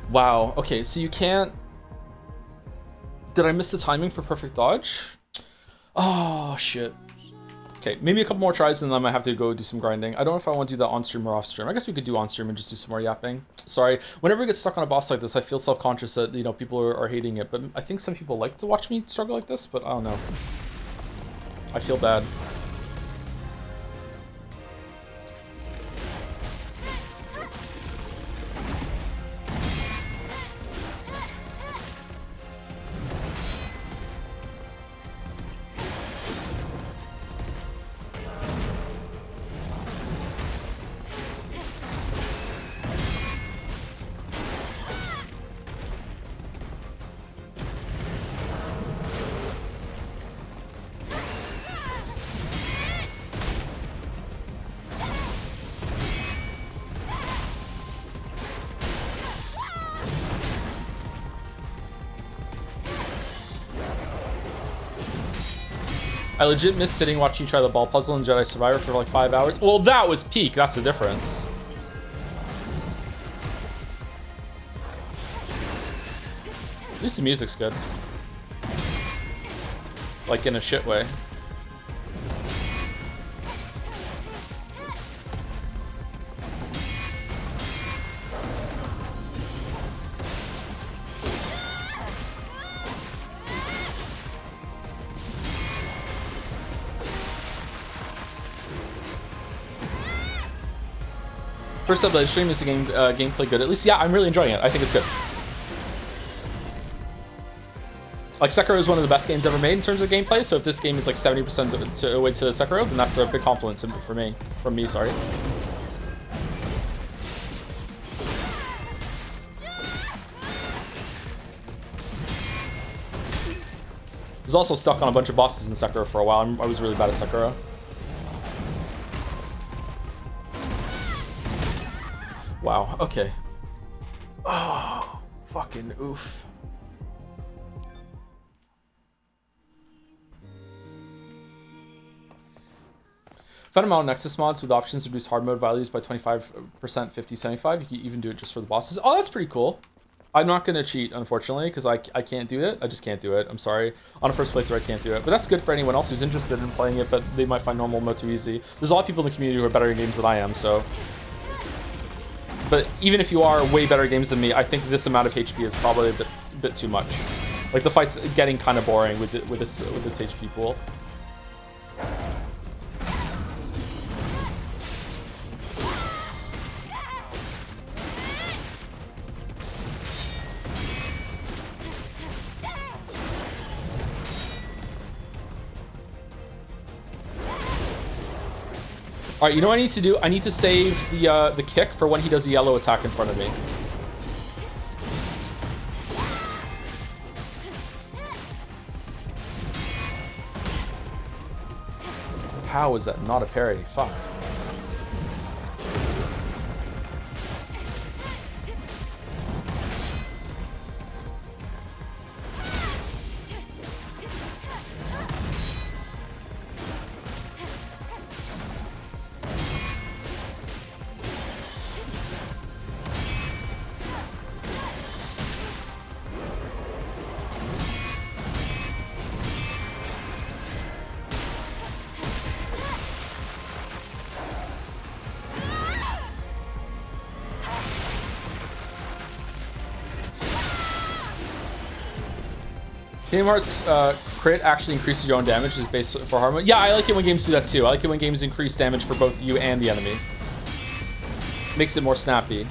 Wow, okay, so you can't... Did I miss the timing for perfect dodge? Oh, shit. Okay, maybe a couple more tries and then I might have to go do some grinding. I don't know if I want to do that on stream or off stream. I guess we could do on stream and just do some more yapping. Sorry, whenever I get stuck on a boss like this, I feel self-conscious that, you know, people are hating it. But I think some people like to watch me struggle like this, but I don't know. I feel bad. I legit miss sitting watching you try the ball puzzle in Jedi Survivor for like 5 hours. Well, that was peak. That's the difference. At least the music's good. Like in a shit way. First up, live stream, is the gameplay good? At least, yeah, I'm really enjoying it. I think it's good. Like, Sekiro is one of the best games ever made in terms of gameplay, so if this game is like 70% away to Sekiro, then that's a big compliment for me. From me, sorry. I was also stuck on a bunch of bosses in Sekiro for a while. I was really bad at Sekiro. Wow, okay. Oh, fucking oof. Fundamental Nexus mods with options to reduce hard mode values by 25%, 50, 75. You can even do it just for the bosses. Oh, that's pretty cool. I'm not going to cheat, unfortunately, because I can't do it. I just can't do it. I'm sorry. On a first playthrough, I can't do it. But that's good for anyone else who's interested in playing it, but they might find normal mode too easy. There's a lot of people in the community who are better at games than I am, so... But even if you are way better at games than me, I think this amount of HP is probably a bit too much. Like, the fight's getting kind of boring with this HP pool. All right, you know what I need to do? I need to save the kick for when he does the yellow attack in front of me. How is that not a parry? Fuck. Kingdom Hearts crit actually increases your own damage is based for hard mode. Yeah, I like it when games do that too. I like it when games increase damage for both you and the enemy. Makes it more snappy.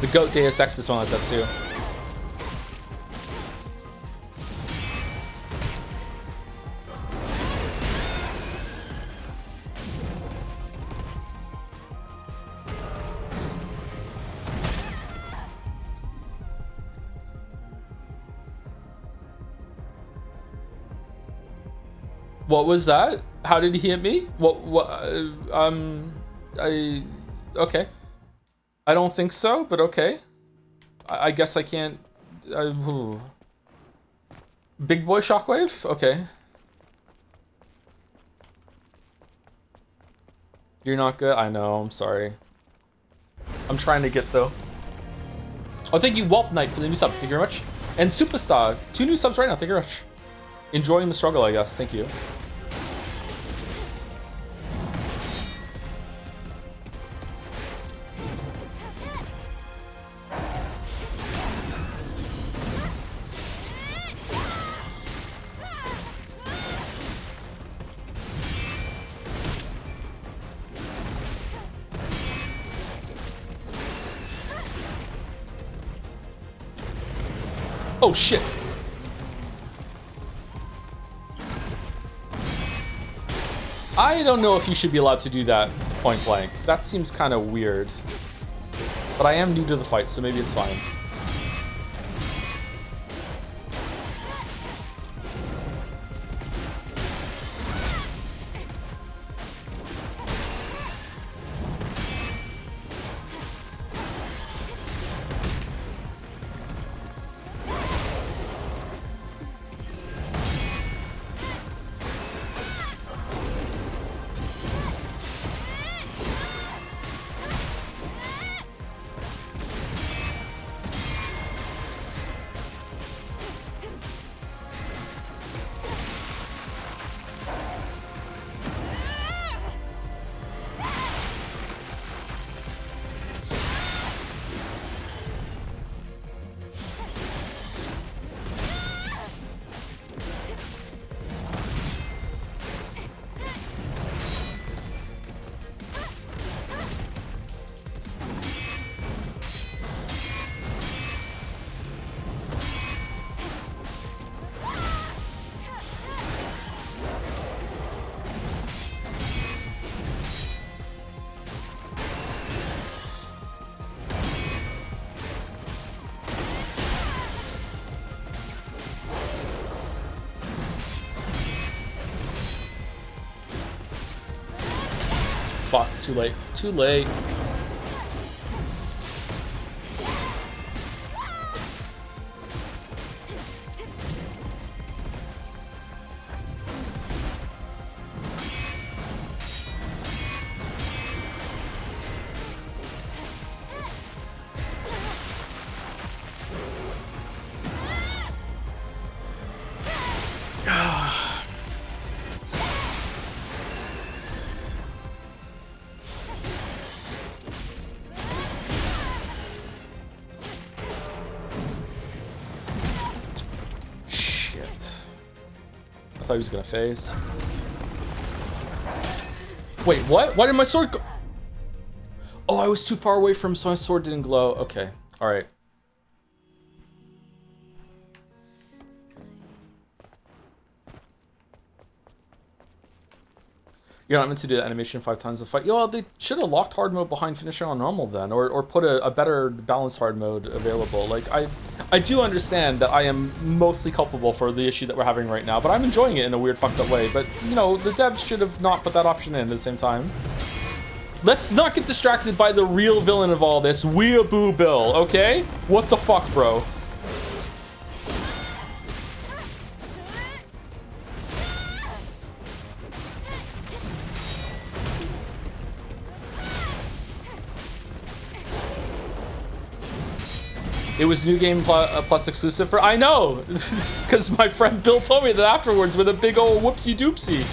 The GOAT Deus Ex is one like that too. What was that? How did he hit me? Okay. I don't think so, but okay. I guess I can't. Big boy shockwave? Okay. You're not good? I know, I'm sorry. I'm trying to get though. Oh, thank you, Whelp Knight, for the new sub. Thank you very much. And Superstar, 2 new subs right now. Thank you very much. Enjoying the struggle, I guess. Thank you. Oh shit. I don't know if you should be allowed to do that point blank. That seems kind of weird. But I am new to the fight, so maybe it's fine. fuck, too late. Too late. I thought he was gonna phase. Wait, what? Why did my sword go? Oh, I was too far away from him, so my sword didn't glow. Okay, all right. You're not meant to do that animation 5 times a fight. Yo, they should have locked hard mode behind finishing on normal then, or put a better balanced hard mode available. Like, I do understand that I am mostly culpable for the issue that we're having right now, but I'm enjoying it in a weird fucked up way. But, you know, the devs should have not put that option in at the same time. Let's not get distracted by the real villain of all this, Weeaboo Bill, okay? What the fuck, bro? It was New Game Plus exclusive for... I know! Because my friend Bill told me that afterwards with a big old whoopsie doopsie.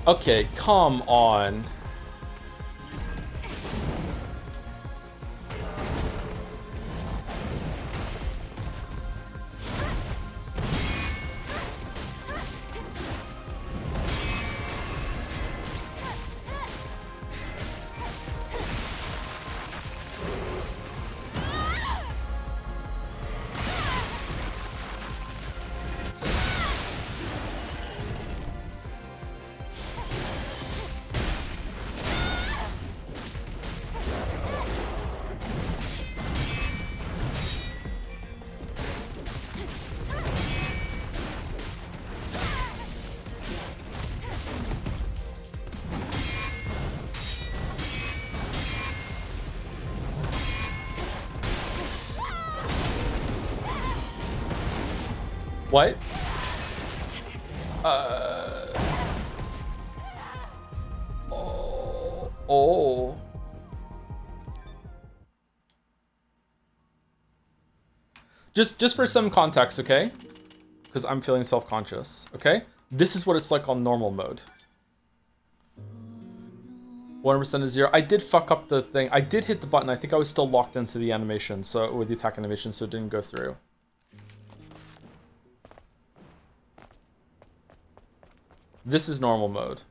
Okay, come on. What? Oh. Just for some context, okay? Because I'm feeling self-conscious, okay? This is what it's like on normal mode. 100% is 0. I did fuck up the thing. I did hit the button. I think I was still locked into the animation, so with the attack animation, so it didn't go through. This is normal mode.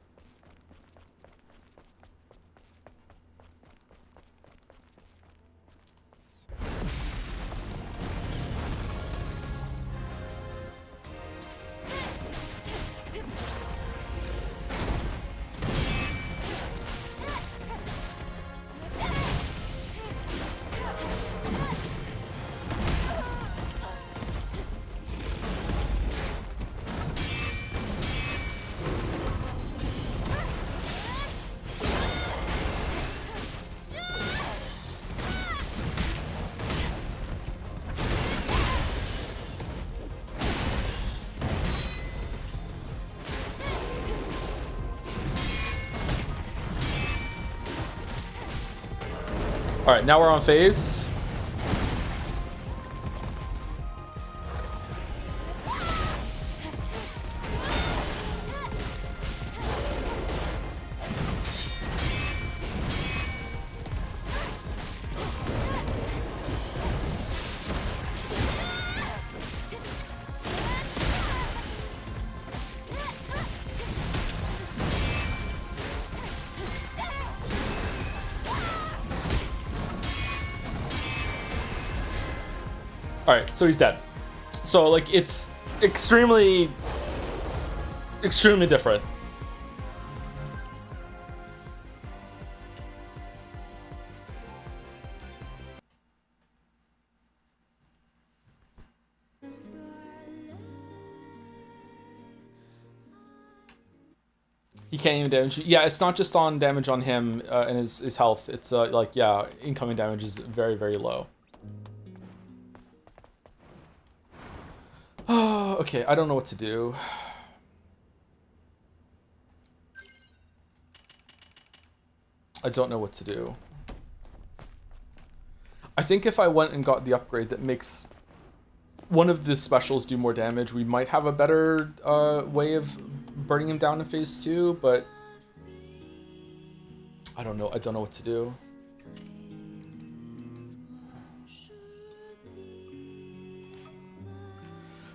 All right, now we're on phase. All right, so he's dead. So like it's extremely different. He can't even damage you. Yeah, it's not just on damage on him and his health. It's like, yeah, incoming damage is very, very low. Okay, I don't know what to do. I don't know what to do. I think if I went and got the upgrade that makes one of the specials do more damage, we might have a better way of burning him down in phase 2, but I don't know. I don't know what to do.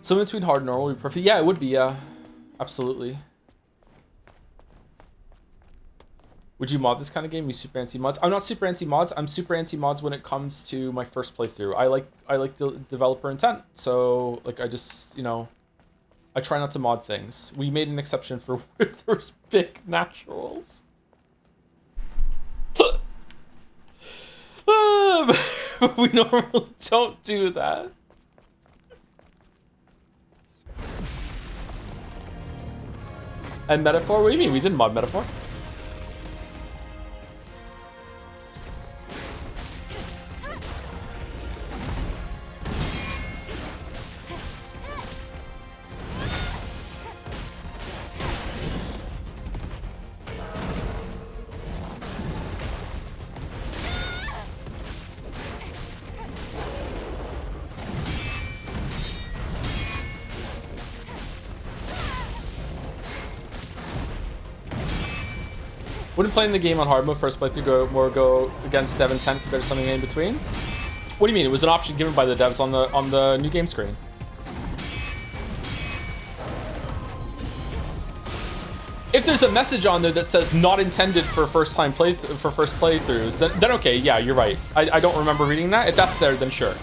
So in between hard and normal would be perfect. Yeah, it would be, yeah. Absolutely. Would you mod this kind of game? You super anti-mods? I'm not super anti-mods. I'm super anti-mods when it comes to my first playthrough. I like developer intent. So like I just, you know, I try not to mod things. We made an exception for where there's big naturals. We normally don't do that. And metaphor? What do you mean? We didn't mod metaphor. Wouldn't playing the game on hard mode first playthrough go against dev intent compared to something in between? What do you mean? It was an option given by the devs on the new game screen. If there's a message on there that says not intended for first playthroughs, then okay, yeah, you're right. I don't remember reading that. If that's there, then sure.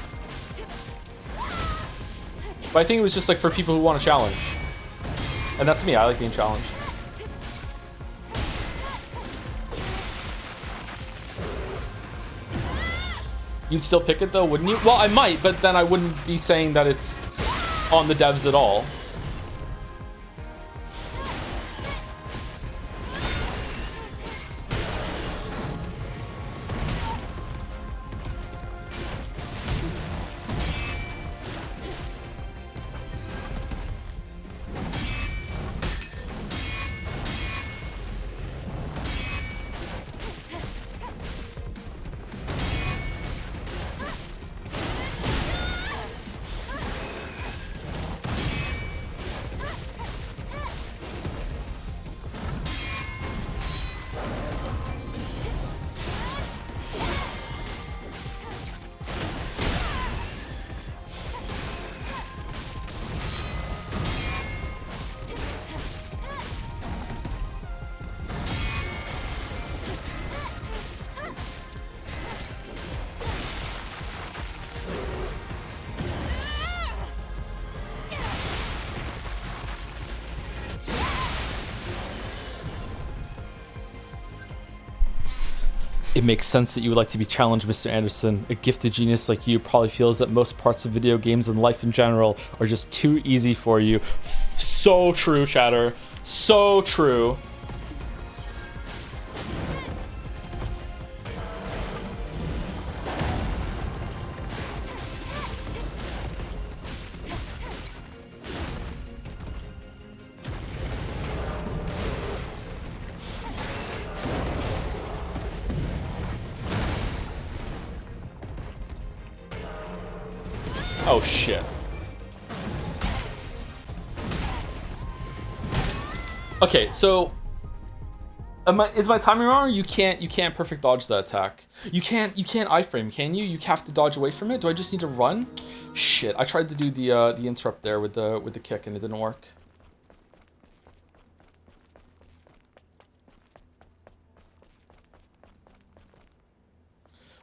But I think it was just like for people who want a challenge. And that's me, I like being challenged. You'd still pick it though, wouldn't you? Well, I might, but then I wouldn't be saying that it's on the devs at all. It makes sense that you would like to be challenged, Mr. Anderson. A gifted genius like you probably feels that most parts of video games and life in general are just too easy for you. So true, Chatter. So true. Oh shit. Okay, so is my timing wrong? You can't perfect dodge that attack. You can't iframe, can you? You have to dodge away from it. Do I just need to run? Shit, I tried to do the interrupt there with the kick and it didn't work.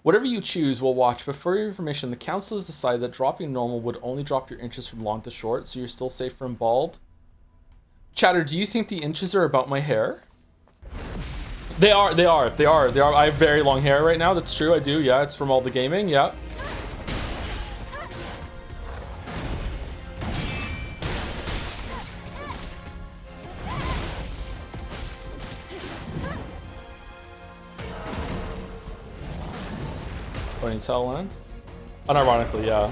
Whatever you choose, we'll watch. But for your information, the council has decided that dropping normal would only drop your inches from long to short, so you're still safe from bald. Chatter, do you think the inches are about my hair? They are. I have very long hair right now. That's true, I do. Yeah, it's from all the gaming. Yeah. Ponytail length? Unironically, yeah.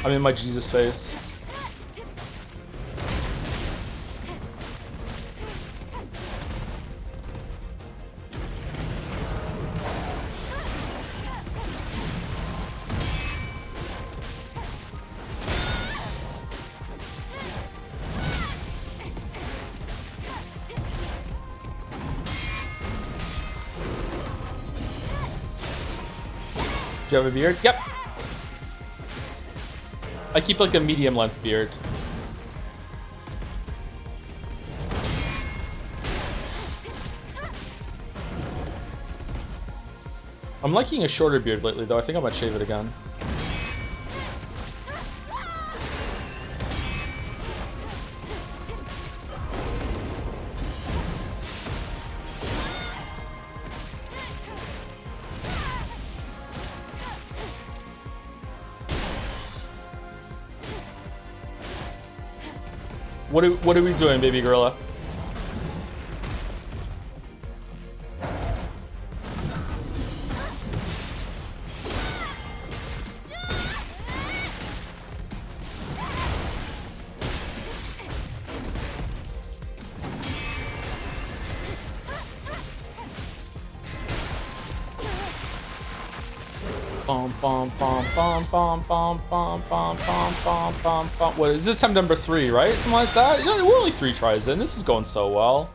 I'm in my Jesus face. Do you have a beard? Yep. I keep like a medium length beard. I'm liking a shorter beard lately though. I think I might shave it again. What are we doing, baby gorilla? What is this? Time number 3, right? Something like that. You know, we're only 3 tries in. This is going so well.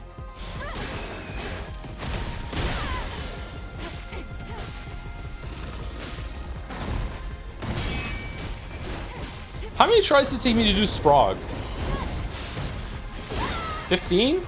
How many tries did it take me to do Sprog? 15?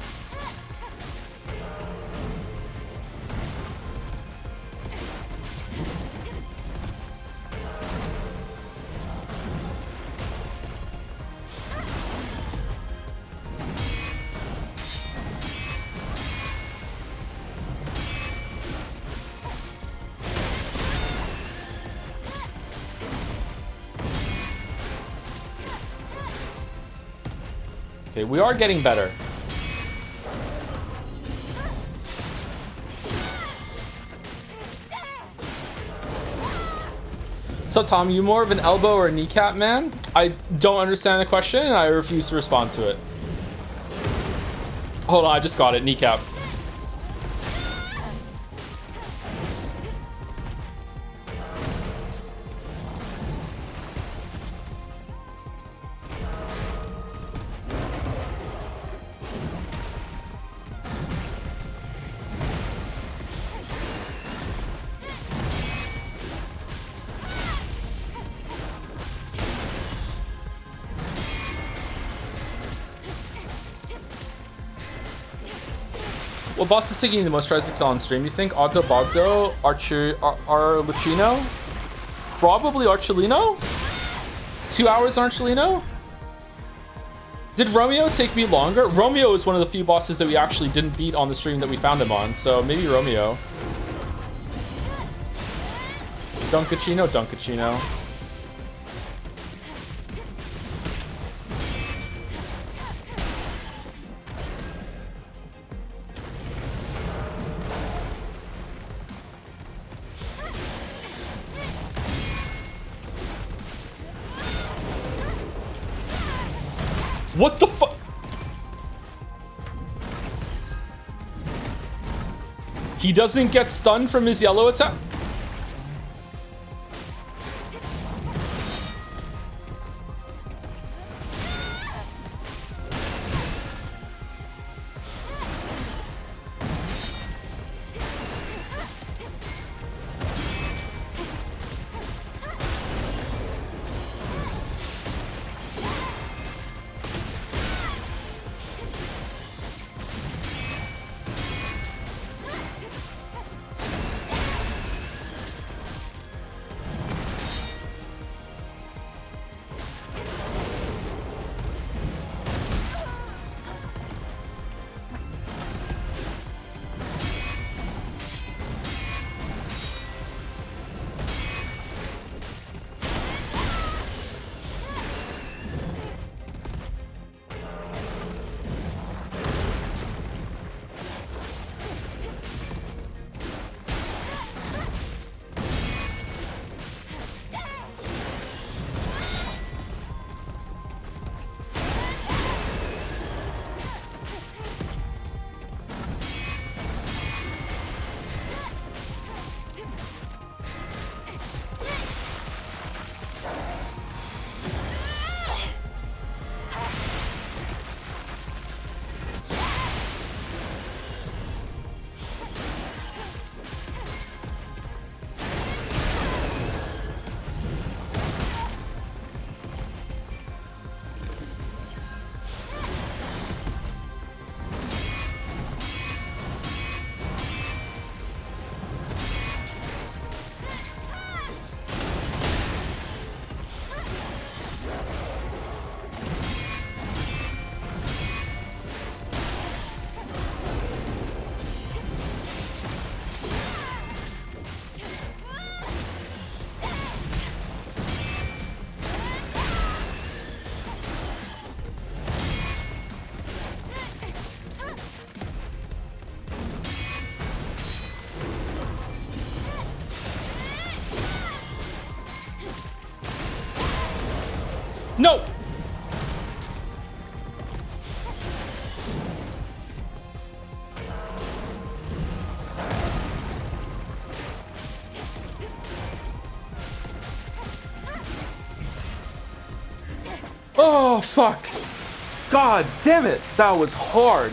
Okay, we are getting better. So Tom, you more of an elbow or a kneecap man? I don't understand the question and I refuse to respond to it. Hold on, I just got it. Kneecap. What boss is taking the most tries to kill on stream? You think Ogdo Bogdo, Arlecchino? Probably Archelino? 2 hours on Archelino? Did Romeo take me longer? Romeo is one of the few bosses that we actually didn't beat on the stream that we found him on, so maybe Romeo. Dunkachino, Dunkachino. What the fuck? He doesn't get stunned from his yellow attack? No! Oh, fuck. God damn it. That was hard.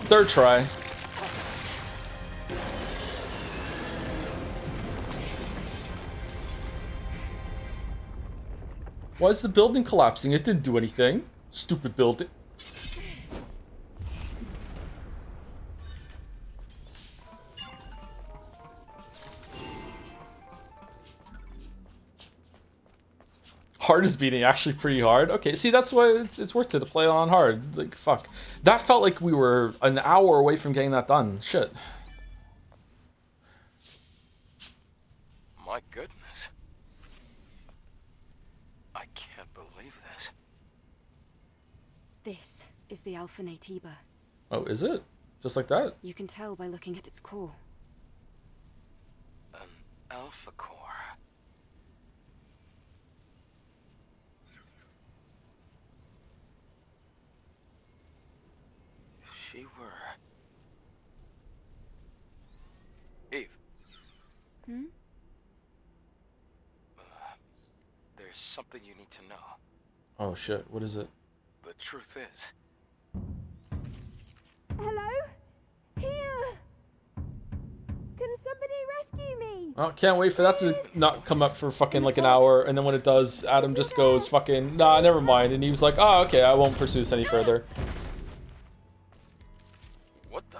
Third try. Why is the building collapsing? It didn't do anything. Stupid building. Hard is beating actually pretty hard. Okay, see, that's why it's worth it to play on hard. Like, fuck. That felt like we were an hour away from getting that done. Shit. My goodness. I can't believe this. This is the Alpha Natiba. Oh, is it? Just like that? You can tell by looking at its core. An alpha core. If she were... Eve. Hmm? There's something you need to know. Oh shit, what is it? The truth is... Hello? Here! Can somebody rescue me? Oh, can't wait for that to not come up for fucking like an hour, and then when it does, Adam just goes fucking, nah, never mind, and he was like, oh, okay, I won't pursue this any further. What the?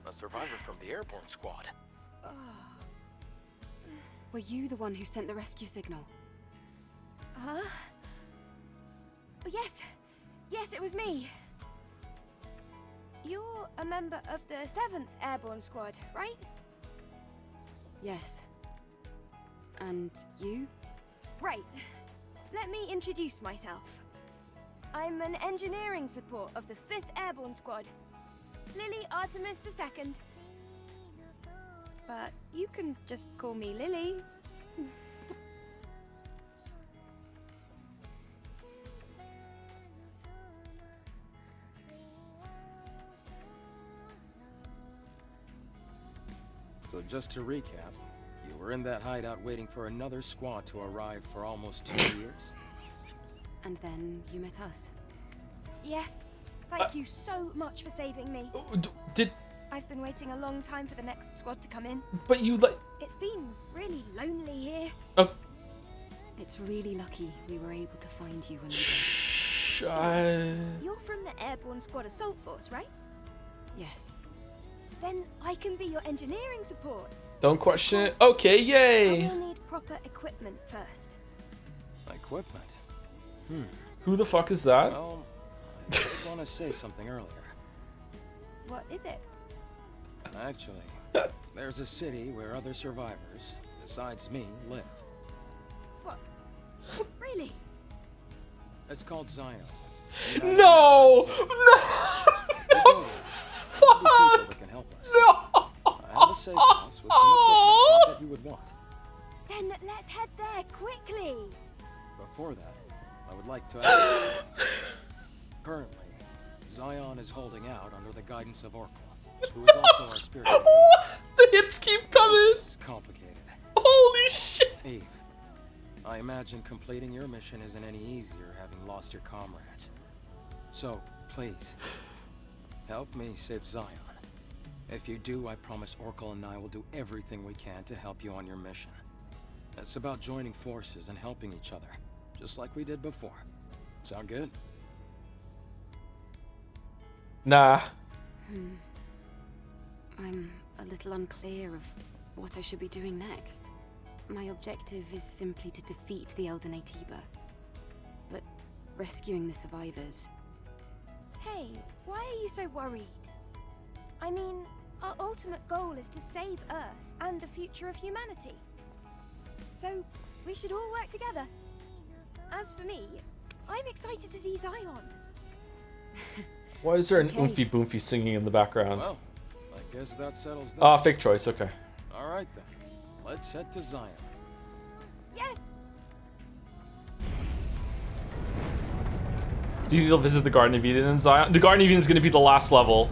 A survivor from the airborne squad. Were you the one who sent the rescue signal? Huh? Yes. Yes, it was me. You're a member of the 7th Airborne Squad, right? Yes. And you? Right. Let me introduce myself. I'm an engineering support of the 5th Airborne Squad. Lily Artemis II. But you can just call me Lily. So just to recap, you were in that hideout waiting for another squad to arrive for almost 2 years? And then you met us. Yes. Thank you so much for saving me. Did, I've been waiting a long time for the next squad to come in. but you like, It's been really lonely here. oh, It's really lucky we were able to find you when we did. shh, You're from the Airborne Squad Assault Force, right? Yes. Then I can be your engineering support. don't question it. Okay, I yay. will need proper equipment first. Equipment? Who the fuck is that? Well, I just want to say something earlier. What is it? Actually, there's a city where other survivors, besides me, live. What? Really? It's called Zion. No! No! No! People that can help us. No! I have a safe house with some equipment that you would want. Then let's head there quickly. Before that, I would like to ask you something. Currently, Zion is holding out under the guidance of Oracle, who is also our spirit guide. What? The hits keep coming! It's complicated. Holy shit! Eve, I imagine completing your mission isn't any easier having lost your comrades. So, please, help me save Zion. If you do, I promise Oracle and I will do everything we can to help you on your mission. It's about joining forces and helping each other, just like we did before. Sound good? Nah. I'm a little unclear of what I should be doing next. My objective is simply to defeat the Elder Natiba. But rescuing the survivors... Hey, why are you so worried? I mean, our ultimate goal is to save Earth and the future of humanity. So, we should all work together. As for me, I'm excited to see Zion. Why is there an Okay. oomphy boomfy singing in the background? Well, I guess that settles that. Ah, fake choice, okay. All right then. Let's head to Zion. Yes! Do you think they'll visit the Garden of Eden in Zion? The Garden of Eden is going to be the last level.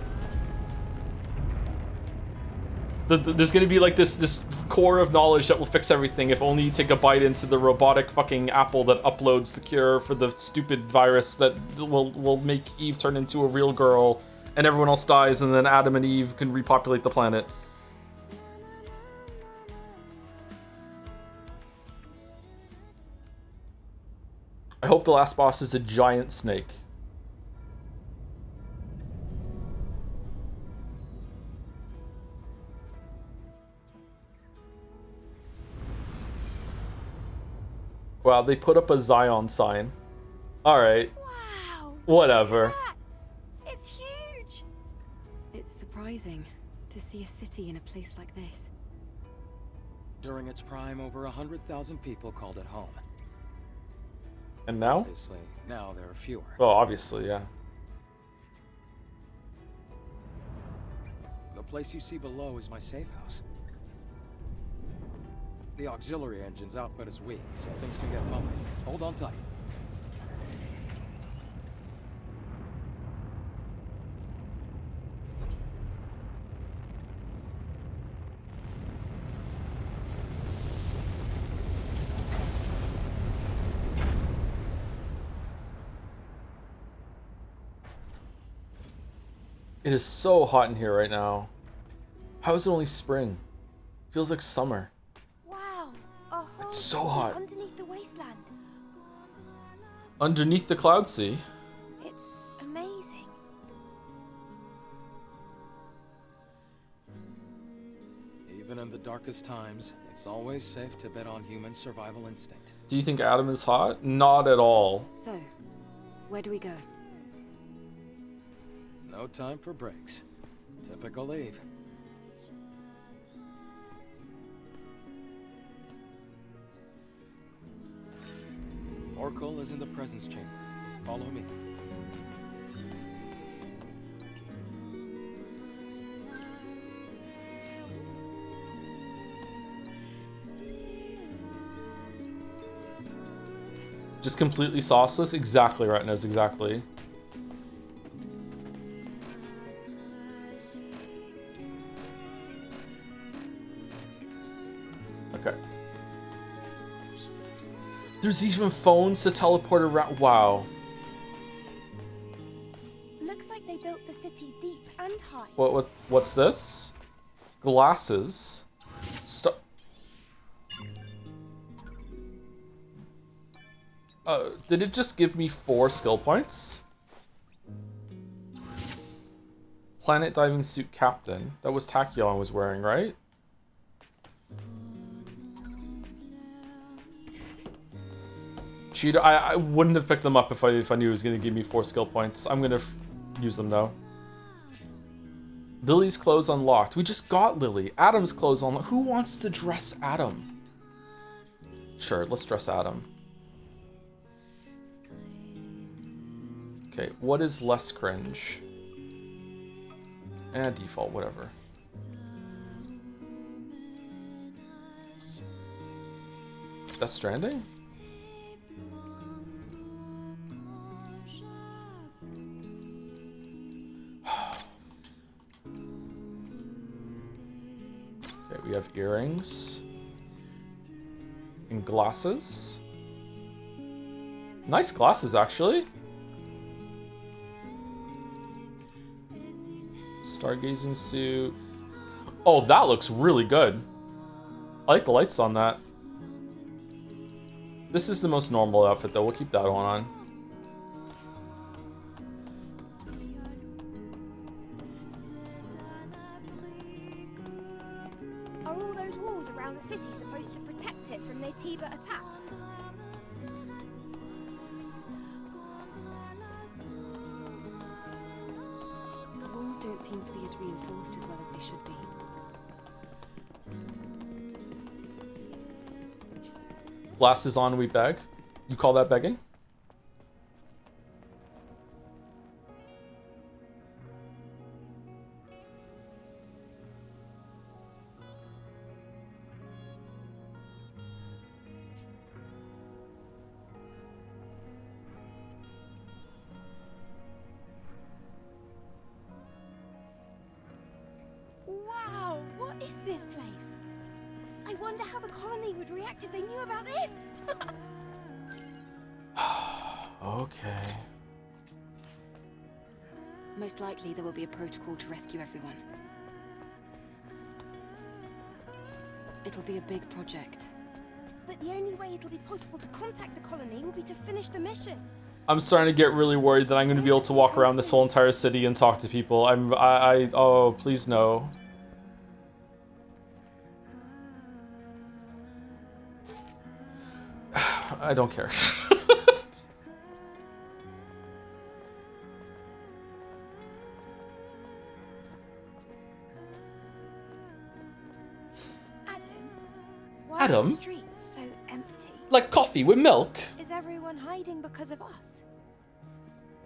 There's going to be like this core of knowledge that will fix everything if only you take a bite into the robotic fucking apple that uploads the cure for the stupid virus that will make Eve turn into a real girl and everyone else dies and then Adam and Eve can repopulate the planet. I hope the last boss is a giant snake. Wow, they put up a Zion sign. Alright. Wow! Whatever. Look at that. It's huge! It's surprising to see a city in a place like this. During its prime, over 100,000 people called it home. And now? Obviously, now there are fewer. Well, obviously, yeah. The place you see below is my safe house. The auxiliary engine's output is weak, so things can get bumpy. Hold on tight. It is so hot in here right now. How is it only spring? Feels like summer. Wow! A whole It's so city hot. underneath the wasteland. Underneath the cloud sea. It's amazing. Even in the darkest times, it's always safe to bet on human survival instinct. Do you think Adam is hot? Not at all. So, where do we go? No time for breaks. Typical Eve. Oracle is in the presence chamber. Follow me. Just completely sauceless? Exactly, Retinas, exactly. Okay. There's even phones to teleport around. Wow. Looks like they built the city deep and high. What's this? Glasses. Did it just give me 4 skill points? Planet diving suit captain. That was Tachyon was wearing, right? Cheetah. I wouldn't have picked them up if I knew it was gonna give me 4 skill points. I'm gonna use them though. Lily's clothes unlocked. We just got Lily. Adam's clothes unlocked. Who wants to dress Adam? Sure, let's dress Adam. Okay, what is less cringe? Default, whatever. Death Stranding? Okay, we have earrings. And glasses. Nice glasses, actually. Stargazing suit. Oh, that looks really good. I like the lights on that. This is the most normal outfit, though. We'll keep that one on. Are all those walls around the city supposed to protect it from Natiba attacks? The walls don't seem to be as reinforced as well as they should be. Glasses on, we beg. You call that begging? this place. I wonder how the colony would react if they knew about this. Okay. Most likely there will be a protocol to rescue everyone. It'll be a big project. But the only way it'll be possible to contact the colony will be to finish the mission. I'm starting to get really worried that I'm going to be able to walk around this whole entire city and talk to people. Oh, please no. I don't care. Why Adam? are the streets so empty? Like coffee with milk. Is everyone hiding because of us?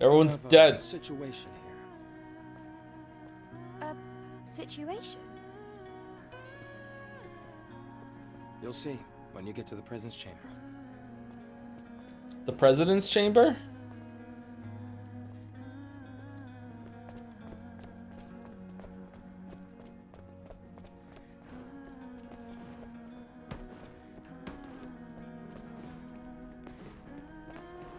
Everyone's We have a dead. situation here. A situation? You'll see when you get to the presence chamber. The president's chamber?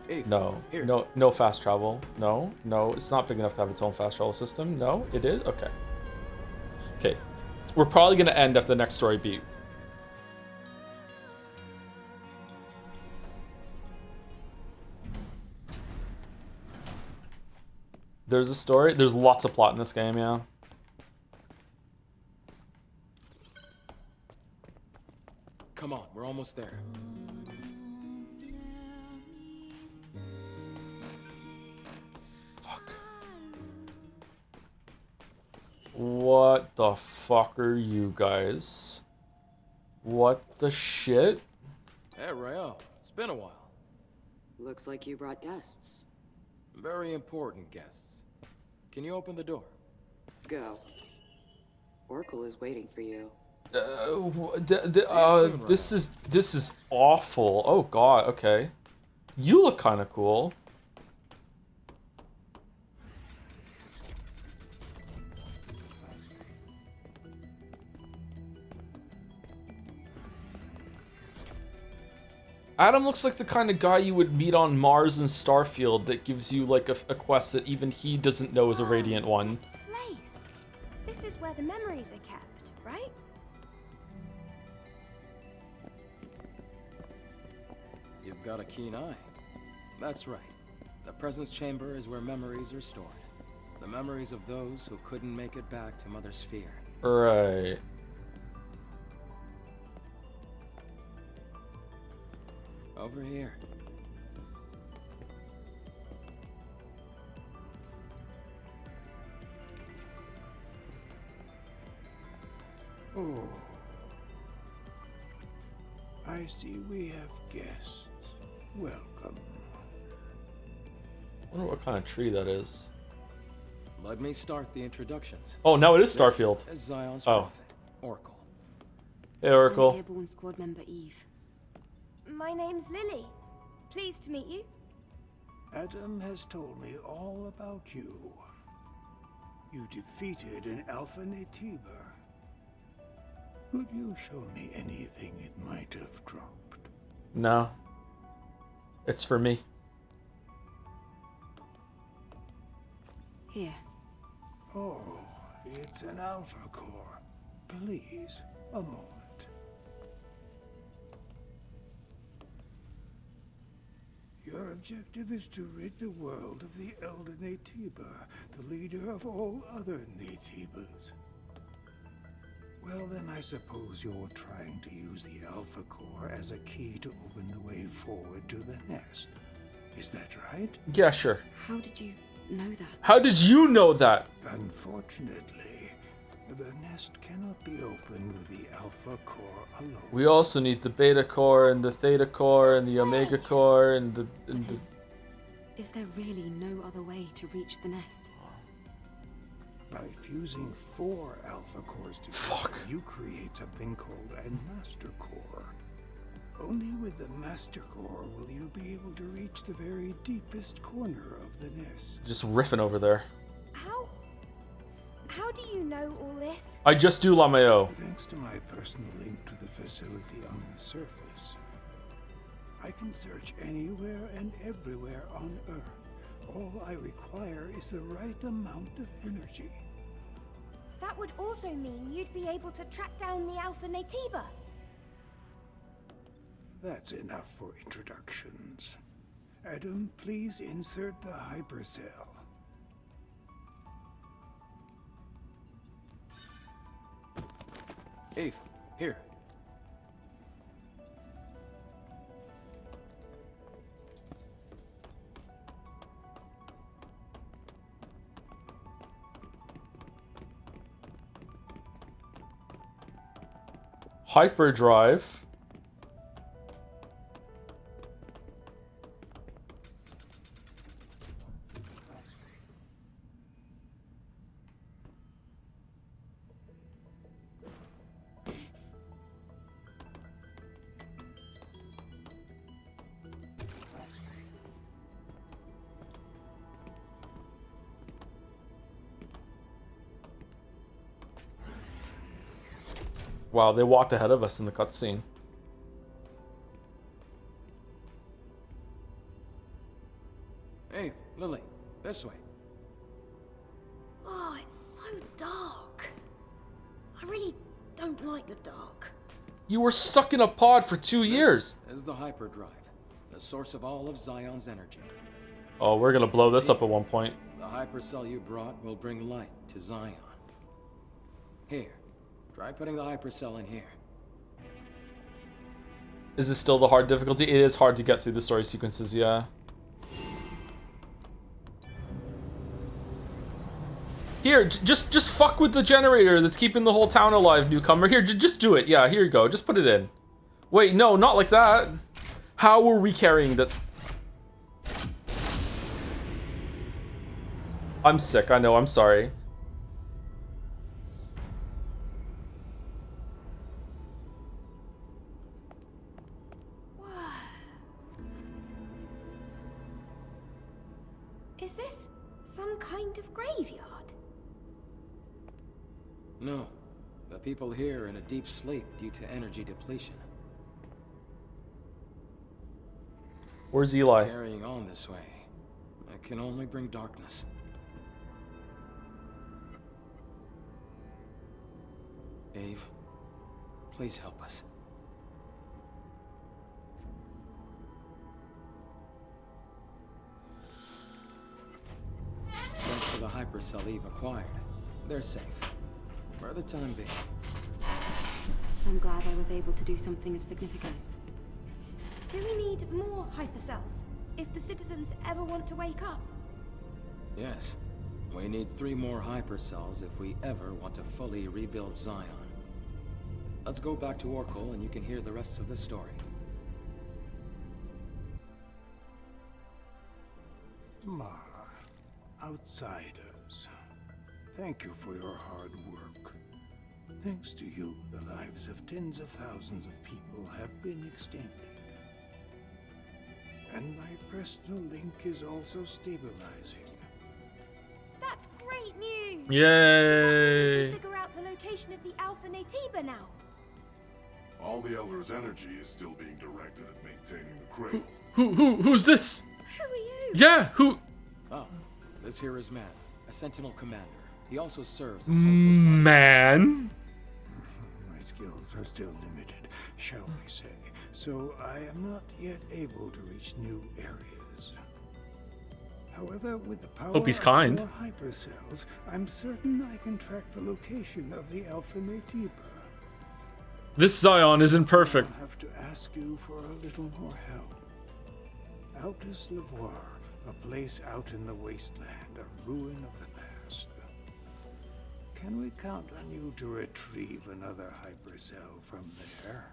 Eve, No. here. No fast travel. No, it's not big enough to have its own fast travel system. No, it is? Okay. Okay. We're probably going to end after the next story beat. There's a story. There's lots of plot in this game, yeah. Come on, we're almost there. Fuck. What the fuck are you guys? What the shit? Hey, Rael, it's been a while. Looks like you brought guests. Very important guests. Can you open the door? Go. Oracle is waiting for you. This is awful. Oh god, okay. You look kind of cool. Adam looks like the kind of guy you would meet on Mars and Starfield that gives you like a quest that even he doesn't know is a Radiant one. This place. This is where the memories are kept, right? You've got a keen eye. That's right. The presence chamber is where memories are stored. The memories of those who couldn't make it back to Mother Sphere. Right. Over here. Oh. I see we have guests. Welcome. I wonder what kind of tree that is. Let me start the introductions. Oh, now it is This Starfield. is Zion's Oh. prophet, Oracle. Hey, I'm Oracle. Airborne Squad member Eve. My name's Lily. Pleased to meet you. Adam has told me all about you. You defeated an Alpha Natiba. Could you show me anything it might have dropped? No. It's for me. Here. Oh, it's an Alpha Core. Please, a moment. Your objective is to rid the world of the Elder Natiba, the leader of all other Natibas. Well, then I suppose you're trying to use the Alpha Core as a key to open the way forward to the nest. Is that right? Yeah, sure. How did you know that? How did you know that? Unfortunately, the nest cannot be opened with the Alpha Core alone. We also need the Beta Core and the Theta Core and the Omega Core and the... But is there really no other way to reach the nest? By fusing 4 Alpha Cores together, you create something called a Master Core. Only with the Master Core will you be able to reach the very deepest corner of the nest. Just riffing over there. How do you know all this? I just do Lameo. Thanks to my personal link to the facility on the surface, I can search anywhere and everywhere on Earth. All I require is the right amount of energy. That would also mean you'd be able to track down the Alpha Natiba. That's enough for introductions. Adam, please insert the hypercell. Eve, here. Hyperdrive. Wow, they walked ahead of us in the cutscene. Hey, Lily, this way. Oh, it's so dark. I really don't like the dark. You were stuck in a pod for 2 years. This is the hyperdrive, the source of all of Zion's energy. Oh, we're gonna blow this up at one point. The hypercell you brought will bring light to Zion. Here, try putting the hypercell in here. Is this still the hard difficulty? It is hard to get through the story sequences, yeah. Here, just fuck with the generator that's keeping the whole town alive, newcomer. Here, just do it. Yeah, here you go. Just put it in. Wait, no, not like that. How were we carrying that? I'm sick, I know, I'm sorry. Is this some kind of graveyard? No, the people here are in a deep sleep due to energy depletion. Where's Eli? Carrying on this way, it can only bring darkness. Eve, please help us. Thanks to the hypercell Eve acquired, they're safe. For the time being. I'm glad I was able to do something of significance. Do we need more hypercells if the citizens ever want to wake up? Yes. We need 3 more hypercells if we ever want to fully rebuild Zion. Let's go back to Oracle and you can hear the rest of the story. Outsiders, thank you for your hard work. Thanks to you, the lives of tens of thousands of people have been extended. And my personal link is also stabilizing. That's great news! Yay! Figure out the location of the Alpha Natiba now. All the Elder's energy is still being directed at maintaining the cradle. Who's this? Who are you? Yeah, who? Oh, this here is Man, a Sentinel commander. He also serves as Man. My skills are still limited, shall we say, so I am not yet able to reach new areas. However, with the power Hope he's kind. of more hypercells, I'm certain I can track the location of the Alpha Natiba. This Zion isn't perfect. I'll have to ask you for a little more help. Altus Lavoir, a place out in the wasteland, a ruin of the past. Can we count on you to retrieve another hypercell from there?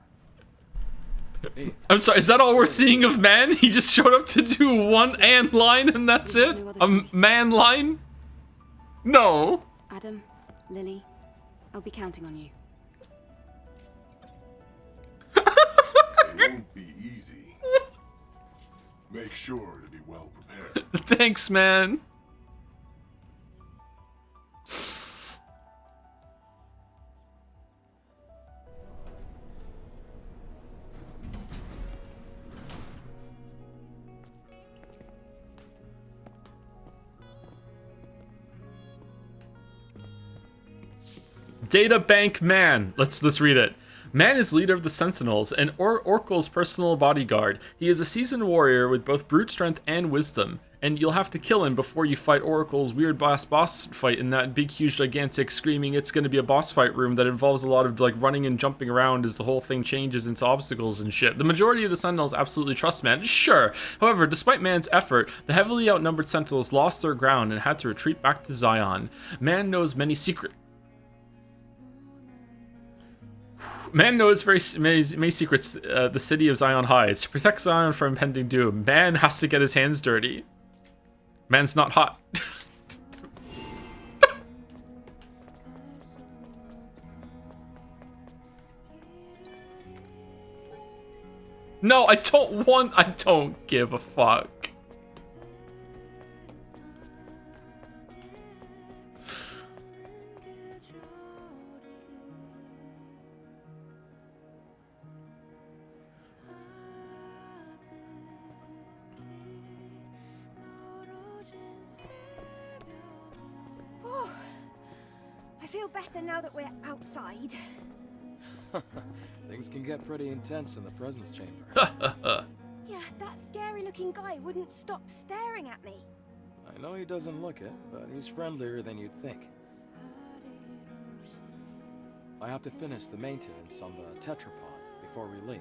I'm sorry, is that all we're seeing of Man? He just showed up to do one and line and that's it? A man line? No. Adam, Lily, I'll be counting on you. It won't be easy. Make sure to be well prepared. Thanks, man. Data Bank Man. Let's read it. Man is leader of the Sentinels and Oracle's personal bodyguard. He is a seasoned warrior with both brute strength and wisdom, and you'll have to kill him before you fight Oracle's weird boss fight in that big, huge, gigantic, screaming it's going to be a boss fight room that involves a lot of like running and jumping around as the whole thing changes into obstacles and shit. The majority of the Sentinels absolutely trust Man, sure. However, despite Man's effort, the heavily outnumbered Sentinels lost their ground and had to retreat back to Zion. Man knows many many secrets the city of Zion hides. To protect Zion from impending doom, Man has to get his hands dirty. Man's not hot. No, I don't give a fuck. I feel better now that we're outside. Things can get pretty intense in the presence chamber. Yeah, that scary-looking guy wouldn't stop staring at me. I know he doesn't look it, but he's friendlier than you'd think. I have to finish the maintenance on the tetrapod before we leave.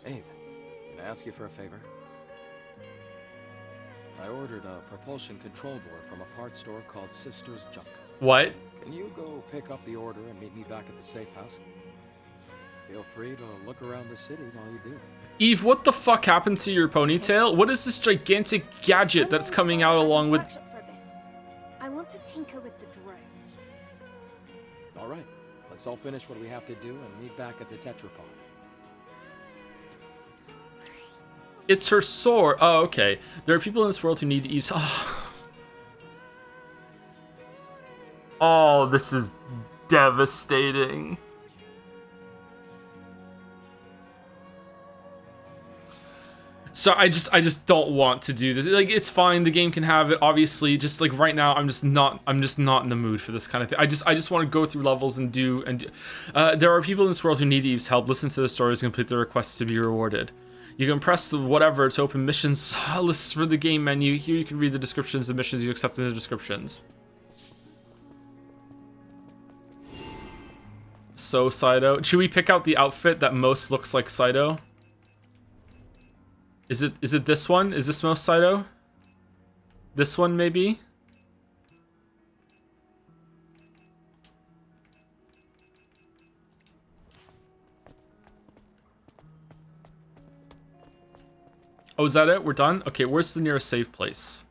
Eve, can I ask you for a favor? I ordered a propulsion control board from a parts store called Sister's Junk. What? Can you go pick up the order and meet me back at the safe house? Feel free to look around the city while you do. Eve, what the fuck happened to your ponytail? What is this gigantic gadget that's coming out along with... I want to tinker with the drone. All right, let's all finish what we have to do and meet back at the tetrapod. It's her sword. Oh, okay. There are people in this world who need Eve's... Oh, this is devastating. So I just don't want to do this. Like, it's fine. The game can have it. Obviously, just like right now, I'm just not in the mood for this kind of thing. I just want to go through levels and do. There are people in this world who need Eve's help. Listen to the stories and complete the requests to be rewarded. You can press the whatever to open missions lists for the game menu. Here you can read the descriptions of missions you accept in the descriptions. So Saito, should we pick out the outfit that most looks like Saito? Is it this one? Is this most Saito? This one maybe? Oh, is that it? We're done? Okay, where's the nearest save place?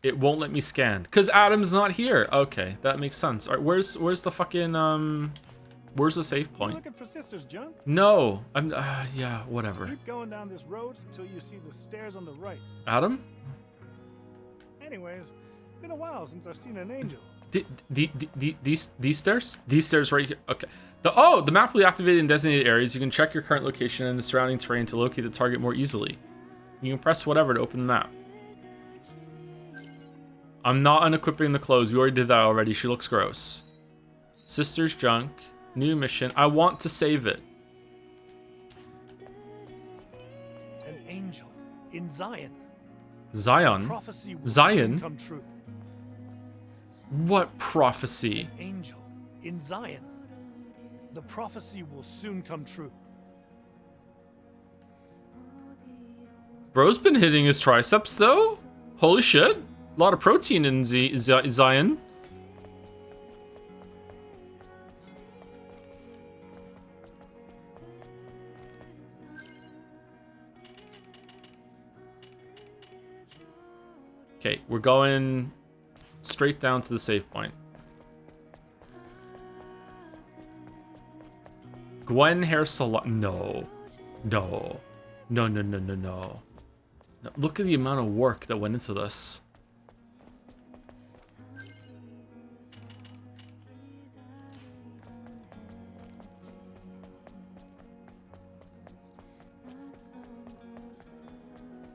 It won't let me scan. Because Adam's not here. Okay, that makes sense. All right, where's the fucking, where's the save point? Looking for Sister's Junk? No, I'm, yeah, whatever. Keep going down this road till you see the stairs on the right. Adam? Anyways, been a while since I've seen an angel. These stairs? These stairs right here. Okay. The map will be activated in designated areas. You can check your current location and the surrounding terrain to locate the target more easily. You can press whatever to open the map. I'm not unequipping the clothes. We already did that already. She looks gross. Sister's Junk. New mission. I want to save it. An angel in Zion. Zion? Prophecy will Zion? soon come true. What prophecy? An angel in Zion. The prophecy will soon come true. Bro's been hitting his triceps though? Holy shit. A lot of protein in Zion. Okay, we're going straight down to the save point. Gwen hair salon. No. Look at the amount of work that went into this.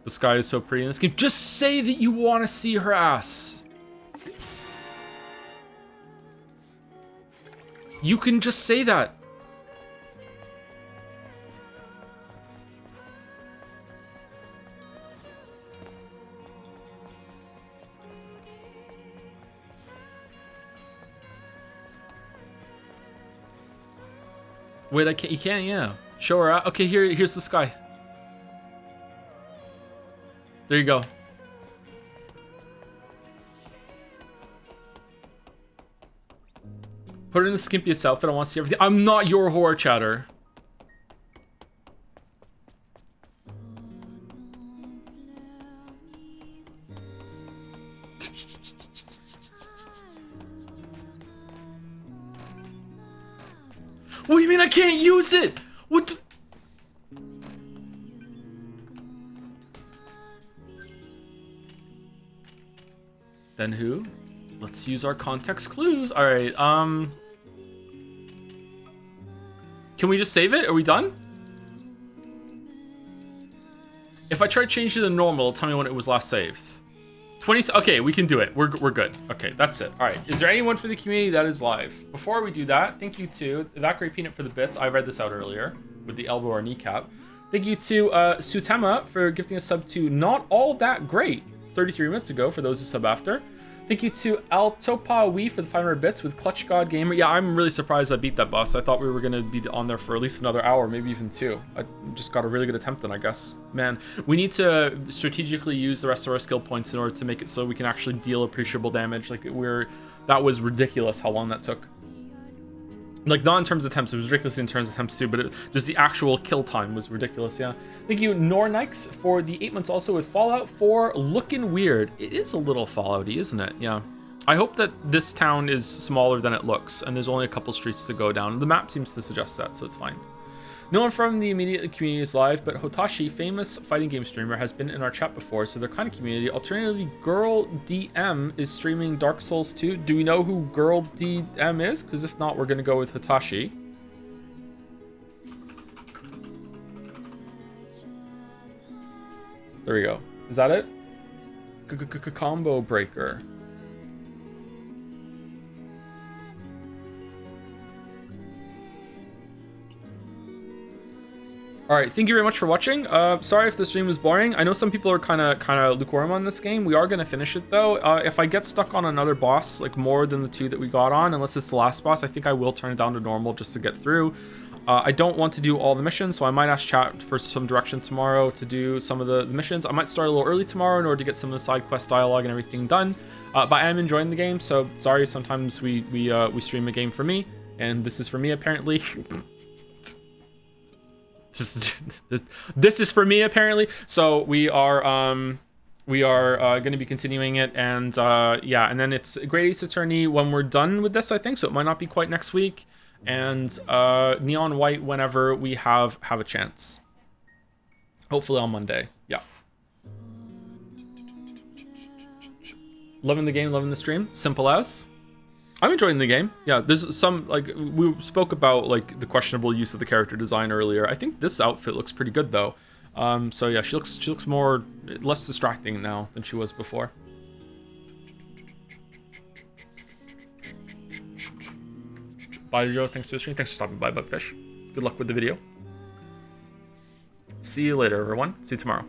The sky is so pretty in this game. Just say that you want to see her ass. You can just say that. Wait, I can't. You can't. Yeah. Show her out. Okay, here's the sky. There you go. Put her in the skimpiest outfit. I want to see everything. I'm not your whore, chatter. What do you mean I can't use it? What the... Then who? Let's use our context clues. All right, can we just save it? Are we done? If I try to change it to normal, tell me when it was last saved. 20, okay, we can do it. We're good. Okay, that's it. All right, is there anyone for the community that is live? Before we do that, thank you to That Great Peanut for the bits. I read this out earlier with the elbow or kneecap. Thank you to Sutema for gifting a sub to Not All That Great 33 minutes ago for those who sub after. Thank you to Altopa Wee for the 500 bits with Clutch God Gamer. Yeah, I'm really surprised I beat that boss. I thought we were going to be on there for at least another hour, maybe even 2. I just got a really good attempt then, I guess. Man, we need to strategically use the rest of our skill points in order to make it so we can actually deal appreciable damage. Like, that was ridiculous how long that took. Like, not in terms of attempts, it was ridiculous in terms of attempts too, but just the actual kill time was ridiculous, yeah. Thank you, Nornikes, for the 8 months also with Fallout 4 looking weird. It is a little Fallout-y, isn't it? Yeah. I hope that this town is smaller than it looks, and there's only a couple streets to go down. The map seems to suggest that, so it's fine. No one from the immediate community is live, but Hotashi, famous fighting game streamer, has been in our chat before, so they're kind of community. Alternatively, Girl DM is streaming Dark Souls 2. Do we know who Girl DM is? Because if not, we're going to go with Hotashi. There we go. Is that it? Combo breaker. All right, thank you very much for watching. Sorry if the stream was boring. I know some people are kind of lukewarm on this game. We are gonna finish it though. If I get stuck on another boss, like more than the 2 that we got on, unless it's the last boss, I think I will turn it down to normal just to get through. I don't want to do all the missions, so I might ask chat for some direction tomorrow to do some of the missions. I might start a little early tomorrow in order to get some of the side quest dialogue and everything done. But I am enjoying the game, so sorry. Sometimes we stream a game for me, and this is for me apparently. This is for me apparently. So we are going to be continuing it, and yeah, and then it's Great Ace Attorney when we're done with this, I think. So it might not be quite next week, and Neon White whenever we have a chance. Hopefully on Monday. Yeah. Loving the game, loving the stream. Simple as. I'm enjoying the game. Yeah, there's some, like, we spoke about, like, the questionable use of the character design earlier. I think this outfit looks pretty good, though. So, yeah, she looks less distracting now than she was before. Bye, Joe. Thanks for the stream. Thanks for stopping by, Bugfish. Good luck with the video. See you later, everyone. See you tomorrow.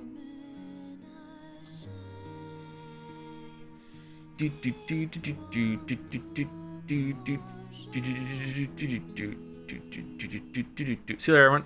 See you later, everyone.